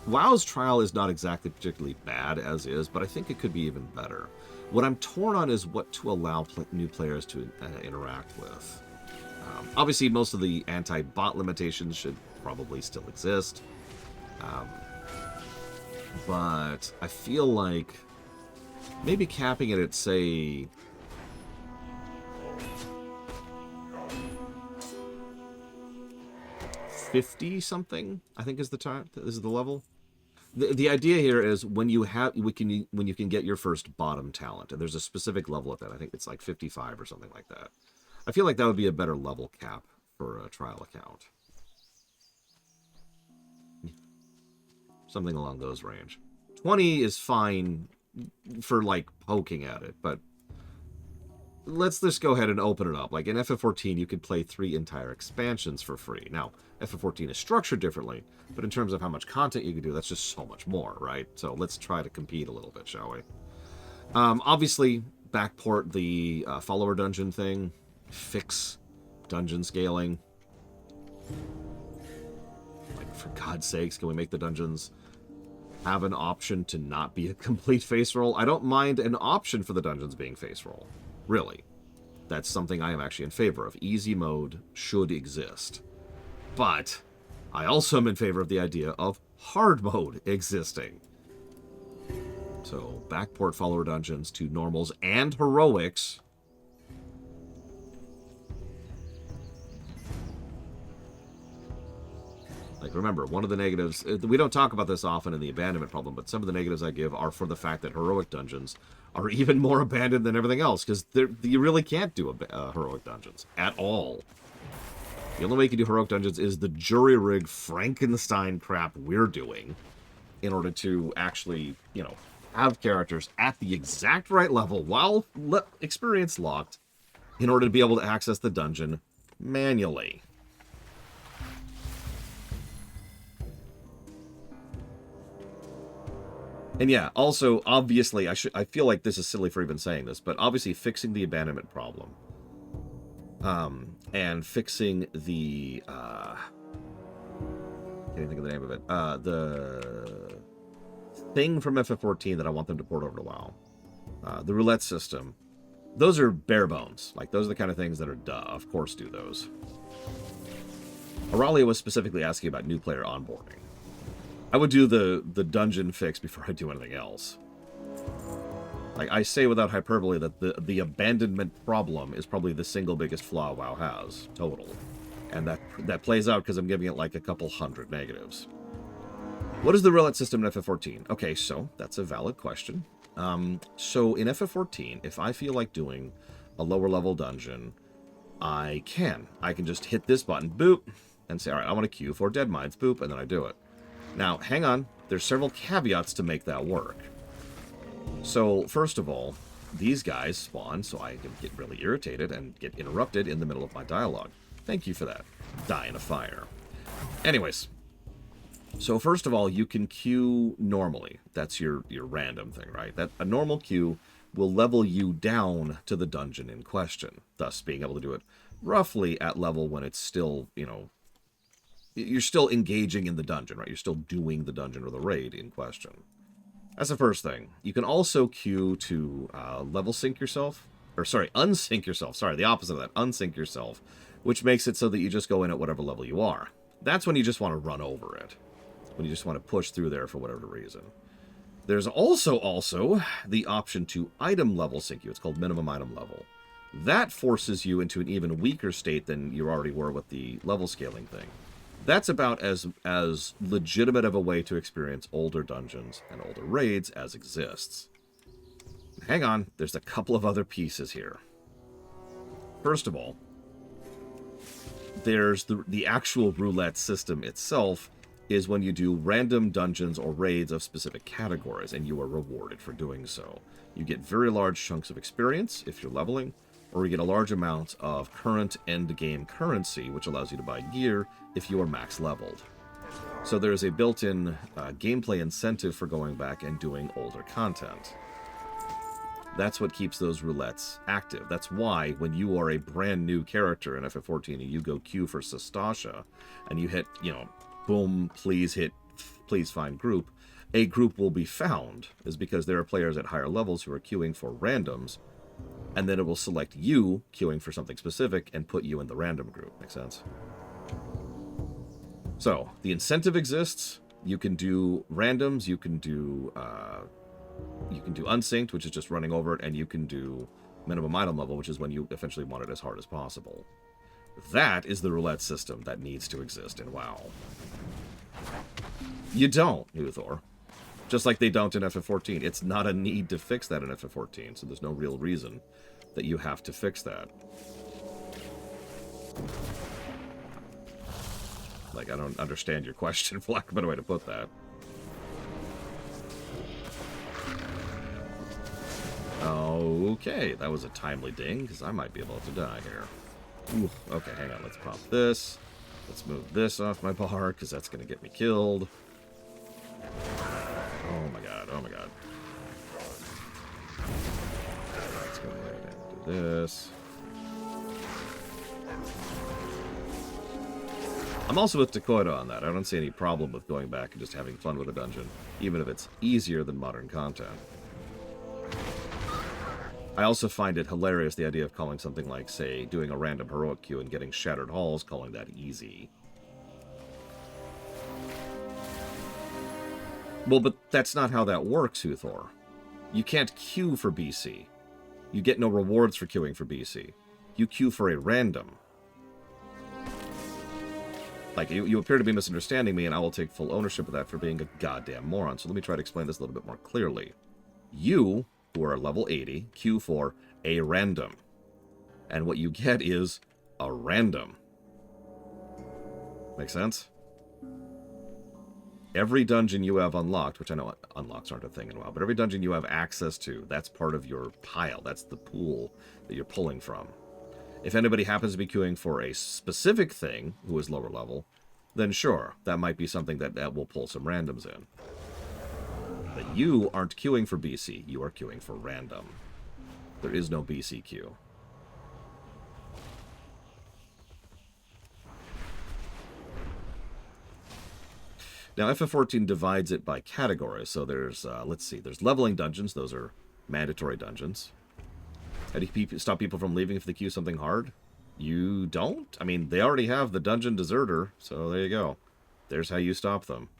WoW's trial is not exactly particularly bad as is, but I think it could be even better. What I'm torn on is what to allow new players to interact with. Obviously, most of the anti-bot limitations should probably still exist. But I feel like maybe capping it at, say, $50-something, I think is the time. This is the level. The idea here is when you can get your first bottom talent, and there's a specific level at that. I think it's like 55 or something like that. I feel like that would be a better level cap for a trial account. Something along those range. 20 is fine for like poking at it, but let's just go ahead and open it up. Like in FF14, you could play 3 entire expansions for free. Now, FF14 is structured differently, but in terms of how much content you can do, that's just so much more, right? So let's try to compete a little bit, shall we? Obviously, backport the follower dungeon thing. Fix dungeon scaling. Like, for God's sakes, can we make the dungeons have an option to not be a complete face roll? I don't mind an option for the dungeons being face roll. Really. That's something I am actually in favor of. Easy mode should exist. But I also am in favor of the idea of hard mode existing. So, backport follower dungeons to normals and heroics. Like, remember, one of the negatives, we don't talk about this often in the abandonment problem, but some of the negatives I give are for the fact that heroic dungeons are even more abandoned than everything else, because you really can't do heroic dungeons at all. The only way you can do heroic dungeons is the jury-rig Frankenstein crap we're doing in order to actually, you know, have characters at the exact right level while experience locked in order to be able to access the dungeon manually. And yeah, also, obviously, I feel like this is silly for even saying this, but obviously fixing the abandonment problem. And fixing the, can't even think of the name of it, the thing from FF14 that I want them to port over to WoW. The roulette system. Those are bare bones. Like, those are the kind of things that are duh. Of course do those. Auralia was specifically asking about new player onboarding. I would do the dungeon fix before I do anything else. Like, I say without hyperbole that the abandonment problem is probably the single biggest flaw WoW has, total. And that plays out because I'm giving it like a couple hundred negatives. What is the roulette system in FF14? Okay, so that's a valid question. So in FF14, if I feel like doing a lower level dungeon, I can just hit this button, boop, and say, all right, I want to queue for Dead Mines, boop, and then I do it. Now, hang on. There's several caveats to make that work. So, first of all, these guys spawn, so I can get really irritated and get interrupted in the middle of my dialogue. Thank you for that. Die in a fire. Anyways, so first of all, you can queue normally. That's your random thing, right? That a normal queue will level you down to the dungeon in question, thus being able to do it roughly at level when it's still, you know, you're still engaging in the dungeon, right? You're still doing the dungeon or the raid in question. That's the first thing. You can also queue to level sync yourself. Or, sorry, unsync yourself. Sorry, the opposite of that. Unsync yourself. Which makes it so that you just go in at whatever level you are. That's when you just want to run over it. When you just want to push through there for whatever reason. There's also the option to item level sync you. It's called minimum item level. That forces you into an even weaker state than you already were with the level scaling thing. That's about as legitimate of a way to experience older dungeons and older raids as exists. Hang on, there's a couple of other pieces here. First of all, there's the actual roulette system itself is when you do random dungeons or raids of specific categories, and you are rewarded for doing so. You get very large chunks of experience if you're leveling, or you get a large amount of current end-game currency, which allows you to buy gear if you are max leveled. So there's a built-in gameplay incentive for going back and doing older content. That's what keeps those roulettes active. That's why when you are a brand new character in FF14 and you go queue for Sastasha, and you hit, you know, boom, please find group, a group will be found, is because there are players at higher levels who are queuing for randoms, and then it will select you queuing for something specific and put you in the random group. Make sense? So, the incentive exists. You can do randoms, you can do unsynced, which is just running over it, and you can do minimum item level, which is when you essentially want it as hard as possible. That is the roulette system that needs to exist in WoW. You don't, Uthor. Just like they don't in FF14. It's not a need to fix that in FF14, so there's no real reason that you have to fix that. Like, I don't understand your question, for lack of a better way to put that. Okay, that was a timely ding, because I might be able to die here. Ooh, okay, hang on, let's pop this. Let's move this off my bar, because that's going to get me killed. Oh my god, oh my god. this. I'm also with Dakota on that. I don't see any problem with going back and just having fun with a dungeon, even if it's easier than modern content. I also find it hilarious, the idea of calling something like, say, doing a random heroic queue and getting Shattered Halls, calling that easy. Well, but that's not how that works, Uthor. You can't queue for BC. You get no rewards for queuing for BC. You queue for a random. Like, you appear to be misunderstanding me, and I will take full ownership of that for being a goddamn moron. So let me try to explain this a little bit more clearly. You, who are level 80, queue for a random. And what you get is a random. Make sense? Every dungeon you have unlocked, which I know unlocks aren't a thing in a while, but every dungeon you have access to, that's part of your pile. That's the pool that you're pulling from. If anybody happens to be queuing for a specific thing, who is lower level, then sure, that might be something that will pull some randoms in. But you aren't queuing for BC, you are queuing for random. There is no BC queue. Now, FF14 divides it by categories, so there's, let's see, there's leveling dungeons, those are mandatory dungeons. How do you stop people from leaving if they queue something hard? You don't? I mean, they already have the dungeon deserter, so there you go. There's how you stop them.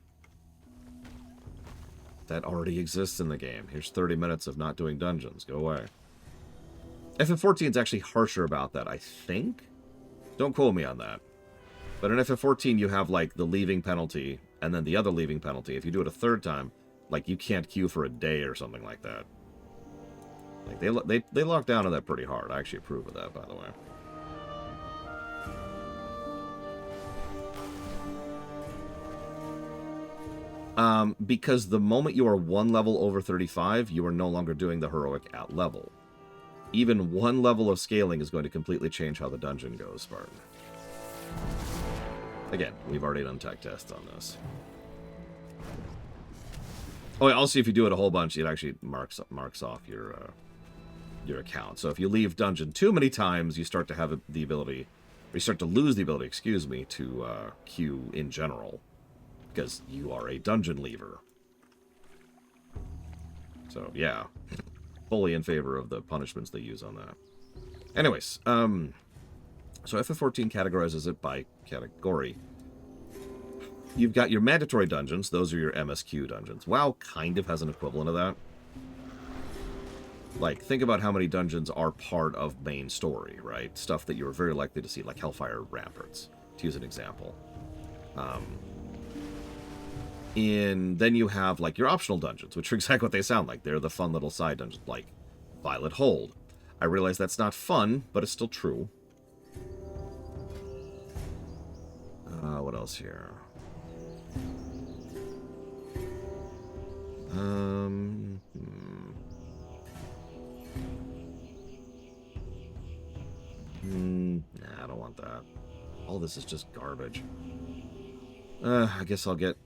That already exists in the game. Here's 30 minutes of not doing dungeons. Go away. FF14 is actually harsher about that, I think? Don't quote me on that. But in FF14, you have, like, the leaving penalty, and then the other leaving penalty. If you do it a third time, like, you can't queue for a day or something like that. Like, they locked down on that pretty hard. I actually approve of that, by the way. Because the moment you are one level over 35, you are no longer doing the heroic at level. Even one level of scaling is going to completely change how the dungeon goes, Spartan. Again, we've already done tech tests on this. Oh, yeah, also, if you do it a whole bunch, it actually marks off your account. So if you leave dungeon too many times, you start to have the ability, or you start to lose the ability, excuse me, to queue in general, because you are a dungeon leaver. So yeah, fully in favor of the punishments they use on that. Anyways, so FF14 categorizes it by category. You've got your mandatory dungeons. Those are your MSQ dungeons. WoW kind of has an equivalent of that. Like, think about how many dungeons are part of main story, right? Stuff that you're very likely to see, like Hellfire Ramparts, to use an example. Then you have, like, your optional dungeons, which are exactly what they sound like. They're the fun little side dungeons, like Violet Hold. I realize that's not fun, but it's still true. What else here? Nah, I don't want that. All this is just garbage. I guess I'll get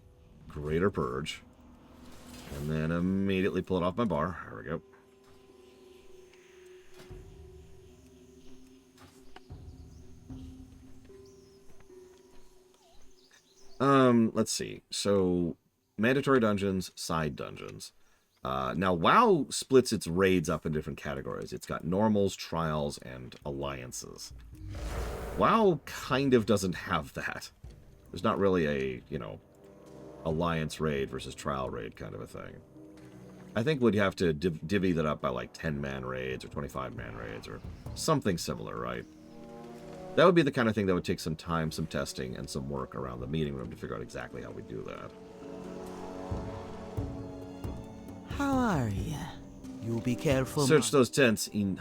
Greater Purge. And then immediately pull it off my bar. There we go. Let's see. So, mandatory dungeons, side dungeons. Now, WoW splits its raids up in different categories. It's got normals, trials, and alliances. WoW kind of doesn't have that. There's not really a, alliance raid versus trial raid kind of a thing. I think we'd have to divvy that up by like 10-man raids or 25-man raids or something similar, right? That would be the kind of thing that would take some time, some testing, and some work around the meeting room to figure out exactly how we do that. How are ya? You be careful. Search those tents in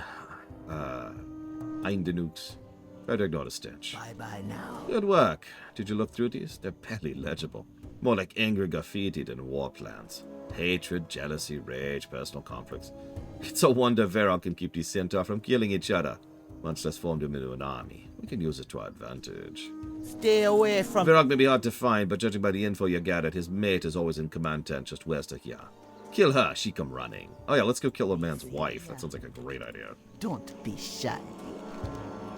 Eindenux. Try to ignore the stench. Bye-bye now. Good work. Did you look through these? They're barely legible. More like angry graffiti than war plans. Hatred, jealousy, rage, personal conflicts. It's a wonder Verog can keep these centaur from killing each other, much less form them into an army. We can use it to our advantage. Stay away from... Verog may be hard to find, but judging by the info you gathered, his mate is always in command tent just west of here. Kill her, she come running. Oh yeah, let's go kill a man's wife. That sounds like a great idea. Don't be shy.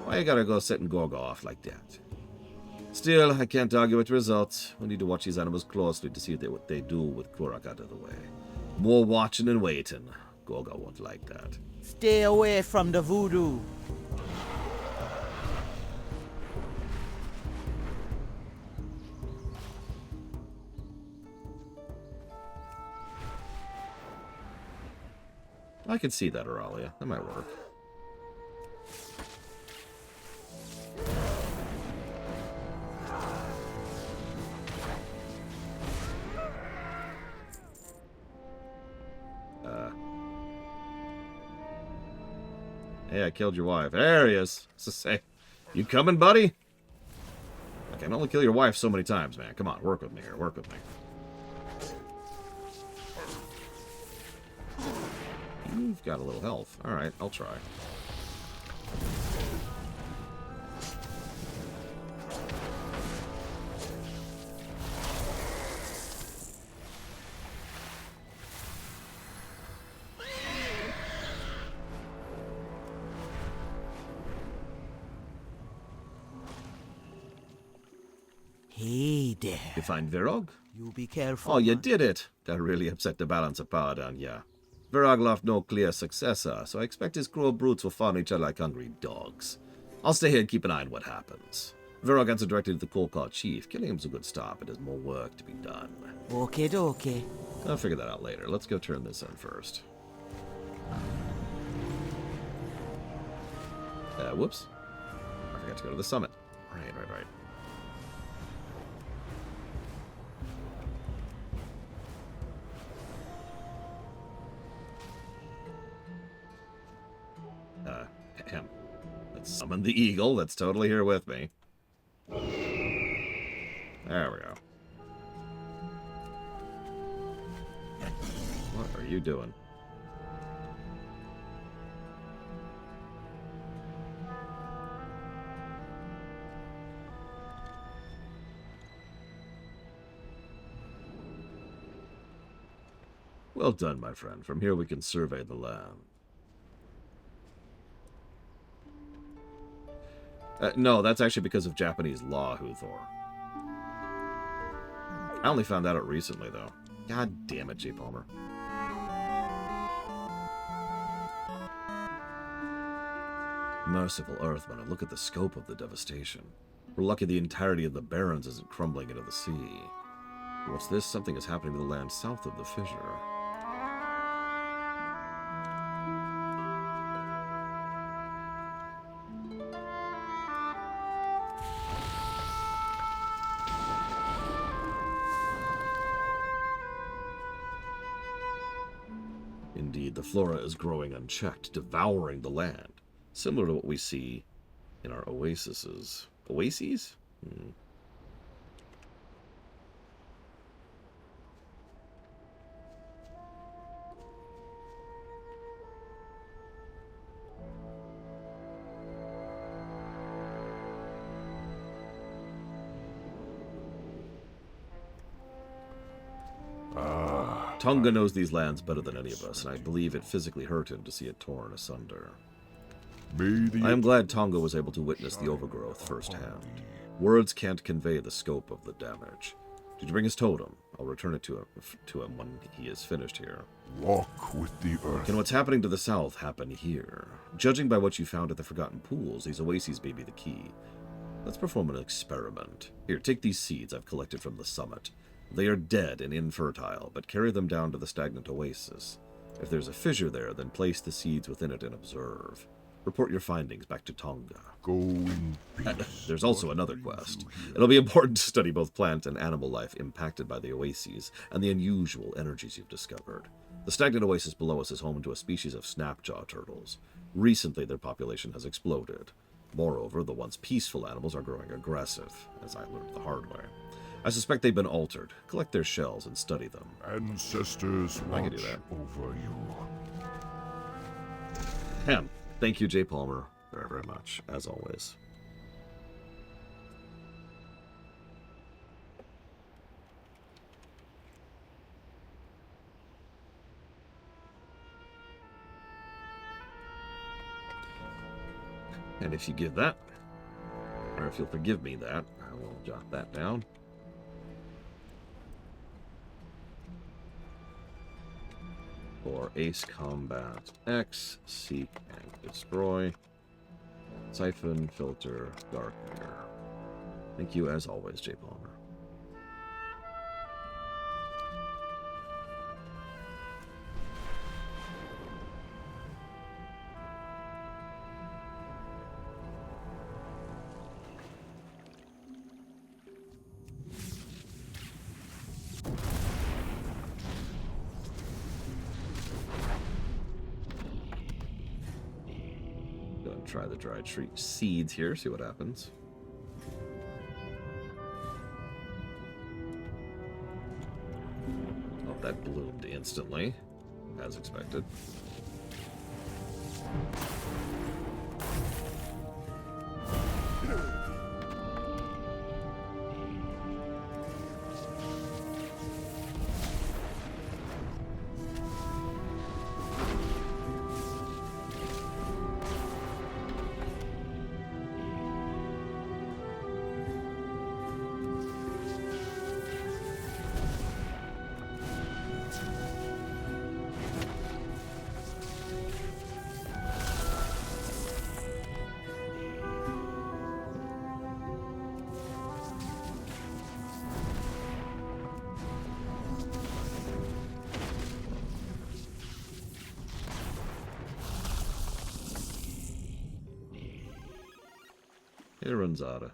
Why you gotta go setting Gorgo off like that? Still, I can't argue with results. We need to watch these animals closely to see what they do with Klorak out of the way. More watching and waiting. Gorgo won't like that. Stay away from the voodoo. I can see that, Auralia. That might work. Hey, I killed your wife. There he is. What's to say? You coming, buddy? I can only kill your wife so many times, man. Come on, work with me here. Work with me. You've got a little health. Alright, I'll try. Hey there. You find Virog? You be careful. Oh, you man. did it! That really upset the balance of power down here. Virog left no clear successor, so I expect his cruel brutes will farm each other like hungry dogs. I'll stay here and keep an eye on what happens. Virog answered directly to the Kolkar chief. Killing him's a good start, but there's more work to be done. Okay, okay. I'll figure that out later. Let's go turn this in first. Whoops. I forgot to go to the summit. Right. Let's summon the eagle that's totally here with me. There we go. What are you doing? Well done, my friend. From here we can survey the land. No, that's actually because of Japanese law, Huthor. I only found that out recently, though. God damn it, J. Palmer. Merciful Earthman, look at the scope of the devastation. We're lucky the entirety of the Barrens isn't crumbling into the sea. What's this? Something is happening to the land south of the fissure. Indeed, the flora is growing unchecked, devouring the land, similar to what we see in our oases. Oases? Tonga knows these lands better than any of us, and I believe it physically hurt him to see it torn asunder. I am glad Tonga was able to witness the overgrowth firsthand. Words can't convey the scope of the damage. Did you bring his totem? I'll return it to him when he is finished here. Walk with the earth. Can what's happening to the south happen here? Judging by what you found at the Forgotten Pools, these oases may be the key. Let's perform an experiment. Here, take these seeds I've collected from the summit. They are dead and infertile, but carry them down to the stagnant oasis. If there's a fissure there, then place the seeds within it and observe. Report your findings back to Tonga. Go in peace. There's also another quest. It'll be important to study both plant and animal life impacted by the oases and the unusual energies you've discovered. The stagnant oasis below us is home to a species of snapjaw turtles. Recently, their population has exploded. Moreover, the once peaceful animals are growing aggressive, as I learned the hard way. I suspect they've been altered. Collect their shells and study them. Ancestors I can watch do that. over you. Thank you, J. Palmer, very, very much, as always. And if you give that, or if you'll forgive me that, I will jot that down. For Ace Combat X, Seek and Destroy. Siphon, Filter, Dark Mirror. Thank you as always, J. Palmer. Try the dried tree seeds here, see what happens. Oh, that bloomed instantly, as expected. Ranzada.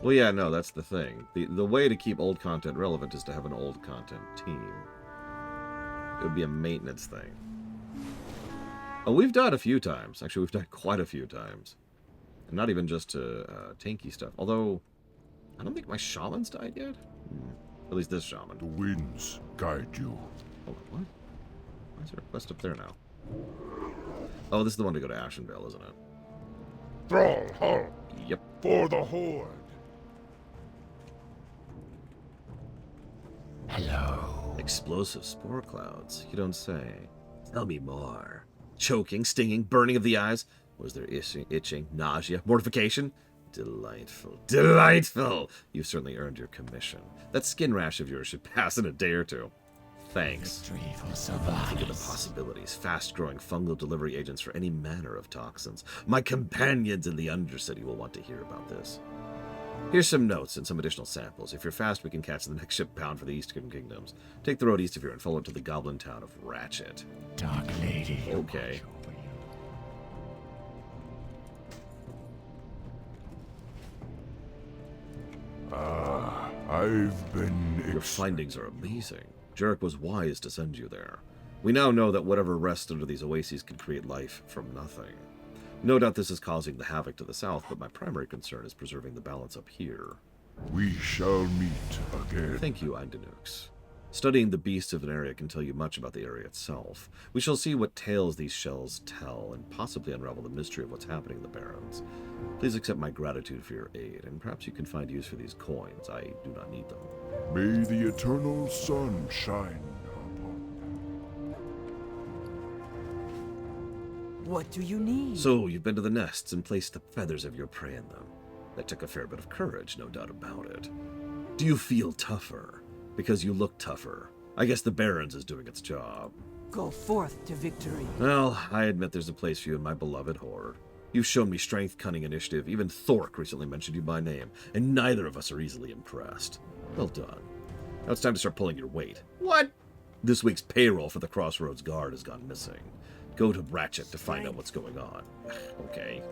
Well, yeah, no, that's the thing. The way to keep old content relevant is to have an old content team. It would be a maintenance thing. Oh, we've done a few times. Actually, we've done quite a few times. And not even just to tanky stuff. Although, I don't think my shaman's died yet. At least this shaman. The winds guide you. Hold on, what? Why is there a quest up there now? Oh, this is the one to go to Ashenvale, isn't it? Thrall, halt! Yep. For the horde! Hello. Explosive spore clouds. You don't say. Tell me more. Choking, stinging, burning of the eyes. Was there itching, nausea, mortification? Delightful. Delightful! You've certainly earned your commission. That skin rash of yours should pass in a day or two. Thanks. Victory for Think of the survivors. possibilities. Fast-growing fungal delivery agents for any manner of toxins. My companions in the Undercity will want to hear about this. Here's some notes and some additional samples. If you're fast, we can catch the next ship bound for the Eastern Kingdoms. Take the road east of here and follow it to the goblin town of Ratchet. Dark Lady. Okay. I've been... Your findings are amazing. Jarek was wise to send you there. We now know that whatever rests under these oases can create life from nothing. No doubt this is causing the havoc to the south, but my primary concern is preserving the balance up here. We shall meet again. Thank you, Eindenux. Studying the beasts of an area can tell you much about the area itself. We shall see what tales these shells tell, and possibly unravel the mystery of what's happening in the Barrens. Please accept my gratitude for your aid, and perhaps you can find use for these coins. I do not need them. May the eternal sun shine upon What do you need? So, you've been to the nests and placed the feathers of your prey in them. That took a fair bit of courage, no doubt about it. Do you feel tougher? Because you look tougher. I guess the Barrens is doing its job. Go forth to victory. Well, I admit there's a place for you in my beloved horde. You've shown me strength, cunning, initiative. Even Thork recently mentioned you by name, and neither of us are easily impressed. Well done. Now it's time to start pulling your weight. What? This week's payroll for the Crossroads Guard has gone missing. Go to Ratchet to find out what's going on. Okay.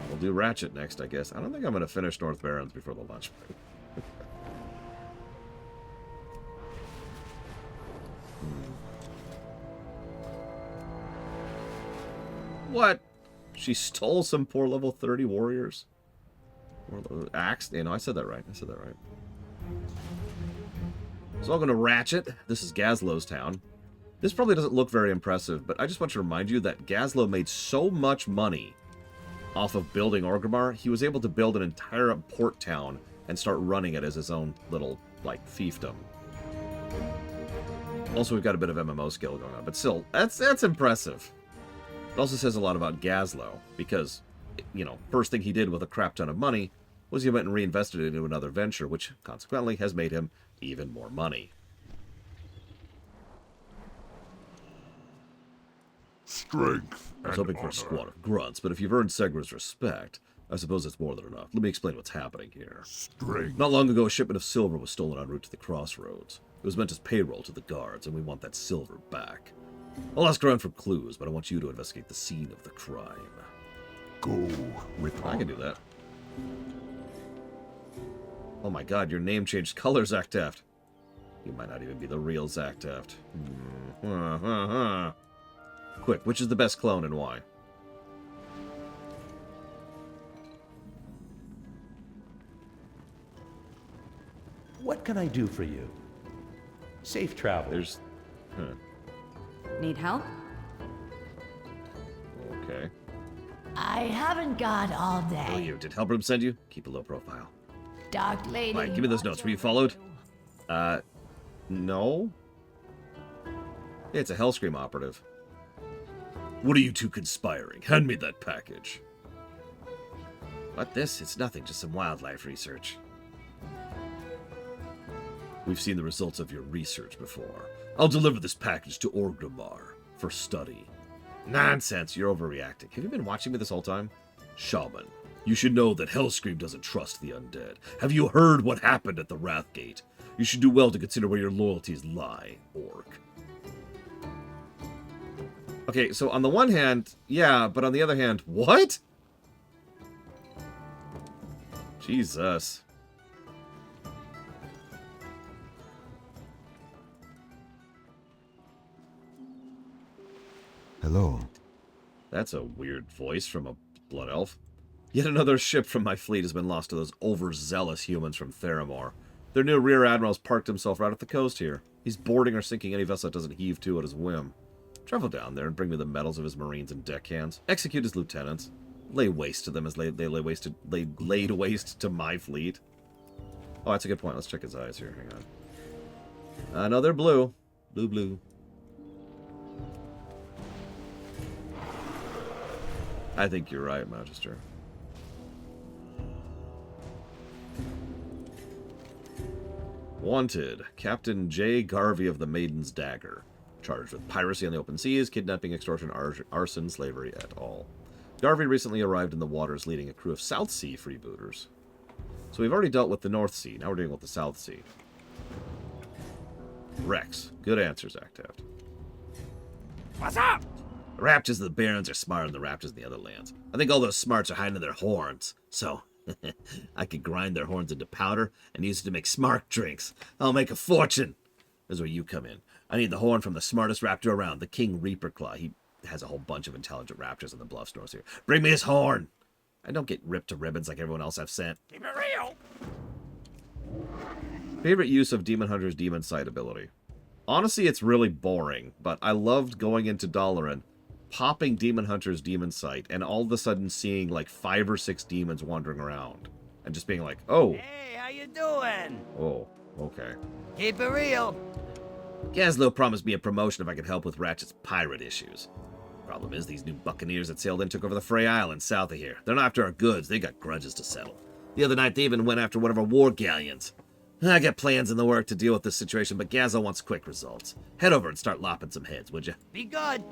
We'll do Ratchet next, I guess. I don't think I'm going to finish North Barrens before the lunch break. What? She stole some poor level 30 warriors? Or the axe? You know, I said that right. So I'm going to Ratchet. This is Gazlow's town. This probably doesn't look very impressive, but I just want to remind you that Gazlow made so much money off of building Orgrimmar, he was able to build an entire port town and start running it as his own little, like, fiefdom. Also, we've got a bit of MMO skill going on, but still, that's impressive. It also says a lot about Gazlow, because, you know, first thing he did with a crap ton of money was he went and reinvested it into another venture, which consequently has made him even more money. Strength. I was hoping for a squad of grunts, but if you've earned Segra's respect, I suppose it's more than enough. Let me explain what's happening here. Strength. Not long ago, a shipment of silver was stolen en route to the crossroads. It was meant as payroll to the guards, and we want that silver back. I'll ask around for clues, but I want you to investigate the scene of the crime. Go with I can do that. Oh my god, your name changed colors, Actaft. You might not even be the real Zactaft. Quick, which is the best clone and why? What can I do for you? Safe travel. There's... Need help? Okay. I haven't got all day. Oh, you. Did Helbram send you? Keep a low profile. Dark lady. Mike, give me those notes. Were you followed? No? Yeah, it's a Hellscream operative. What are you two conspiring? Hand me that package. What, this? It's nothing, just some wildlife research. We've seen the results of your research before. I'll deliver this package to Orgrimmar for study. Nonsense, you're overreacting. Have you been watching me this whole time? Shaman, you should know that Hellscream doesn't trust the undead. Have you heard what happened at the Wrathgate? You should do well to consider where your loyalties lie, Orc. Okay, so on the one hand, yeah, but on the other hand, what? Jesus. Hello. That's a weird voice from a blood elf. Yet another ship from my fleet has been lost to those overzealous humans from Theramore. Their new rear admiral's parked himself right at the coast here. He's boarding or sinking any vessel that doesn't heave to at his whim. Travel down there and bring me the medals of his marines and deckhands. Execute his lieutenants. Lay waste to them as they laid waste to my fleet. Oh, that's a good point. Let's check his eyes here. Hang on. No, they're blue. Blue. I think you're right, Magister. Wanted, Captain J. Garvey of the Maiden's Dagger. Charged with piracy on the open seas, kidnapping, extortion, arson, slavery, et al. Garvey recently arrived in the waters leading a crew of South Sea freebooters. So we've already dealt with the North Sea, now we're dealing with the South Sea. Rex. Good answers, Actaft. What's up? The Raptors of the Barrens are smarter than the Raptors in the other lands. I think all those smarts are hiding in their horns, so I could grind their horns into powder and use it to make smart drinks. I'll make a fortune. This is where you come in. I need the horn from the smartest raptor around, the King Reaper Claw. He has a whole bunch of intelligent raptors in the bluffs north here. Bring me his horn! I don't get ripped to ribbons like everyone else I've sent. Keep it real. Favorite use of Demon Hunter's Demon Sight ability? Honestly, it's really boring, but I loved going into Dalaran, popping Demon Hunter's Demon Sight, and all of a sudden seeing like 5 or 6 demons wandering around. And just being like, oh. Hey, how you doing? Oh, okay. Keep it real. Gazlow promised me a promotion if I could help with Ratchet's pirate issues. Problem is, these new buccaneers that sailed in took over the Frey Islands south of here. They're not after our goods, they got grudges to settle. The other night, they even went after one of our war galleons. I got plans in the work to deal with this situation, but Gazlow wants quick results. Head over and start lopping some heads, would you? Be good.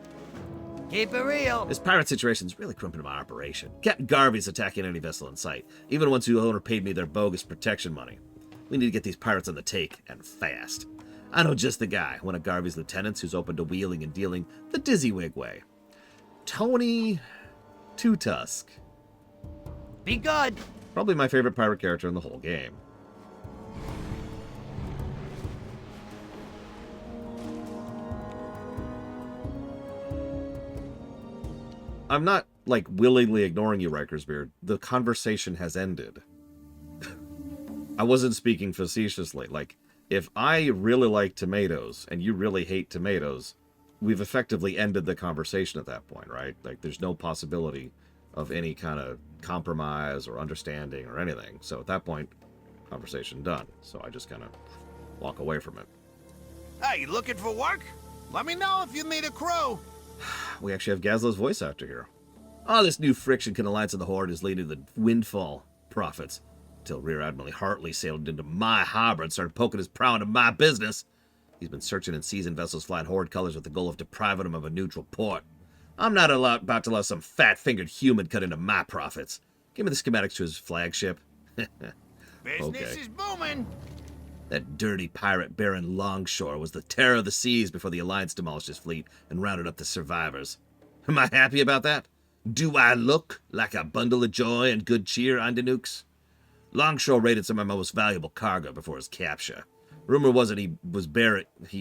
Keep it real. This pirate situation's really crimping my operation. Captain Garvey's attacking any vessel in sight, even ones who owner paid me their bogus protection money. We need to get these pirates on the take, and fast. I know just the guy, one of Garvey's lieutenants who's open to wheeling and dealing the Dizzywig way. Tony Two-Tusk. Be good. Probably my favorite pirate character in the whole game. I'm not, like, willingly ignoring you, Rikersbeard. The conversation has ended. I wasn't speaking facetiously. Like, if I really like tomatoes and you really hate tomatoes, we've effectively ended the conversation at that point, right? Like, there's no possibility of any kind of compromise or understanding or anything. So at that point, conversation done. So I just kind of walk away from it. Hey, you looking for work? Let me know if you need a crew. We actually have Gazlo's voice actor here. Oh, this new friction can alliance of the Horde is leading to the windfall profits. Until Rear Admiral Hartley sailed into my harbor and started poking his prow into my business. He's been searching and seizing vessels flying Horde colors with the goal of depriving them of a neutral port. I'm not about to let some fat-fingered human cut into my profits. Give me the schematics to his flagship. Business is booming. That dirty pirate Baron Longshore was the terror of the seas before the Alliance demolished his fleet and rounded up the survivors. Am I happy about that? Do I look like a bundle of joy and good cheer, Andinukes? Longshore raided some of my most valuable cargo before his capture. Rumor was that he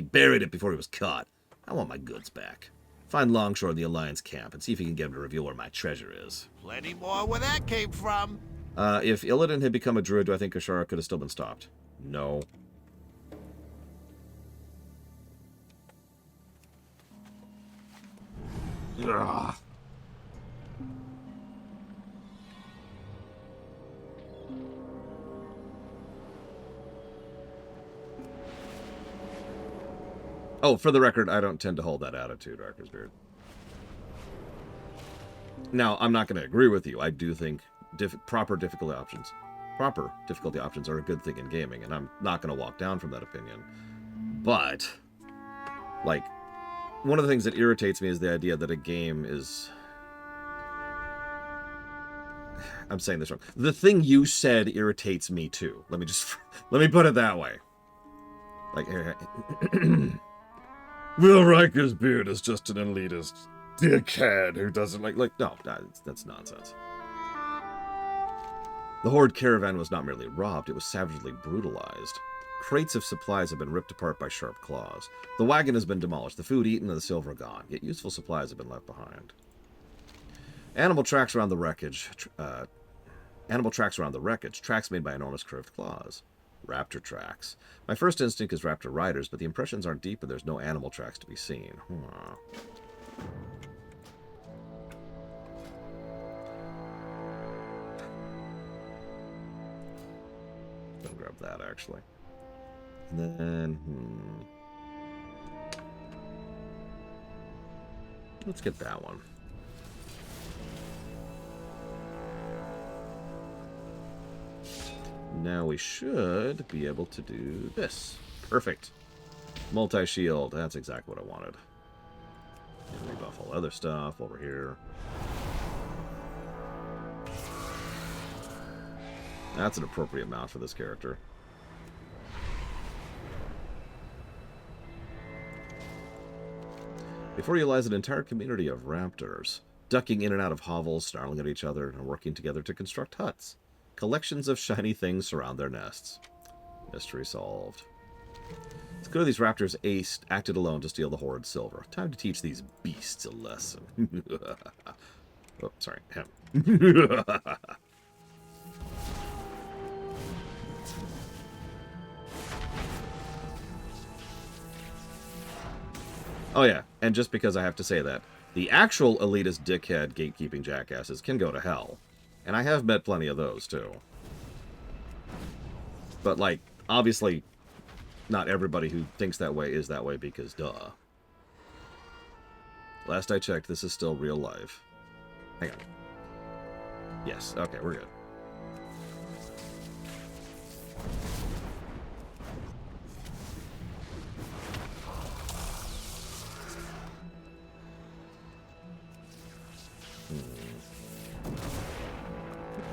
buried it before he was caught. I want my goods back. Find Longshore in the Alliance camp and see if you can get him to reveal where my treasure is. Plenty more where that came from. If Illidan had become a druid, do I think Ashara could have still been stopped? No. Ugh. Oh, for the record, I don't tend to hold that attitude, Rikersbeard. Now, I'm not going to agree with you. I do think proper difficulty options are a good thing in gaming, and I'm not going to walk down from that opinion. But, like, one of the things that irritates me is the idea that a game is... I'm saying this wrong. The thing you said irritates me, too. Let me put it that way. Like, Will Rikersbeard is just an elitist dickhead who doesn't no, that's nonsense. The Horde caravan was not merely robbed, it was savagely brutalized. Crates of supplies have been ripped apart by sharp claws. The wagon has been demolished, the food eaten, and the silver gone, yet useful supplies have been left behind. Animal tracks around the wreckage, tracks made by enormous curved claws. Raptor tracks. My first instinct is raptor riders, but the impressions aren't deep and there's no animal tracks to be seen. I'll grab that, actually. And then, let's get that one. Now we should be able to do this. Perfect. Multi-shield. That's exactly what I wanted. And rebuff all other stuff over here. That's an appropriate mount for this character. Before you lies an entire community of raptors, ducking in and out of hovels, snarling at each other, and working together to construct huts. Collections of shiny things surround their nests. Mystery solved. It's clear these raptors acted alone to steal the Horde silver. Time to teach these beasts a lesson. Oh, sorry, him. Oh yeah, and just because I have to say that, the actual elitist dickhead gatekeeping jackasses can go to hell. And I have met plenty of those, too. But, like, obviously, not everybody who thinks that way is that way because, duh. Last I checked, this is still real life. Hang on. Yes, okay, we're good.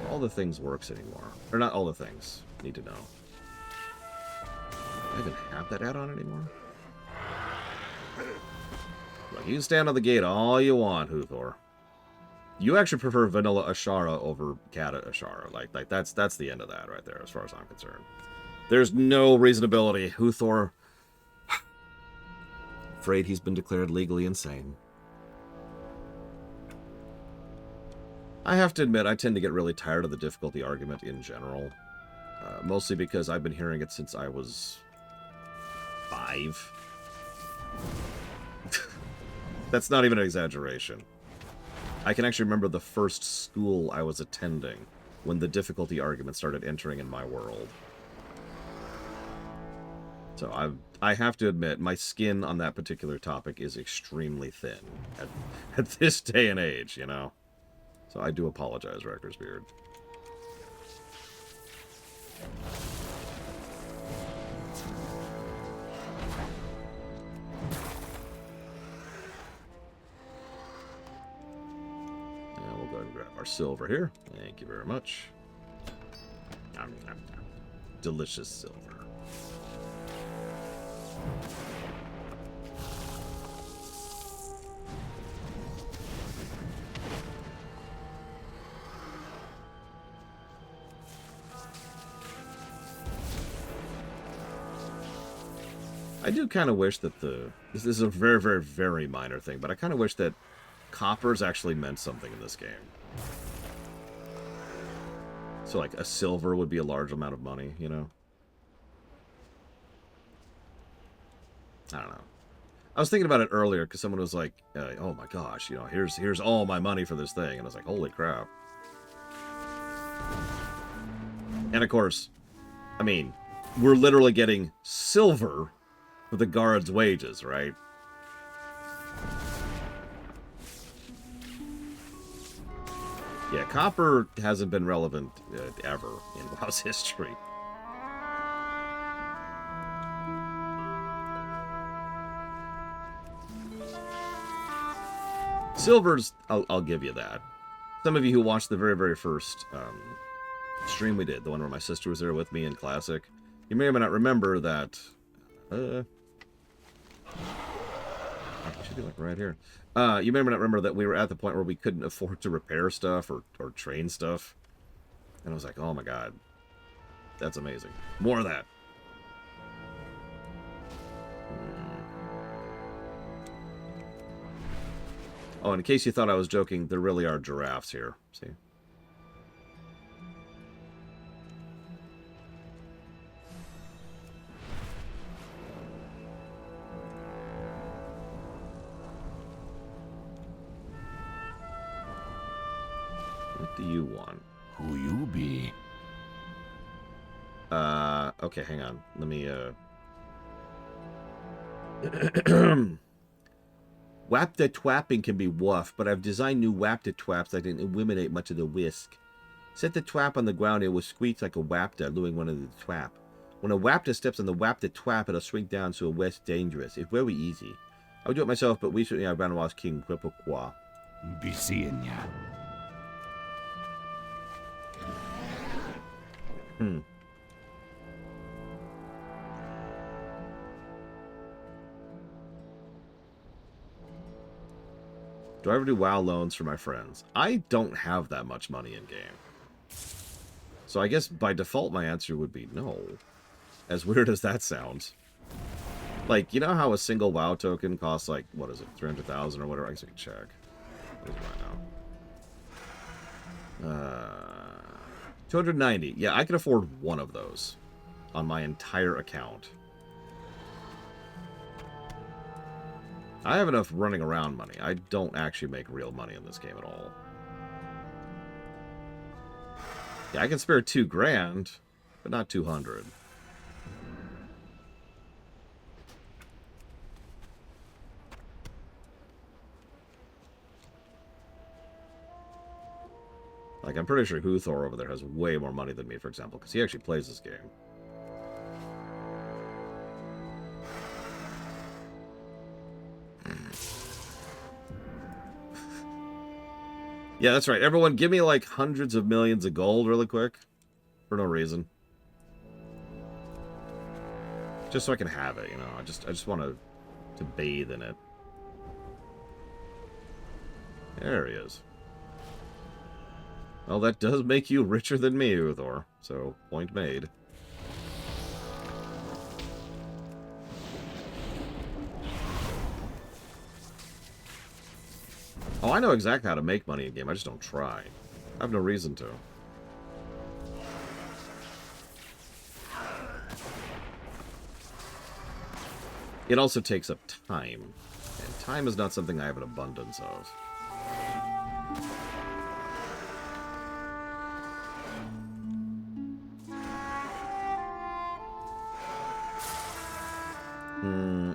All the things works anymore. Or not all the things. Need to know. Do I even have that add-on anymore? Look, you can stand on the gate all you want, Huthor. You actually prefer vanilla Ashara over Kata Ashara. Like that's the end of that right there, as far as I'm concerned. There's no reasonability. Huthor, afraid he's been declared legally insane. I have to admit, I tend to get really tired of the difficulty argument in general. Mostly because I've been hearing it since I was 5. That's not even an exaggeration. I can actually remember the first school I was attending when the difficulty argument started entering in my world. So I have to admit, my skin on that particular topic is extremely thin at this day and age, you know? So I do apologize, Wrecker's Beard. And we'll go ahead and grab our silver here. Thank you very much. Nom, nom, nom. Delicious silver. I do kind of wish that this is a very, very, very minor thing, but I kind of wish that coppers actually meant something in this game. So, like, a silver would be a large amount of money, you know? I don't know. I was thinking about it earlier because someone was like, oh my gosh, you know, here's all my money for this thing. And I was like, holy crap. And of course, I mean, we're literally getting silver for the guards' wages, right? Yeah, copper hasn't been relevant ever in WoW's history. Silver's, I'll give you that. Some of you who watched the very, very first stream we did, the one where my sister was there with me in Classic, you may or may not remember that... It should be like right here. You may or may not remember that we were at the point where we couldn't afford to repair stuff or train stuff. And I was like, oh my god. That's amazing. More of that. Oh, and in case you thought I was joking, there really are giraffes here. See? What do you want? Who you be? Okay, hang on. Let me, Wap the twapping can be woof, but I've designed new wap the twaps that can eliminate much of the whisk. Set the twap on the ground, it will squeak like a wapta, luring one of the twap. When a wapta steps on the wap the twap, it'll shrink down so it's dangerous. It's very easy. I would do it myself, but recently I ran across King Quillboar. Be seeing ya. Do I ever do WoW loans for my friends? I don't have that much money in game. So I guess by default my answer would be no. As weird as that sounds. Like, you know how a single WoW token costs like, what is it, 300,000 or whatever? I guess I can check. What is it right now? 290. Yeah, I can afford one of those on my entire account. I have enough running around money. I don't actually make real money in this game at all. Yeah, I can spare $2,000, but not 200. Like, I'm pretty sure Huthor over there has way more money than me, for example, because he actually plays this game. Yeah, that's right. Everyone, give me like hundreds of millions of gold really quick. For no reason. Just so I can have it, you know. I just want to bathe in it. There he is. Well, that does make you richer than me, Uthor. So, point made. Oh, I know exactly how to make money in game. I just don't try. I have no reason to. It also takes up time. And time is not something I have an abundance of.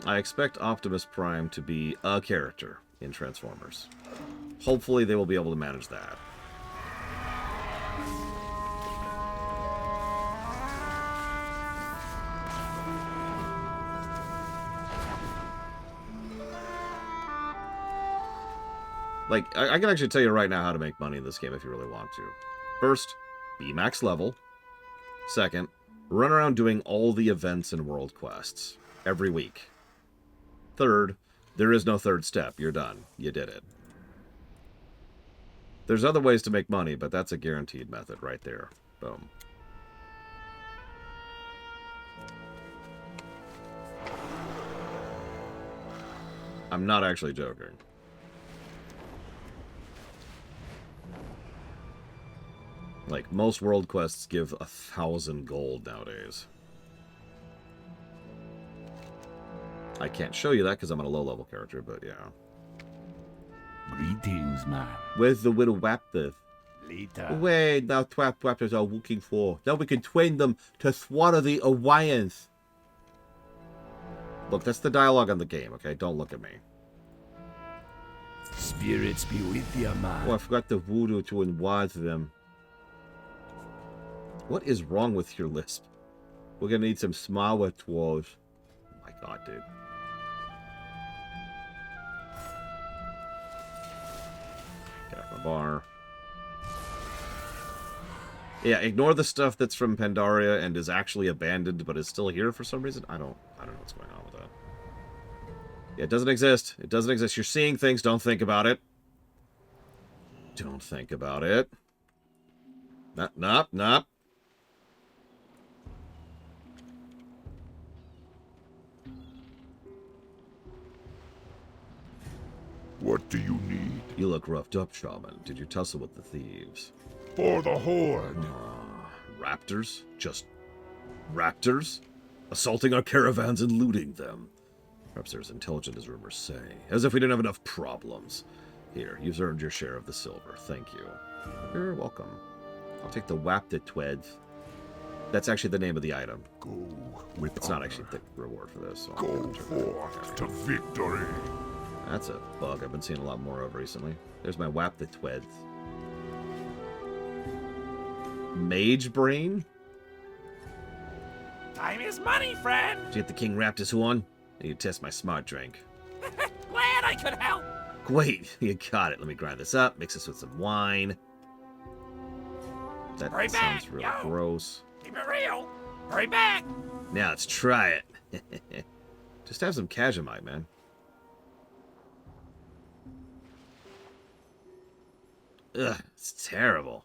I expect Optimus Prime to be a character in Transformers. Hopefully they will be able to manage that. Like, I can actually tell you right now how to make money in this game if you really want to. First, be max level. Second, run around doing all the events and world quests every week. Third, there is no third step. You're done. You did it. There's other ways to make money, but that's a guaranteed method right there. Boom. I'm not actually joking. Like, most world quests give 1,000 gold nowadays. I can't show you that because I'm on a low-level character, but yeah. Greetings, man. Where's the little Raptors? Later. Wait, now Raptors are looking for. Now we can train them to swallow the Hawaiians. Look, that's the dialogue on the game, okay? Don't look at me. Spirits be with you, man. Oh, I forgot the voodoo to unwise them. What is wrong with your lisp? We're gonna need some smaller tools. Oh my god, dude. Get off my bar. Yeah, ignore the stuff that's from Pandaria and is actually abandoned but is still here for some reason. I don't know what's going on with that. Yeah, it doesn't exist. It doesn't exist. You're seeing things, don't think about it. Don't think about it. Nope. What do you need? You look roughed up, Shaman. Did you tussle with the thieves? For the horde. Raptors? Just raptors? Assaulting our caravans and looting them. Perhaps they're as intelligent as rumors say. As if we didn't have enough problems. Here, you've earned your share of the silver. Thank you. You're welcome. I'll take the Wapta Tweds. That's actually the name of the item. Go with It's honor. not actually the reward for this. So Go forth to victory. That's a bug I've been seeing a lot more of recently. There's my Wapta Tweds. Mage Brain? Time is money, friend. Did you get the King Raptus one? You test my smart drink. Glad I could help. Great, you got it. Let me grind this up, mix this with some wine. That Hurry sounds back, really yo. gross. Keep it real. Hurry back. Now let's try it. Just have some Kajamite, man. Ugh, it's terrible.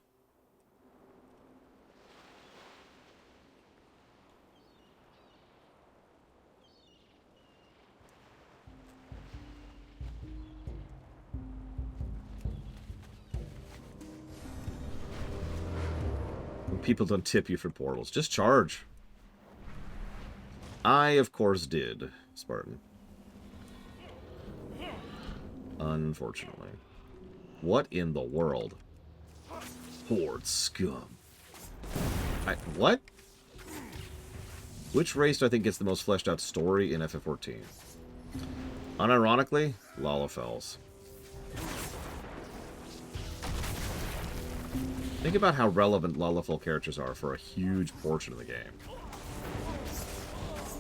People don't tip you for portals. Just charge. I, of course, did, Spartan. Unfortunately. What in the world? Horde scum. What? Which race do I think gets the most fleshed out story in FF14? Unironically, Lalafels. Think about how relevant Lalafell characters are for a huge portion of the game.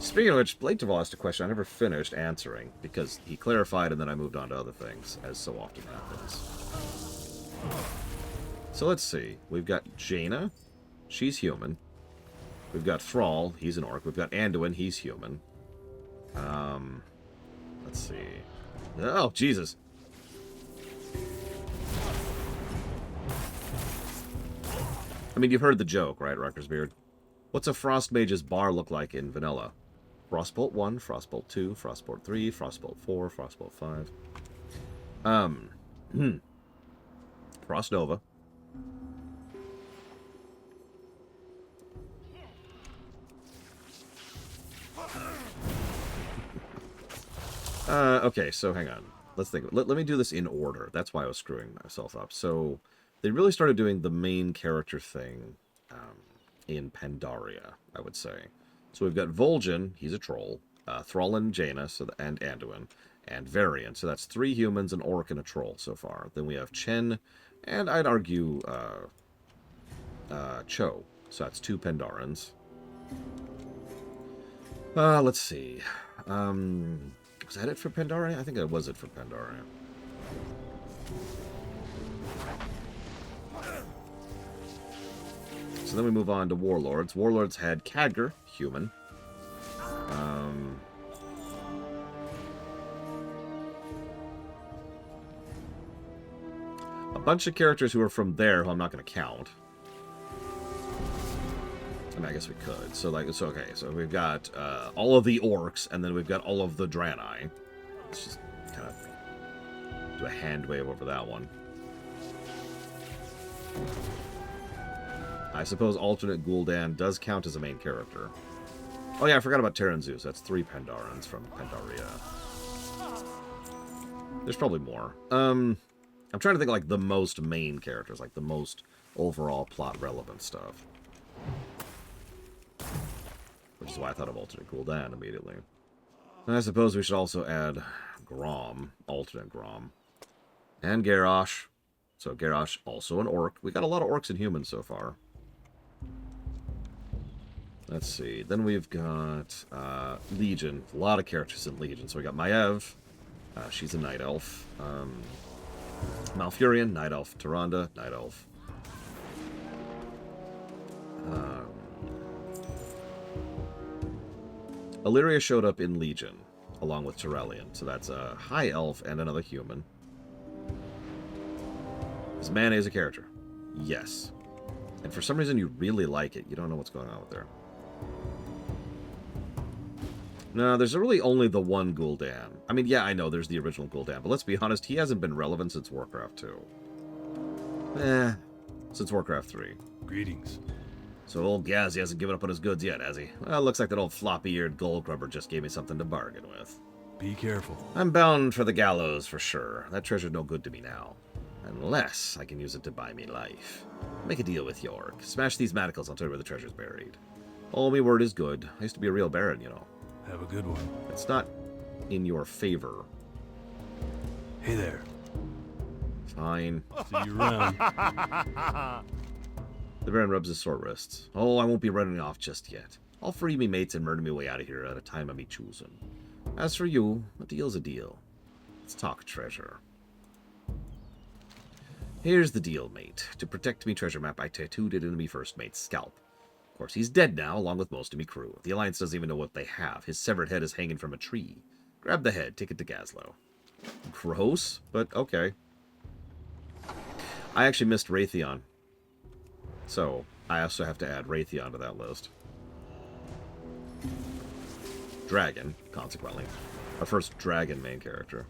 Speaking of which, Blade Taval asked a question I never finished answering, because he clarified and then I moved on to other things, as so often happens. So let's see. We've got Jaina. She's human. We've got Thrall. He's an orc. We've got Anduin. He's human. Let's see. Oh, Jesus. I mean, you've heard the joke, right, Ruckersbeard? What's a Frost Mage's bar look like in vanilla? Frostbolt 1, Frostbolt 2, Frostbolt 3, Frostbolt 4, Frostbolt 5. Frost Nova. Okay, so hang on. Let's think. Let me do this in order. That's why I was screwing myself up. So they really started doing the main character thing in Pandaria, I would say. So we've got Vol'jin, he's a troll, Thrall and Jaina, and Anduin, and Varian. So that's 3 humans, an orc, and a troll so far. Then we have Chen, and I'd argue Cho. So that's 2 Pandarans. Let's see. Was that it for Pandaria? I think that was it for Pandaria. So then we move on to Warlords. Warlords had Khadgar, human. A bunch of characters who are from there who I'm not going to count. I mean, I guess we could. So, like, so okay. So we've got all of the orcs, and then we've got all of the Draenei. Let's just kind of do a hand wave over that one. I suppose alternate Gul'dan does count as a main character. Oh yeah, I forgot about Terran Zeus. That's 3 Pandarans from Pandaria. There's probably more. I'm trying to think of, like, the most main characters, like the most overall plot relevant stuff. Which is why I thought of alternate Gul'dan immediately. And I suppose we should also add Grom, alternate Grom. And Garrosh. So Garrosh, also an orc. We got a lot of orcs and humans so far. Let's see. Then we've got Legion. A lot of characters in Legion. So we got Maiev. She's a Night Elf. Malfurion, Night Elf. Tyrande, Night Elf. Illyria showed up in Legion, along with Tyrellian. So that's a High Elf and another human. Is Mane a character? Yes. And for some reason you really like it. You don't know what's going on with her. No, there's really only the one Gul'dan. I mean, yeah, I know there's the original Gul'dan, but let's be honest, he hasn't been relevant since Warcraft 2. Since Warcraft 3. Greetings. So old Ghazi hasn't given up on his goods yet, has he? Well, looks like that old floppy-eared gold grubber just gave me something to bargain with. Be careful. I'm bound for the gallows for sure. That treasure's no good to me now. Unless I can use it to buy me life. Make a deal with York. Smash these manacles, I'll tell you where the treasure's buried. Oh, me word is good. I used to be a real baron, you know. Have a good one. It's not in your favor. Hey there. Fine. See you around. The Baron rubs his sore wrists. Oh, I won't be running off just yet. I'll free me mates and murder me way out of here at a time of me choosing. As for you, a deal's a deal. Let's talk treasure. Here's the deal, mate. To protect me treasure map, I tattooed it into me first mate's scalp. Of course, he's dead now, along with most of me crew. The Alliance doesn't even know what they have. His severed head is hanging from a tree. Grab the head, take it to Gazlowe. Gross, but okay. I actually missed Raytheon. So, I also have to add Raytheon to that list. Dragon, consequently. Our first dragon main character.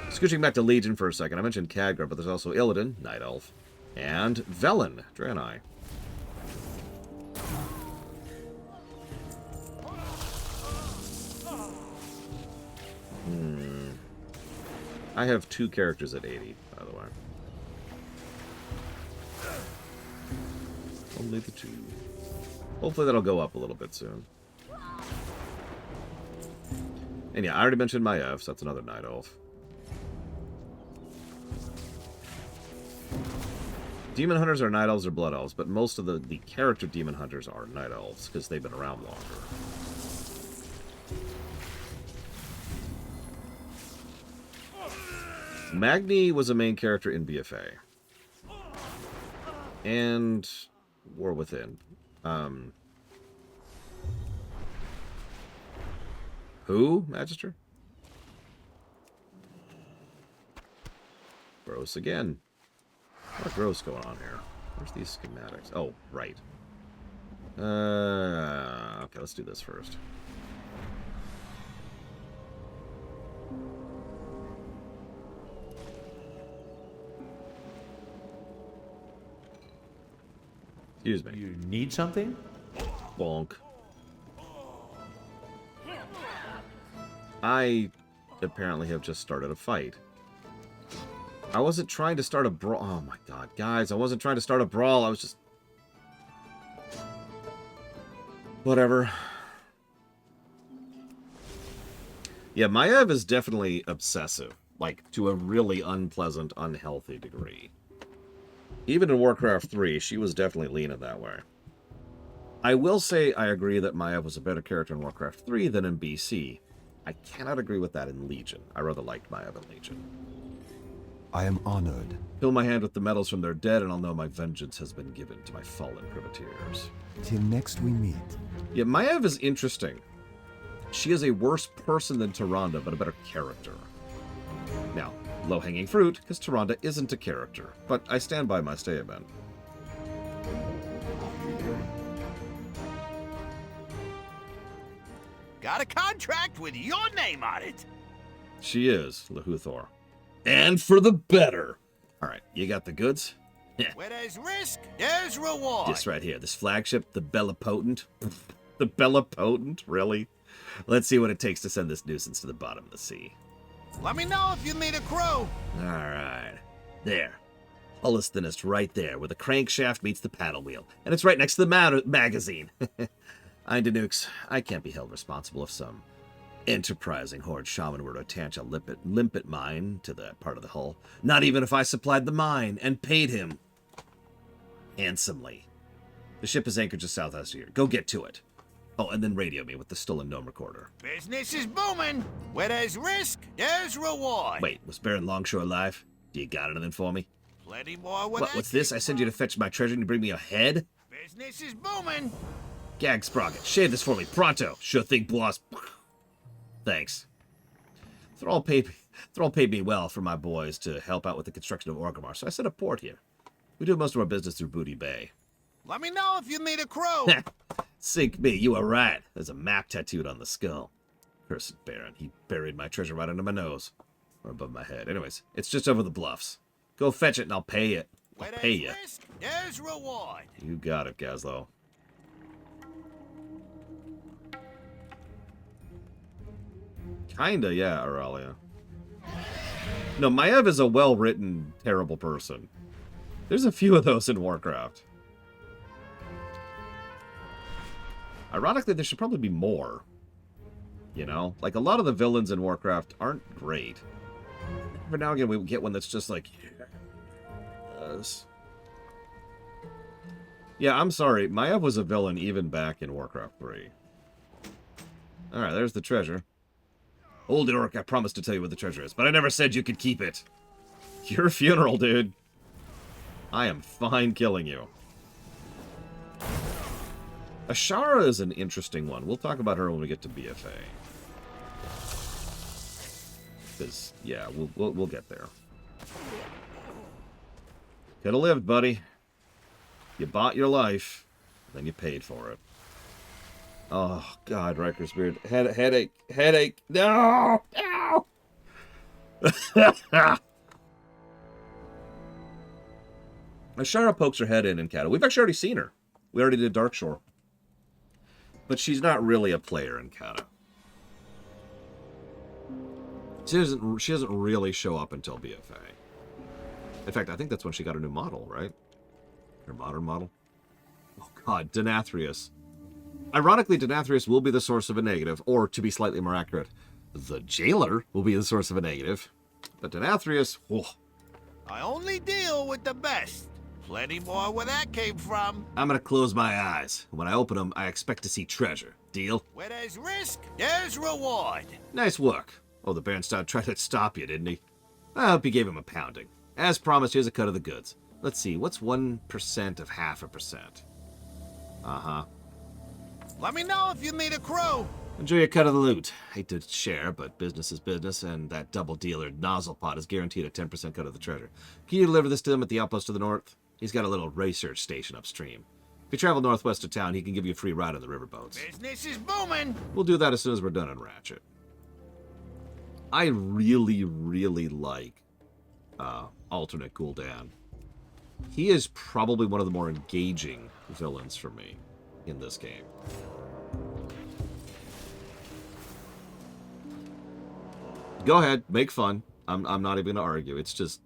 Scooching back to Legion for a second, I mentioned Khadgar, but there's also Illidan, Night Elf, and Velen, Draenei. I have 2 characters at 80, by the way. Only the 2. Hopefully that'll go up a little bit soon. And yeah, I already mentioned Maiev, so that's another Night Elf. Demon Hunters are Night Elves or Blood Elves, but most of the character Demon Hunters are Night Elves, because they've been around longer. Magni was a main character in BFA. And War Within. Who, Magister? Gross again. What gross going on here? Where's these schematics? Oh, right. Okay, let's do this first. Excuse me. You need something? Bonk. I apparently have just started a fight. I wasn't trying to start a brawl. Oh my god, guys, I wasn't trying to start a brawl. I was just... Whatever. Yeah, Maiev is definitely obsessive. Like, to a really unpleasant, unhealthy degree. Even in Warcraft 3, she was definitely leaning that way. I will say I agree that Maiev was a better character in Warcraft 3 than in BC. I cannot agree with that in Legion. I rather liked Maiev in Legion. I am honored. Fill my hand with the medals from their dead, and I'll know my vengeance has been given to my fallen privateers. Till next we meet. Yeah, Maiev is interesting. She is a worse person than Tyrande, but a better character. Now, low-hanging fruit, because Tyrande isn't a character, but I stand by my statement. Got a contract with your name on it. She is, Lehuthor. And for the better. Alright, you got the goods? Where there's risk, there's reward. This right here, this flagship, the Bella Potent. The Bella Potent, really? Let's see what it takes to send this nuisance to the bottom of the sea. Let me know if you need a crew. Alright. There. Hull is thinnest right there, where the crankshaft meets the paddle wheel. And it's right next to the magazine. Eindenukes, I can't be held responsible if some enterprising horde shaman were to attach a limpet mine to that part of the hull. Not even if I supplied the mine and paid him handsomely. The ship is anchored just southwest of here. Go get to it. Oh, and then radio me with the stolen gnome recorder. Business is booming. Where there's risk, there's reward. Wait, was Baron Longshore alive? Do you got anything for me? Plenty more where What's this? I send you to fetch my treasure and you bring me a head? Business is booming. Gag Sprocket, shave this for me, pronto. Sure thing, boss. Thanks. Thrall paid me well for my boys to help out with the construction of Orgrimmar, so I set up port here. We do most of our business through Booty Bay. Let me know if you need a crew. Sink me, you are right. There's a map tattooed on the skull. Cursed Baron, he buried my treasure right under my nose. Or above my head. Anyways, it's just over the bluffs. Go fetch it and I'll pay it. I'll pay you. Risk, there's reward. You got it, Gazlo. Kinda, yeah, Aurelia. No, Maiev is a well-written, terrible person. There's a few of those in Warcraft. Ironically, there should probably be more. You know? Like, a lot of the villains in Warcraft aren't great. Every now and again, we get one that's just like... Yes. Yeah, I'm sorry. Maiev was a villain even back in Warcraft 3. Alright, there's the treasure. Old Orc, I promised to tell you what the treasure is, but I never said you could keep it. Your funeral, dude. I am fine killing you. Ashara is an interesting one. We'll talk about her when we get to BFA. Because, yeah, we'll get there. Could have lived, buddy. You bought your life, then you paid for it. Oh, God, Riker's beard. Headache. No! No! Ashara pokes her head in Cata. We've actually already seen her. We already did Darkshore. But she's not really a player in Cata. She doesn't really show up until BFA. In fact, I think that's when she got her new model, right? Her modern model. Oh, God, Denathrius. Ironically, Denathrius will be the source of a negative, or, to be slightly more accurate, the jailer will be the source of a negative. But Denathrius, whoa. I only deal with the best. Plenty more where that came from. I'm gonna close my eyes. When I open them, I expect to see treasure. Deal? Where there's risk, there's reward. Nice work. Oh, the Baron tried to stop you, didn't he? I hope you gave him a pounding. As promised, here's a cut of the goods. Let's see, what's 1% of 0.5%? Uh-huh. Let me know if you need a crew. Enjoy your cut of the loot. Hate to share, but business is business, and that double-dealer Nozzlepot is guaranteed a 10% cut of the treasure. Can you deliver this to him at the outpost to the north? He's got a little research station upstream. If you travel northwest of town, he can give you a free ride on the riverboats. Business is booming. We'll do that as soon as we're done on Ratchet. I really, really like alternate Gul'dan. He is probably one of the more engaging villains for me in this game. Go ahead, make fun. I'm not even gonna argue. It's just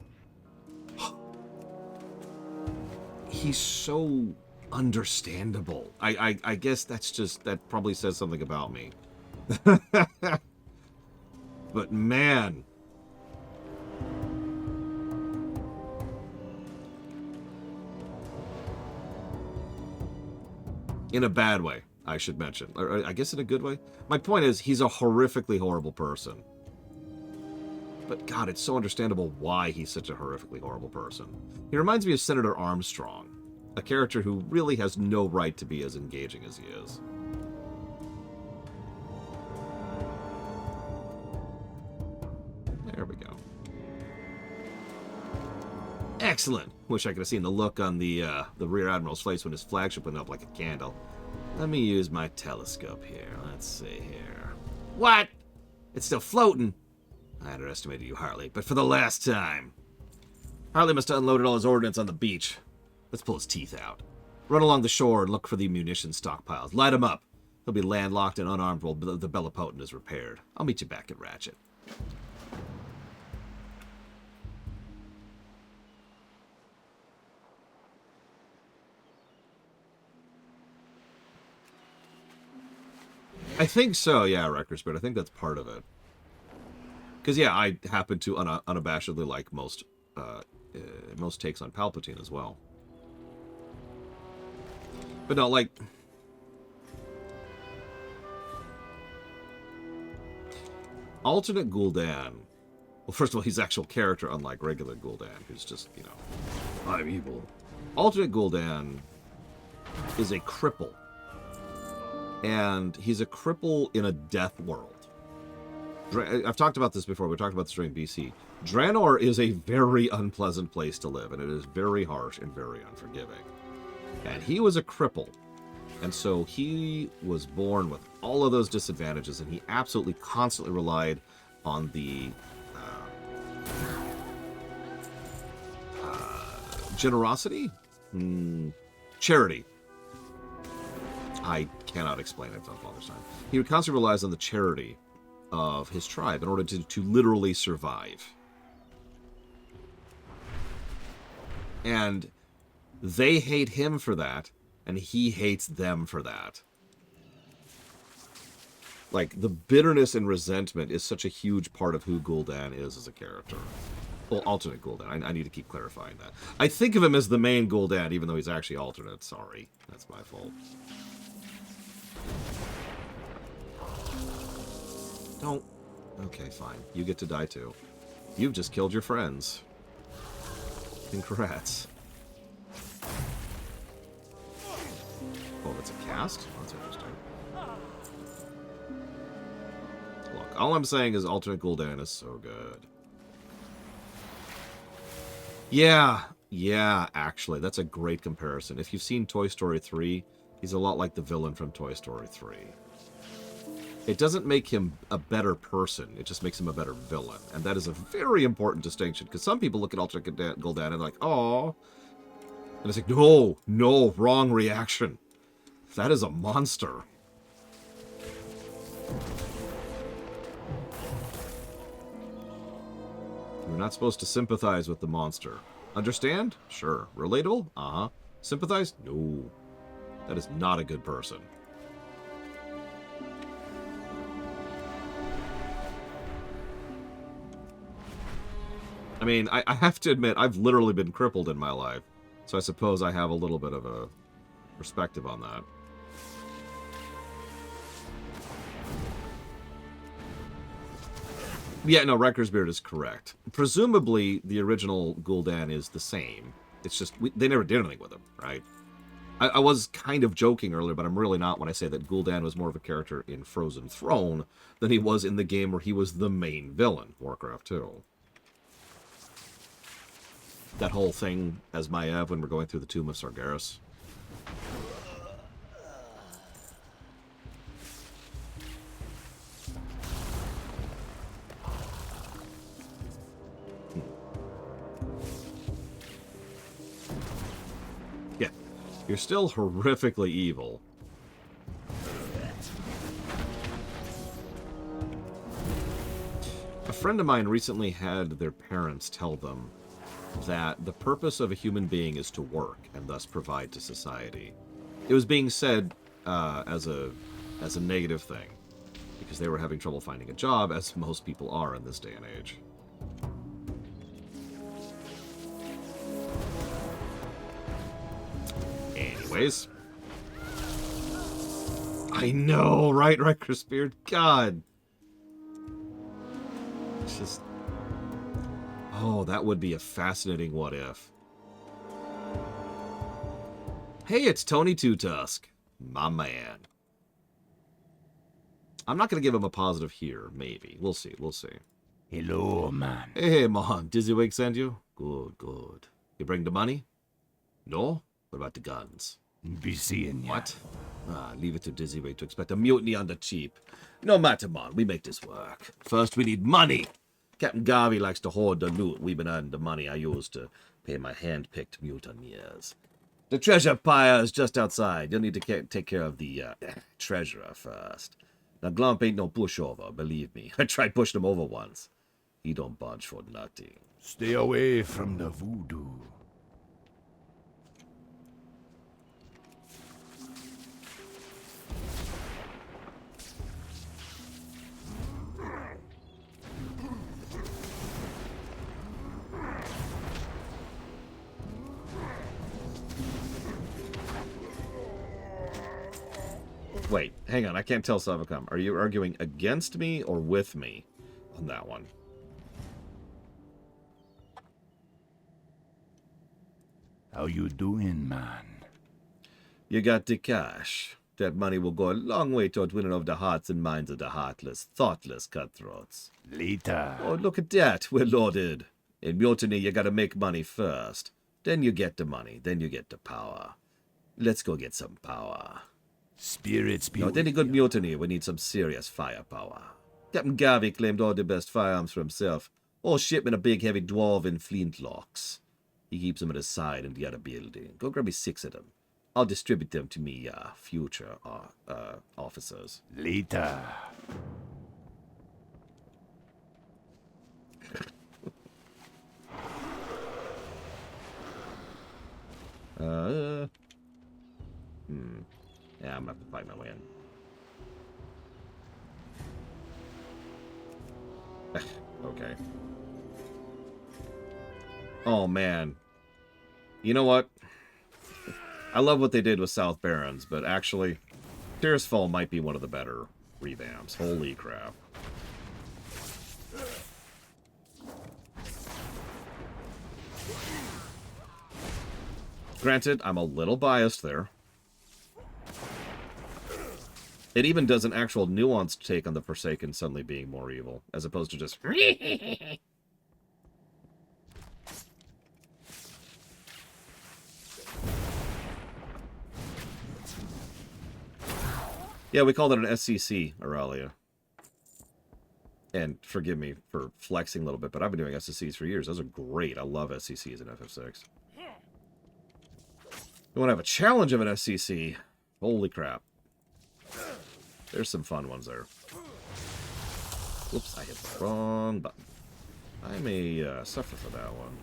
he's so understandable. I guess that's just, that probably says something about me. But man, in a bad way, I should mention, or I guess in a good way. My point is, he's a horrifically horrible person. But God, it's so understandable why he's such a horrifically horrible person. He reminds me of Senator Armstrong, a character who really has no right to be as engaging as he is. There we go. Excellent. Wish I could have seen the look on the Rear Admiral's face when his flagship went up like a candle. Let me use my telescope here. Let's see here. What? It's still floating. I underestimated you, Harley, but for the last time. Harley must have unloaded all his ordnance on the beach. Let's pull his teeth out. Run along the shore and look for the munition stockpiles. Light him up. He'll be landlocked and unarmed while the Bellipotent is repaired. I'll meet you back at Ratchet. I think so, yeah, Wrecker's Spirit. I think that's part of it. Because, yeah, I happen to unabashedly like most takes on Palpatine as well. But no, like... Alternate Gul'dan... Well, first of all, he's actual character, unlike regular Gul'dan, who's just, you know, I'm evil. Alternate Gul'dan is a cripple. And he's a cripple in a death world. I've talked about this before. We talked about this during BC. Draenor is a very unpleasant place to live, and it is very harsh and very unforgiving. And he was a cripple. And so he was born with all of those disadvantages, and he absolutely constantly relied on the generosity? Charity. I cannot explain it on Father's Time. He constantly relies on the charity of his tribe in order to literally survive. And they hate him for that, and he hates them for that. Like, the bitterness and resentment is such a huge part of who Gul'dan is as a character. Well, alternate Gul'dan. I need to keep clarifying that. I think of him as the main Gul'dan, even though he's actually alternate. Sorry. That's my fault. Don't. Okay, fine. You get to die too. You've just killed your friends. Congrats. Oh, that's a cast? That's interesting. Look, all I'm saying is alternate Gul'dan is so good. Yeah, actually, that's a great comparison. If you've seen Toy Story 3, he's a lot like the villain from Toy Story 3. It doesn't make him a better person, it just makes him a better villain. And that is a very important distinction, because some people look at alternate Gul'dan and they're like, oh. And it's like, no, wrong reaction. That is a monster. You're not supposed to sympathize with the monster. Understand? Sure. Relatable? Uh-huh. Sympathize? No. That is not a good person. I mean, I have to admit, I've literally been crippled in my life. So I suppose I have a little bit of a perspective on that. Yeah, no, Wrecker's Beard is correct. Presumably, the original Gul'dan is the same. It's just, they never did anything with him, right? I was kind of joking earlier, but I'm really not when I say that Gul'dan was more of a character in Frozen Throne than he was in the game where he was the main villain, Warcraft 2. That whole thing as Maiev when we're going through the Tomb of Sargeras. Yeah, you're still horrifically evil. friend of mine recently had their parents tell them that the purpose of a human being is to work and thus provide to society. It was being said as a negative thing because they were having trouble finding a job, as most people are in this day and age. Anyways. I know, right, Crispbeard? God. It's just... Oh, that would be a fascinating what if. Hey, it's Tony Two Tusk. My man. I'm not going to give him a positive here, maybe. We'll see, we'll see. Hello, man. Hey, man. Dizzywig send you? Good, good. You bring the money? No? What about the guns? Be seeing ya. What? Leave it to Dizzywig to expect a mutiny on the cheap. No matter, man. We make this work. First, we need money. Captain Garvey likes to hoard the loot. We've been earning the money I used to pay my hand-picked mutineers. The treasure pyre is just outside. You'll need to take care of the treasurer first. Now, Glump ain't no pushover, believe me. I tried pushing him over once. He don't budge for nothing. Stay away from the voodoo. Wait, hang on. I can't tell, Savacom. Are you arguing against me or with me on that one? How you doing, man? You got the cash. That money will go a long way toward winning over the hearts and minds of the heartless, thoughtless cutthroats. Later. Oh, look at that. We're loaded. In mutiny, you gotta make money first. Then you get the money. Then you get the power. Let's go get some power. Spirits be with any good mutiny, we need some serious firepower. Captain Garvey claimed all the best firearms for himself. All shipment of big heavy dwarven flintlocks. He keeps them at his side in the other building. Go grab me 6 of them. I'll distribute them to me future officers. Later. Yeah, I'm gonna have to fight my way in. Okay. Oh, man. You know what? I love what they did with South Barrens, but actually, Tearsfall might be one of the better revamps. Holy crap. Granted, I'm a little biased there. It even does an actual nuanced take on the Forsaken suddenly being more evil, as opposed to just... Yeah, we called it an SCC, Aurelia. And forgive me for flexing a little bit, but I've been doing SCCs for years. Those are great. I love SCCs in FF6. You want to have a challenge of an SCC? Holy crap. There's some fun ones there. Whoops, I hit the wrong button. I may suffer for that one.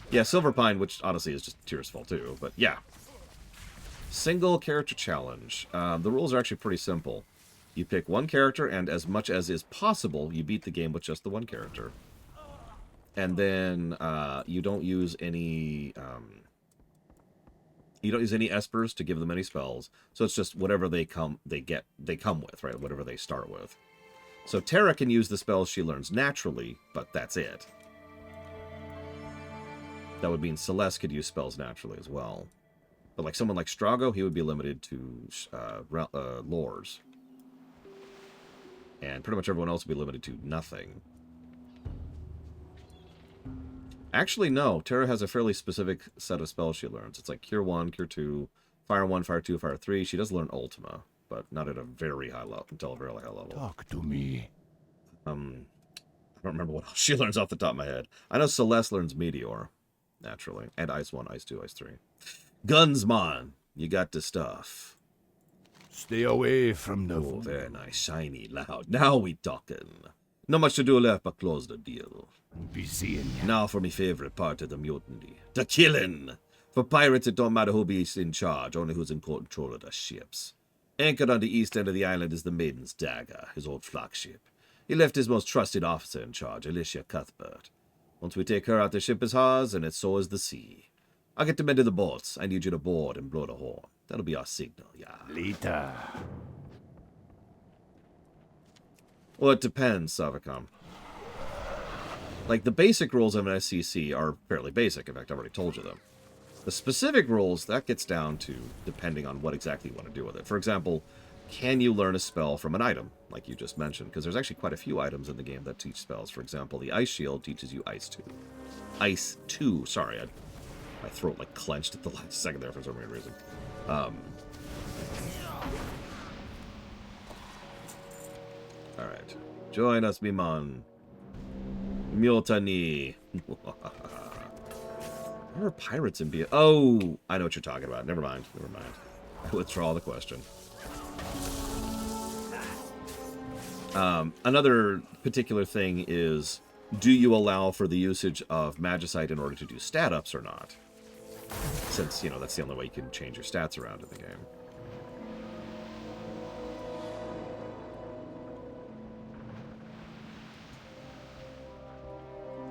Yeah, Silverpine, which honestly is just Tearsfall too, but yeah. Single character challenge. The rules are actually pretty simple. You pick one character, and as much as is possible, you beat the game with just the one character. And then you don't use any... you don't use any espers to give them any spells, so it's just whatever they come with, right? Whatever they start with. So Terra can use the spells she learns naturally, but that's it. That would mean Celeste could use spells naturally as well. But like someone like Strago, he would be limited to lores. And pretty much everyone else would be limited to nothing. Actually, no. Terra has a fairly specific set of spells she learns. It's like Cure 1, Cure 2, Fire 1, Fire 2, Fire 3. She does learn Ultima, but not at a very high level, until a very high level. Talk to me. I don't remember what else she learns off the top of my head. I know Celeste learns Meteor, naturally. And Ice 1, Ice 2, Ice 3. Guns, man. You got the stuff. Stay away from the... Oh, very nice. Shiny, loud. Now we talking. Not much to do left but close the deal. Be seeing ya. Now for me favorite part of the mutiny. The killing! For pirates, it don't matter who be in charge, only who's in control of the ships. Anchored on the east end of the island is the Maiden's Dagger, his old flagship. He left his most trusted officer in charge, Alicia Cuthbert. Once we take her out, the ship is ours, and so is the sea. I'll get the men to the boats. I need you to board and blow the horn. That'll be our signal, yeah. Later. Well, it depends, Savicom. Like, the basic rules of an SCC are fairly basic. In fact, I've already told you them. The specific rules, that gets down to depending on what exactly you want to do with it. For example, can you learn a spell from an item, like you just mentioned? Because there's actually quite a few items in the game that teach spells. For example, the Ice Shield teaches you Ice 2. Ice 2, sorry, my throat like clenched at the last second there for some weird reason. Alright. Join us, Mimon. Mutiny. There are pirates in B. Oh, I know what you're talking about. Never mind. Never mind. I withdraw the question. Another particular thing is, do you allow for the usage of Magicite in order to do stat ups or not? Since, you know, that's the only way you can change your stats around in the game.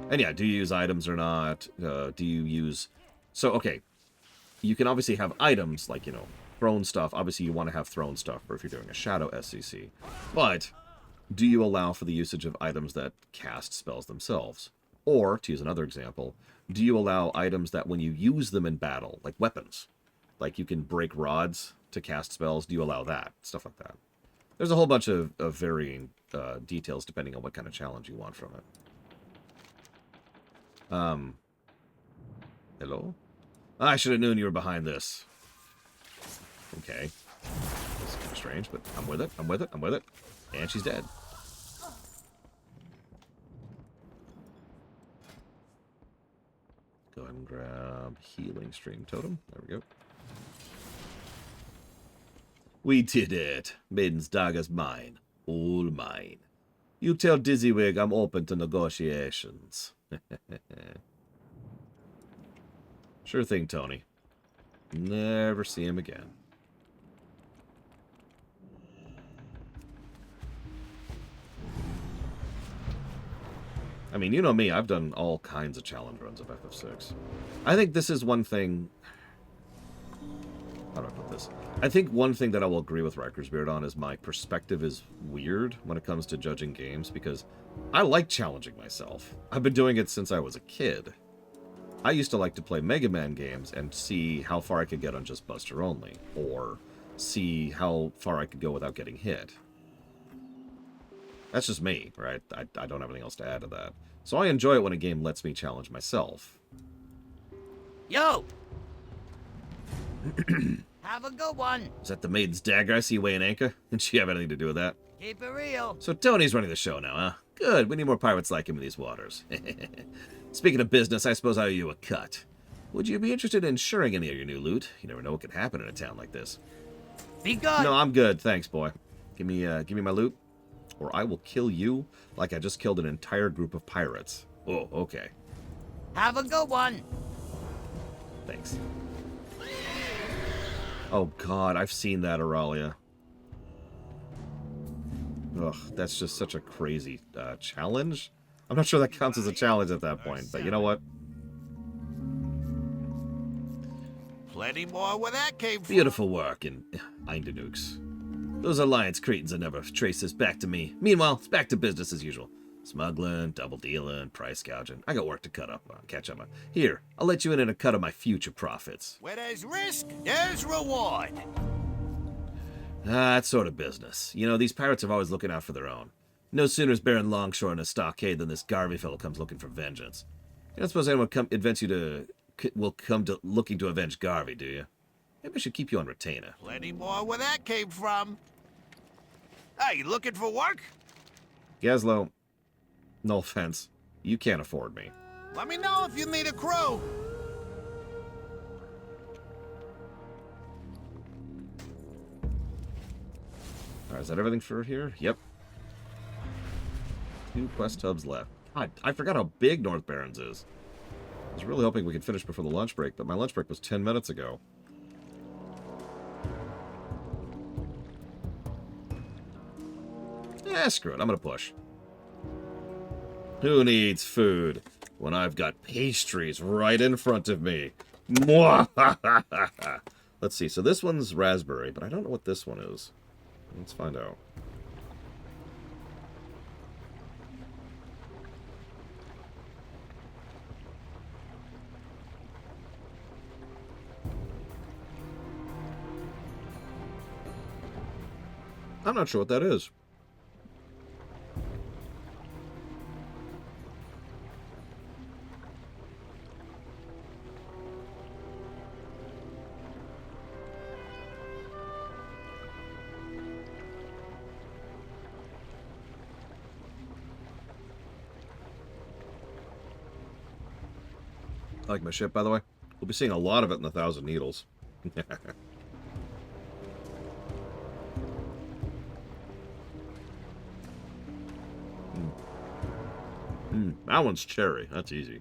And yeah, do you use items or not? Do you use... So, okay. You can obviously have items, like, you know, thrown stuff. Obviously, you want to have thrown stuff for if you're doing a Shadow SCC. But, do you allow for the usage of items that cast spells themselves? Or, to use another example, do you allow items that when you use them in battle, like weapons, like you can break rods to cast spells, do you allow that? Stuff like that. There's a whole bunch of varying details depending on what kind of challenge you want from it. Hello? I should have known you were behind this. Okay. That's kind of strange, but I'm with it, I'm with it, I'm with it. And she's dead. Go ahead and grab Healing Stream Totem. There we go. We did it. Maiden's Dagger's mine. All mine. You tell Dizzywig I'm open to negotiations. Sure thing, Tony. Never see him again. I mean, you know me, I've done all kinds of challenge runs of FF6. I think this is one thing... How do I put this? I think one thing that I will agree with Riker's Beard on is my perspective is weird when it comes to judging games, because I like challenging myself. I've been doing it since I was a kid. I used to like to play Mega Man games and see how far I could get on just Buster only, or see how far I could go without getting hit. That's just me, right? I don't have anything else to add to that. So I enjoy it when a game lets me challenge myself. Yo! Have a good one. Is that the Maiden's Dagger I see weighing anchor? Did she have anything to do with that? Keep it real. So Tony's running the show now, huh? Good, we need more pirates like him in these waters. Speaking of business, I suppose I owe you a cut. Would you be interested in sharing any of your new loot? You never know what could happen in a town like this. Be good. No, I'm good, thanks, boy. Give me my loot, or I will kill you like I just killed an entire group of pirates. Oh, okay. Have a good one. Thanks. Oh God, I've seen that, Auralia. Ugh, that's just such a crazy challenge. I'm not sure that counts as a challenge at that point, but you know what? Plenty more where that came from. Beautiful work in Eindenooks. Those Alliance Cretans will never trace this back to me. Meanwhile, it's back to business as usual. Smuggling, double dealing, price gouging. I got work to catch up on. Here, I'll let you in a cut of my future profits. Where there's risk, there's reward. That's sort of business. You know, these pirates are always looking out for their own. No sooner is Baron Longshore in a stockade than this Garvey fellow comes looking for vengeance. You don't suppose anyone will come to looking to avenge Garvey, do you? Maybe I should keep you on retainer. Plenty more where that came from. Hey, you looking for work? Gaslow, no offense, you can't afford me. Let me know if you need a crew. Alright, is that everything for here? Yep. 2 quest hubs left. God, I forgot how big North Barrens is. I was really hoping we could finish before the lunch break, but my lunch break was 10 minutes ago. Eh, screw it. I'm gonna push. Who needs food when I've got pastries right in front of me? Mwah! Let's see. So this one's raspberry, but I don't know what this one is. Let's find out. I'm not sure what that is. I like my ship, by the way. We'll be seeing a lot of it in the Thousand Needles. That one's cherry. That's easy.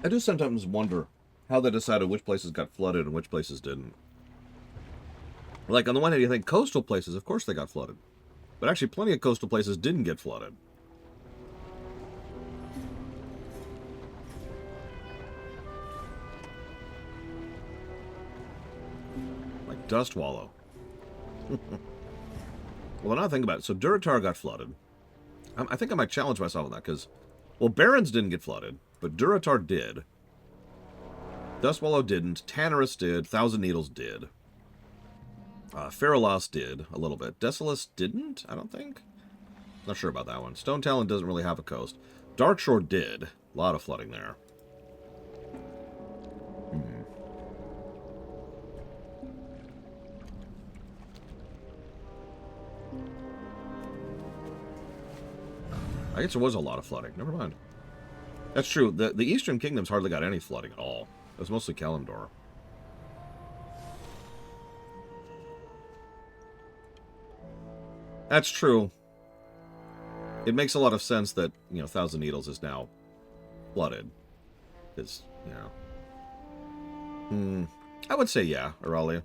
I do sometimes wonder how they decided which places got flooded and which places didn't. Like, on the one hand, you think coastal places, of course they got flooded. But actually, plenty of coastal places didn't get flooded. Like Dust Wallow. Well, now I think about it. So Durotar got flooded. I think I might challenge myself on that, because... Well, Barrens didn't get flooded, but Durotar did. Dustwallow didn't. Tannerus did. Thousand Needles did. Faralos did, a little bit. Desolus didn't, I don't think. Not sure about that one. Stone Talon doesn't really have a coast. Darkshore did. A lot of flooding there. I guess there was a lot of flooding. Never mind. That's true. The Eastern Kingdoms hardly got any flooding at all. It was mostly Kalimdor. That's true. It makes a lot of sense that, you know, Thousand Needles is now flooded. Because, you know. I would say yeah, Auralia.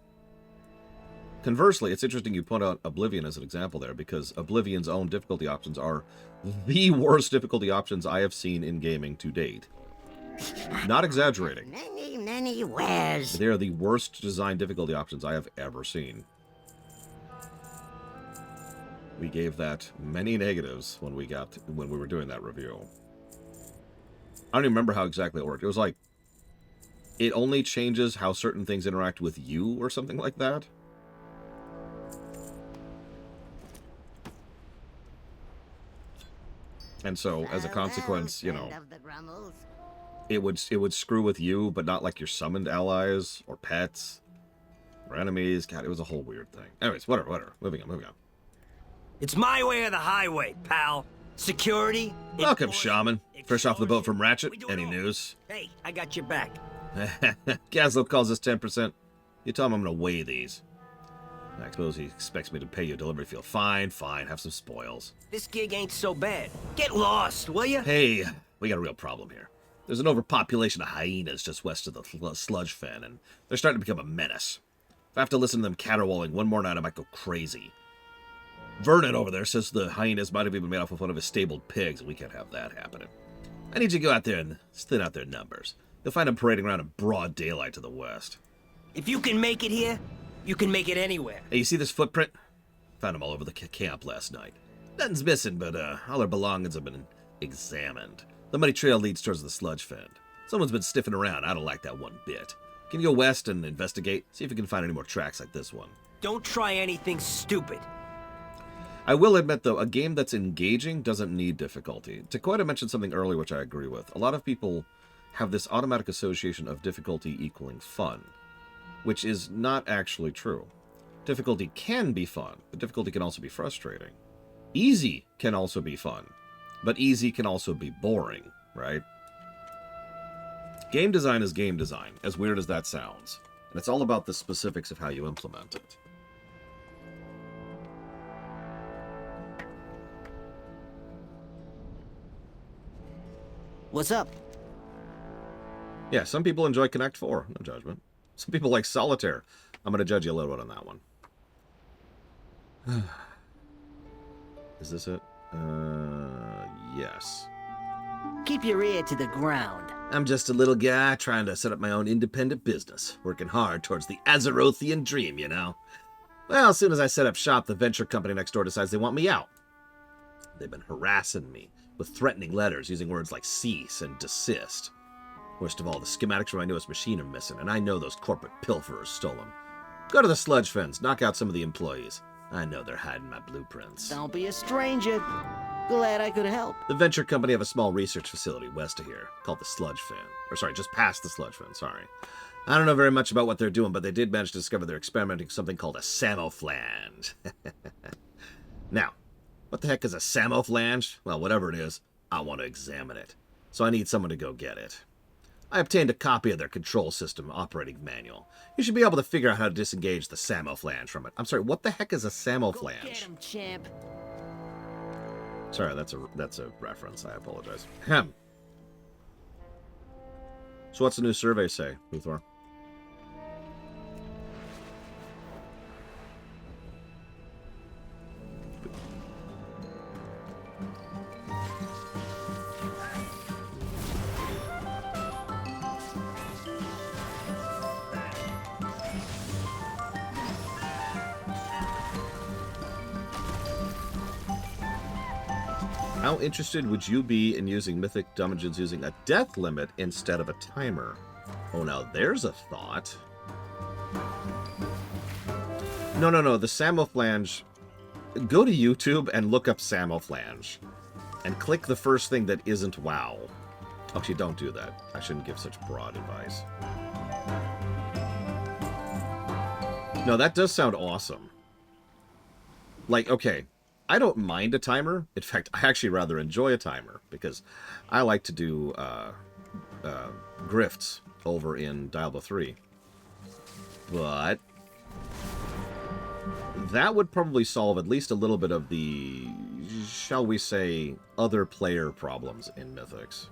Conversely, it's interesting you point out Oblivion as an example there, because Oblivion's own difficulty options are the worst difficulty options I have seen in gaming to date. Not exaggerating. Many wares. They are the worst design difficulty options I have ever seen. We gave that many negatives when we were doing that review. I don't even remember how exactly it worked. It was like, it only changes how certain things interact with you or something like that. And so, as a consequence, you know, it would screw with you, but not like your summoned allies or pets or enemies. God, it was a whole weird thing. Anyways, whatever. Moving on. It's my way or the highway, pal. Security. Welcome, Shaman. Fresh off the boat from Ratchet. Any news? Hey, I got your back. Gazlo calls us 10%. You tell him I'm going to weigh these. I suppose he expects me to pay you a delivery fee. Fine. Have some spoils. This gig ain't so bad. Get lost, will ya? Hey, we got a real problem here. There's an overpopulation of hyenas just west of the sludge fen, and they're starting to become a menace. If I have to listen to them caterwauling one more night, I might go crazy. Vernon over there says the hyenas might have even made off with one of his stabled pigs, and we can't have that happening. I need you to go out there and thin out their numbers. You'll find them parading around in broad daylight to the west. If you can make it here, you can make it anywhere. Hey, you see this footprint? Found them all over the camp last night. Nothing's missing, but all their belongings have been examined. The muddy trail leads towards the sludge fen. Someone's been sniffing around. I don't like that one bit. Can you go west and investigate? See if you can find any more tracks like this one. Don't try anything stupid. I will admit, though, a game that's engaging doesn't need difficulty. Takoida mentioned something earlier which I agree with. A lot of people have this automatic association of difficulty equaling fun, which is not actually true. Difficulty can be fun, but difficulty can also be frustrating. Easy can also be fun, but easy can also be boring, right? Game design is game design, as weird as that sounds. And it's all about the specifics of how you implement it. What's up? Yeah, some people enjoy Connect 4, no judgment. Some people like Solitaire. I'm going to judge you a little bit on that one. Is this it? Yes. Keep your ear to the ground. I'm just a little guy trying to set up my own independent business, working hard towards the Azerothian dream, you know? Well, as soon as I set up shop, the venture company next door decides they want me out. They've been harassing me with threatening letters using words like cease and desist. Worst of all, the schematics for my newest machine are missing, and I know those corporate pilferers stole them. Go to the sludge fens, knock out some of the employees. I know they're hiding my blueprints. Don't be a stranger. Glad I could help. The venture company have a small research facility west of here, called the Sludge Fen. Or sorry, just past the Sludge Fen, sorry. I don't know very much about what they're doing, but they did manage to discover they're experimenting with something called a samoflange. Now, what the heck is a samoflange? Well, whatever it is, I want to examine it. So I need someone to go get it. I obtained a copy of their control system operating manual. You should be able to figure out how to disengage the samoflange from it. I'm sorry, what the heck is a samoflange? Go get him, champ. Sorry, that's a reference. I apologize. Ahem. So what's the new survey say, Luthor? How interested would you be in using Mythic Dungeons using a death limit instead of a timer? Oh, now there's a thought. No. The Samoflange. Go to YouTube and look up Samoflange. And click the first thing that isn't WoW. Actually, don't do that. I shouldn't give such broad advice. No, that does sound awesome. Like, okay. I don't mind a timer. In fact, I actually rather enjoy a timer because I like to do grifts over in Diablo 3. But that would probably solve at least a little bit of the, shall we say, other player problems in Mythics.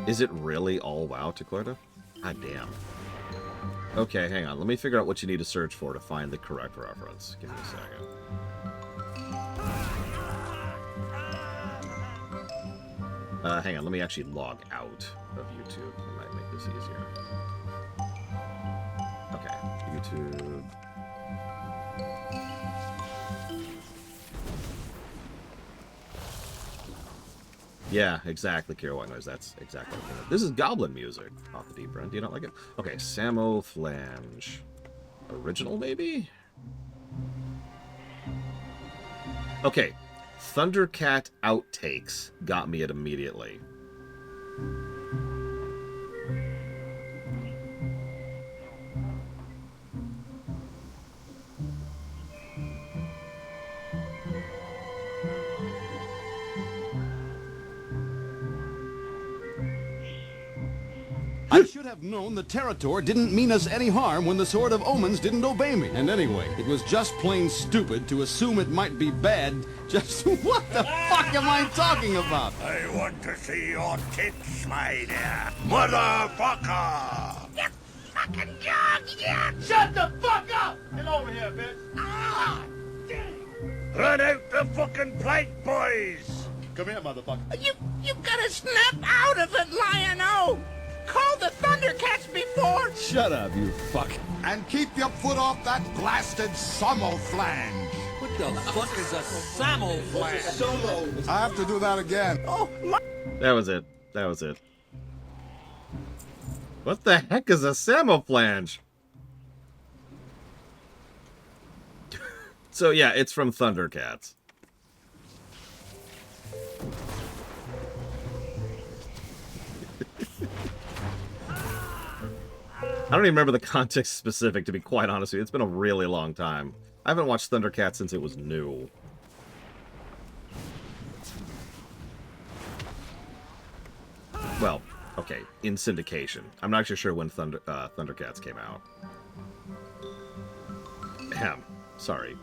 Is it really all WoW, Taqueta? God damn. Okay, hang on. Let me figure out what you need to search for to find the correct reference. Give me a second. Hang on. Let me actually log out of YouTube. It might make this easier. Okay. YouTube. Yeah, exactly, Kira White Noise. That's exactly what I'm thinking. This is Goblin music off the deep end. Do you not like it? Okay, Samoflange. Original, maybe? Okay, Thundercat Outtakes got me it immediately. I should have known the Territor didn't mean us any harm when the Sword of Omens didn't obey me. And anyway, it was just plain stupid to assume it might be bad. Just what the fuck am I talking about? I want to see your tits, my dear. Motherfucker! You fucking dog, yeah! Shut the fuck up! Get over here, bitch! Ah, dang. Run out the fucking plank, boys! Come here, motherfucker. You gotta snap out of it, Lion-O! Called the Thundercats before! Shut up, you fuck. And keep your foot off that blasted Samoflange! What the fuck is a Samoflange? I have to do that again. Oh, my... That was it. That was it. What the heck is a Samoflange? So yeah, it's from Thundercats. I don't even remember the context specific, to be quite honest with you. It's been a really long time. I haven't watched Thundercats since it was new. Well, okay, in syndication. I'm not actually sure when Thundercats came out. Ahem. Sorry.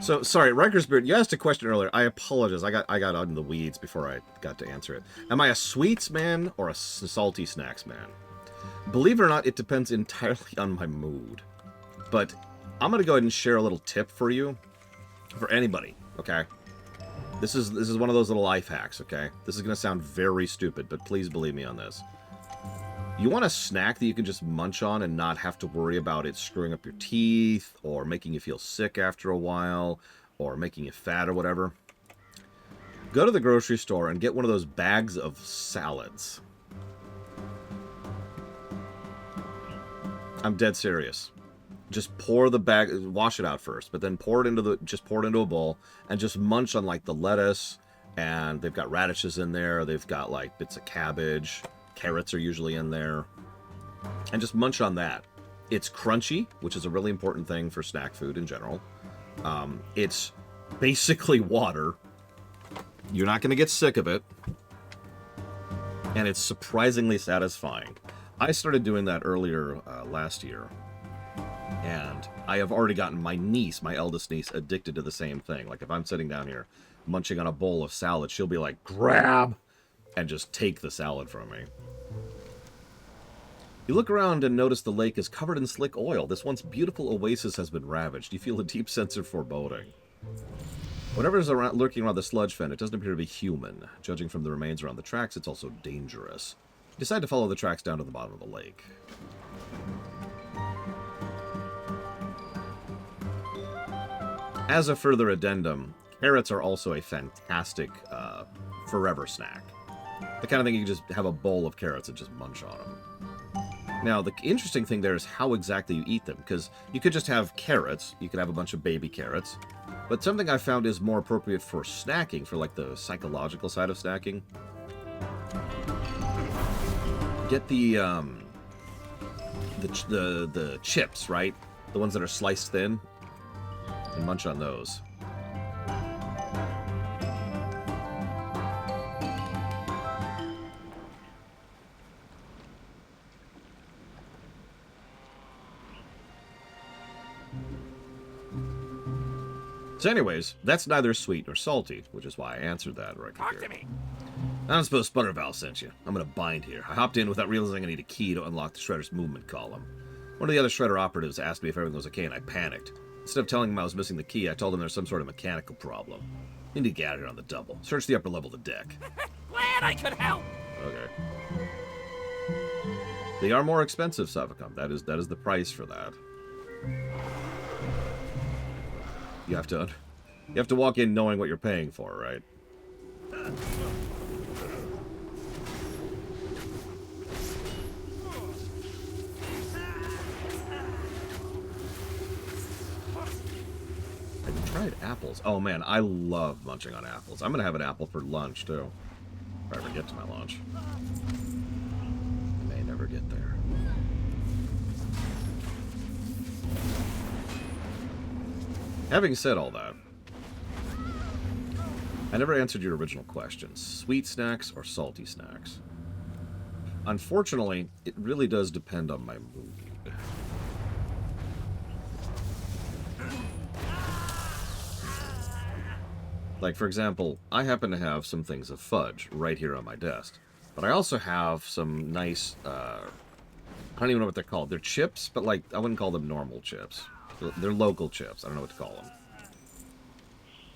So, sorry, Riker's Beard, you asked a question earlier. I apologize. I got out in the weeds before I got to answer it. Am I a sweets man or a salty snacks man? Believe it or not, it depends entirely on my mood. But I'm going to go ahead and share a little tip for you. For anybody, okay? This is one of those little life hacks, okay? This is going to sound very stupid, but please believe me on this. You want a snack that you can just munch on and not have to worry about it screwing up your teeth or making you feel sick after a while or making you fat or whatever. Go to the grocery store and get one of those bags of salads. I'm dead serious. Just pour the bag, wash it out first, but then pour it into a bowl and just munch on like the lettuce, and they've got radishes in there, they've got like bits of cabbage. Carrots are usually in there. And just munch on that. It's crunchy, which is a really important thing for snack food in general. It's basically water. You're not going to get sick of it. And it's surprisingly satisfying. I started doing that earlier last year. And I have already gotten my niece, my eldest niece, addicted to the same thing. Like if I'm sitting down here munching on a bowl of salad, she'll be like, grab! And just take the salad from me. You look around and notice the lake is covered in slick oil. This once beautiful oasis has been ravaged. You feel a deep sense of foreboding. Whatever is lurking around the sludge fen, it doesn't appear to be human. Judging from the remains around the tracks, it's also dangerous. You decide to follow the tracks down to the bottom of the lake. As a further addendum, carrots are also a fantastic forever snack. The kind of thing you can just have a bowl of carrots and just munch on them. Now, the interesting thing there is how exactly you eat them, because you could just have carrots, you could have a bunch of baby carrots, but something I found is more appropriate for snacking, for like the psychological side of snacking. Get the chips, right? The ones that are sliced thin, and munch on those. So anyways, that's neither sweet nor salty, which is why I answered that right here. Talk to me. I don't suppose Sputterval sent you. I'm gonna bind here. I hopped in without realizing I need a key to unlock the Shredder's movement column. One of the other Shredder operatives asked me if everything was okay, and I panicked. Instead of telling him I was missing the key, I told him there's some sort of mechanical problem. We need to get out here on the double. Search the upper level of the deck. Glad I could help. Okay. They are more expensive, Savacom. That is the price for that. You have to walk in knowing what you're paying for, right? Have you tried apples? Oh man, I love munching on apples. I'm gonna have an apple for lunch too. If I ever get to my lunch. I may never get there. Having said all that, I never answered your original question. Sweet snacks or salty snacks? Unfortunately, it really does depend on my mood. Like, for example, I happen to have some things of fudge right here on my desk. But I also have some nice, I don't even know what they're called. They're chips, but like, I wouldn't call them normal chips. They're local chips. I don't know what to call them.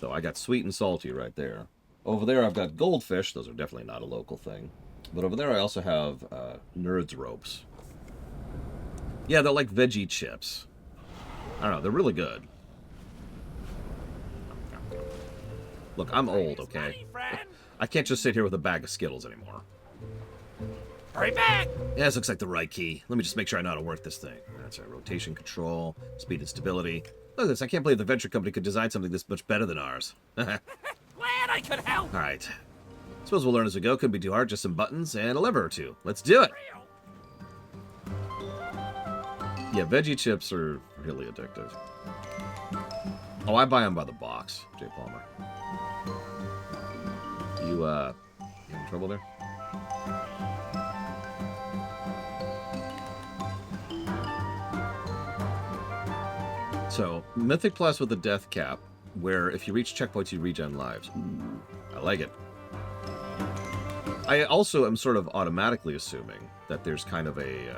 So I got sweet and salty right there. Over there I've got goldfish. Those are definitely not a local thing. But over there I also have Nerds Ropes. Yeah, they're like veggie chips. I don't know. They're really good. Look, I'm old, okay? I can't just sit here with a bag of Skittles anymore. Hurry back! Yeah, this looks like the right key. Let me just make sure I know how to work this thing. That's right, rotation control, speed and stability. Look at this, I can't believe the venture company could design something this much better than ours. Glad I could help! Alright. Suppose we'll learn as we go. Couldn't be too hard, just some buttons and a lever or two. Let's do it! Yeah, veggie chips are really addictive. Oh, I buy them by the box, Jay Palmer. You having trouble there? So, Mythic Plus with a death cap, where if you reach checkpoints, you regen lives. Ooh, I like it. I also am sort of automatically assuming that there's kind of a...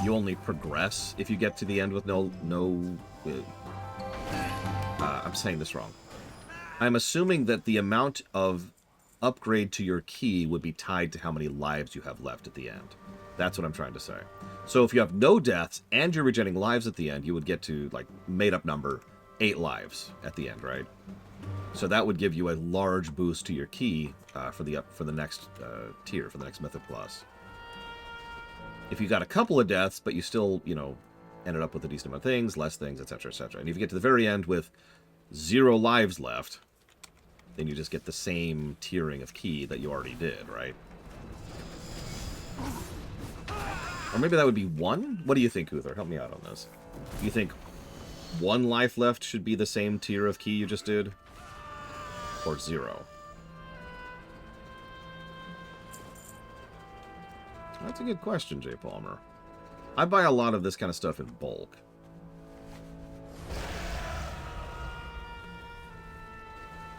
you only progress if you get to the end with I'm saying this wrong. I'm assuming that the amount of upgrade to your key would be tied to how many lives you have left at the end. That's what I'm trying to say. So if you have no deaths and you're regenerating lives at the end, you would get to, like, made-up number, 8 lives at the end, right? So that would give you a large boost to your key for the next tier, for the next Mythic Plus. If you got a couple of deaths, but you still, you know, ended up with a decent amount of things, less things, etc., etc. And if you get to the very end with 0 lives left, then you just get the same tiering of key that you already did, right? Or maybe that would be 1? What do you think, Uther? Help me out on this. Do you think 1 life left should be the same tier of key you just did? Or 0? That's a good question, Jay Palmer. I buy a lot of this kind of stuff in bulk.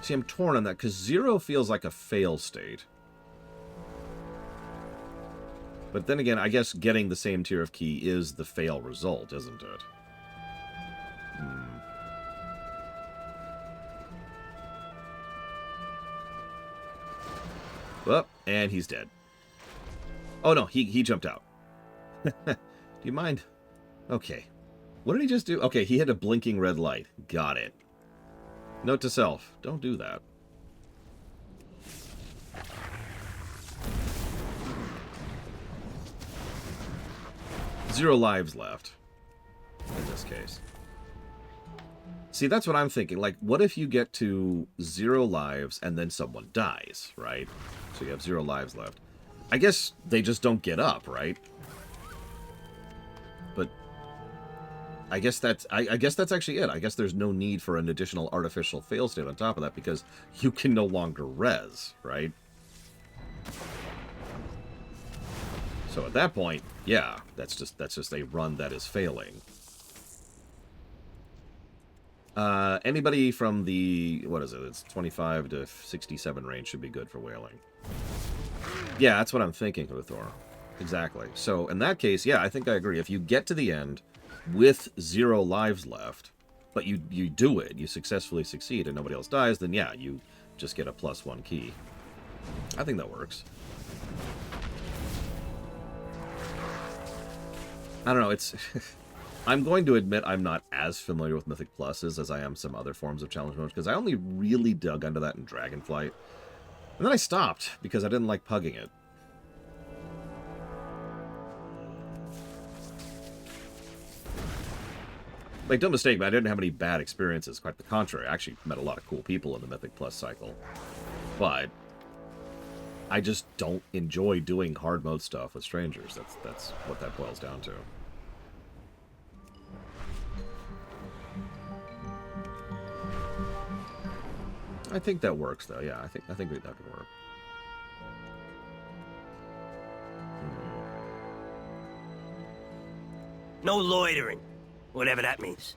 See, I'm torn on that, because 0 feels like a fail state. But then again, I guess getting the same tier of key is the fail result, isn't it? Well, and he's dead. Oh no, he jumped out. Do you mind? Okay. What did he just do? Okay, he hit a blinking red light. Got it. Note to self, don't do that. Zero lives left. In this case. See, that's what I'm thinking. Like, what if you get to 0 lives and then someone dies, right? So you have 0 lives left. I guess they just don't get up, right? But I guess that's actually it. I guess there's no need for an additional artificial fail state on top of that because you can no longer res, right? So at that point, yeah, that's just a run that is failing. Anybody from the, what is it? It's 25 to 67 range should be good for whaling. Yeah, that's what I'm thinking, Uthor. Exactly. So in that case, yeah, I think I agree. If you get to the end with 0 lives left, but you do it, you successfully succeed, and nobody else dies, then yeah, you just get a +1 key. I think that works. I don't know, it's... I'm going to admit I'm not as familiar with Mythic Pluses as I am some other forms of challenge modes, because I only really dug into that in Dragonflight. And then I stopped, because I didn't like pugging it. Like, don't mistake me, I didn't have any bad experiences. Quite the contrary, I actually met a lot of cool people in the Mythic Plus cycle. But I just don't enjoy doing hard mode stuff with strangers. That's what that boils down to. I think that works, though. Yeah, I think that could work. No loitering, whatever that means.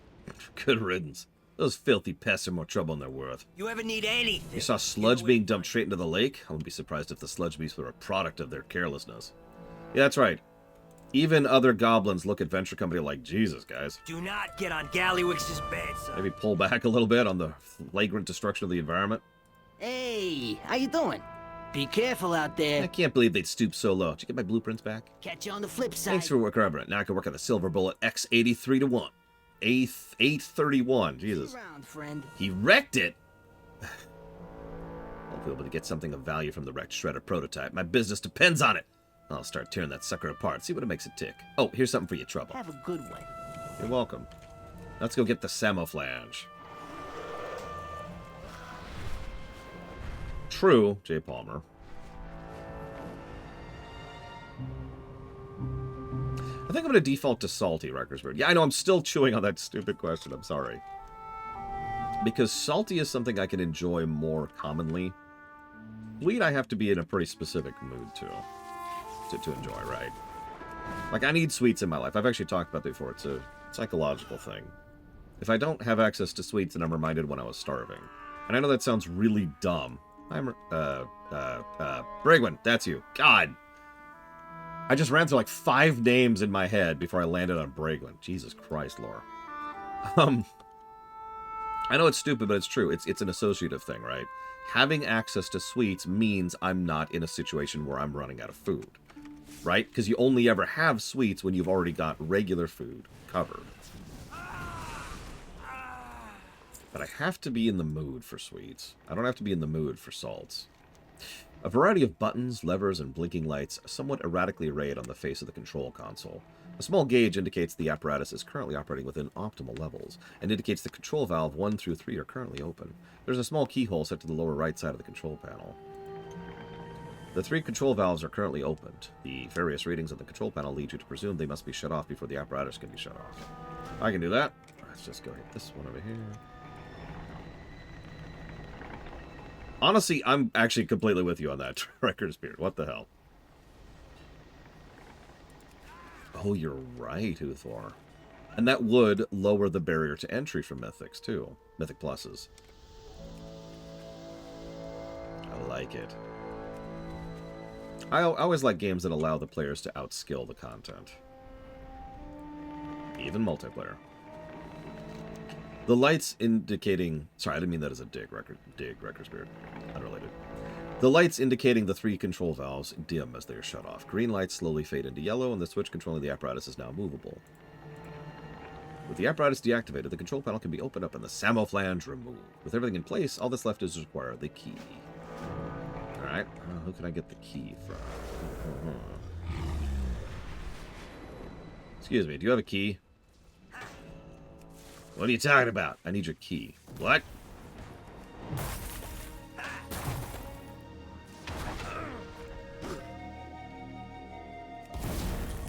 Good riddance. Those filthy pests are more trouble than they're worth. You ever need anything? You saw sludge being dumped straight into the lake? I wouldn't be surprised if the sludge beasts were a product of their carelessness. Yeah, that's right. Even other goblins look at Venture Company like, Jesus, guys. Do not get on Gallywix's bed, son. Maybe pull back a little bit on the flagrant destruction of the environment. Hey, how you doing? Be careful out there. I can't believe they'd stoop so low. Did you get my blueprints back? Catch you on the flip side. Thanks for working on it. Now I can work on the silver bullet X83 to 1. 831. Jesus. Around, friend. He wrecked it. If we're able to get something of value from the wrecked shredder prototype, my business depends on it. I'll start tearing that sucker apart, see what it makes it tick. Oh, here's something for you, Trouble. Have a good one. You're welcome. Let's go get the Samoflange. True, J. Palmer. I think I'm going to default to salty, Wreckersbird. Yeah, I know, I'm still chewing on that stupid question. I'm sorry. Because salty is something I can enjoy more commonly. Sweet, I have to be in a pretty specific mood to enjoy, right? Like, I need sweets in my life. I've actually talked about that before. It's a psychological thing. If I don't have access to sweets, then I'm reminded when I was starving. And I know that sounds really dumb. Brigwin, that's you. God! I just ran through like 5 names in my head before I landed on Brigwin. Jesus Christ, Laura. I know it's stupid, but it's true. It's an associative thing, right? Having access to sweets means I'm not in a situation where I'm running out of food. Right? Because you only ever have sweets when you've already got regular food covered. But I have to be in the mood for sweets. I don't have to be in the mood for salts. A variety of buttons, levers, and blinking lights are somewhat erratically arrayed on the face of the control console. A small gauge indicates the apparatus is currently operating within optimal levels, and indicates the control valve 1 through 3 are currently open. There's a small keyhole set to the lower right side of the control panel. The 3 control valves are currently opened. The various readings on the control panel lead you to presume they must be shut off before the apparatus can be shut off. I can do that. Let's just go hit this one over here. Honestly, I'm actually completely with you on that, Record Spirit. What the hell? Oh, you're right, Uthor. And that would lower the barrier to entry for Mythics, too. Mythic Pluses. I like it. I always like games that allow the players to outskill the content. Even multiplayer. The lights indicating... Sorry, I didn't mean that as a Record Spirit. Unrelated. The lights indicating the 3 control valves dim as they are shut off. Green lights slowly fade into yellow, and the switch controlling the apparatus is now movable. With the apparatus deactivated, the control panel can be opened up and the Samoflange removed. With everything in place, all that's left is to require the key. Alright, who can I get the key from? Excuse me, do you have a key? What are you talking about? I need your key. What?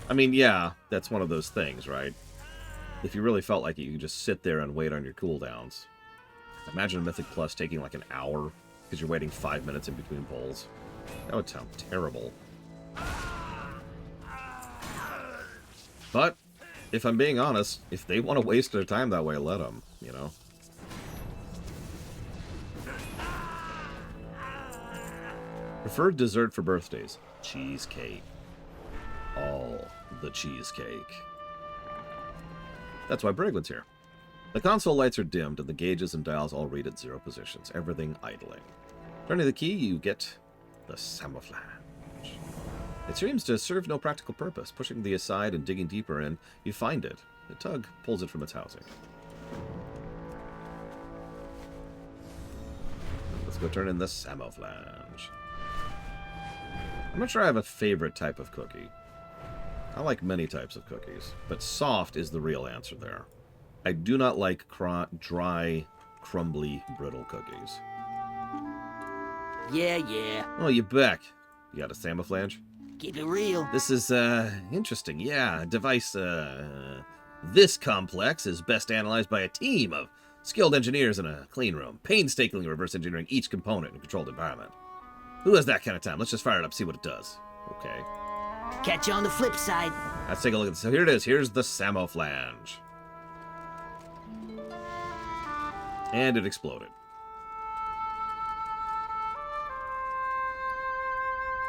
I mean, yeah, that's one of those things, right? If you really felt like it, you could just sit there and wait on your cooldowns. Imagine a Mythic Plus taking like an hour because you're waiting 5 minutes in between pulls. That would sound terrible. But, if I'm being honest, if they want to waste their time that way, let them, you know? Preferred dessert for birthdays? Cheesecake. All the cheesecake. That's why Brigwin's here. The console lights are dimmed and the gauges and dials all read at 0 positions, everything idling. Turning the key, you get the Samoflange. It seems to serve no practical purpose. Pushing the aside and digging deeper in, you find it. The tug pulls it from its housing. Let's go turn in the Samoflange. I'm not sure I have a favorite type of cookie. I like many types of cookies, but soft is the real answer there. I do not like dry, crumbly, brittle cookies. Yeah. Oh, you back. You got a Samoflange? Keep it real. This is, interesting. Yeah, a device, this complex is best analyzed by a team of skilled engineers in a clean room, painstakingly reverse engineering each component in a controlled environment. Who has that kind of time? Let's just fire it up, see what it does. Okay. Catch you on the flip side. Let's take a look at this. So here it is. Here's the Samoflange. And it exploded.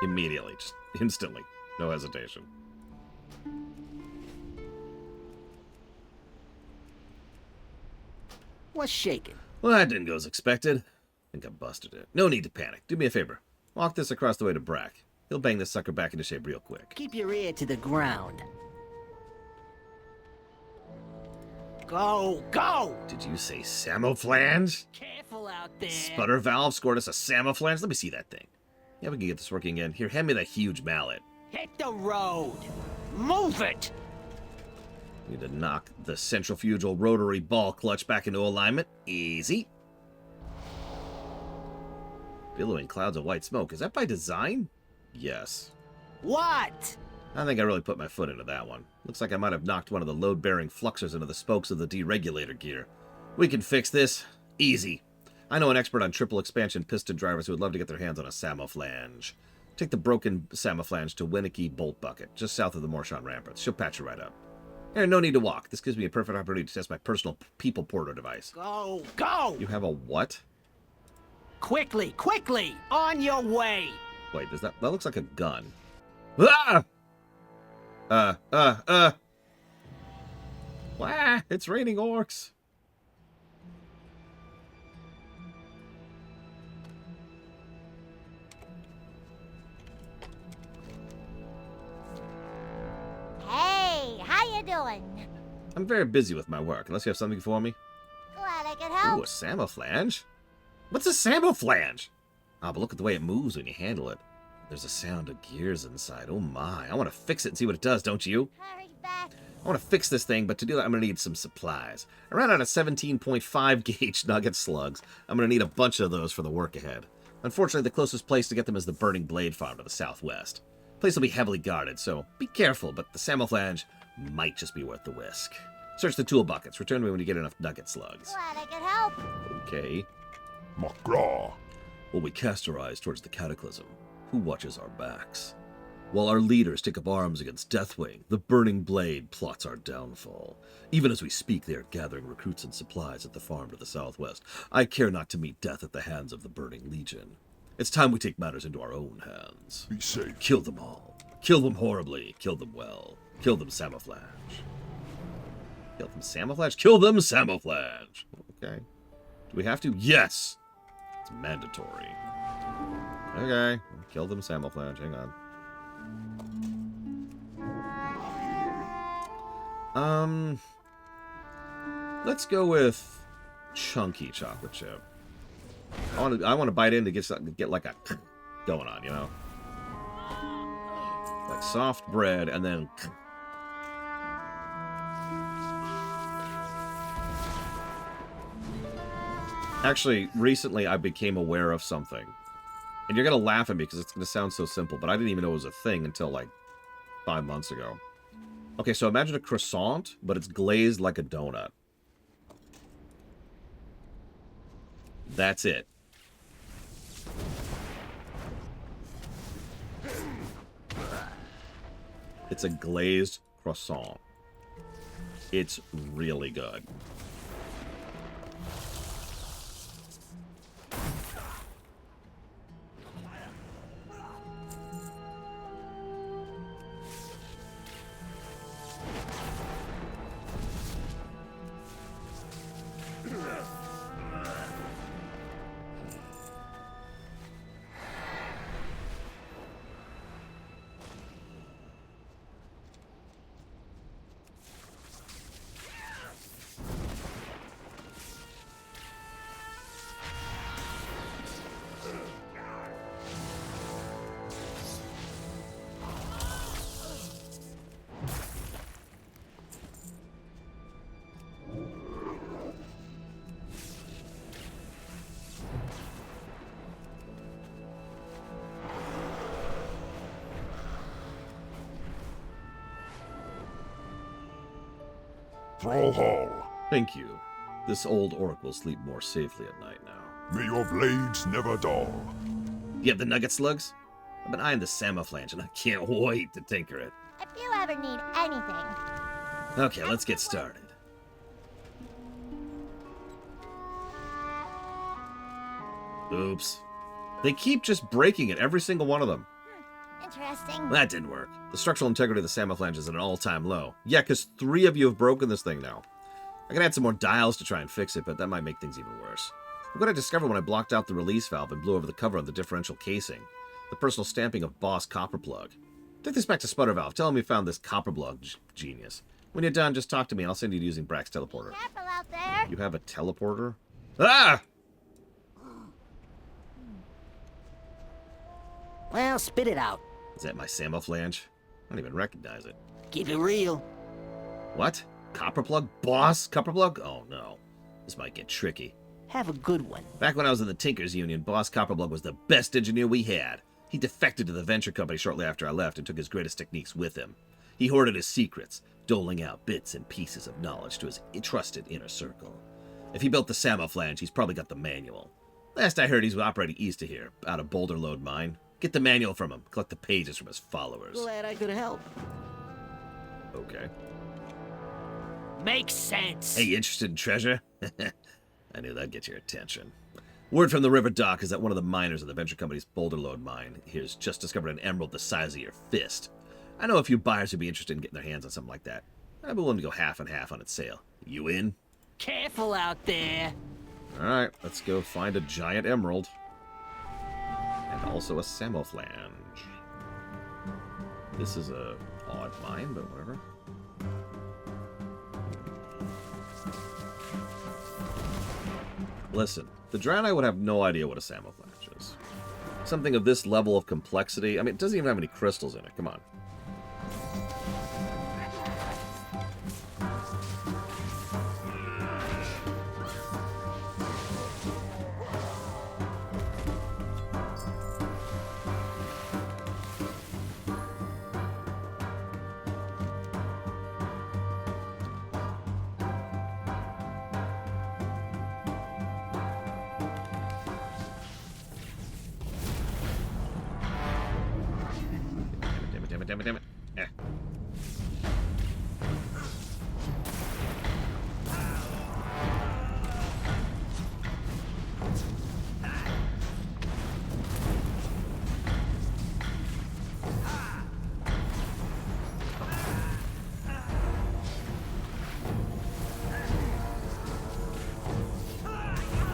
Immediately. Just instantly. No hesitation. What's shaking? Well, that didn't go as expected. I think I busted it. No need to panic. Do me a favor. Walk this across the way to Brack. He'll bang this sucker back into shape real quick. Keep your ear to the ground. Go! Did you say Samoflange? Careful out out there. Sputter valve scored us a Samoflange. Let me see that thing. Yeah, we can get this working again. Here, hand me that huge mallet. Hit the road. Move it. Need to knock the centrifugal rotary ball clutch back into alignment. Easy. Billowing clouds of white smoke. Is that by design? Yes. What? I think I really put my foot into that one. Looks like I might have knocked one of the load-bearing fluxers into the spokes of the deregulator gear. We can fix this. Easy. I know an expert on triple expansion piston drivers who would love to get their hands on a Samoflange. Take the broken Samoflange to Winnicky Bolt Bucket, just south of the Morshon Ramparts. She'll patch you right up. Here, no need to walk. This gives me a perfect opportunity to test my personal people porter device. Go, go! You have a what? Quickly, quickly! On your way! Wait, that looks like a gun. Ah! Wah! It's raining orcs. Hey, how you doing? I'm very busy with my work, unless you have something for me. Glad I could help. Ooh, a Samoflange? What's a Samoflange? Ah, but look at the way it moves when you handle it. There's a sound of gears inside. Oh my, I want to fix it and see what it does, don't you? Hurry back. I want to fix this thing, but to do that, I'm going to need some supplies. I ran out of 17.5 gauge nugget slugs. I'm going to need a bunch of those for the work ahead. Unfortunately, the closest place to get them is the Burning Blade Farm to the southwest. The place will be heavily guarded, so be careful, but the Samoflange might just be worth the risk. Search the tool buckets. Return to me when you get enough nugget slugs. Glad I could help. Okay. Magraw. While we cast our eyes towards the Cataclysm, who watches our backs? While our leaders take up arms against Deathwing, the Burning Blade plots our downfall. Even as we speak, they are gathering recruits and supplies at the farm to the southwest. I care not to meet death at the hands of the Burning Legion. It's time we take matters into our own hands. Be safe. Kill them all. Kill them horribly. Kill them well. Kill them Samoflange. Kill them Samoflange? Kill them Samoflange! Okay. Do we have to? Yes! It's mandatory. Okay. Kill them Samoflange. Hang on. Let's go with chunky chocolate chip. I want to bite in to get like a going on, you know? Like soft bread and then Actually, recently I became aware of something. And you're going to laugh at me because it's going to sound so simple, but I didn't even know it was a thing until like 5 months ago. Okay, so imagine a croissant, but it's glazed like a donut. That's it. It's a glazed croissant. It's really good. Thrall Hall. Thank you. This old orc will sleep more safely at night now. May your blades never dull. You have the nugget slugs? I've been eyeing the Samoflange and I can't wait to tinker it. If you ever need anything. Okay, let's get started. Oops. They keep just breaking it, every single one of them. Interesting. That didn't work. The structural integrity of the Samoflange is at an all-time low. Yeah, because 3 of you have broken this thing now. I can add some more dials to try and fix it, but that might make things even worse. Look what I discovered when I blocked out the release valve and blew over the cover on the differential casing. The personal stamping of Boss Copperplug. Take this back to Sputter Valve. Tell him we found this Copperplug genius. When you're done, just talk to me and I'll send you using Brack's teleporter. Careful out there. You have a teleporter? Ah! Well, spit it out. Is that my Samoflange? I don't even recognize it. Keep it real. What? Copperplug? Boss? Copperplug? Oh no. This might get tricky. Have a good one. Back when I was in the Tinkers Union, Boss Copperplug was the best engineer we had. He defected to the venture company shortly after I left and took his greatest techniques with him. He hoarded his secrets, doling out bits and pieces of knowledge to his trusted inner circle. If he built the Samoflange, he's probably got the manual. Last I heard, he's operating east of here, out of Boulder Lode Mine. Get the manual from him. Collect the pages from his followers. Glad I could help. Okay. Makes sense. Hey, interested in treasure? I knew that'd get your attention. Word from the river dock is that one of the miners of the venture company's Boulder Lode mine has just discovered an emerald the size of your fist. I know a few buyers who'd be interested in getting their hands on something like that. I'd be willing to go half and half on its sale. You in? Careful out there. Alright, let's go find a giant emerald. And also a Samoflange. This is a odd mine, but whatever. Listen, the Draenei would have no idea what a Samoflange is. Something of this level of complexity. I mean, it doesn't even have any crystals in it. Come on. Damn it. Eh.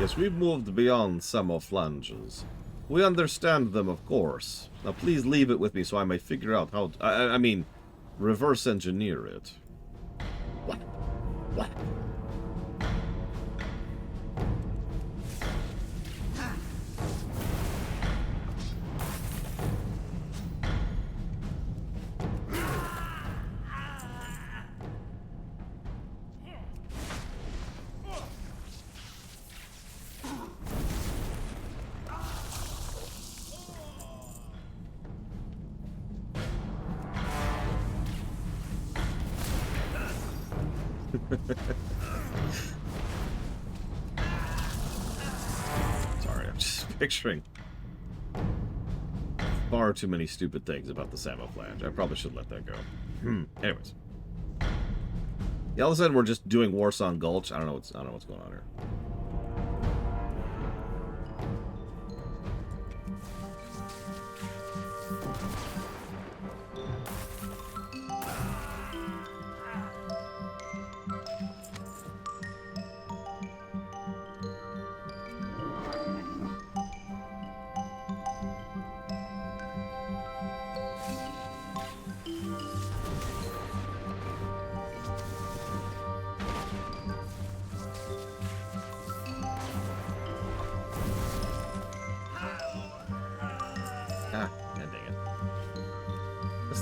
Yes, we've moved beyond Samoflanges. We understand them, of course. Now please leave it with me so I may figure out how... I mean, reverse engineer it. What? What? Sorry, I'm just picturing far too many stupid things about the Samoflange. I probably should let that go. Anyways. Yeah, all of a sudden we're just doing Warsong Gulch. I don't know what's going on here.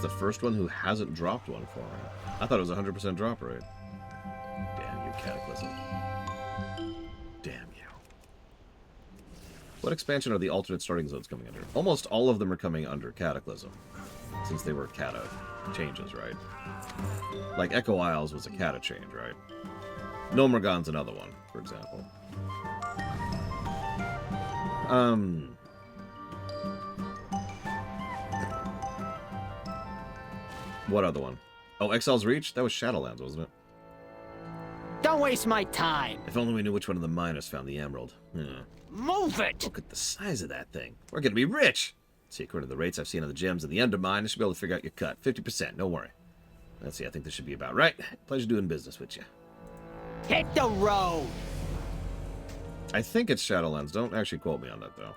The first one who hasn't dropped one for him. I thought it was 100% drop rate. Damn you, Cataclysm. Damn you. What expansion are the alternate starting zones coming under? Almost all of them are coming under Cataclysm, since they were Cata changes, right? Like Echo Isles was a Cata change, right? Nomergon's another one, for example. What other one? Oh, Exile's Reach? That was Shadowlands, wasn't it? Don't waste my time. If only we knew which one of the miners found the emerald. Move it! Look at the size of that thing. We're gonna be rich! See, according to the rates I've seen on the gems in the Undermine, I should be able to figure out your cut. 50%, no worry. Let's see, I think this should be about right. Pleasure doing business with you. Hit the road! I think it's Shadowlands. Don't actually quote me on that, though.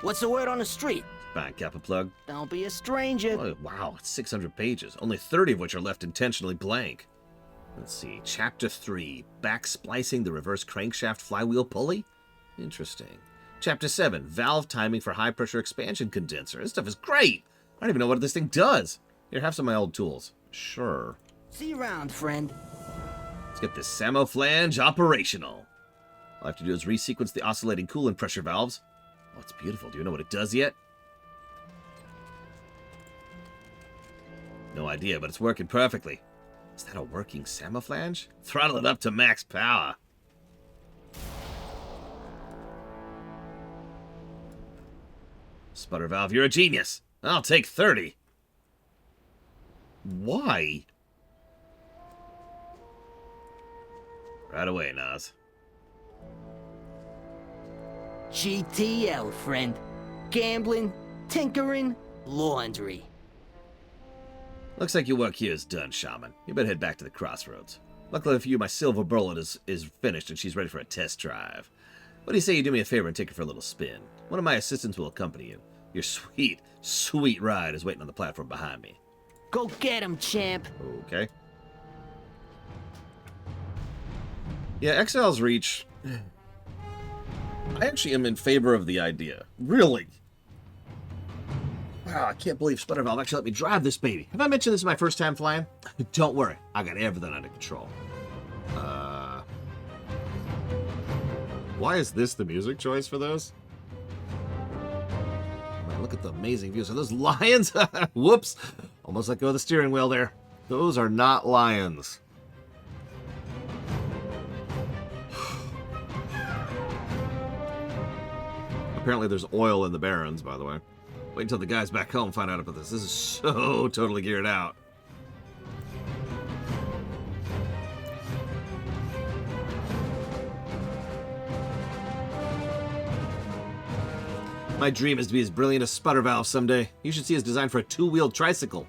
What's the word on the street? Fine, Kappa Plug. Don't be a stranger. Oh, wow, it's 600 pages. Only 30 of which are left intentionally blank. Let's see. Chapter 3. Back splicing the reverse crankshaft flywheel pulley? Interesting. Chapter 7, Valve Timing for High Pressure Expansion Condenser. This stuff is great! I don't even know what this thing does. Here, have some of my old tools. Sure. See you around, friend. Let's get this Samo Flange operational. All I have to do is resequence the oscillating coolant pressure valves. Oh, it's beautiful. Do you know what it does yet? No idea, but it's working perfectly. Is that a working Samo Flange? Throttle it up to max power. Sputter valve, you're a genius. I'll take 30. Why? Right away, Nas. GTL, friend. Gambling, tinkering, laundry. Looks like your work here is done, Shaman. You better head back to the crossroads. Luckily for you, my silver bullet is finished and she's ready for a test drive. What do you say you do me a favor and take her for a little spin? One of my assistants will accompany you. Your sweet, sweet ride is waiting on the platform behind me. Go get him, champ. Okay. Yeah, Exile's Reach. I actually am in favor of the idea. Really. Wow, I can't believe Sputter Valve actually let me drive this baby. Have I mentioned this is my first time flying? Don't worry, I got everything under control. Why is this the music choice for those? Man, look at the amazing views. Are those lions? Whoops. Almost let go of the steering wheel there. Those are not lions. Apparently there's oil in the Barrens, by the way. Wait until the guys back home find out about this. This is so totally geared out. My dream is to be as brilliant as Sputter Valve someday. You should see his design for a two-wheeled tricycle.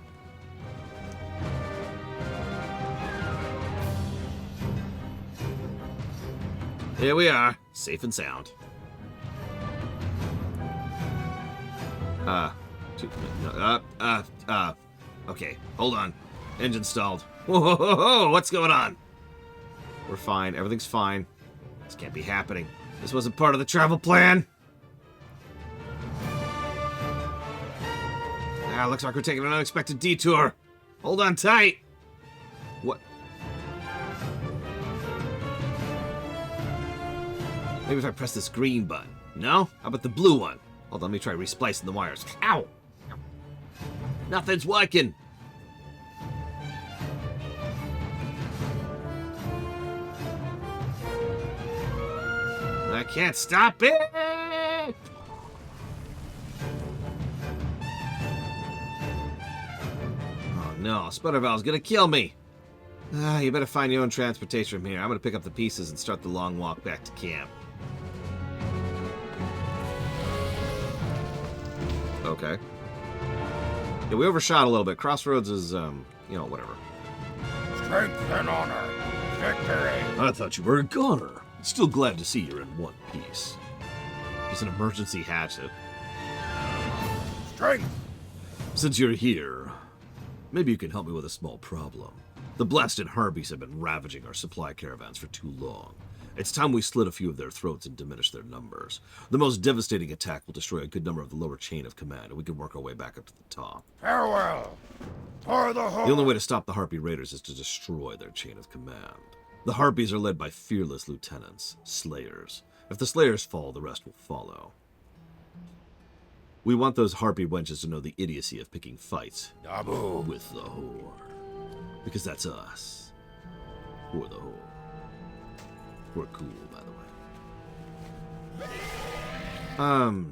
Here we are, safe and sound. Okay, hold on. Engine stalled. Whoa, what's going on? We're fine, everything's fine. This can't be happening. This wasn't part of the travel plan. Looks like we're taking an unexpected detour. Hold on tight. What? Maybe if I press this green button. No? How about the blue one? Hold on, let me try resplicing the wires. Ow! Nothing's working. I can't stop it. Oh no, Sputter Valve's gonna kill me. You better find your own transportation from here. I'm gonna pick up the pieces and start the long walk back to camp. Okay. Yeah, we overshot a little bit. Crossroads is, you know, whatever. Strength and honor. Victory. I thought you were a goner. Still glad to see you're in one piece. It's an emergency hatchet. Strength. Since you're here, maybe you can help me with a small problem. The blasted harpies have been ravaging our supply caravans for too long. It's time we slit a few of their throats and diminish their numbers. The most devastating attack will destroy a good number of the lower chain of command, and we can work our way back up to the top. Farewell. For the horde. The only way to stop the Harpy Raiders is to destroy their chain of command. The Harpies are led by fearless lieutenants, Slayers. If the Slayers fall, the rest will follow. We want those Harpy wenches to know the idiocy of picking fights with the Horde. Because that's us. We're the Horde. We're cool, by the way.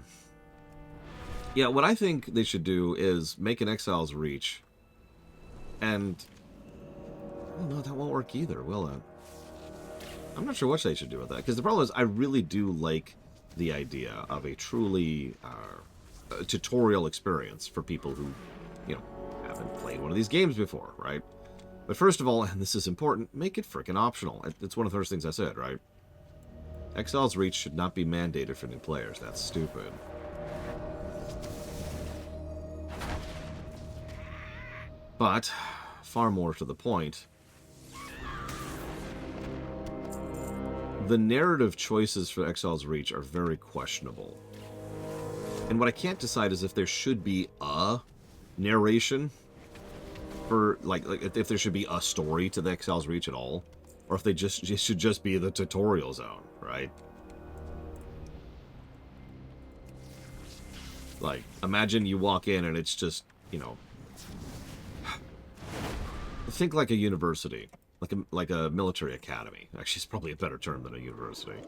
Yeah, what I think they should do is make an Exile's Reach. And... oh, no, that won't work either, will it? I'm not sure what they should do with that. Because the problem is, I really do like the idea of a truly tutorial experience for people who, you know, haven't played one of these games before, right? But first of all, and this is important, make it frickin' optional. It's one of the first things I said, right? Exile's Reach should not be mandated for new players. That's stupid. But, far more to the point, the narrative choices for Exile's Reach are very questionable. And what I can't decide is if there should be a narration for, like if there should be a story to the Exile's Reach at all, or if it should just be the tutorial zone, right? Like, imagine you walk in and it's just, you know, think like a university, like a military academy. Actually, it's probably a better term than a university.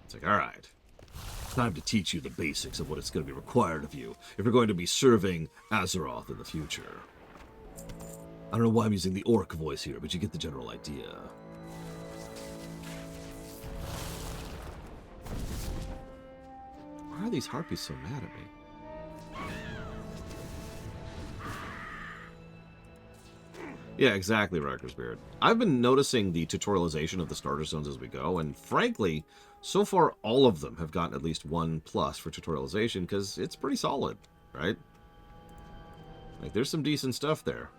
It's like, all right, time to teach you the basics of what it's going to be required of you if you're going to be serving Azeroth in the future. I don't know why I'm using the orc voice here, but you get the general idea. Why are these harpies so mad at me? Yeah, exactly, Riker's Beard. I've been noticing the tutorialization of the starter zones as we go, and frankly, so far all of them have gotten at least 1+ for tutorialization, because it's pretty solid, right? Like, there's some decent stuff there.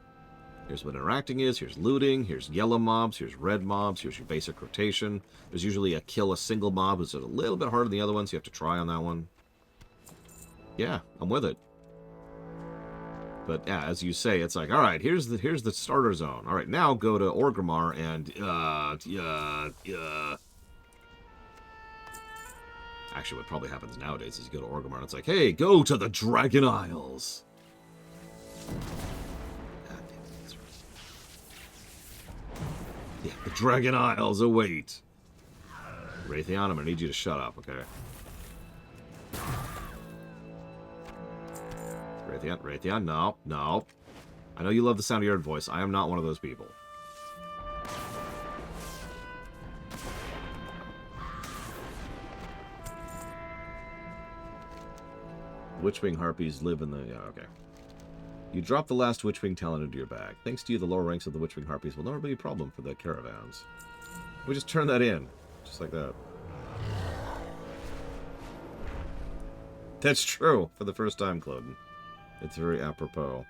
Here's what interacting is, here's looting, here's yellow mobs, here's red mobs, here's your basic rotation. There's usually a single mob who's a little bit harder than the other ones, so you have to try on that one. Yeah, I'm with it. But yeah, as you say, it's like, all right, here's the starter zone. All right, now go to Orgrimmar and Actually, what probably happens nowadays is you go to Orgrimmar and it's like, hey, go to the Dragon Isles. Yeah, the Dragon Isles await. Raytheon, I'm gonna need you to shut up, okay? Raytheon, no. I know you love the sound of your own voice. I am not one of those people. Witchwing harpies live in the... Yeah, okay. You drop the last Witchwing talent into your bag. Thanks to you, the lower ranks of the Witchwing harpies will never be a problem for the caravans. We just turn that in. Just like that. That's true. For the first time, Cloden. It's very apropos.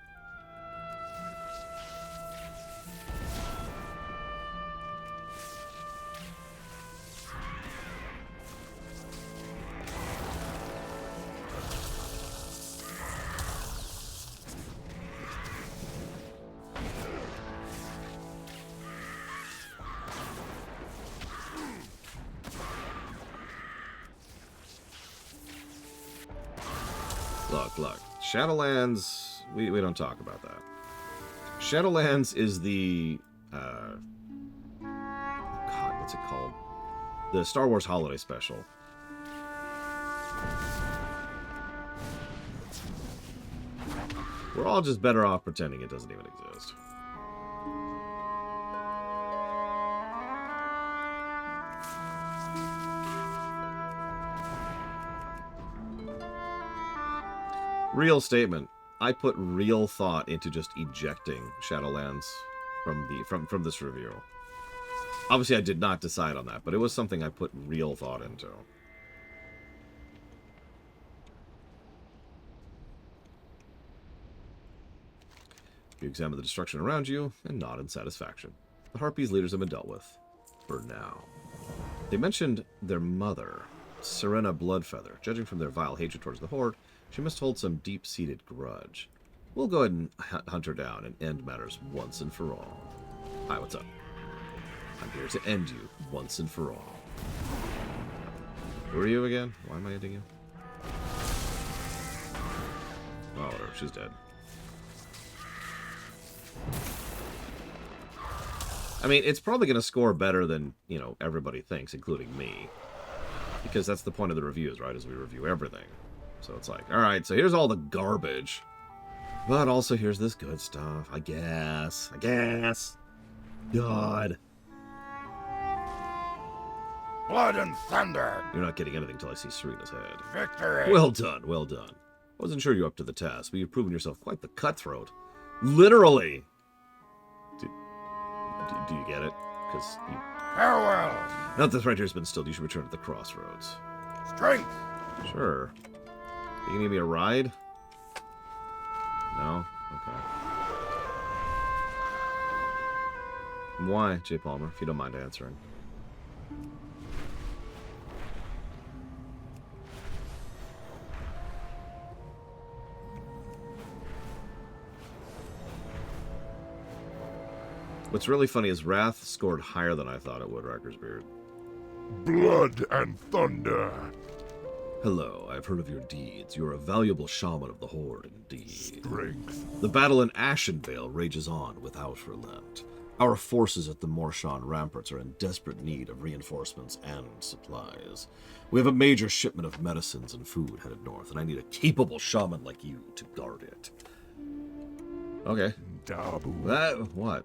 Look. Shadowlands, we don't talk about that. Shadowlands is the, God, what's it called? The Star Wars Holiday Special. We're all just better off pretending it doesn't even exist. Real statement. I put real thought into just ejecting Shadowlands from this review. Obviously, I did not decide on that, but it was something I put real thought into. You examine the destruction around you and nod in satisfaction. The Harpies' leaders have been dealt with. For now. They mentioned their mother, Serena Bloodfeather. Judging from their vile hatred towards the Horde, she must hold some deep-seated grudge. We'll go ahead and hunt her down and end matters once and for all. Hi, what's up? I'm here to end you once and for all. Who are you again? Why am I ending you? Oh, whatever. She's dead. I mean, it's probably going to score better than, you know, everybody thinks, including me. Because that's the point of the reviews, right? Is we review everything. So it's like, alright, so here's all the garbage. But also here's this good stuff, I guess. God. Blood and thunder. You're not getting anything until I see Serena's head. Victory. Well done, well done. I wasn't sure you're up to the task, but you've proven yourself quite the cutthroat. Literally. Do you get it? Because you... Farewell. Now that the frontier's been stilled, you should return to the crossroads. Strength. Sure. You gonna give me a ride? No? Okay. Why, J. Palmer, if you don't mind answering? What's really funny is Wrath scored higher than I thought it would, Rackersbeard. Blood and thunder. Hello, I've heard of your deeds. You're a valuable shaman of the Horde, indeed. Strength. The battle in Ashenvale rages on without relent. Our forces at the Morshan ramparts are in desperate need of reinforcements and supplies. We have a major shipment of medicines and food headed north, and I need a capable shaman like you to guard it. Okay. Dabu. What?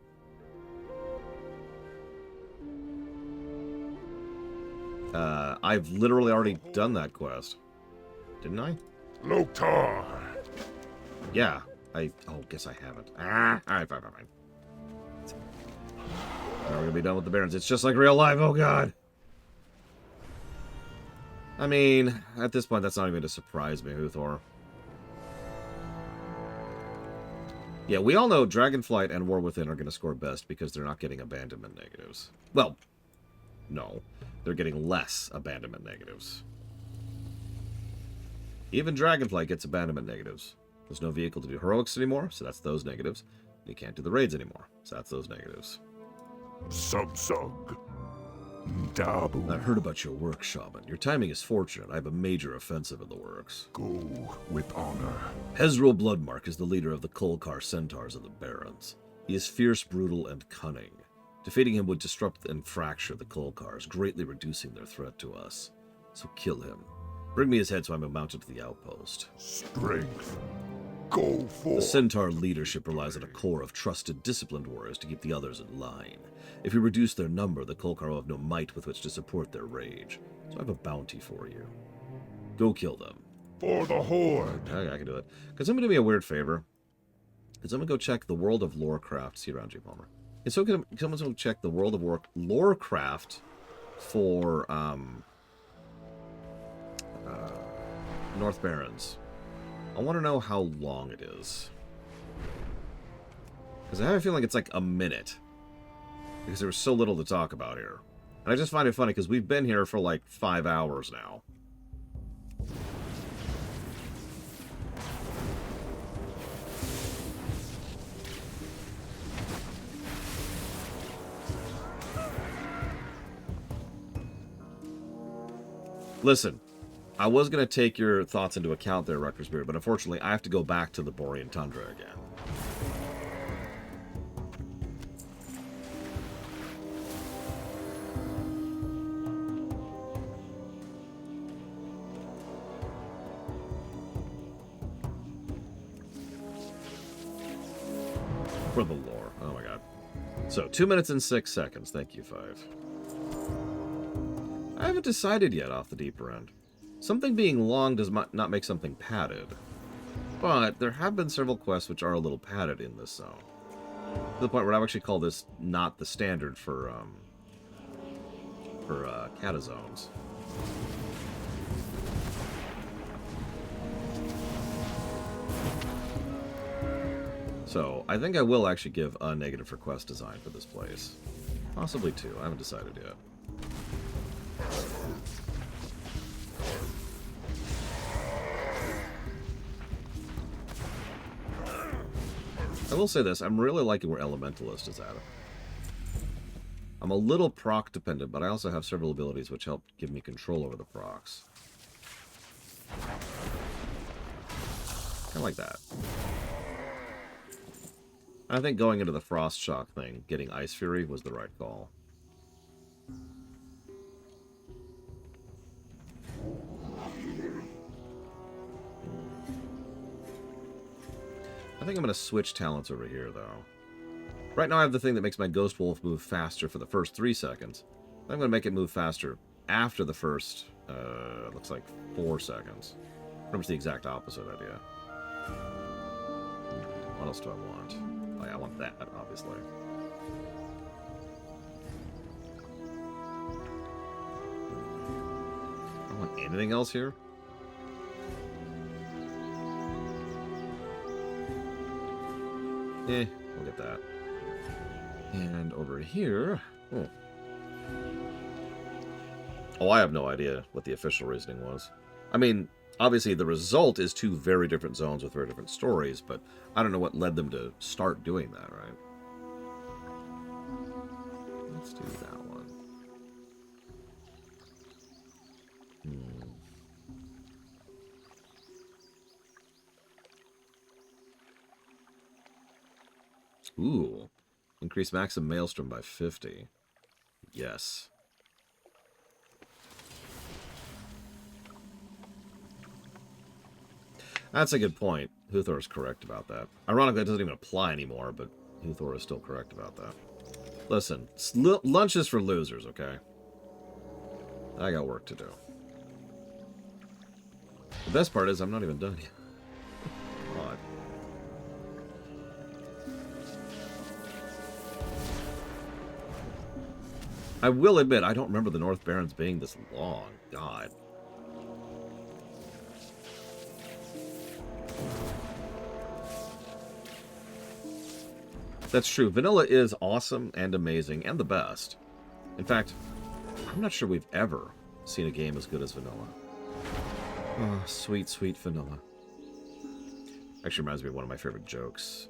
I've literally already done that quest. Didn't I? Lotar. Yeah. Guess I haven't. Alright, fine. Now we're gonna be done with the Barrens. It's just like real life, oh god! I mean, at this point, that's not even to surprise me, Huthor. Yeah, we all know Dragonflight and War Within are gonna score best because they're not getting abandonment negatives. Well, no. They're getting less abandonment negatives. Even Dragonflight gets abandonment negatives. There's no vehicle to do heroics anymore, so that's those negatives. You can't do the raids anymore, so that's those negatives. Subsug. Dabu. I've heard about your work, Shaman. Your timing is fortunate. I have a major offensive in the works. Go with honor. Hezril Bloodmark is the leader of the Kolkar Centaurs of the Barrens. He is fierce, brutal, and cunning. Defeating him would disrupt and fracture the Kolkars, greatly reducing their threat to us. So kill him. Bring me his head so I'm mounted to the outpost. Strength. Go for. The Centaur leadership relies on a core of trusted, disciplined warriors to keep the others in line. If we reduce their number, the Kolkar will have no might with which to support their rage. So I have a bounty for you. Go kill them. For the Horde. Okay, I can do it. Can someone do me a weird favor? Can someone go check the World of Lorecraft? See you around, J. Palmer. Can someone go check the World of Lorecraft for North Barrens? I want to know how long it is. Because I have a feeling it's like a minute. Because there was so little to talk about here. And I just find it funny because we've been here for like 5 hours now. Listen, I was going to take your thoughts into account there, Rutgersbeard, but unfortunately I have to go back to the Borean Tundra again. For the lore. Oh my god. So, 2 minutes and 6 seconds. Thank you, 5. I haven't decided yet off the deeper end. Something being long does not make something padded. But there have been several quests which are a little padded in this zone. To the point where I've actually called this not the standard for catazones. So, I think I will actually give a negative for quest design for this place. Possibly 2. I haven't decided yet. I will say this, I'm really liking where Elementalist is at. I'm a little proc dependent, but I also have several abilities which help give me control over the procs. Kind of like that. I think going into the Frost Shock thing, getting Ice Fury was the right call. I think I'm going to switch talents over here, though. Right now I have the thing that makes my Ghost Wolf move faster for the first 3 seconds. I'm going to make it move faster after the first, looks like 4 seconds. Pretty much the exact opposite idea. What else do I want? Oh yeah, I want that, obviously. I don't want anything else here? We'll get that. And over here... Oh. Oh, I have no idea what the official reasoning was. I mean, obviously the result is two very different zones with very different stories, but I don't know what led them to start doing that, right? Let's do that one. Ooh. Increase maximum maelstrom by 50. Yes. That's a good point. Huthor is correct about that. Ironically, it doesn't even apply anymore, but Huthor is still correct about that. Listen, lunch is for losers, okay? I got work to do. The best part is I'm not even done yet. God. I will admit, I don't remember the North Barrens being this long. God. That's true. Vanilla is awesome and amazing and the best. In fact, I'm not sure we've ever seen a game as good as Vanilla. Oh, sweet, sweet Vanilla. Actually reminds me of one of my favorite jokes.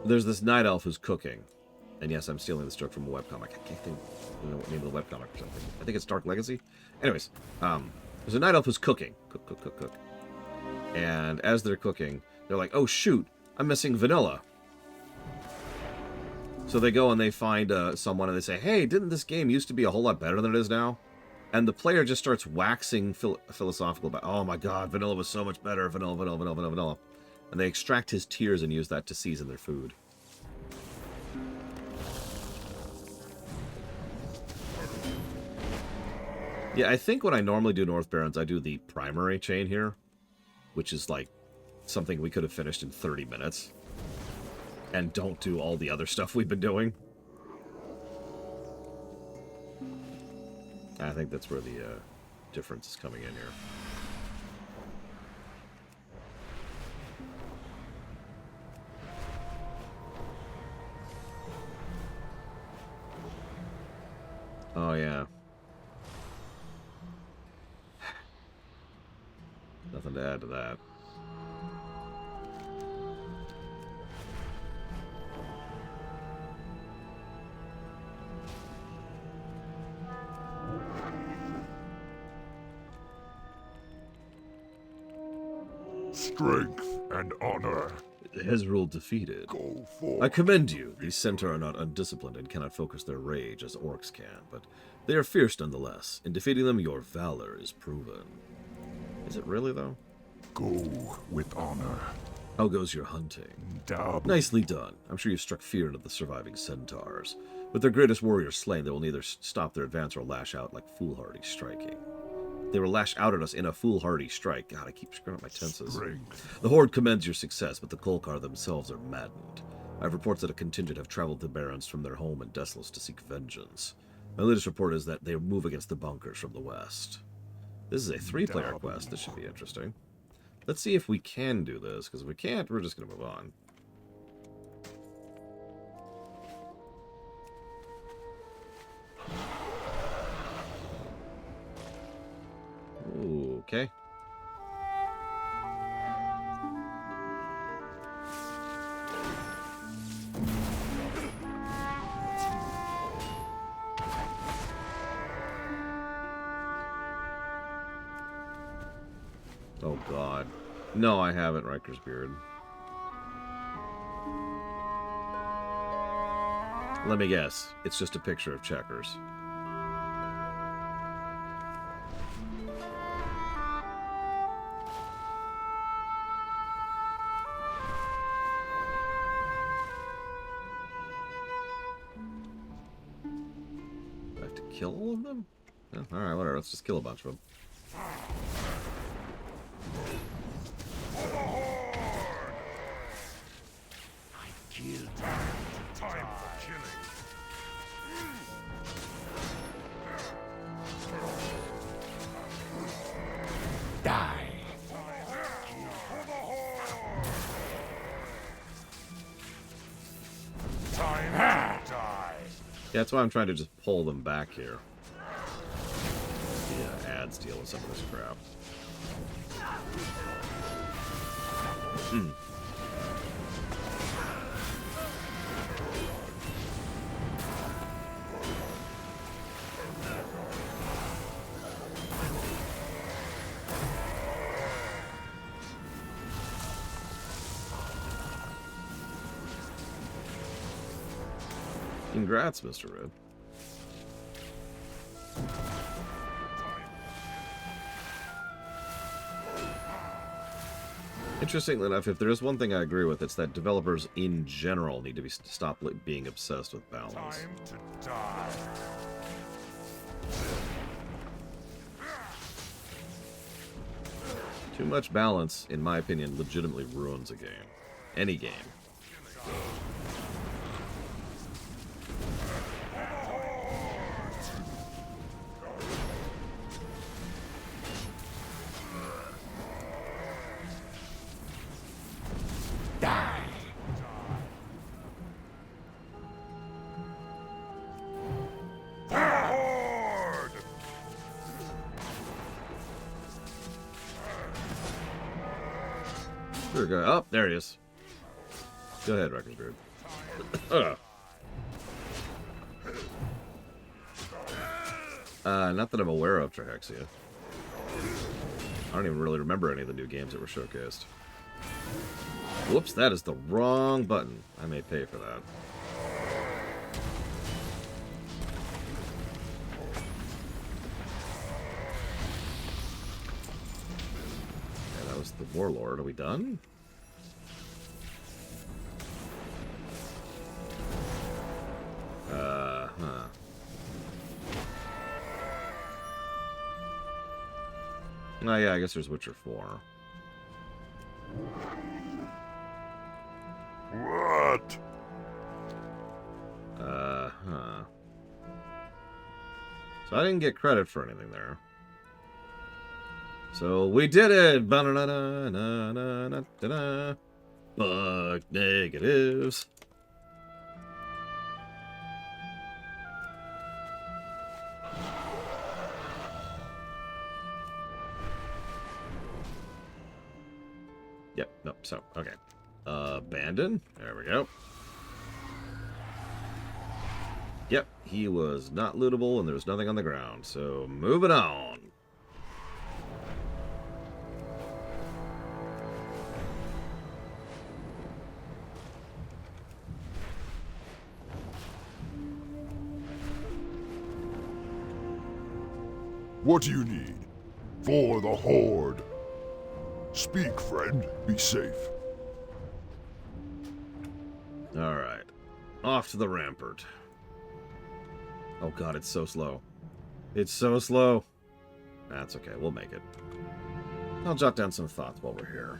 There's this night elf who's cooking. And yes, I'm stealing this joke from a webcomic. I can't think what the name of the webcomic or something. I think it's Dark Legacy. Anyways, there's a night elf who's cooking. Cook. And as they're cooking, they're like, oh shoot, I'm missing Vanilla. So they go and they find someone and they say, hey, didn't this game used to be a whole lot better than it is now? And the player just starts waxing philosophical about, oh my god, Vanilla was so much better, Vanilla. And they extract his tears and use that to season their food. Yeah, I think when I normally do North Barrens, I do the primary chain here, which is like something we could have finished in 30 minutes. And don't do all the other stuff we've been doing. I think that's where the difference is coming in here. Oh, yeah. Nothing to add to that. Strength and honor. Hezrul defeated. Go for. I commend you. These centaur are not undisciplined and cannot focus their rage as orcs can, but they are fierce nonetheless. In defeating them, your valor is proven. Is it really, though? Go with honor. How goes your hunting? Nicely done. I'm sure you've struck fear into the surviving centaurs. With their greatest warriors slain, they will neither stop their advance or lash out like foolhardy striking. They will lash out at us in a foolhardy strike. God, I keep screwing up my tenses. Strength. The Horde commends your success, but the Kolkar themselves are maddened. I have reports that a contingent have traveled to Barrens from their home in Desolus to seek vengeance. My latest report is that they move against the bunkers from the west. This is a 3-player quest. This should be interesting. Let's see if we can do this, because if we can't, we're just going to move on. Ooh, okay. Oh god. No, I haven't, Riker's Beard. Let me guess. It's just a picture of checkers. Do I have to kill all of them? Oh, alright, whatever. Let's just kill a bunch of them. Time for killing. Die. Time to die. Yeah, that's why I'm trying to just pull them back here. Ads deal with some of this crap. Congrats, Mr. Red. Interestingly enough, if there is one thing I agree with, it's that developers in general need to stop being obsessed with balance. Time to die. Too much balance, in my opinion, legitimately ruins a game. Any game. Oh, there he is. Go ahead, Record Group. Not that I'm aware of, Trahexia. I don't even really remember any of the new games that were showcased. Whoops, that is the wrong button. I may pay for that. Yeah, that was the Warlord. Are we done? Oh yeah, I guess there's Witcher 4. What? So I didn't get credit for anything there. So we did it! Ba-na-na-na-na-na-na-na. Bug negatives. Yep, nope, so, okay. Abandon. There we go. Yep, he was not lootable and there was nothing on the ground, so moving on. What do you need? For the Horde. Speak, friend. Be safe. Alright. Off to the rampart. Oh god, it's so slow. It's so slow. That's okay, we'll make it. I'll jot down some thoughts while we're here.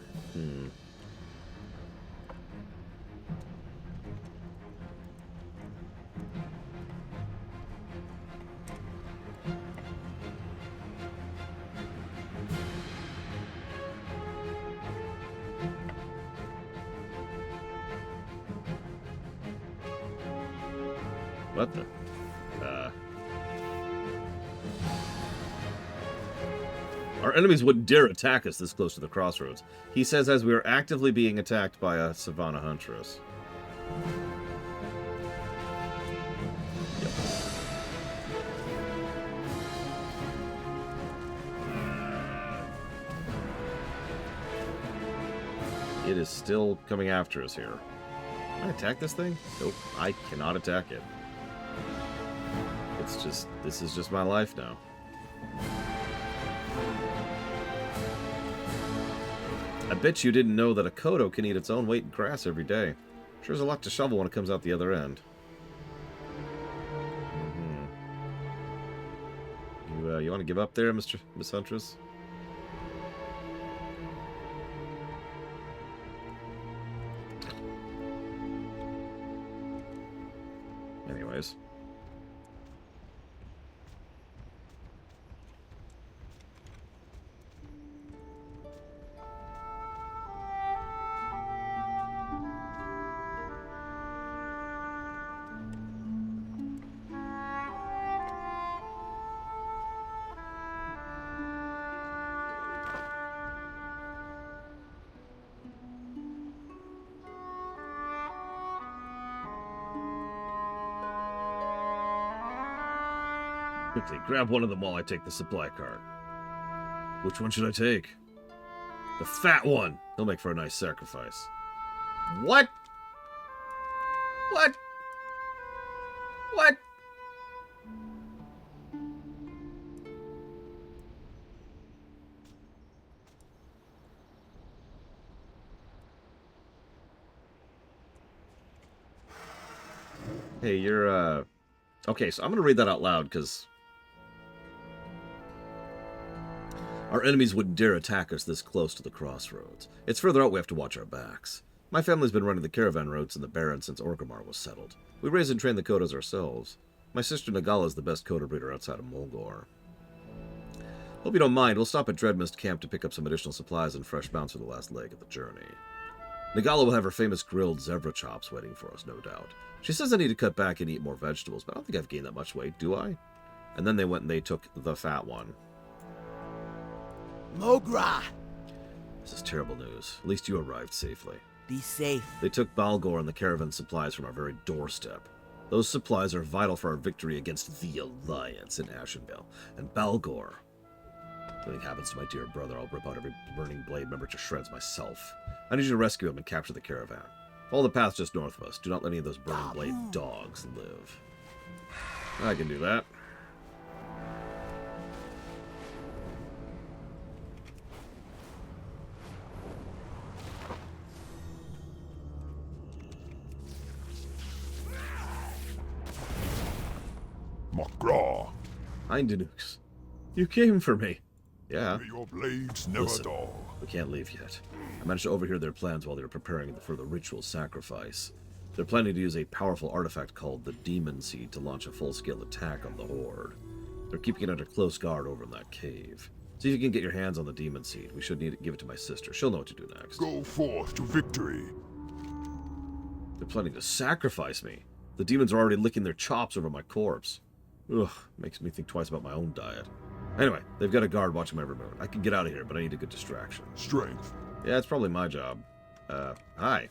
What the? Our enemies wouldn't dare attack us this close to the crossroads. He says as we are actively being attacked by a Savannah Huntress. Yep. It is still coming after us here. Can I attack this thing? Nope, I cannot attack it. It's just, this is just my life now. I bet you didn't know that a Kodo can eat its own weight in grass every day. Sure is a lot to shovel when it comes out the other end. You want to give up there, Miss Huntress? Anyways. Quickly, grab one of them while I take the supply cart. Which one should I take? The fat one! He'll make for a nice sacrifice. What? What? What? Hey, you're, Okay, so I'm gonna read that out loud, because our enemies wouldn't dare attack us this close to the crossroads. It's further out we have to watch our backs. My family's been running the caravan routes in the Barrens since Orgrimmar was settled. We raise and train the Kodas ourselves. My sister Nagala is the best Koda breeder outside of Mulgore. Hope you don't mind, we'll stop at Dreadmist Camp to pick up some additional supplies and fresh mounts for the last leg of the journey. Nagala will have her famous grilled zebra chops waiting for us, no doubt. She says I need to cut back and eat more vegetables, but I don't think I've gained that much weight, do I? And then they went and they took the fat one. Mogra! This is terrible news. At least you arrived safely. Be safe. They took Balgor and the caravan supplies from our very doorstep. Those supplies are vital for our victory against the Alliance in Ashenvale. And Balgor. If anything happens to my dear brother, I'll rip out every burning blade member to shreds myself. I need you to rescue him and capture the caravan. Follow the path just north of us. Do not let any of those burning blade dogs live. I can do that. Magra. Eindinux. You came for me. Yeah. May your blades never dull. We can't leave yet. I managed to overhear their plans while they were preparing for the ritual sacrifice. They're planning to use a powerful artifact called the Demon Seed to launch a full-scale attack on the Horde. They're keeping it under close guard over in that cave. See if you can get your hands on the Demon Seed. We should need to give it to my sister. She'll know what to do next. Go forth to victory. They're planning to sacrifice me. The demons are already licking their chops over my corpse. Ugh, makes me think twice about my own diet. Anyway, they've got a guard watching my every move. I can get out of here, but I need a good distraction. Strength. Yeah, it's probably my job. Hi.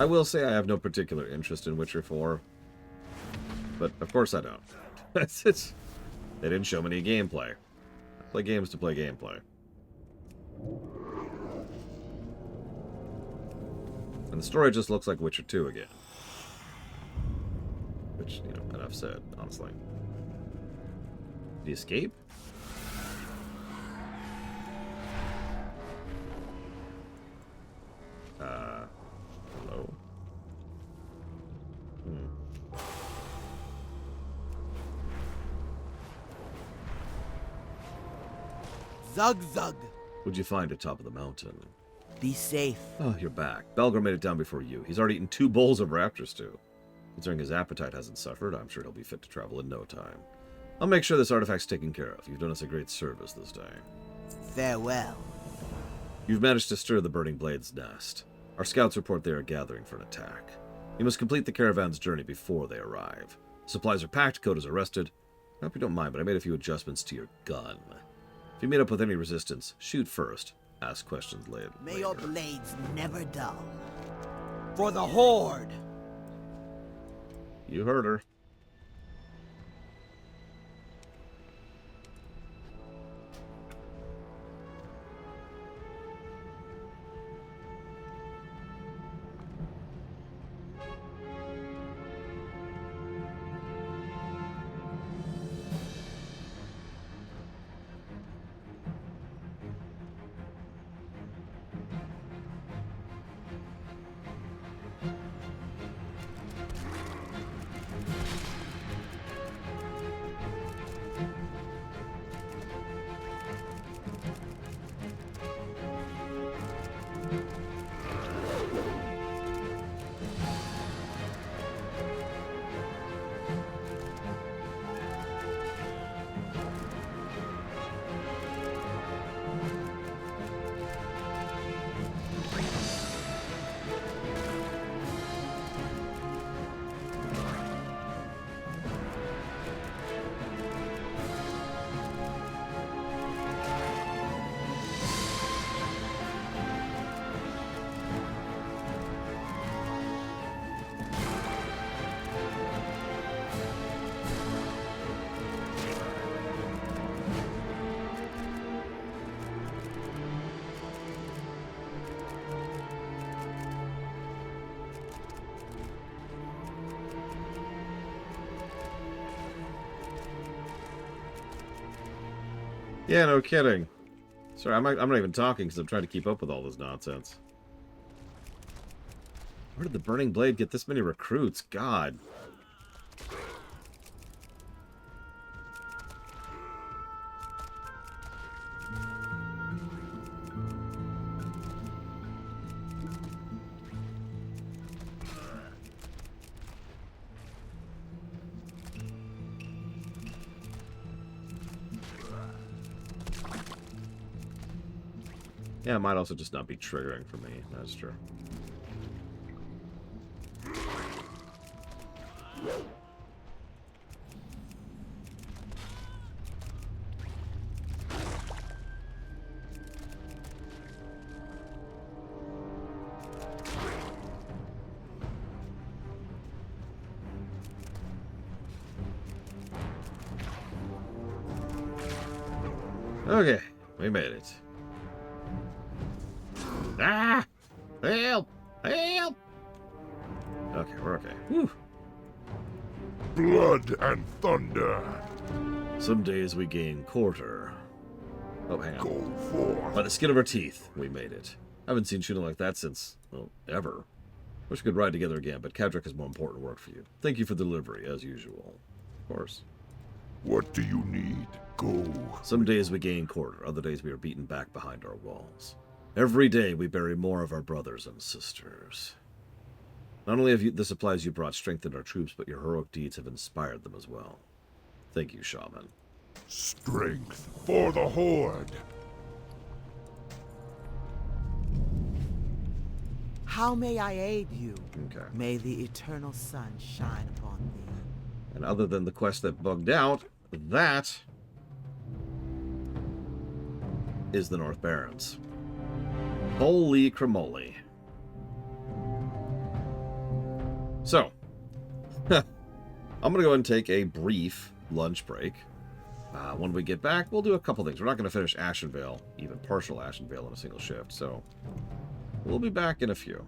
I will say I have no particular interest in Witcher 4. But, of course I don't. They didn't show me any gameplay. I play games to play gameplay. And the story just looks like Witcher 2 again. Which, you know, enough said, honestly. Did he escape? Hello? Zug zug. What'd you find at top of the mountain? Be safe. Oh, you're back. Balgor made it down before you. He's already eaten 2 bowls of raptor stew. Considering his appetite hasn't suffered, I'm sure he'll be fit to travel in no time. I'll make sure this artifact's taken care of. You've done us a great service this day. Farewell. You've managed to stir the Burning Blade's nest. Our scouts report they are gathering for an attack. You must complete the caravan's journey before they arrive. Supplies are packed, Koda's arrested. I hope you don't mind, but I made a few adjustments to your gun. If you meet up with any resistance, shoot first. Ask questions later. May your blades never dull. For the Horde! You heard her. Yeah, no kidding. Sorry, I'm not even talking because I'm trying to keep up with all this nonsense. Where did the Burning Blade get this many recruits? God. Yeah, it might also just not be triggering for me. That's true. Okay, we made it. Ah! Help! Help! Okay, we're okay. Whew. Blood and thunder. Some days we gain quarter. Oh, hang on. Go forth. By the skin of our teeth, we made it. I haven't seen shooting like that since, well, ever. Wish we could ride together again, but Kadric has more important work for you. Thank you for the delivery, as usual. Of course. What do you need? Go. Some days we gain quarter, other days we are beaten back behind our walls. Every day we bury more of our brothers and sisters. Not only have the supplies you brought strengthened our troops, but your heroic deeds have inspired them as well. Thank you, Shaman. Strength for the Horde. How may I aid you? Okay. May the eternal sun shine upon thee. And other than the quest that bugged out, that is the North Barrens. Holy cramoly. So, I'm going to go ahead and take a brief lunch break. When we get back, we'll do a couple things. We're not going to finish Ashenvale, even partial Ashenvale in a single shift, so we'll be back in a few.